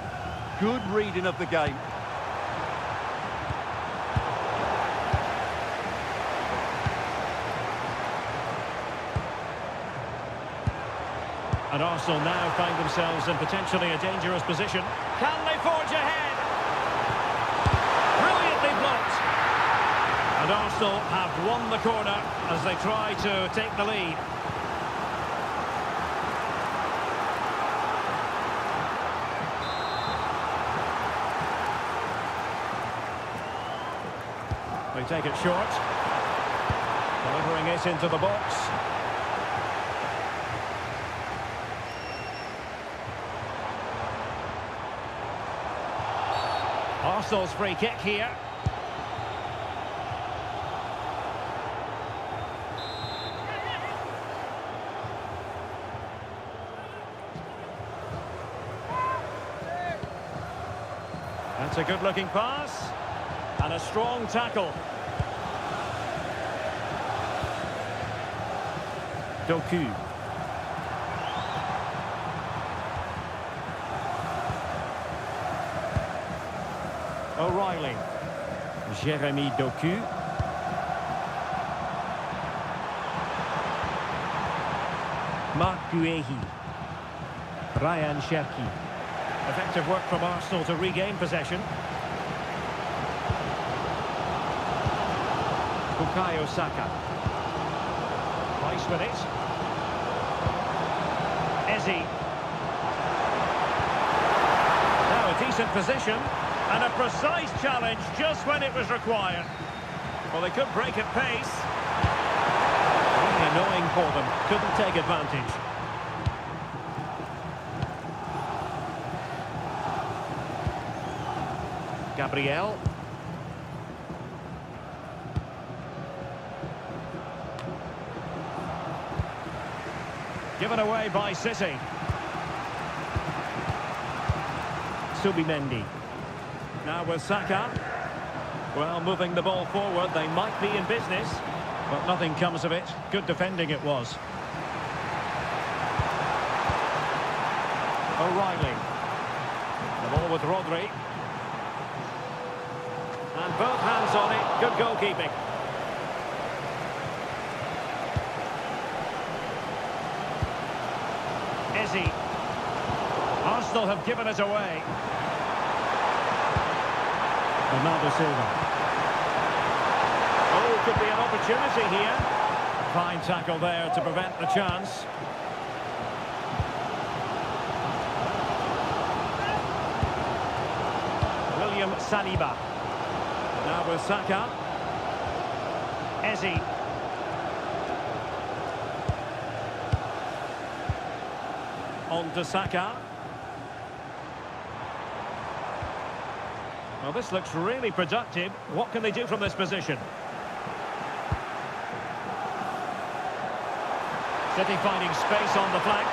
Good reading of the game. And Arsenal now find themselves in potentially a dangerous position. Can they forge ahead? Brilliantly blocked. And Arsenal have won the corner as they try to take the lead. They take it short. Delivering it into the box. Arsenal's free kick here. That's a good-looking pass. And a strong tackle. Doku. O'Reilly. Jeremy Doku. Marc Guehi. Ryan Cherki. Effective work from Arsenal to regain possession. Bukayo Saka. Nice with it. Eze. Now a decent position. And a precise challenge just when it was required. Well, they could break at pace. Really annoying for them. Couldn't take advantage. Gabriel. Given away by City. Subimendi. Now with Saka. Well, moving the ball forward, they might be in business, but nothing comes of it. Good defending it was. O'Reilly. The ball with Rodri. And both hands on it. Good goalkeeping. Eze. Arsenal have given it away. Bernardo Silva. Oh, could be an opportunity here. Fine tackle there to prevent the chance. William Saliba. Now with Saka. Eze. On to Saka. Well, this looks really productive. What can they do from this position? City finding space on the flank.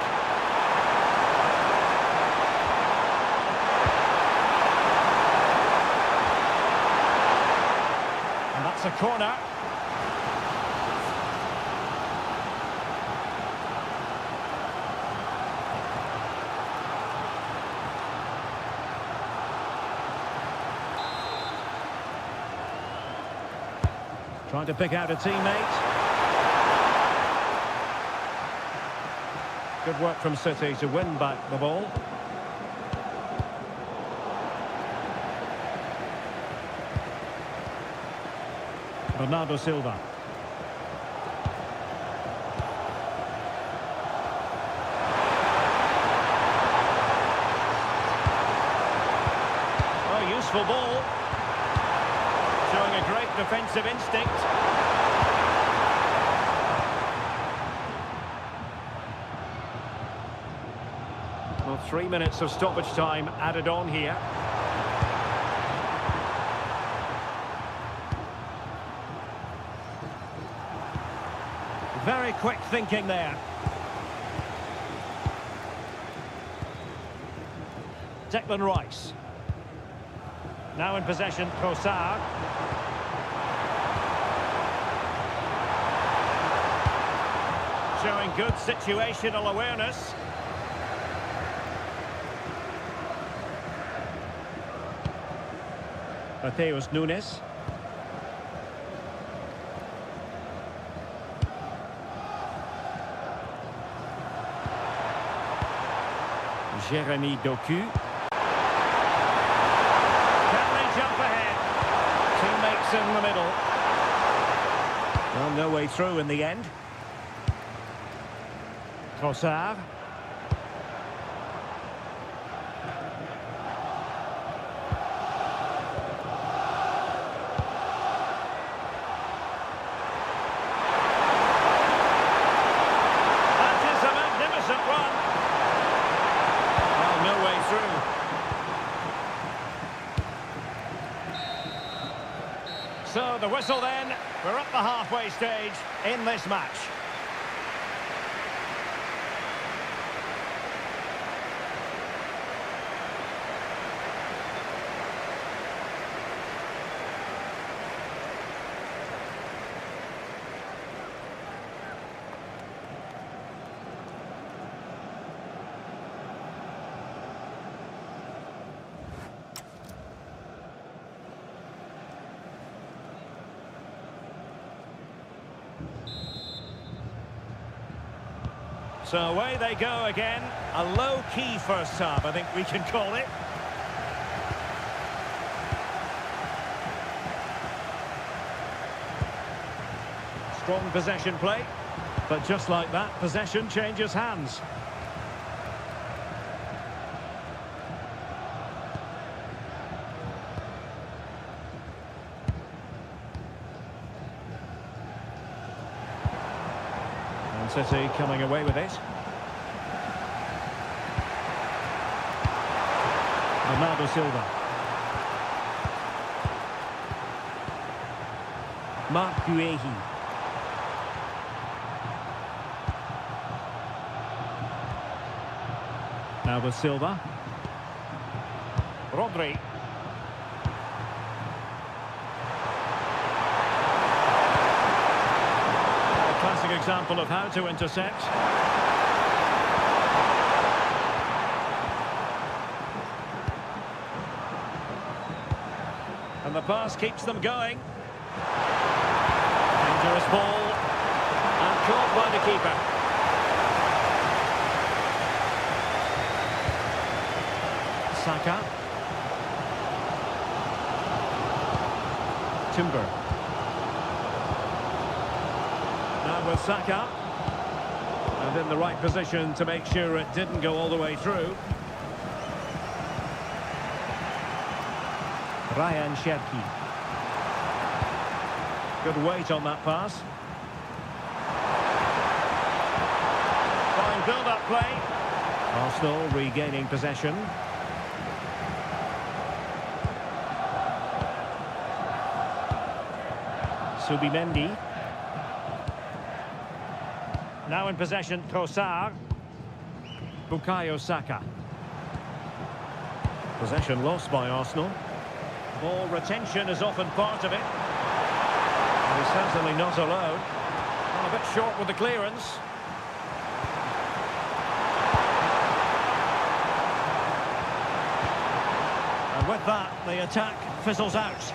And that's a corner. Trying to pick out a teammate. Good work from City to win back the ball. Bernardo Silva. Oh, useful ball. Showing a great defensive instinct. Well, 3 minutes of stoppage time added on here. Very quick thinking there. Declan Rice. Now in possession, Trossard. Showing good situational awareness. Mateus Nunes. Jeremy Doku. Can they jump ahead? Teammates in the middle. Well, no way through in the end. Trossard. That is a magnificent run. Well, no way through. So the whistle then. We're at the halfway stage in this match. So away they go again. A low-key first half, I think we can call it. Strong possession play. But just like that, possession changes hands. City coming away with it. Bernardo Silva. Marc Guehi. Now with Silva. Rodri. Classic example of how to intercept. And the pass keeps them going. Dangerous ball. And caught by the keeper. Saka. Timber. Now with Saka, and in the right position to make sure it didn't go all the way through. Ryan Cherki. Good weight on that pass. Fine build-up play. Arsenal regaining possession. Subimendi. Now in possession, Trossard. Bukayo Saka. Possession lost by Arsenal. Ball retention is often part of it. And he's certainly not alone. Well, a bit short with the clearance. And with that, the attack fizzles out.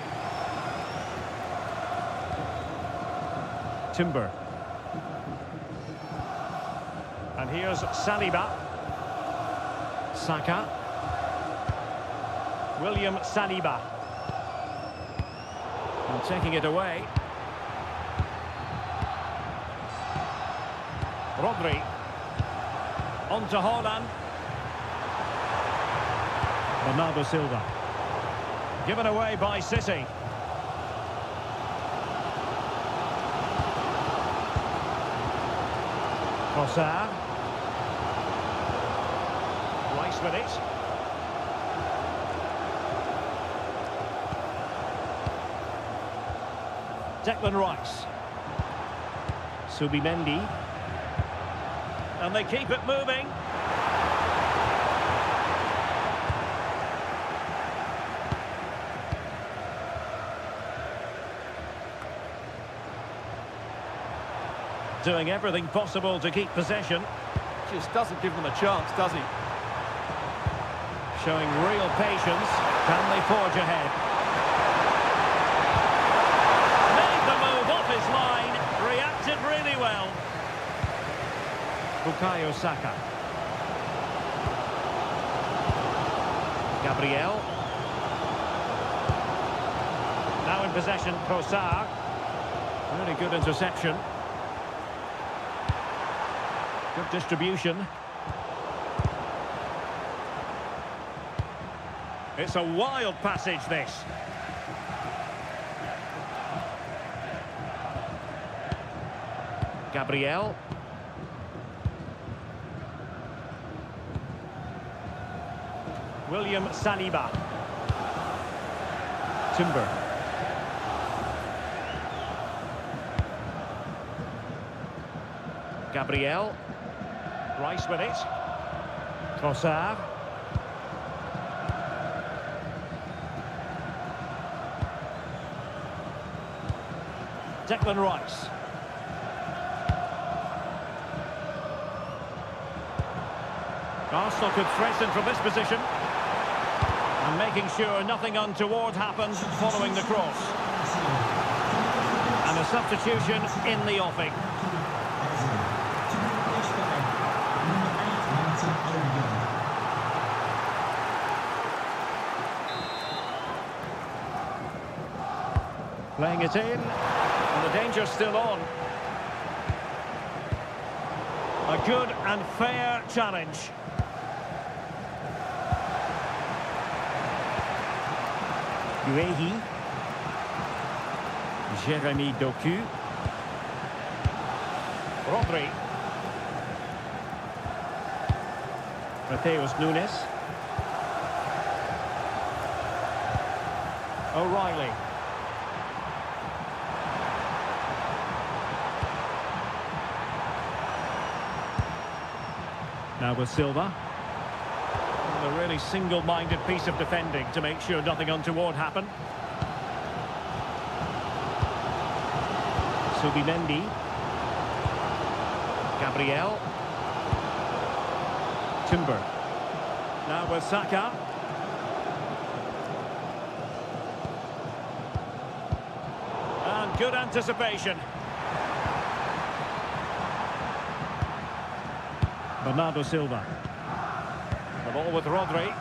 Timber. And here's Saliba. Saka. William Saliba. And taking it away. Rodri. On to Haaland. Bernardo Silva. Given away by City. Trossard. Rice with it. Declan Rice. Subimendi. And they keep it moving. Doing everything possible to keep possession. Just doesn't give them a chance, does he? Showing real patience. Can they forge ahead? Bukayo Saka. Gabriel. Now in possession, Trossard. Really good interception. Good distribution. It's a wild passage, this. Gabriel. William Saliba. Timber. Gabriel. Rice with it. Trossard. Declan Rice. Arsenal could threaten from this position. And making sure nothing untoward happens following the cross. And a substitution in the offing. Playing it in, and the danger's still on. A good and fair challenge. Guehi. Jeremy Doku. Rodri. Mateus Nunes. O'Reilly. Now with Silva. A really single-minded piece of defending to make sure nothing untoward happened. Subimendi. Gabriel. Timber. Now with Saka. And good anticipation. Bernardo Silva. The ball with Rodri.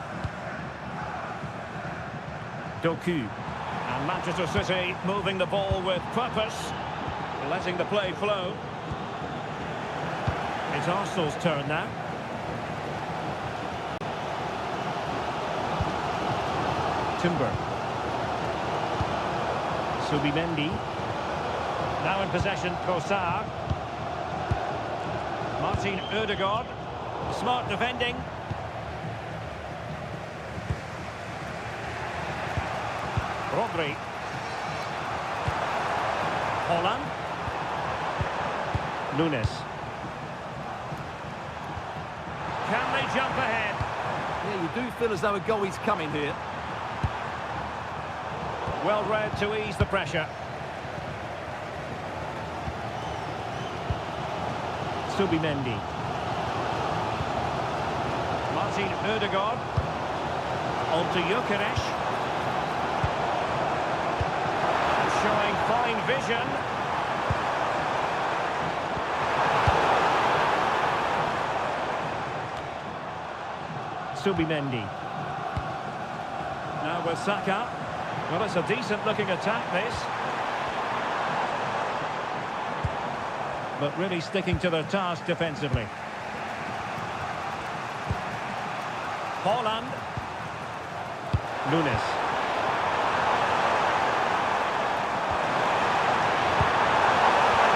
Doku. And Manchester City moving the ball with purpose. Letting the play flow. It's Arsenal's turn now. Timber. Subimendi. Now in possession, Trossard. Martin Ødegaard. Smart defending. Rodri. Holland. Nunes. Can they jump ahead? Yeah, you do feel as though a goal is coming here. Well read to ease the pressure. Subimendi. Martin Ødegaard. On to Gyökeres. Showing fine vision. Subimendi. Now with Saka. Well, it's a decent-looking attack, this. But really sticking to their task defensively. Holland. Nunes.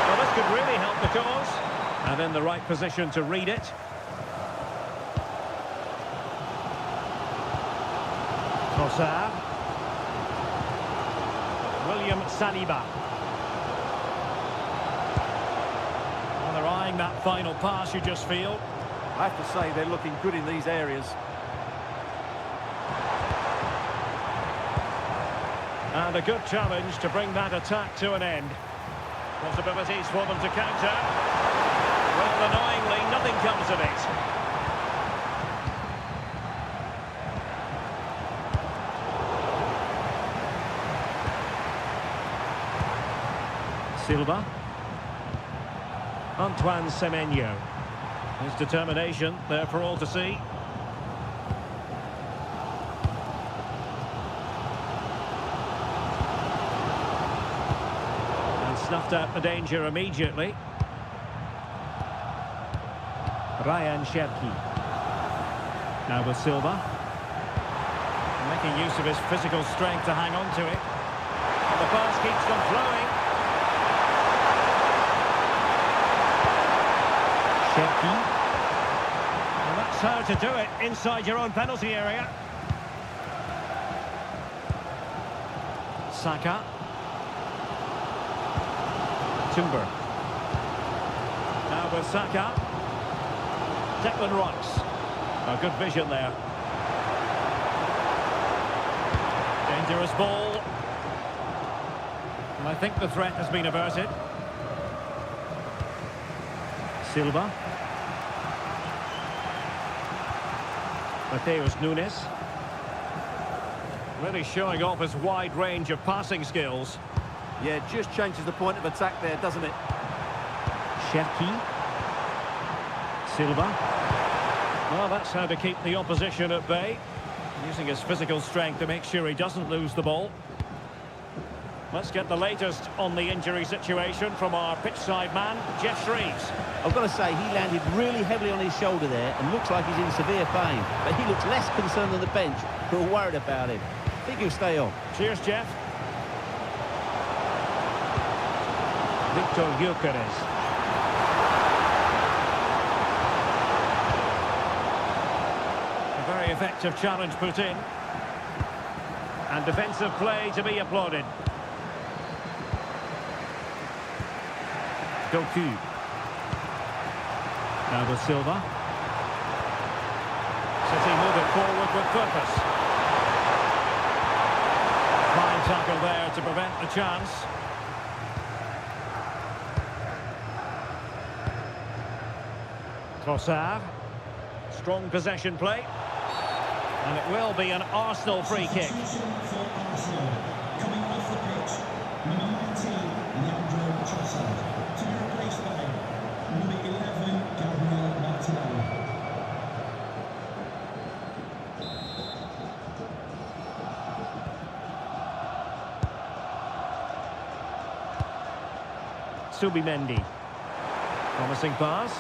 Well, this could really help the cause. And in the right position to read it. Trossard. William Saliba. Well, they're eyeing that final pass, you just feel. I have to say they're looking good in these areas. And a good challenge to bring that attack to an end. Possibilities for them to counter. Well, annoyingly, nothing comes of it. Silva. Antoine Semenyo. His determination there for all to see. And snuffed out the danger immediately. Ryan Cherki. Now with Silva. Making use of his physical strength to hang on to it. And the pass keeps them flowing. Cherki. And that's how to do it inside your own penalty area. Saka. Timber. Now with Saka. Declan Rice. A good vision there. Dangerous ball. And I think the threat has been averted. Silva. Mateus Nunes. Really showing off his wide range of passing skills. Yeah, just changes the point of attack there, doesn't it? Cherki. Silva. Well, that's how to keep the opposition at bay. Using his physical strength to make sure he doesn't lose the ball. Let's get the latest on the injury situation from our pitchside man, Jeff Shreves. I've got to say, he landed really heavily on his shoulder there and looks like he's in severe pain. But he looks less concerned than the bench, who are worried about him. I think he'll stay on. Cheers, Jeff. Victor Gyökeres. A very effective challenge put in. And defensive play to be applauded. Doku. Now with Silva. City moving forward with purpose. Fine tackle there to prevent the chance. Trossard. Strong possession play. And it will be an Arsenal free kick. For Arsenal, coming off the pitch, number 19, Leandro Trossard, to be replaced by number 11, Gabriel Martinelli. Subimendi. Promising pass.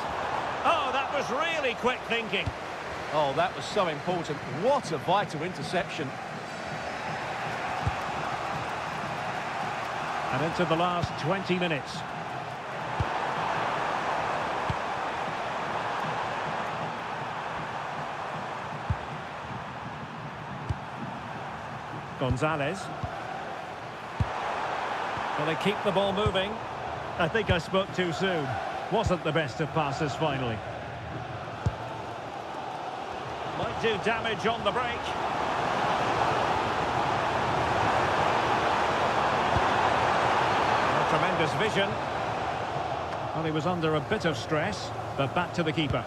Oh, that was really quick thinking. Oh, that was so important. What a vital interception. And into the last 20 minutes. Gonzalez. Well, they keep the ball moving. I think I spoke too soon. Wasn't the best of passes finally. Might do damage on the break. A tremendous vision. Well, he was under a bit of stress, but back to the keeper.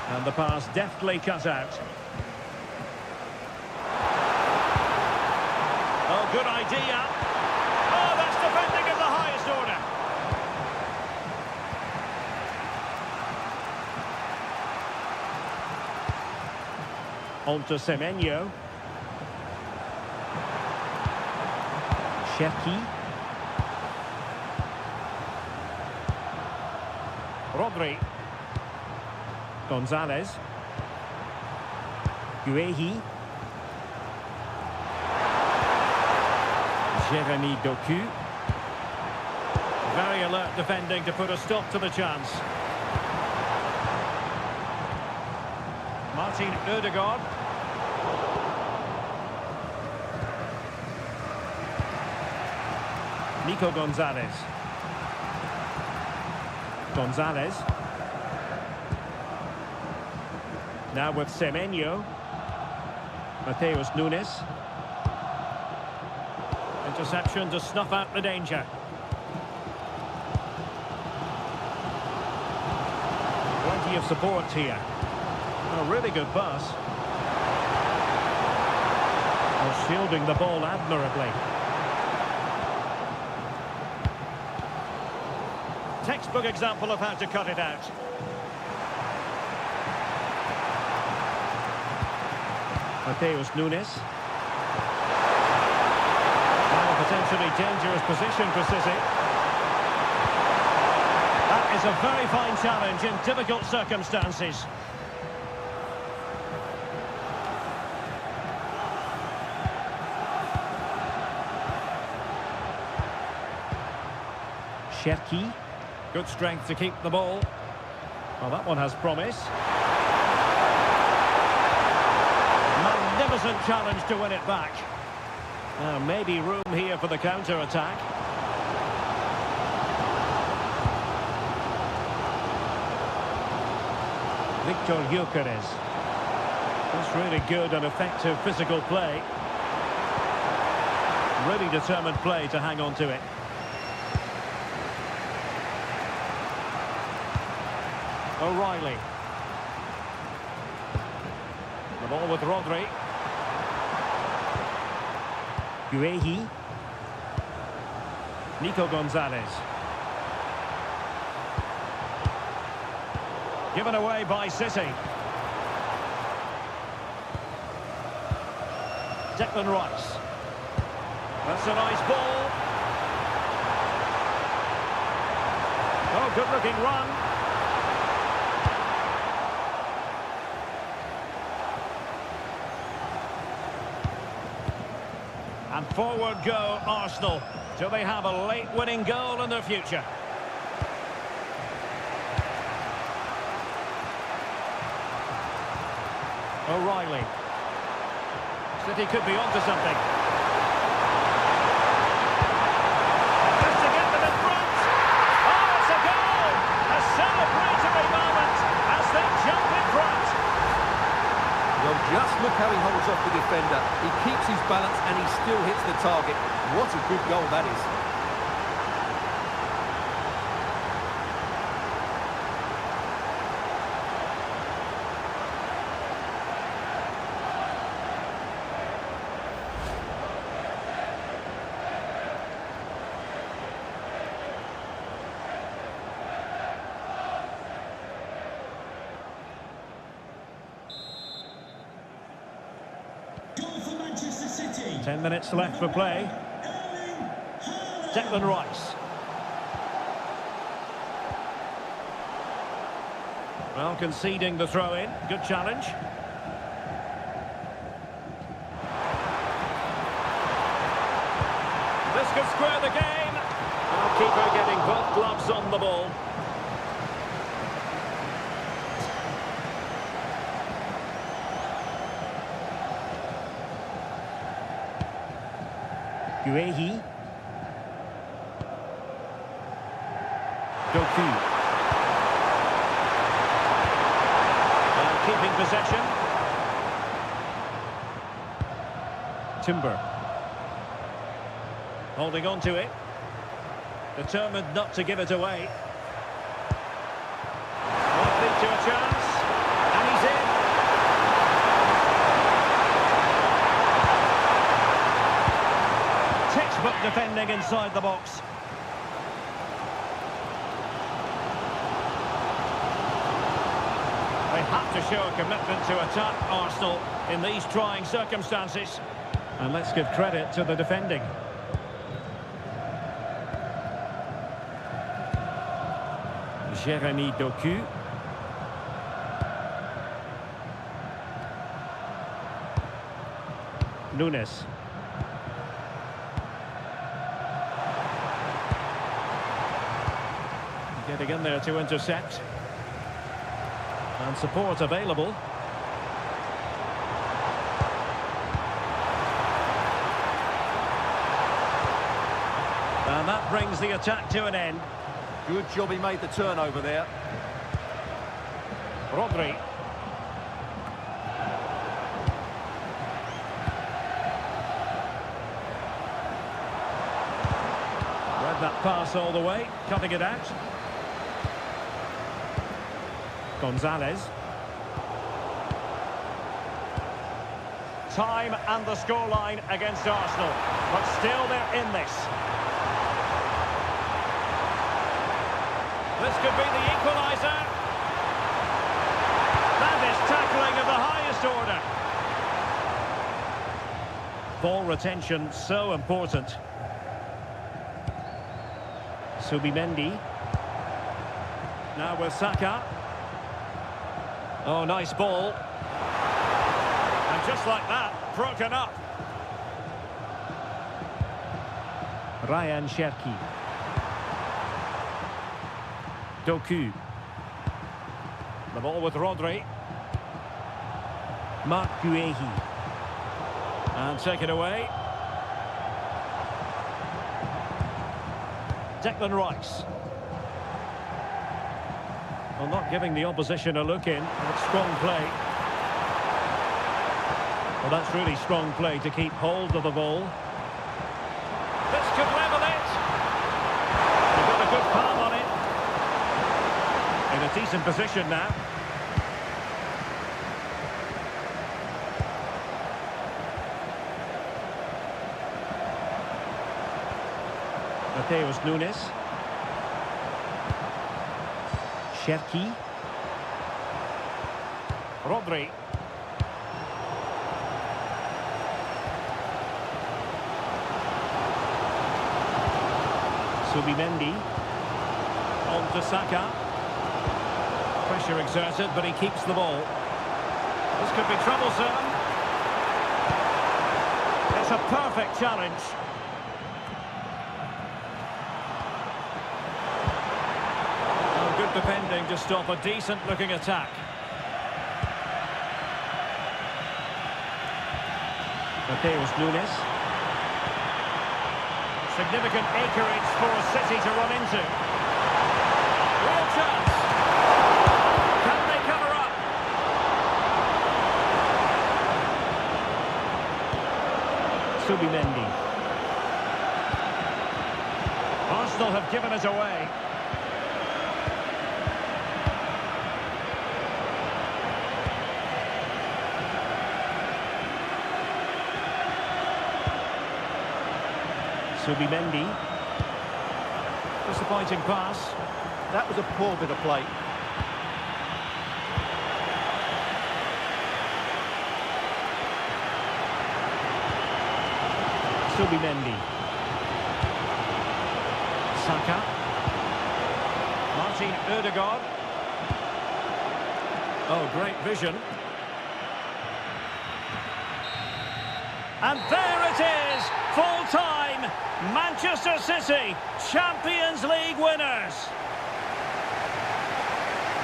And the pass deftly cut out. Oh, good idea. Oh, that's defending of the highest order. On to Semenyo. Cherki. Rodri. Gonzalez. Guehi. Jeremy Doku. Very alert defending to put a stop to the chance. Martin Ødegaard. Nico Gonzalez. Gonzalez. Now with Semenyo. Mateus Nunes. Interception to snuff out the danger. Plenty of support here. A really good pass. Well, shielding the ball admirably. Textbook example of how to cut it out. Mateus Nunes. Now a potentially dangerous position for City. That is a very fine challenge in difficult circumstances. Cherki. Good strength to keep the ball. Well, that one has promise. Magnificent challenge to win it back. Maybe room here for the counter-attack. Victor Gyökeres. That's really good and effective physical play. Really determined play to hang on to it. O'Reilly. The ball with Rodri. Guehi. Nico Gonzalez. Given away by City. Declan Rice. That's a nice ball. Oh, good-looking run. And forward go Arsenal. Do they have a late winning goal in their future? O'Reilly. City could be onto something. Has to get them in front. Oh, it's a goal! A celebratory moment as they jump in front. Well, just look how he holds off the defender. He keeps his balance and he still hits the target. What a good goal that is. Goal for Manchester City. 10 minutes left for play. Declan Rice. Well, conceding the throw-in. Good challenge. This could square the game. Well, keeper getting both gloves on the ball. Guehi. Doku. Keeping possession. Timber. Holding on to it. Determined not to give it away. Might lead to a chance. And he's in. Textbook defending inside the box. They have to show a commitment to attack Arsenal in these trying circumstances. And let's give credit to the defending. Jeremy Doku. Nunes. Getting in there to intercept. And support available. And that brings the attack to an end. Good job he made the turnover there. Rodri. Read that pass all the way, cutting it out. Gonzalez. Time and the scoreline against Arsenal, but still they're in this. This could be the equaliser. That is tackling of the highest order. Ball retention so important. Subimendi. Now with Saka. Oh, nice ball. And just like that, broken up. Ryan Cherki. Doku. The ball with Rodri. Marc Guehi. And take it away. Declan Rice. Well, not giving the opposition a look in. And it's strong play. Well, that's really strong play to keep hold of the ball. This could level it. They've got a good palm on it. In a decent position now. Mateus Nunes. Cherki. Rodri. Subimendi. On to Saka. Pressure exerted, but he keeps the ball. This could be troublesome. It's a perfect challenge. Good defending to stop a decent-looking attack. Mateus Nunes. Significant acreage for a City to run into. Real chance. Can they cover up? Subimendi. Arsenal have given it away. Subimendi. Disappointing pass. That was a poor bit of play. Subimendi. Saka. Martin Ødegaard. Oh, great vision. And there it is, full time. Manchester City, Champions League winners.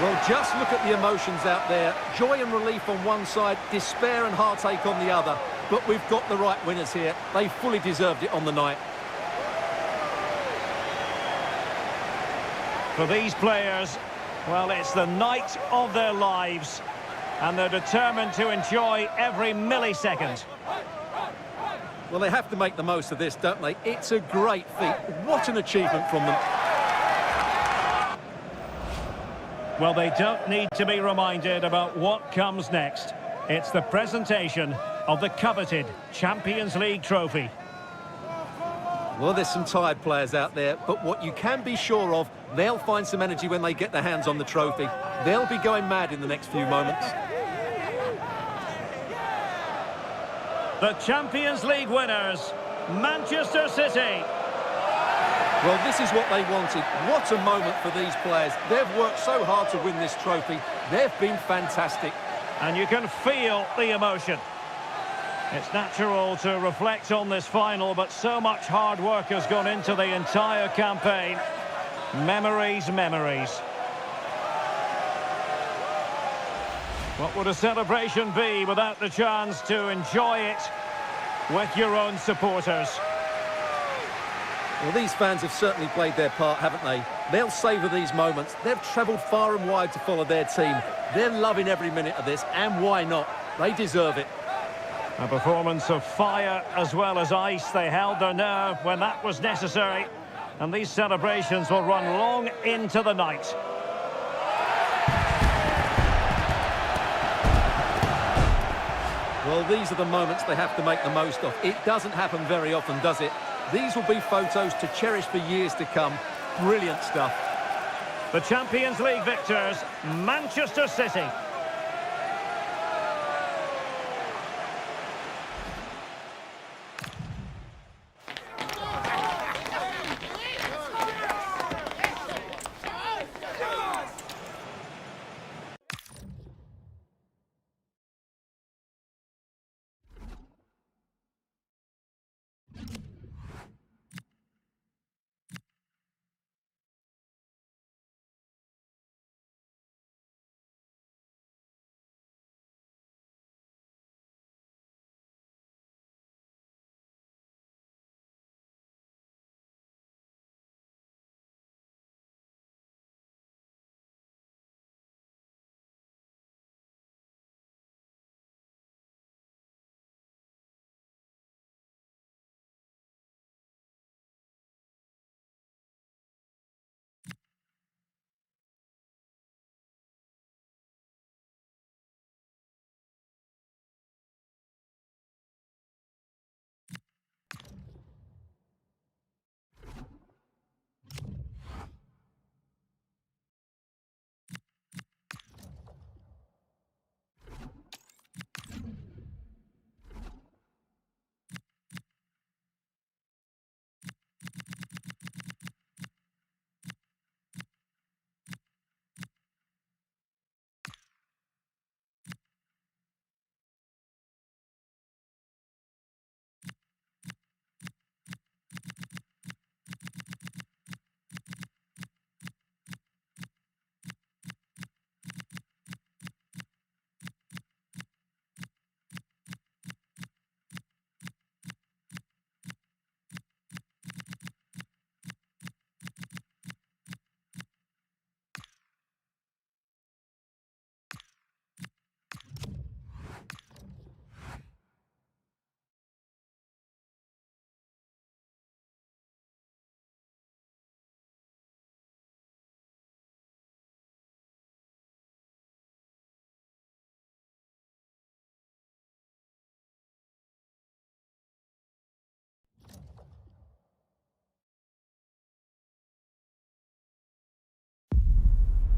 Well, just look at the emotions out there. Joy and relief on one side, despair and heartache on the other. But we've got the right winners here. They fully deserved it on the night. For these players, well, it's the night of their lives. And they're determined to enjoy every millisecond. Well, they have to make the most of this, don't they? It's a great feat. What an achievement from them. Well, they don't need to be reminded about what comes next. It's the presentation of the coveted Champions League trophy. Well, there's some tired players out there, but what you can be sure of, they'll find some energy when they get their hands on the trophy. They'll be going mad in the next few moments. The Champions League winners, Manchester City. Well, this is what they wanted. What a moment for these players. They've worked so hard to win this trophy. They've been fantastic. And you can feel the emotion. It's natural to reflect on this final, but so much hard work has gone into the entire campaign. Memories, memories. What would a celebration be without the chance to enjoy it with your own supporters? Well, these fans have certainly played their part, haven't they? They'll savour these moments. They've travelled far and wide to follow their team. They're loving every minute of this, and why not? They deserve it. A performance of fire as well as ice. They held their nerve when that was necessary. And these celebrations will run long into the night. Well, these are the moments they have to make the most of. It doesn't happen very often, does it? These will be photos to cherish for years to come. Brilliant stuff. The Champions League victors, Manchester City.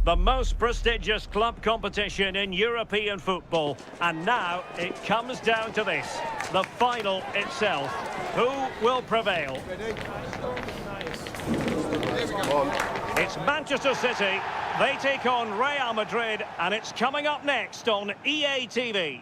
The most prestigious club competition in European football. And now it comes down to this, the final itself. Who will prevail? It's Manchester City. They take on Real Madrid, and it's coming up next on EA TV.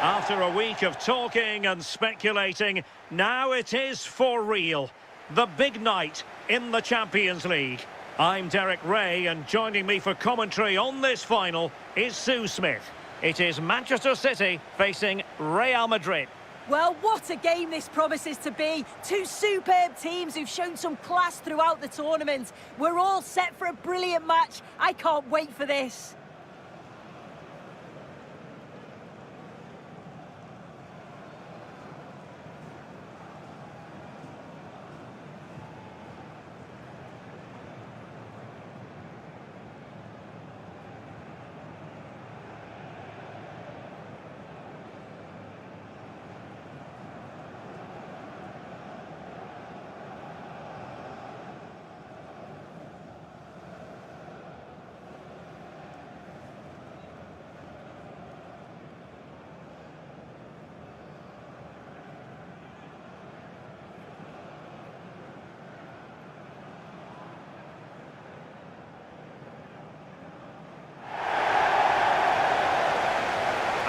After a week of talking and speculating, now it is for real. The big night in the Champions League. I'm Derek Ray, and joining me for commentary on this final is Sue Smith. It is Manchester City facing Real Madrid. Well, what a game this promises to be. Two superb teams who've shown some class throughout the tournament. We're all set for a brilliant match. I can't wait for this.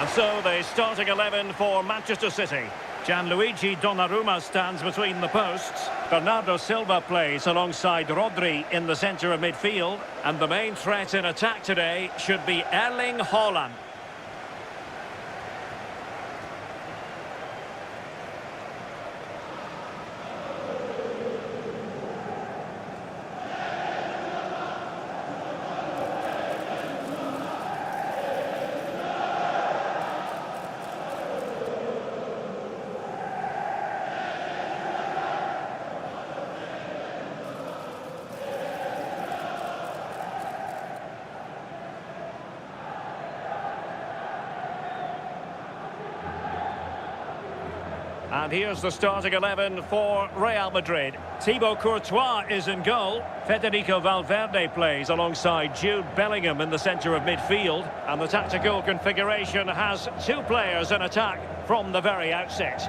And so the starting 11 for Manchester City. Gianluigi Donnarumma stands between the posts. Bernardo Silva plays alongside Rodri in the centre of midfield. And the main threat in attack today should be Erling Haaland. And here's the starting 11 for Real Madrid. Thibaut Courtois is in goal. Federico Valverde plays alongside Jude Bellingham in the centre of midfield. And the tactical configuration has two players in attack from the very outset.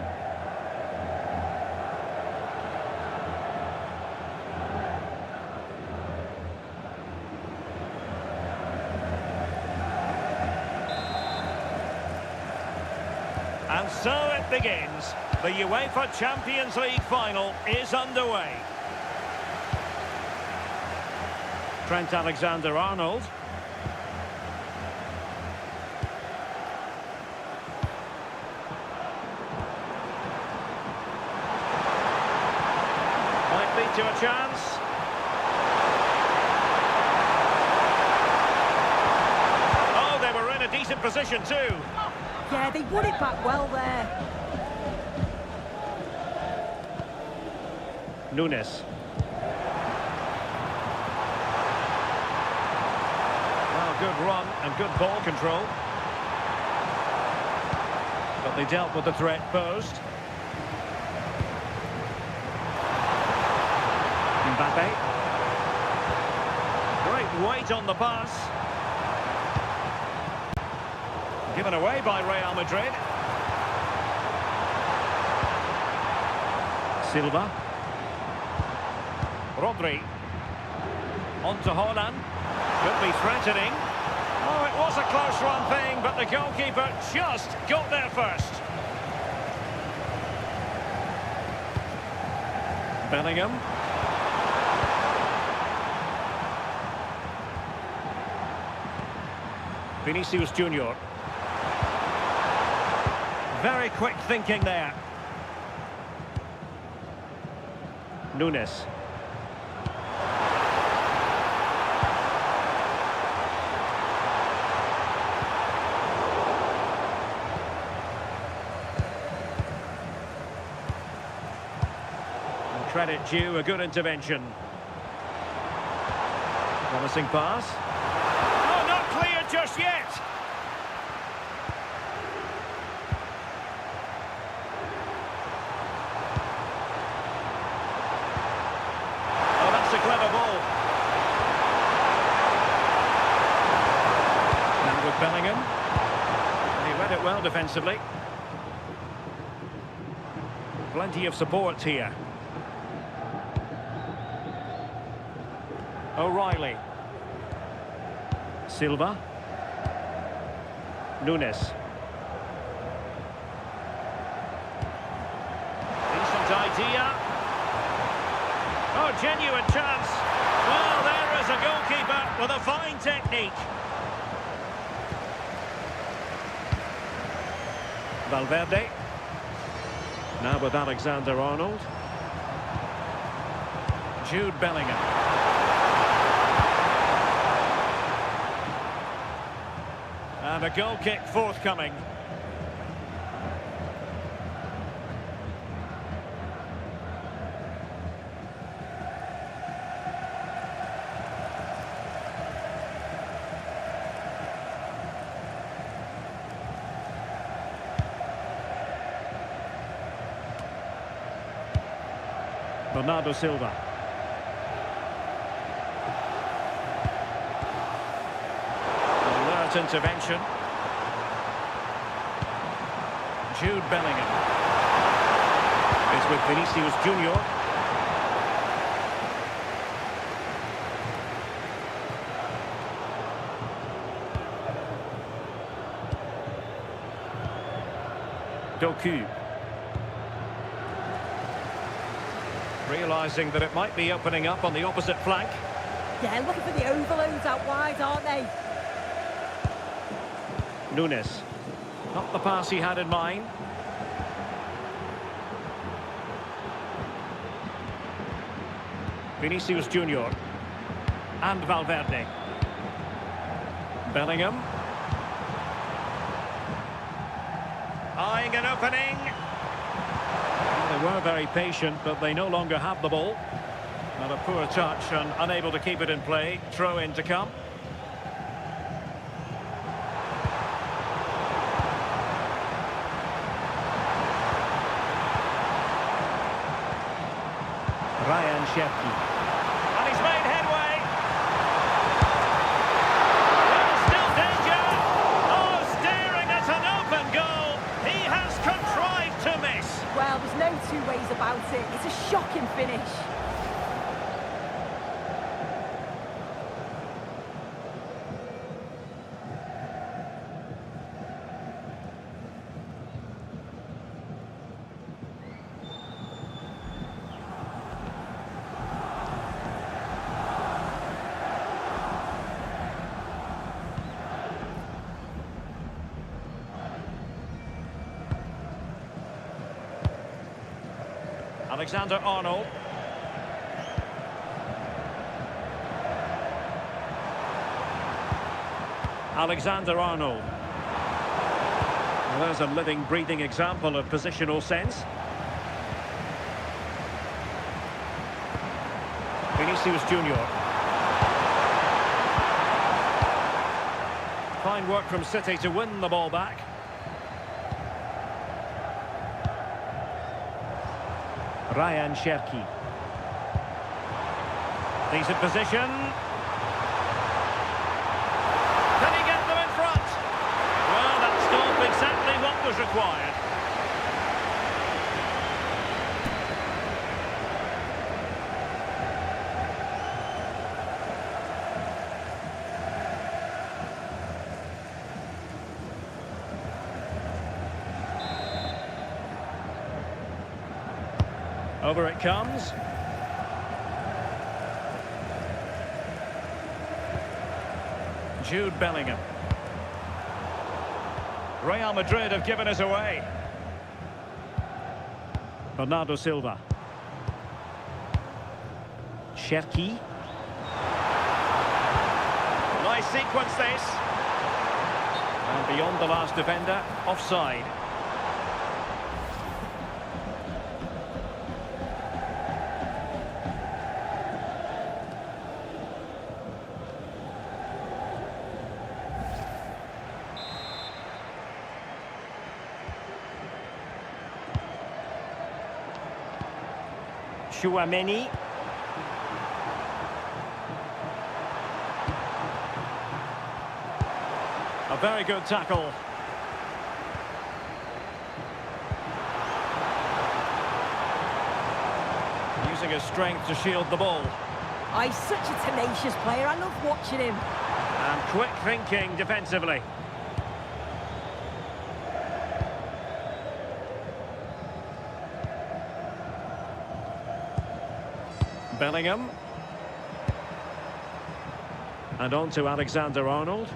And so it begins. The UEFA Champions League final is underway. Trent Alexander-Arnold. Might lead to a chance. Oh, they were in a decent position too. Yeah, they won it back well there. Nunes. Well, good run and good ball control. But they dealt with the threat posed. Mbappe. Great weight on the pass. Given away by Real Madrid. Silva. Rodri. On to Haaland. Could be threatening. Oh, it was a close run thing, but the goalkeeper just got there first. Bellingham. Vinicius Junior. Very quick thinking there. Nunes. And credit due, a good intervention. Promising pass. Oh, not clear just yet. Clever ball. Now with Bellingham. And he read it well defensively. Plenty of support here. O'Reilly. Silva. Nunes. Decent idea. Oh, genuine chance. Well, there is a goalkeeper with a fine technique. Valverde. Now with Alexander-Arnold. Jude Bellingham. And a goal kick forthcoming. Bernardo Silva. Alert intervention. Jude Bellingham. It's with Vinicius Junior. Doku. Realising that it might be opening up on the opposite flank. Yeah, looking for the overloads out wide, aren't they? Nunes. Not the pass he had in mind. Vinicius Junior. And Valverde. Bellingham. Eyeing an opening. They were very patient, but they no longer have the ball. And a poor touch and unable to keep it in play. Throw in to come. Cherki. And he's made headway. Well, still danger. Oh, staring at an open goal. He has contrived to miss. Well, there's no two ways about it. It's a shocking finish. Alexander-Arnold. Alexander-Arnold. Well, there's a living, breathing example of positional sense. Vinicius Junior. Fine work from City to win the ball back. Ryan Cherki. Decent position. Can he get them in front? Well, that stopped exactly what was required. Over it comes. Jude Bellingham. Real Madrid have given us away. Bernardo Silva. Cherki. Nice sequence this. And beyond the last defender, offside. Chouameni. A very good tackle. Using his strength to shield the ball. Oh, he's such a tenacious player. I love watching him. And quick thinking defensively. Bellingham. And on to Alexander-Arnold.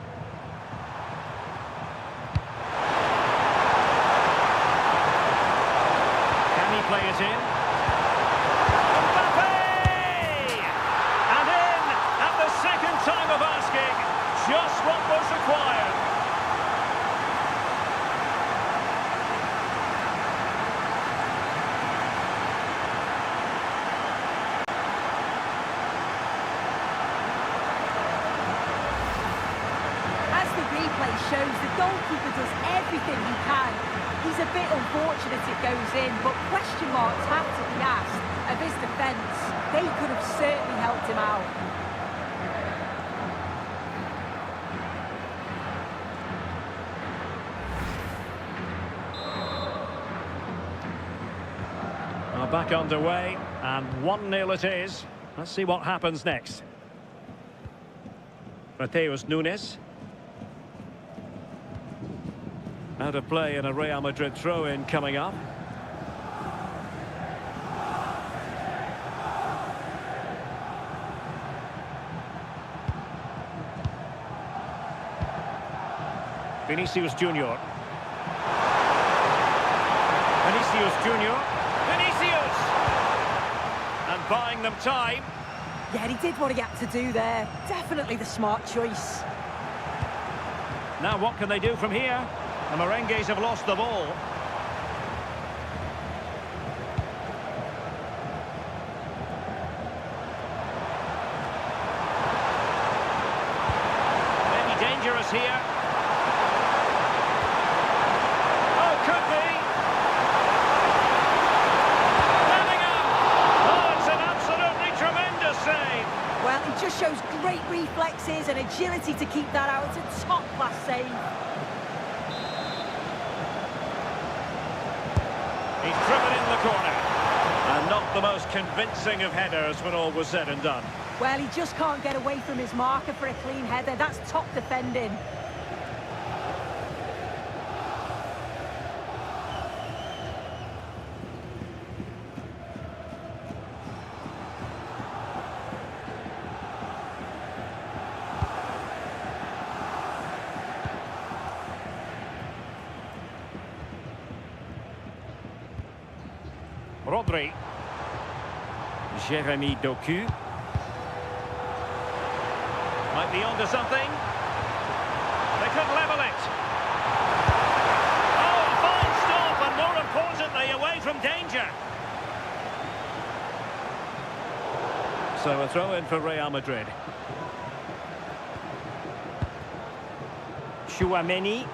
Can he play it in? Mbappe! And in at the second time of asking. Just what was required. Shows the goalkeeper does everything he can. He's a bit unfortunate it goes in, but question marks have to be asked of his defence. They could have certainly helped him out. Back underway, and 1-0 it is. Let's see what happens next. Mateus Nunes. Out of play and a Real Madrid throw-in coming up. Vinicius Junior. Vinicius Junior. Vinicius! And buying them time. Yeah, he did what he had to do there. Definitely the smart choice. Now what can they do from here? The Merengues have lost the ball. Maybe dangerous here. Oh, could be. Bellingham! Oh, it's an absolutely agility to keep that out. It's a top-class save. He's driven in the corner. And not the most convincing of headers when all was said and done. Well, he just can't get away from his marker for a clean header. That's top defending. Rodri. Jeremy Doku. Might be onto something. They could level it. Oh, a fine stop, and more importantly, away from danger. So a throw in for Real Madrid. Chouameni.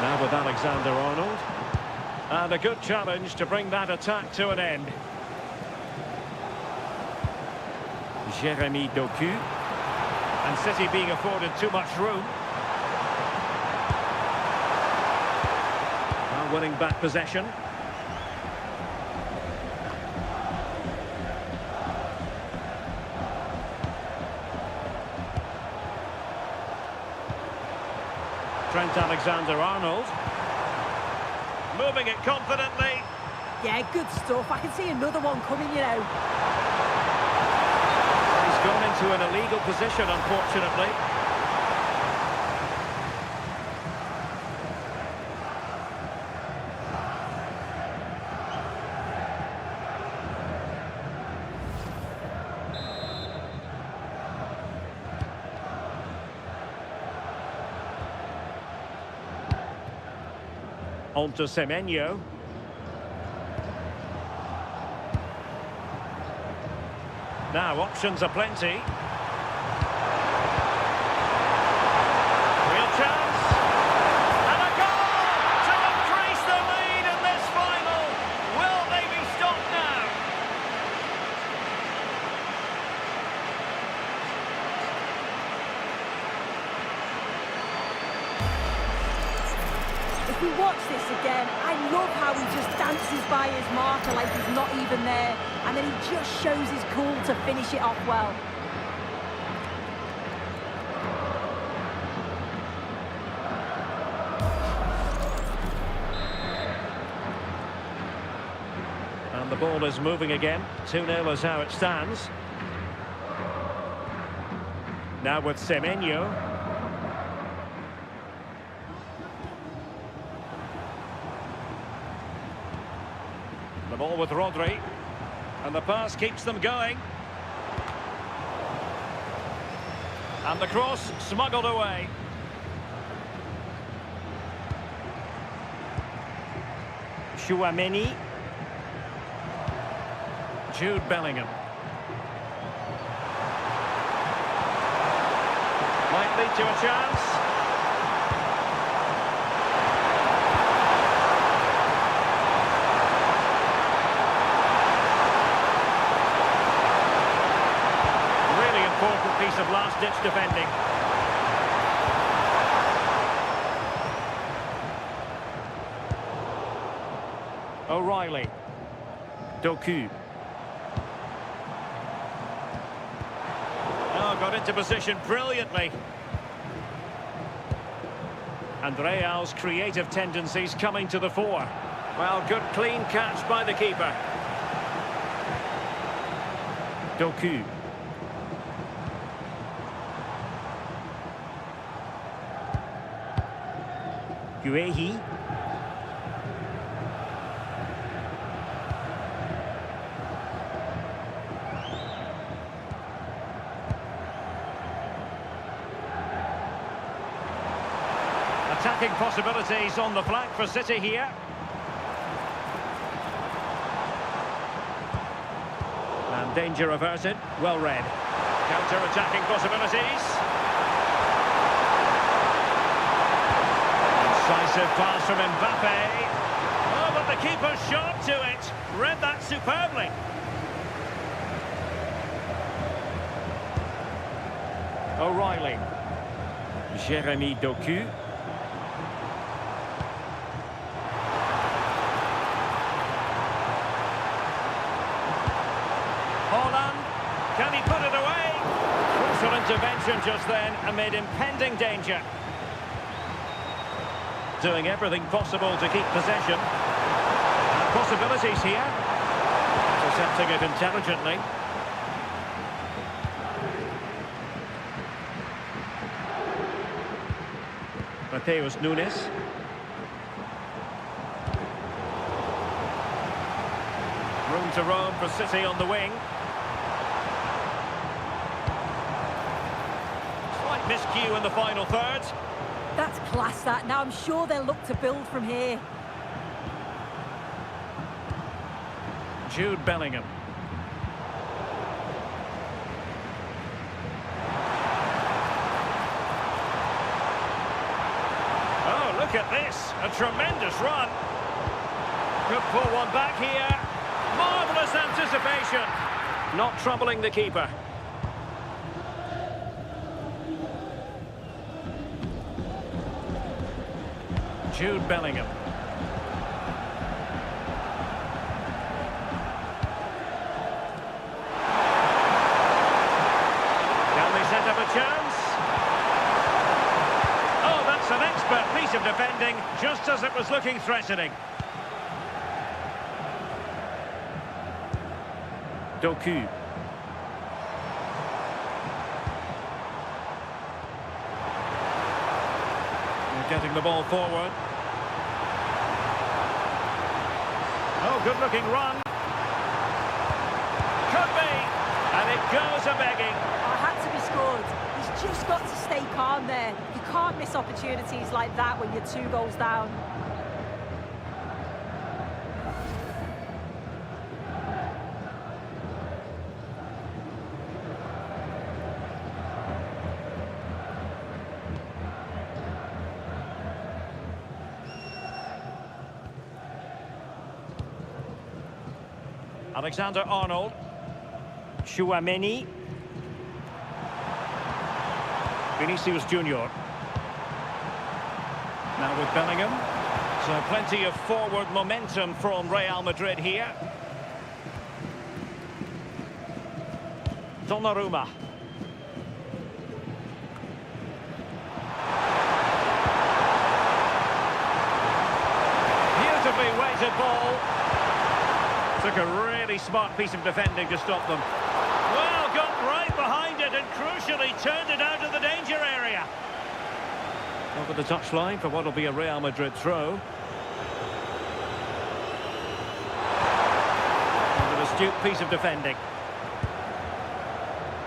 Now with Alexander-Arnold. And a good challenge to bring that attack to an end. Jeremy Doku. And City being afforded too much room. Now winning back possession. Trent Alexander-Arnold. Moving it confidently. Yeah, good stuff. I can see another one coming, you know. He's gone into an illegal position, unfortunately. On to Semenyo. Now options are plenty. Real chance. And a goal to increase the lead in this final. Will they be stopped now? If we watch this again, I love how he just dances by his marker like he's not even there, and then he just shows his cool to finish it off well. And the ball is moving again. 2-0 is how it stands. Now with Semenyo. The ball with Rodri. And the pass keeps them going. And the cross smuggled away. Chouameni. Jude Bellingham. Might lead to a chance. Important piece of last-ditch defending. O'Reilly. Doku. Oh, got into position brilliantly. And Real's creative tendencies coming to the fore. Well, good clean catch by the keeper. Doku. Guehi. Attacking possibilities on the flank for City here. And danger averted. Well read. Counter-attacking possibilities. Decisive pass from Mbappe. Oh, but the keeper's sharp to it. Read that superbly. O'Reilly. Jeremy Doku. Holland. Can he put it away? Crucial intervention just then amid impending danger. Doing everything possible to keep possession. And possibilities here. Intercepting it intelligently. Mateus Nunes. Room to roam for City on the wing. Slight miscue in the final third. That's class, that. Now I'm sure they'll look to build from here. Jude Bellingham. Oh, look at this. A tremendous run. Could pull one back here. Marvellous anticipation. Not troubling the keeper. Jude Bellingham. Can they set up a chance? Oh, that's an expert piece of defending, just as it was looking threatening. Doku. Getting the ball forward. Oh, good-looking run. Could be. And it goes a-begging. Had to be scored. He's just got to stay calm there. You can't miss opportunities like that when you're 2 goals down. Alexander-Arnold. Tchouaméni. Vinicius Junior. Now with Bellingham. So plenty of forward momentum from Real Madrid here. Donnarumma. Beautifully weighted ball. Took a really smart piece of defending to stop them. Well, got right behind it and crucially turned it out of the danger area. Over the touchline for what will be a Real Madrid throw. And an astute piece of defending.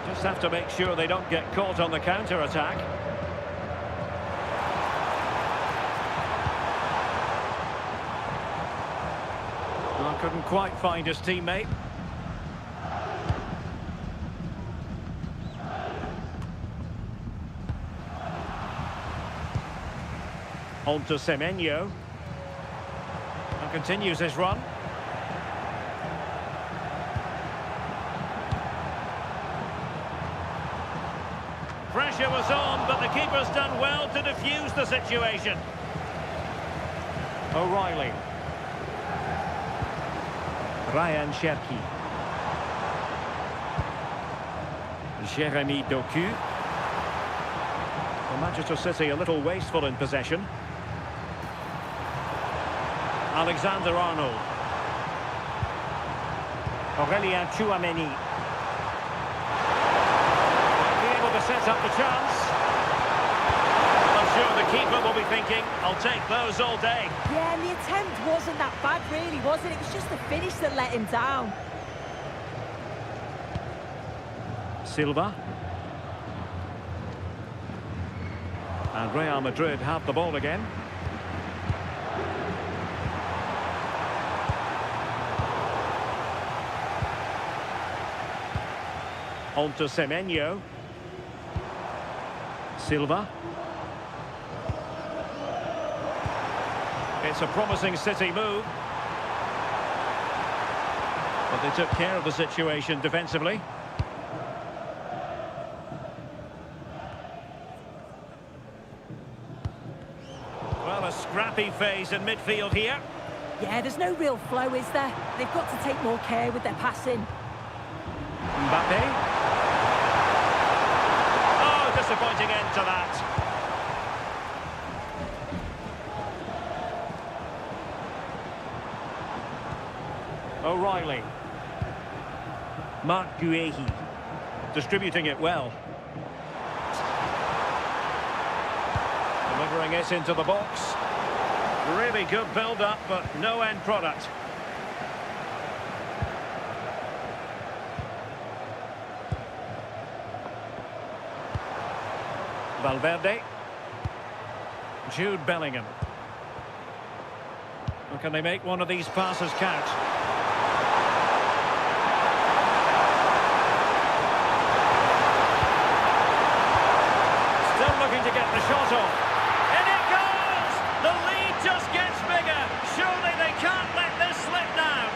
Just have to make sure they don't get caught on the counter-attack. Well, couldn't quite find his teammate. On to Semenyo. And continues his run. Pressure was on, but the keeper's done well to defuse the situation. O'Reilly. Ryan Cherki. Jeremy Doku. Well, Manchester City a little wasteful in possession. Alexander-Arnold. Aurelien Tchouaméni. Be able to set up the chance. I'm sure the keeper will be thinking, I'll take those all day. Yeah, and the attempt wasn't that bad, really, was it? It was just the finish that let him down. Silva. And Real Madrid have the ball again. On to Semenyo. Silva. It's a promising City move. But they took care of the situation defensively. scrappy phase in midfield here. Yeah, there's no real flow, is there? They've got to take more care with their passing. Mbappe. Oh, disappointing end to that. O'Reilly. Mark Guehi. Distributing it well. Delivering it into the box. Really good build-up, but no end product. Valverde. Jude Bellingham. Or can they make one of these passes count? Still looking to get the shot off. And it goes! The lead just gets bigger. Surely they can't let this slip now.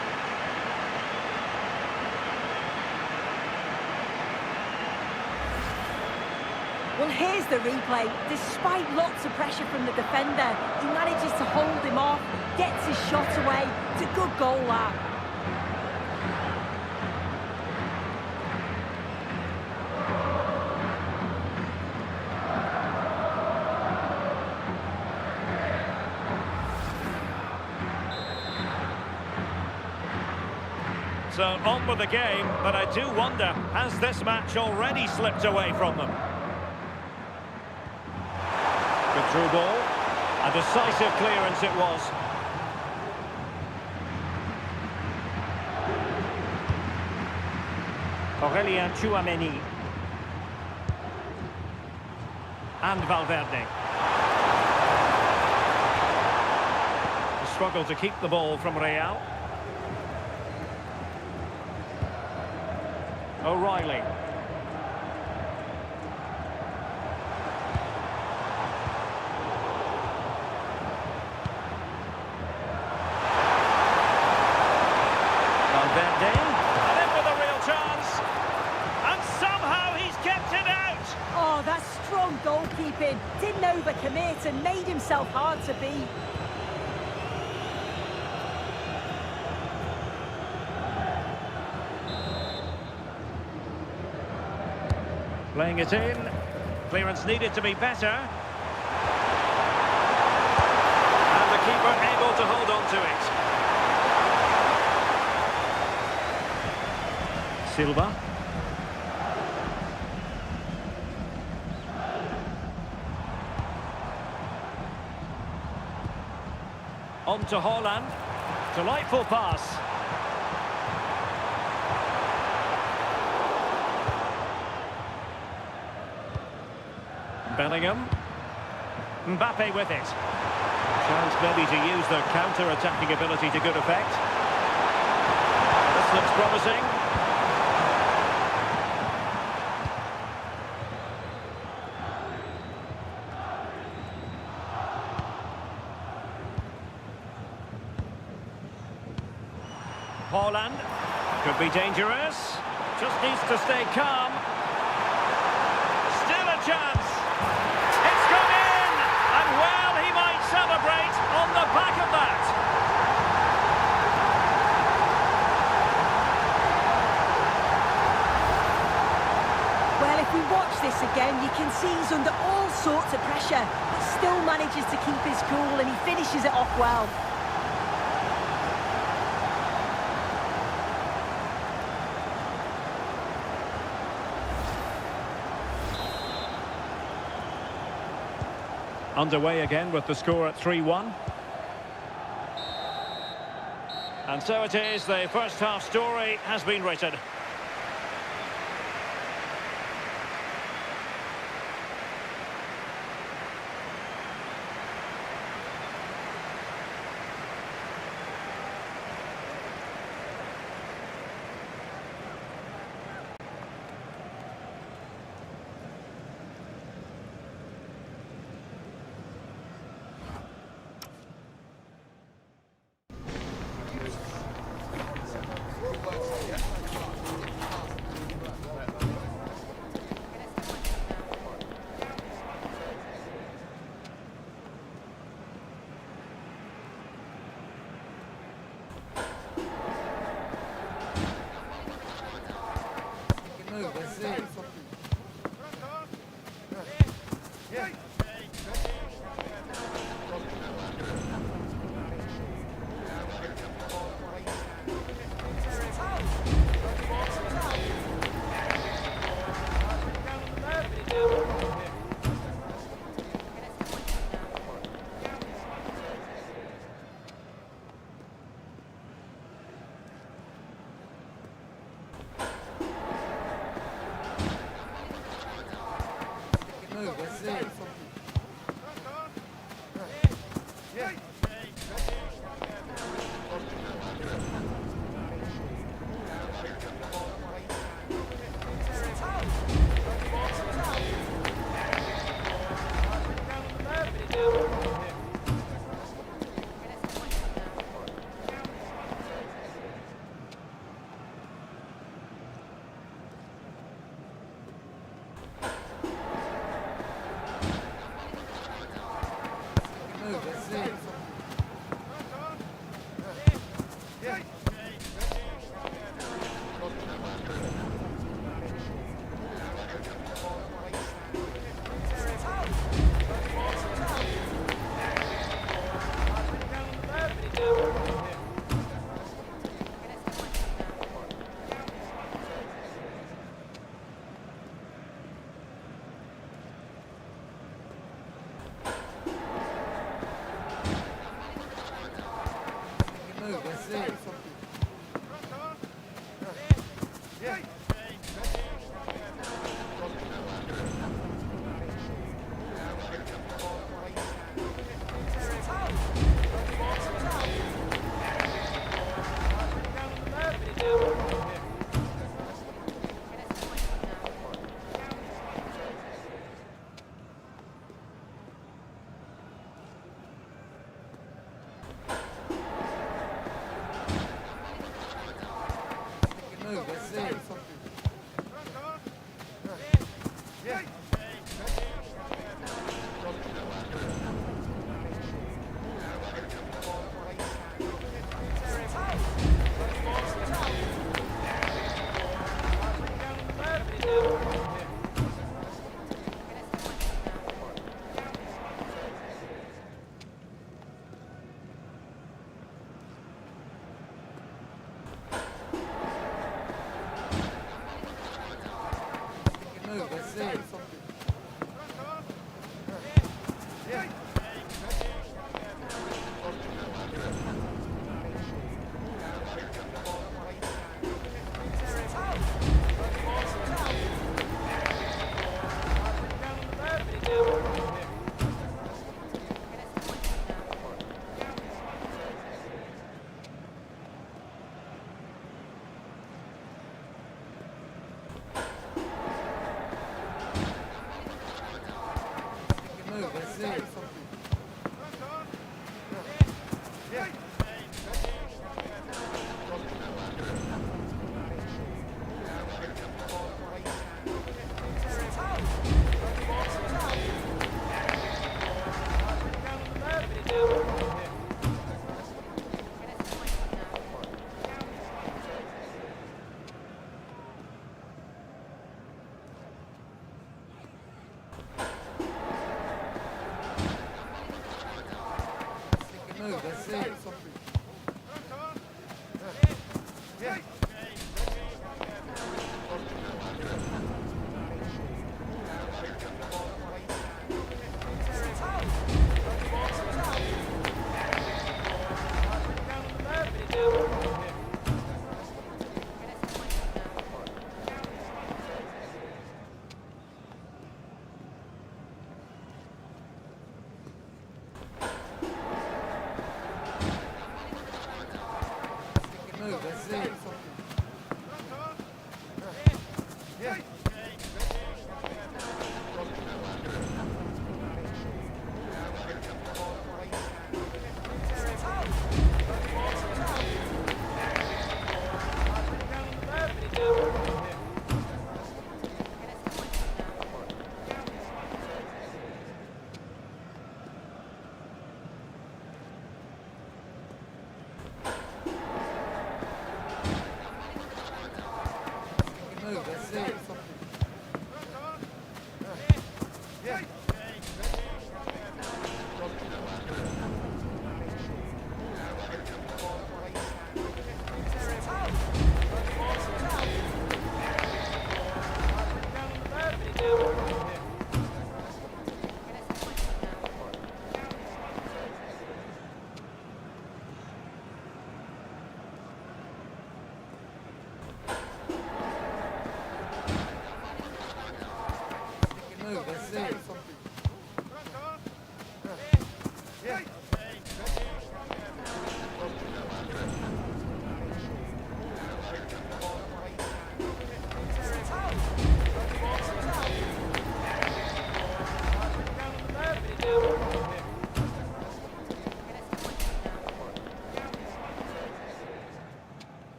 Well, here's the replay. Despite lots of pressure from the defender, he manages to hold him off, gets his shot away. It's a good goal, that. So on with the game, but I do wonder, has this match already slipped away from them? Good through ball. A decisive clearance it was. Aurelien Tchouameni. And Valverde. The struggle to keep the ball from Real. O'Reilly. Valverde. And in with a real chance. And somehow he's kept it out. Oh, that's strong goalkeeping. Didn't overcommit and made himself hard to beat. Playing it in. Clearance needed to be better. And the keeper able to hold on to it. Silva. On to Haaland. Delightful pass. Bellingham. Mbappe with it. Chance maybe to use their counter-attacking ability to good effect. This looks promising. Haaland. Could be dangerous. Just needs to stay calm. Still a chance. It's gone in! And well, he might celebrate on the back of that. Well, if we watch this again, you can see he's under all sorts of pressure, but still manages to keep his cool and he finishes it off well. Underway again with the score at 3-1. And so it is, the first half story has been written.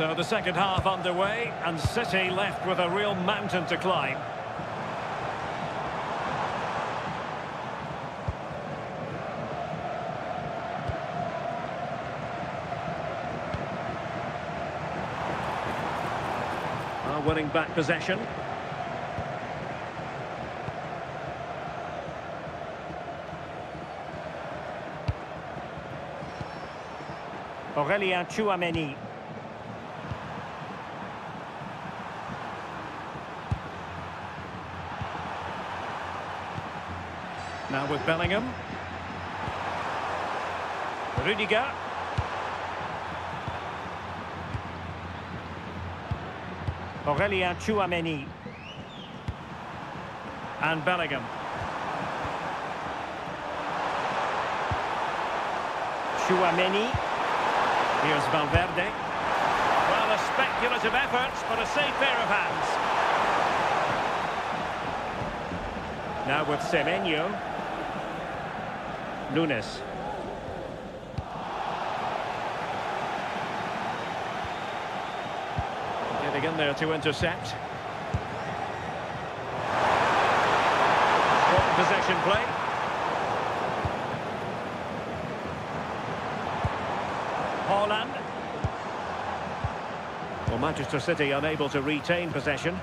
So the second half underway, and City left with a real mountain to climb. Winning back possession. Aurélien Tchouaméni. Now with Bellingham. Rudiger. Aurélien Tchouaméni. And Bellingham. Tchouaméni. Here's Valverde. Well, a spectacular speculative efforts, but a safe pair of hands. Now with Semenyo. Nunes. Getting in there to intercept. Possession play. Haaland. Well, Manchester City unable to retain possession.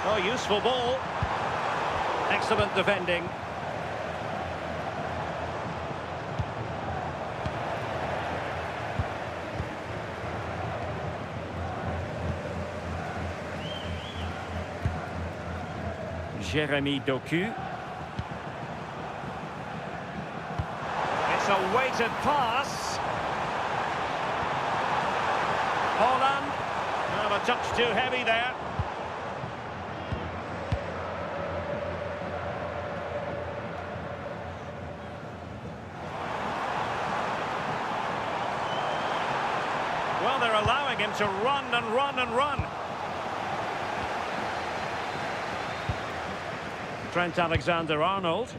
Oh, useful ball. Excellent defending. Jeremy Doku. It's a weighted pass. Haaland. Well, a touch too heavy there. Well, they're allowing him to run and run and run. Trent Alexander-Arnold.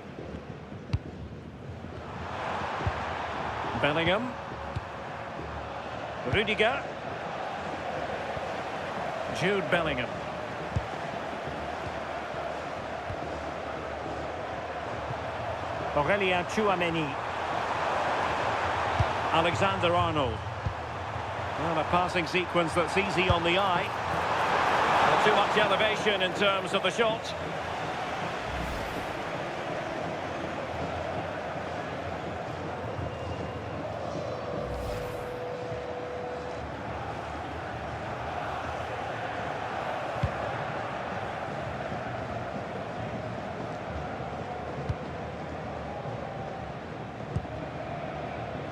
Bellingham. Rudiger. Jude Bellingham. Aurélien Tchouaméni. Alexander-Arnold. Well, a passing sequence that's easy on the eye. Not too much elevation in terms of the shot.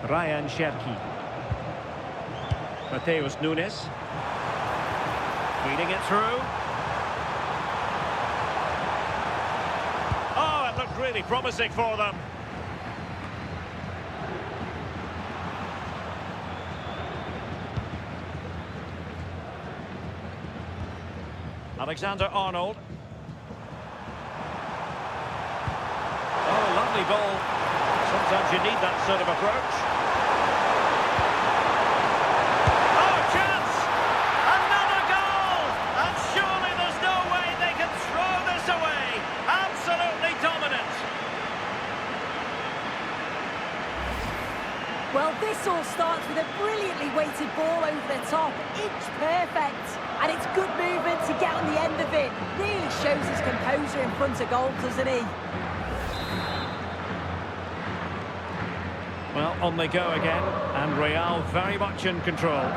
Ryan Cherki. Mateus Nunes. Feeding it through. Oh, it looked really promising for them. Alexander-Arnold. Oh, lovely ball. Sometimes you need that sort of approach. Well, this all starts with a brilliantly weighted ball over the top. It's perfect. And it's good movement to get on the end of it. Really shows his composure in front of goal, doesn't he? Well, on they go again. And Real very much in control.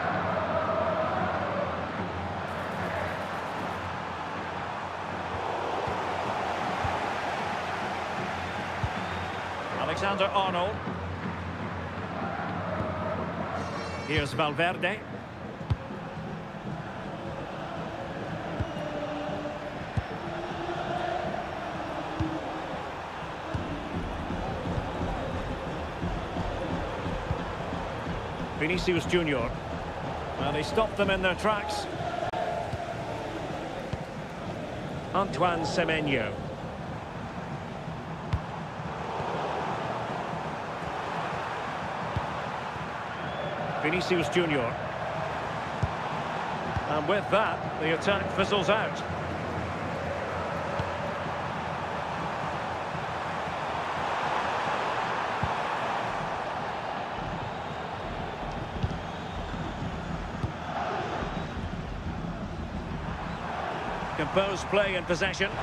Alexander-Arnold. Here's Valverde. Vinicius Junior. Well, they stopped them in their tracks. Antoine Semenyo. Vinicius Junior. And with that, the attack fizzles out. Composed play and possession. Took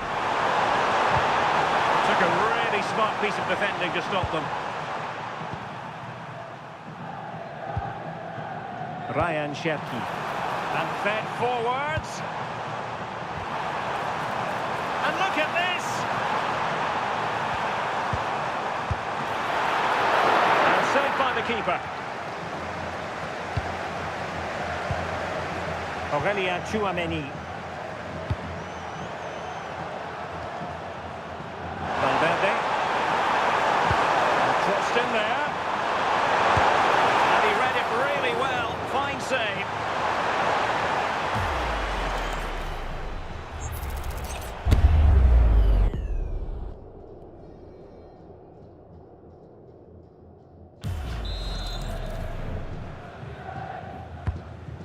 a really smart piece of defending to stop them. Ryan Cherki. And fed forwards. And look at this! And saved by the keeper. Aurélien Tchouaméni.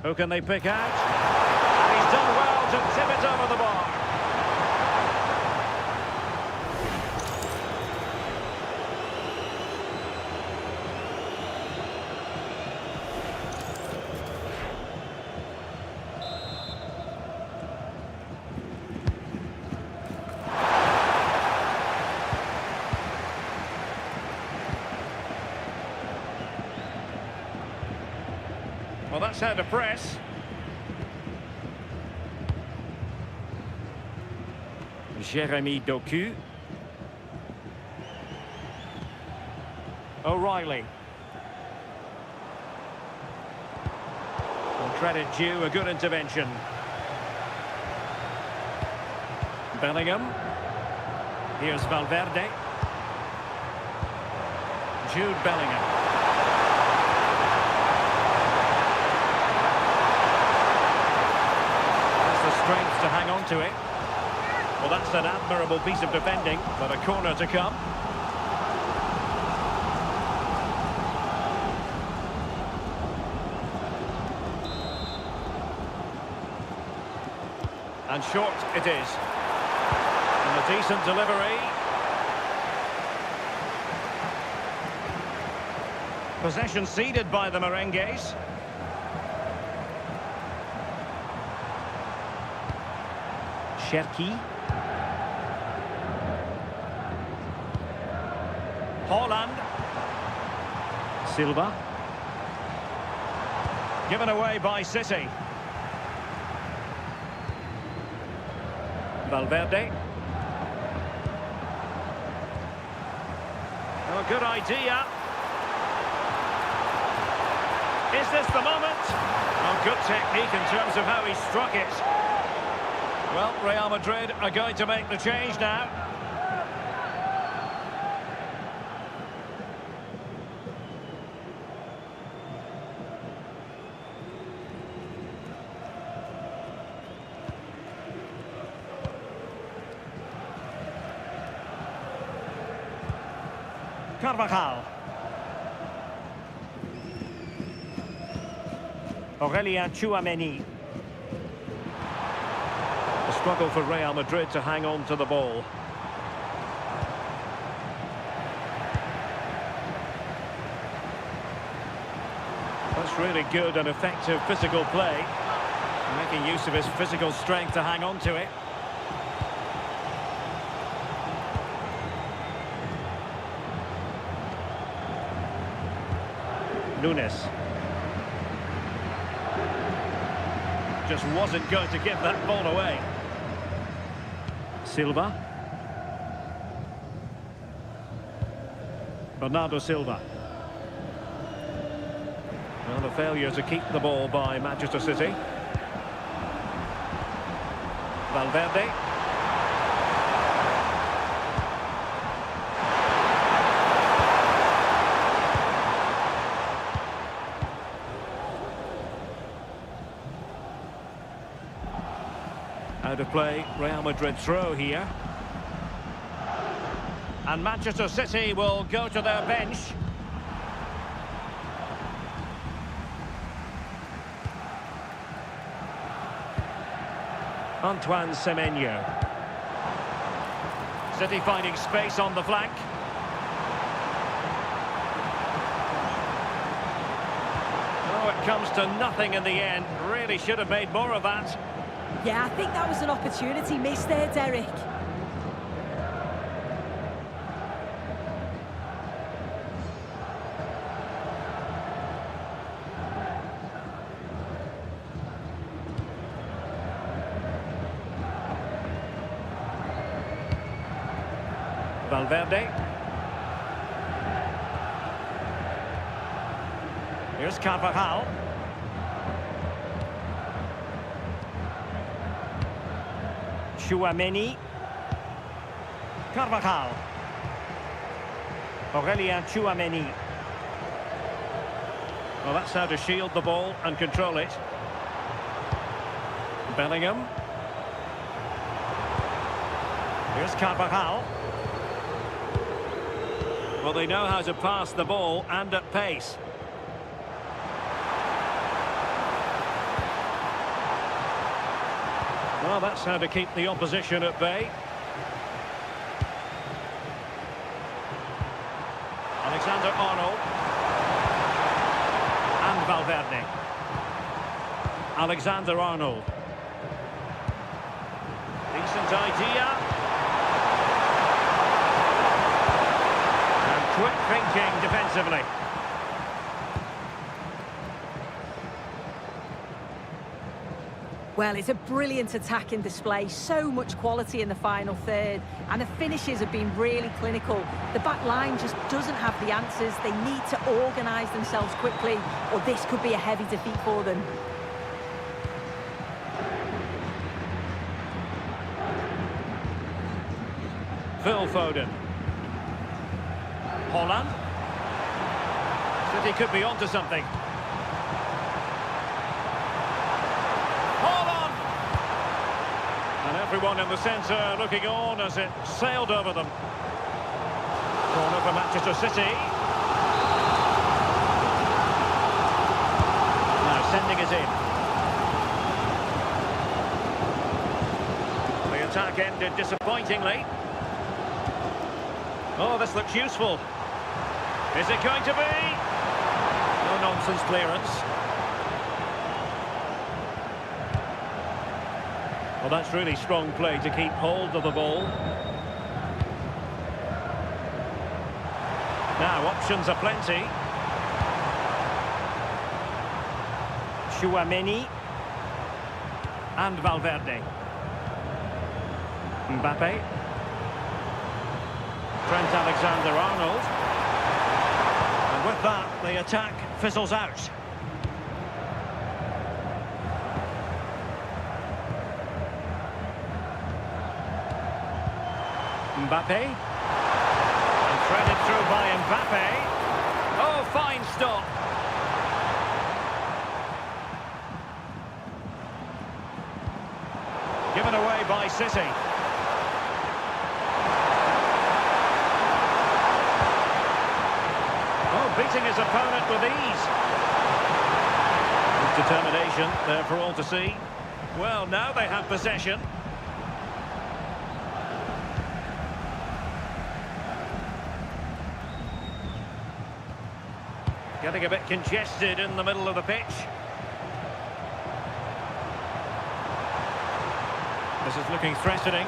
Who can they pick out? And he's done well to tip it over the bar. Well, that's how to press. Jeremy Doku. O'Reilly. And credit due, a good intervention. Bellingham. Here's Valverde. Jude Bellingham. Strength to hang on to it. Well, that's an admirable piece of defending, but a corner to come. And short it is. And a decent delivery. Possession ceded by the Merengues. Cherki. Haaland. Silva. Given away by City. Valverde. Oh, good idea. Is this the moment? Oh, good technique in terms of how he struck it. Well, Real Madrid are going to make the change now. Carvajal. Aurélien Tchouaméni. Struggle for Real Madrid to hang on to the ball. That's really good and effective physical play. Making use of his physical strength to hang on to it. Nunes. Just wasn't going to give that ball away. Silva. Bernardo Silva. Well, the failure to keep the ball by Manchester City. Valverde. Out of play, Real Madrid throw here. And Manchester City will go to their bench. Antoine Semenyo. City finding space on the flank. Oh, it comes to nothing in the end. Really should have made more of that. Yeah, I think that was an opportunity missed there, Derek. Valverde. Here's Carvajal. Tchouaméni. Carvajal. Aurélien Tchouaméni. Well, that's how to shield the ball and control it. Bellingham. Here's Carvajal. Well, they know how to pass the ball and at pace. Well, that's how to keep the opposition at bay. Alexander-Arnold. And Valverde. Alexander-Arnold. Decent idea. And quick thinking defensively. Well, it's a brilliant attacking display, so much quality in the final third, and the finishes have been really clinical. The back line just doesn't have the answers. They need to organise themselves quickly, or this could be a heavy defeat for them. Phil Foden. Holland. City could be onto something. Everyone in the centre looking on as it sailed over them. Corner for Manchester City. Now sending it in. The attack ended disappointingly. Oh, this looks useful. Is it going to be? No nonsense clearance. Well, that's really strong play to keep hold of the ball. Now, options are plenty. Chouameni. And Valverde. Mbappe. Trent Alexander-Arnold. And with that, the attack fizzles out. Mbappe. And threaded through by Mbappe. Oh, fine stop. Given away by City. Oh, beating his opponent with ease. With determination there for all to see. Well, now they have possession. Getting a bit congested in the middle of the pitch. This is looking threatening.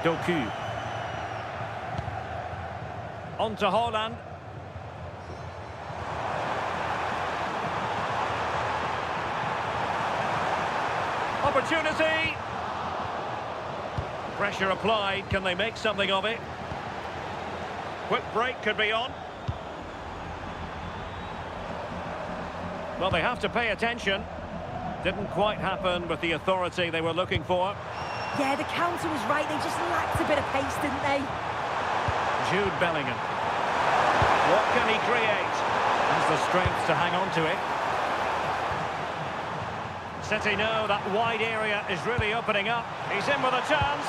Doku. On to Holland. Opportunity. Pressure applied. Can they make something of it? Quick break could be on. Well, they have to pay attention. Didn't quite happen with the authority they were looking for. Yeah, the counter was right. They just lacked a bit of pace, didn't they? Jude Bellingham. What can he create? Has the strength to hang on to it. City know that wide area is really opening up. He's in with a chance.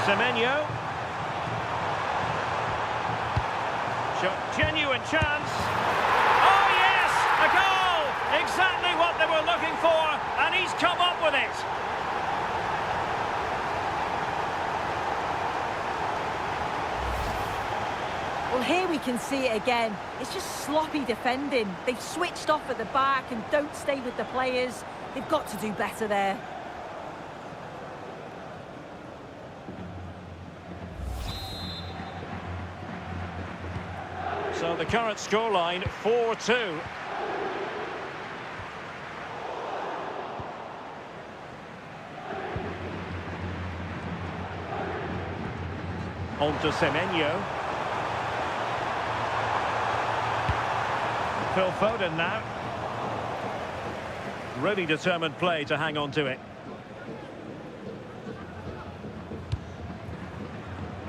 Semenyo. Genuine chance. Oh yes, a goal! Exactly what they were looking for, and he's come up with it. Well, here we can see it again. It's just sloppy defending. They've switched off at the back and don't stay with the players. They've got to do better there. So the current scoreline, 4-2. On to Semenyo. Phil Foden now. Really determined play to hang on to it.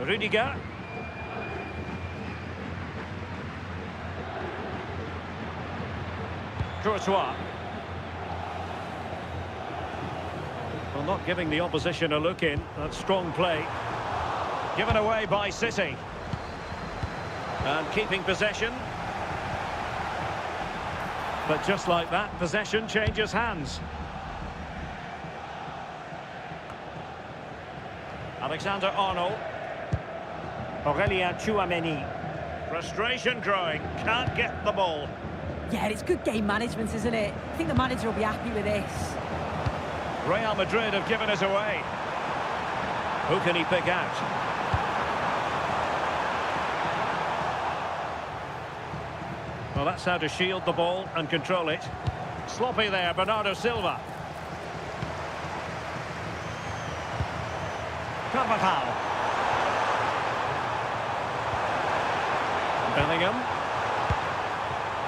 Rudiger. Courtois. Well, not giving the opposition a look in. That's strong play. Given away by City. And keeping possession. But just like that, possession changes hands. Alexander-Arnold. Aurélien Tchouameni. Frustration growing. Can't get the ball. Yeah, it's good game management, isn't it? I think the manager will be happy with this. Real Madrid have given us away. Who can he pick out? Well, that's how to shield the ball and control it. Sloppy there, Bernardo Silva. Carvajal. Bellingham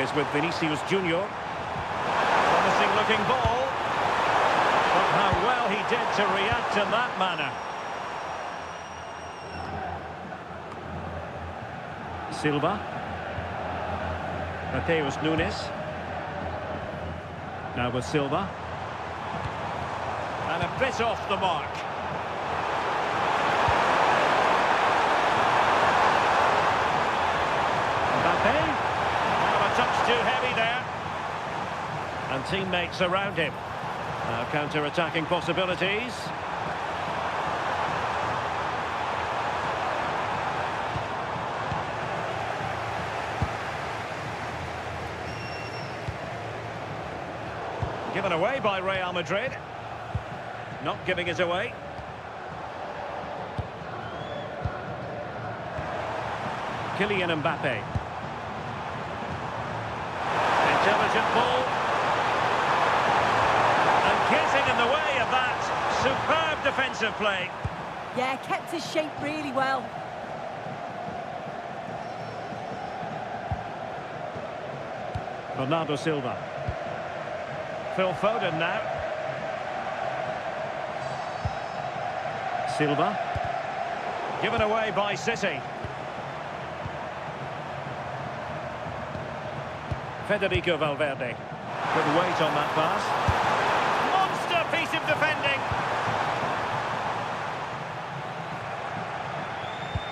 is with Vinicius Junior. Promising looking ball. But how well he did to react in that manner. Silva. Mateus Nunes. Now with Silva. And a bit off the mark. Mbappe. Now a touch too heavy there. And teammates around him. Now counter-attacking possibilities. Given away by Real Madrid. Not giving it away. Kylian Mbappe. Intelligent ball. And getting in the way of that. Superb defensive play. Yeah, kept his shape really well. Bernardo Silva. Phil Foden now. Silva. Given away by City. Federico Valverde. Good weight on that pass. Monster piece of defending.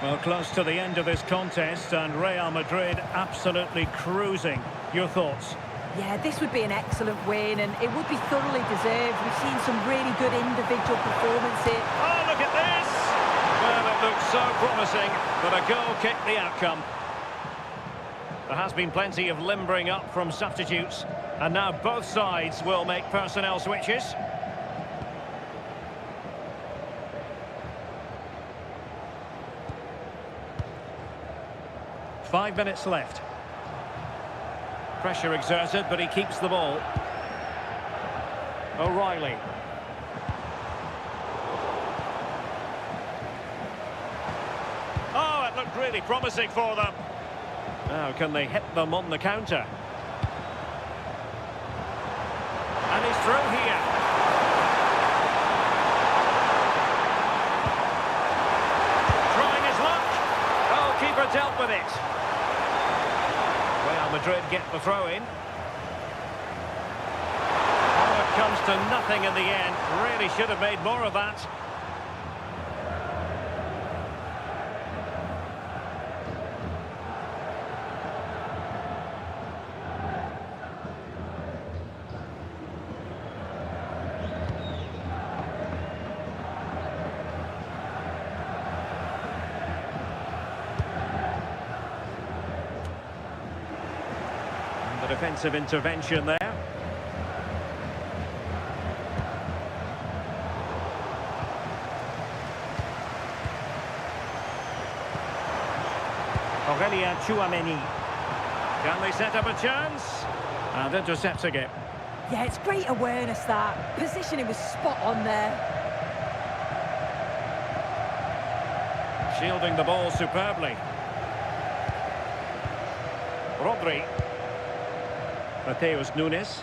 Well, close to the end of this contest, and Real Madrid absolutely cruising. Your thoughts? Yeah, this would be an excellent win, and it would be thoroughly deserved. We've seen some really good individual performances. Oh, look at this! Well, it looks so promising, but a goal kicked the outcome. There has been plenty of limbering up from substitutes, and now both sides will make personnel switches. Five minutes left. Pressure exerted, but he keeps the ball. O'Reilly. Oh, it looked really promising for them. Now, can they hit them on the counter? And he's through here. Trying his luck. Oh, keeper dealt with it. Real Madrid get the throw-in. Oh, it comes to nothing in the end. Really should have made more of that. The defensive intervention there. Aurélien Tchouameni. Can they set up a chance? And intercepting it. Yeah, it's great awareness, that. Positioning was spot on there. Shielding the ball superbly. Rodri. Mateus Nunes.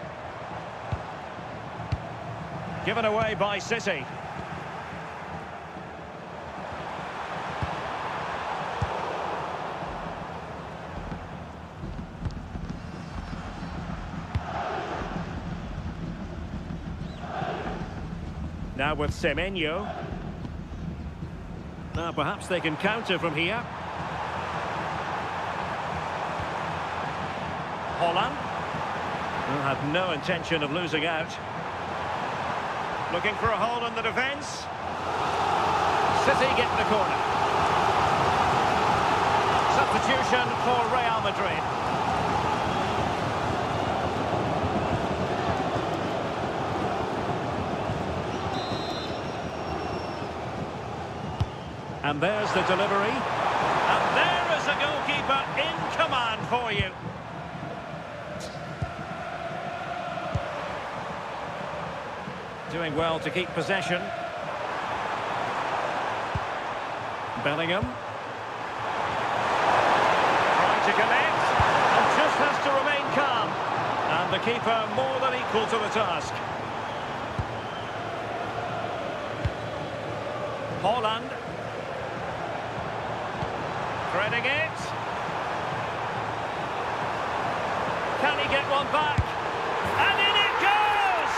Given away by City. Now with Semenyo. Now perhaps they can counter from here. Holland. Well, had no intention of losing out. Looking for a hole in the defence. City get the corner. Substitution for Real Madrid. And there's the delivery. And there is a goalkeeper in command for you. Doing well to keep possession. Bellingham. Trying to connect. And just has to remain calm. And the keeper more than equal to the task. Holland. Threading it. Can he get one back? And in it goes!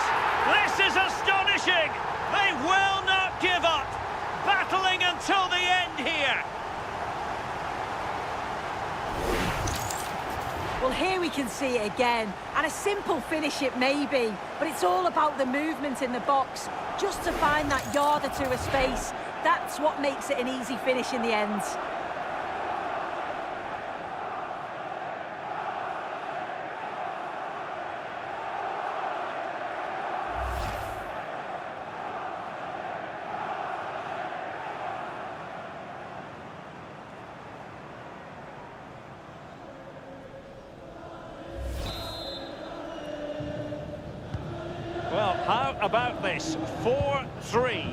This is astonishing! They will not give up! Battling until the end here! Well, here we can see it again. And a simple finish it may be, but it's all about the movement in the box. Just to find that yard or two of space. That's what makes it an easy finish in the end. Well, how about this? 4-3.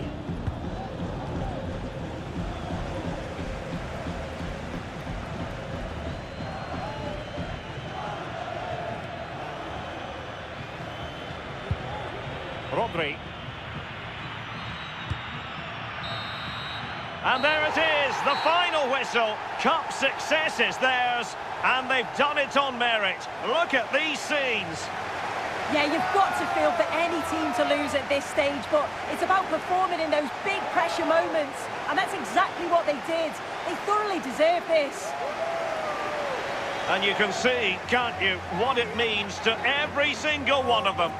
Rodri. And there it is, the final whistle. Cup success is theirs, and they've done it on merit. Look at these scenes. Yeah, you've got to feel for any team to lose at this stage, but it's about performing in those big pressure moments, and that's exactly what they did. They thoroughly deserve this. And you can see, can't you, what it means to every single one of them.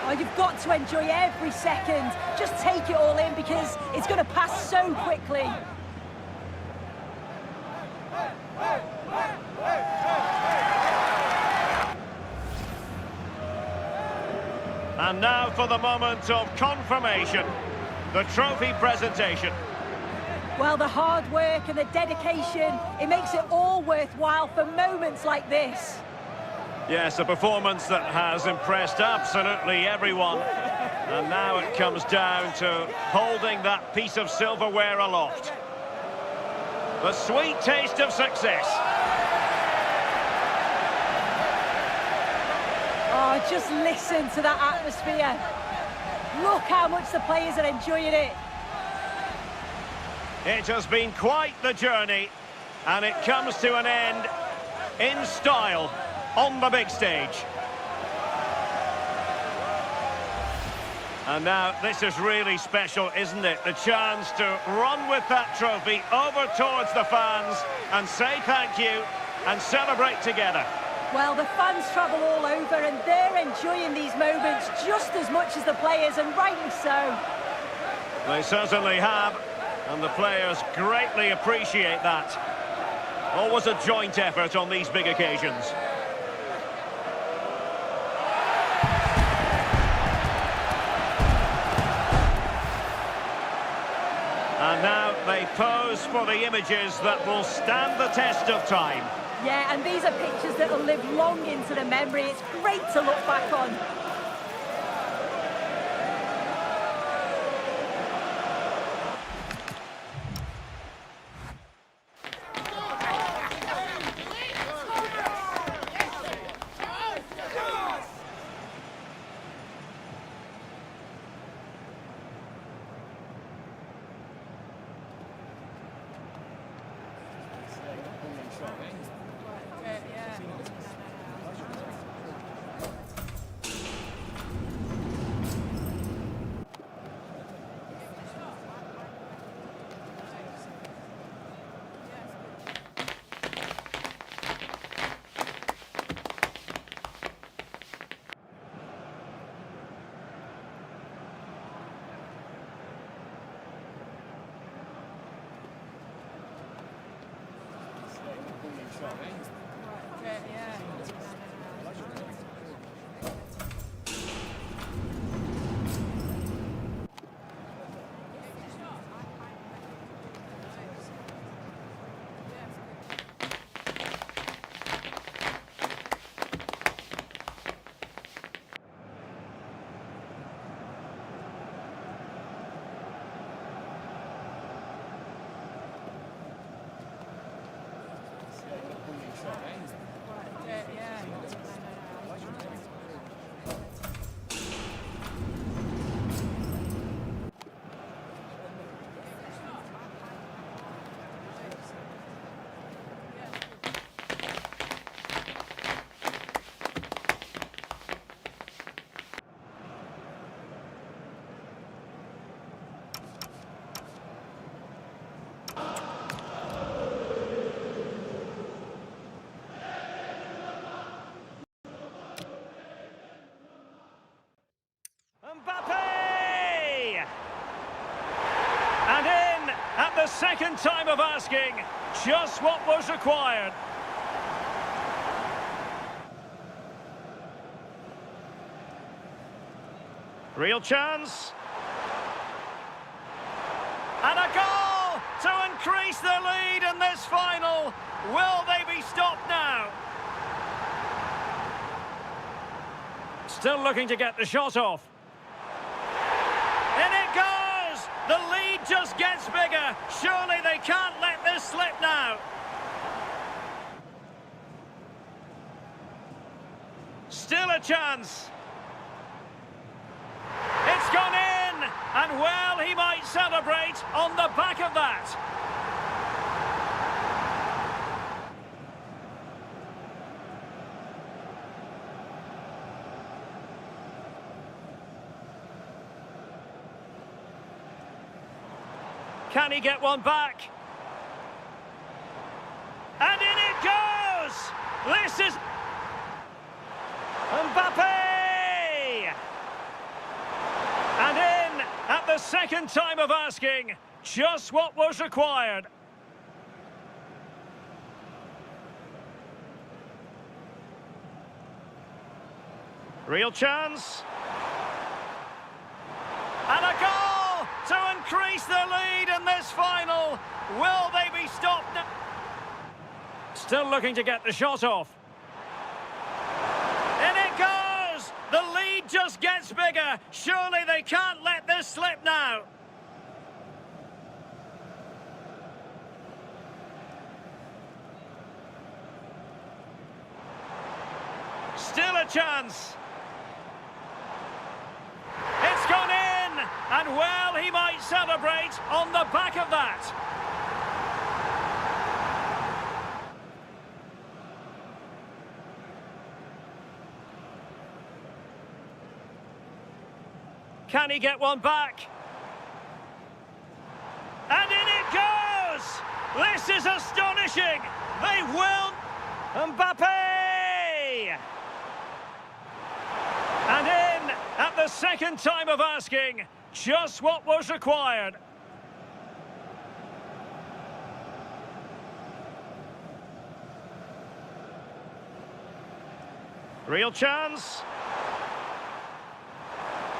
Oh, you've got to enjoy every second. Just take it all in because it's going to pass so quickly. And now for the moment of confirmation, the trophy presentation. Well, the hard work and the dedication, it makes it all worthwhile for moments like this. Yes, a performance that has impressed absolutely everyone. And now it comes down to holding that piece of silverware aloft. The sweet taste of success. Oh, just listen to that atmosphere. Look how much the players are enjoying it. It has been quite the journey, and it comes to an end in style on the big stage. And now this is really special, isn't it? The chance to run with that trophy over towards the fans and say thank you and celebrate together. Well, the fans travel all over and they're enjoying these moments just as much as the players, and rightly so. They certainly have, and the players greatly appreciate that. Always a joint effort on these big occasions. And now they pose for the images that will stand the test of time. Yeah, and these are pictures that will live long into the memory. It's great to look back on. Mbappe! And in at the second time of asking, just what was required. Real chance. And a goal to increase the lead in this final. Will they be stopped now? Still looking to get the shot off. In it goes! The lead just gets bigger. Surely they can't let this slip now. Still a chance. It's gone in, and well, he might celebrate on the back of that. Can he get one back? And in it goes! This is Mbappe! And in at the second time of asking, just what was required. Real chance. And a goal to increase the lead in this final. Will they be stopped now? Still looking to get the shot off. In it goes! The lead just gets bigger. Surely they can't let this slip now. Still a chance. It's gone in, and well, he might celebrate on the back of that. Can he get one back? And in it goes! This is astonishing! They will... Mbappe! And in at the second time of asking, just what was required. Real chance.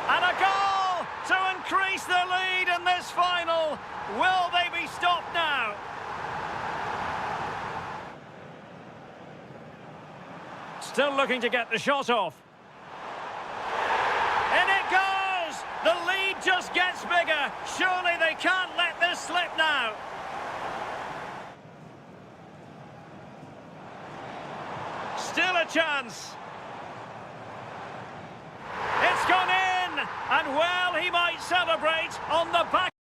And a goal to increase the lead in this final. Will they be stopped now? Still looking to get the shot off. In it goes! The lead just gets bigger. Surely they can't let this slip now. Still a chance. It's gone in, and well, he might celebrate on the back.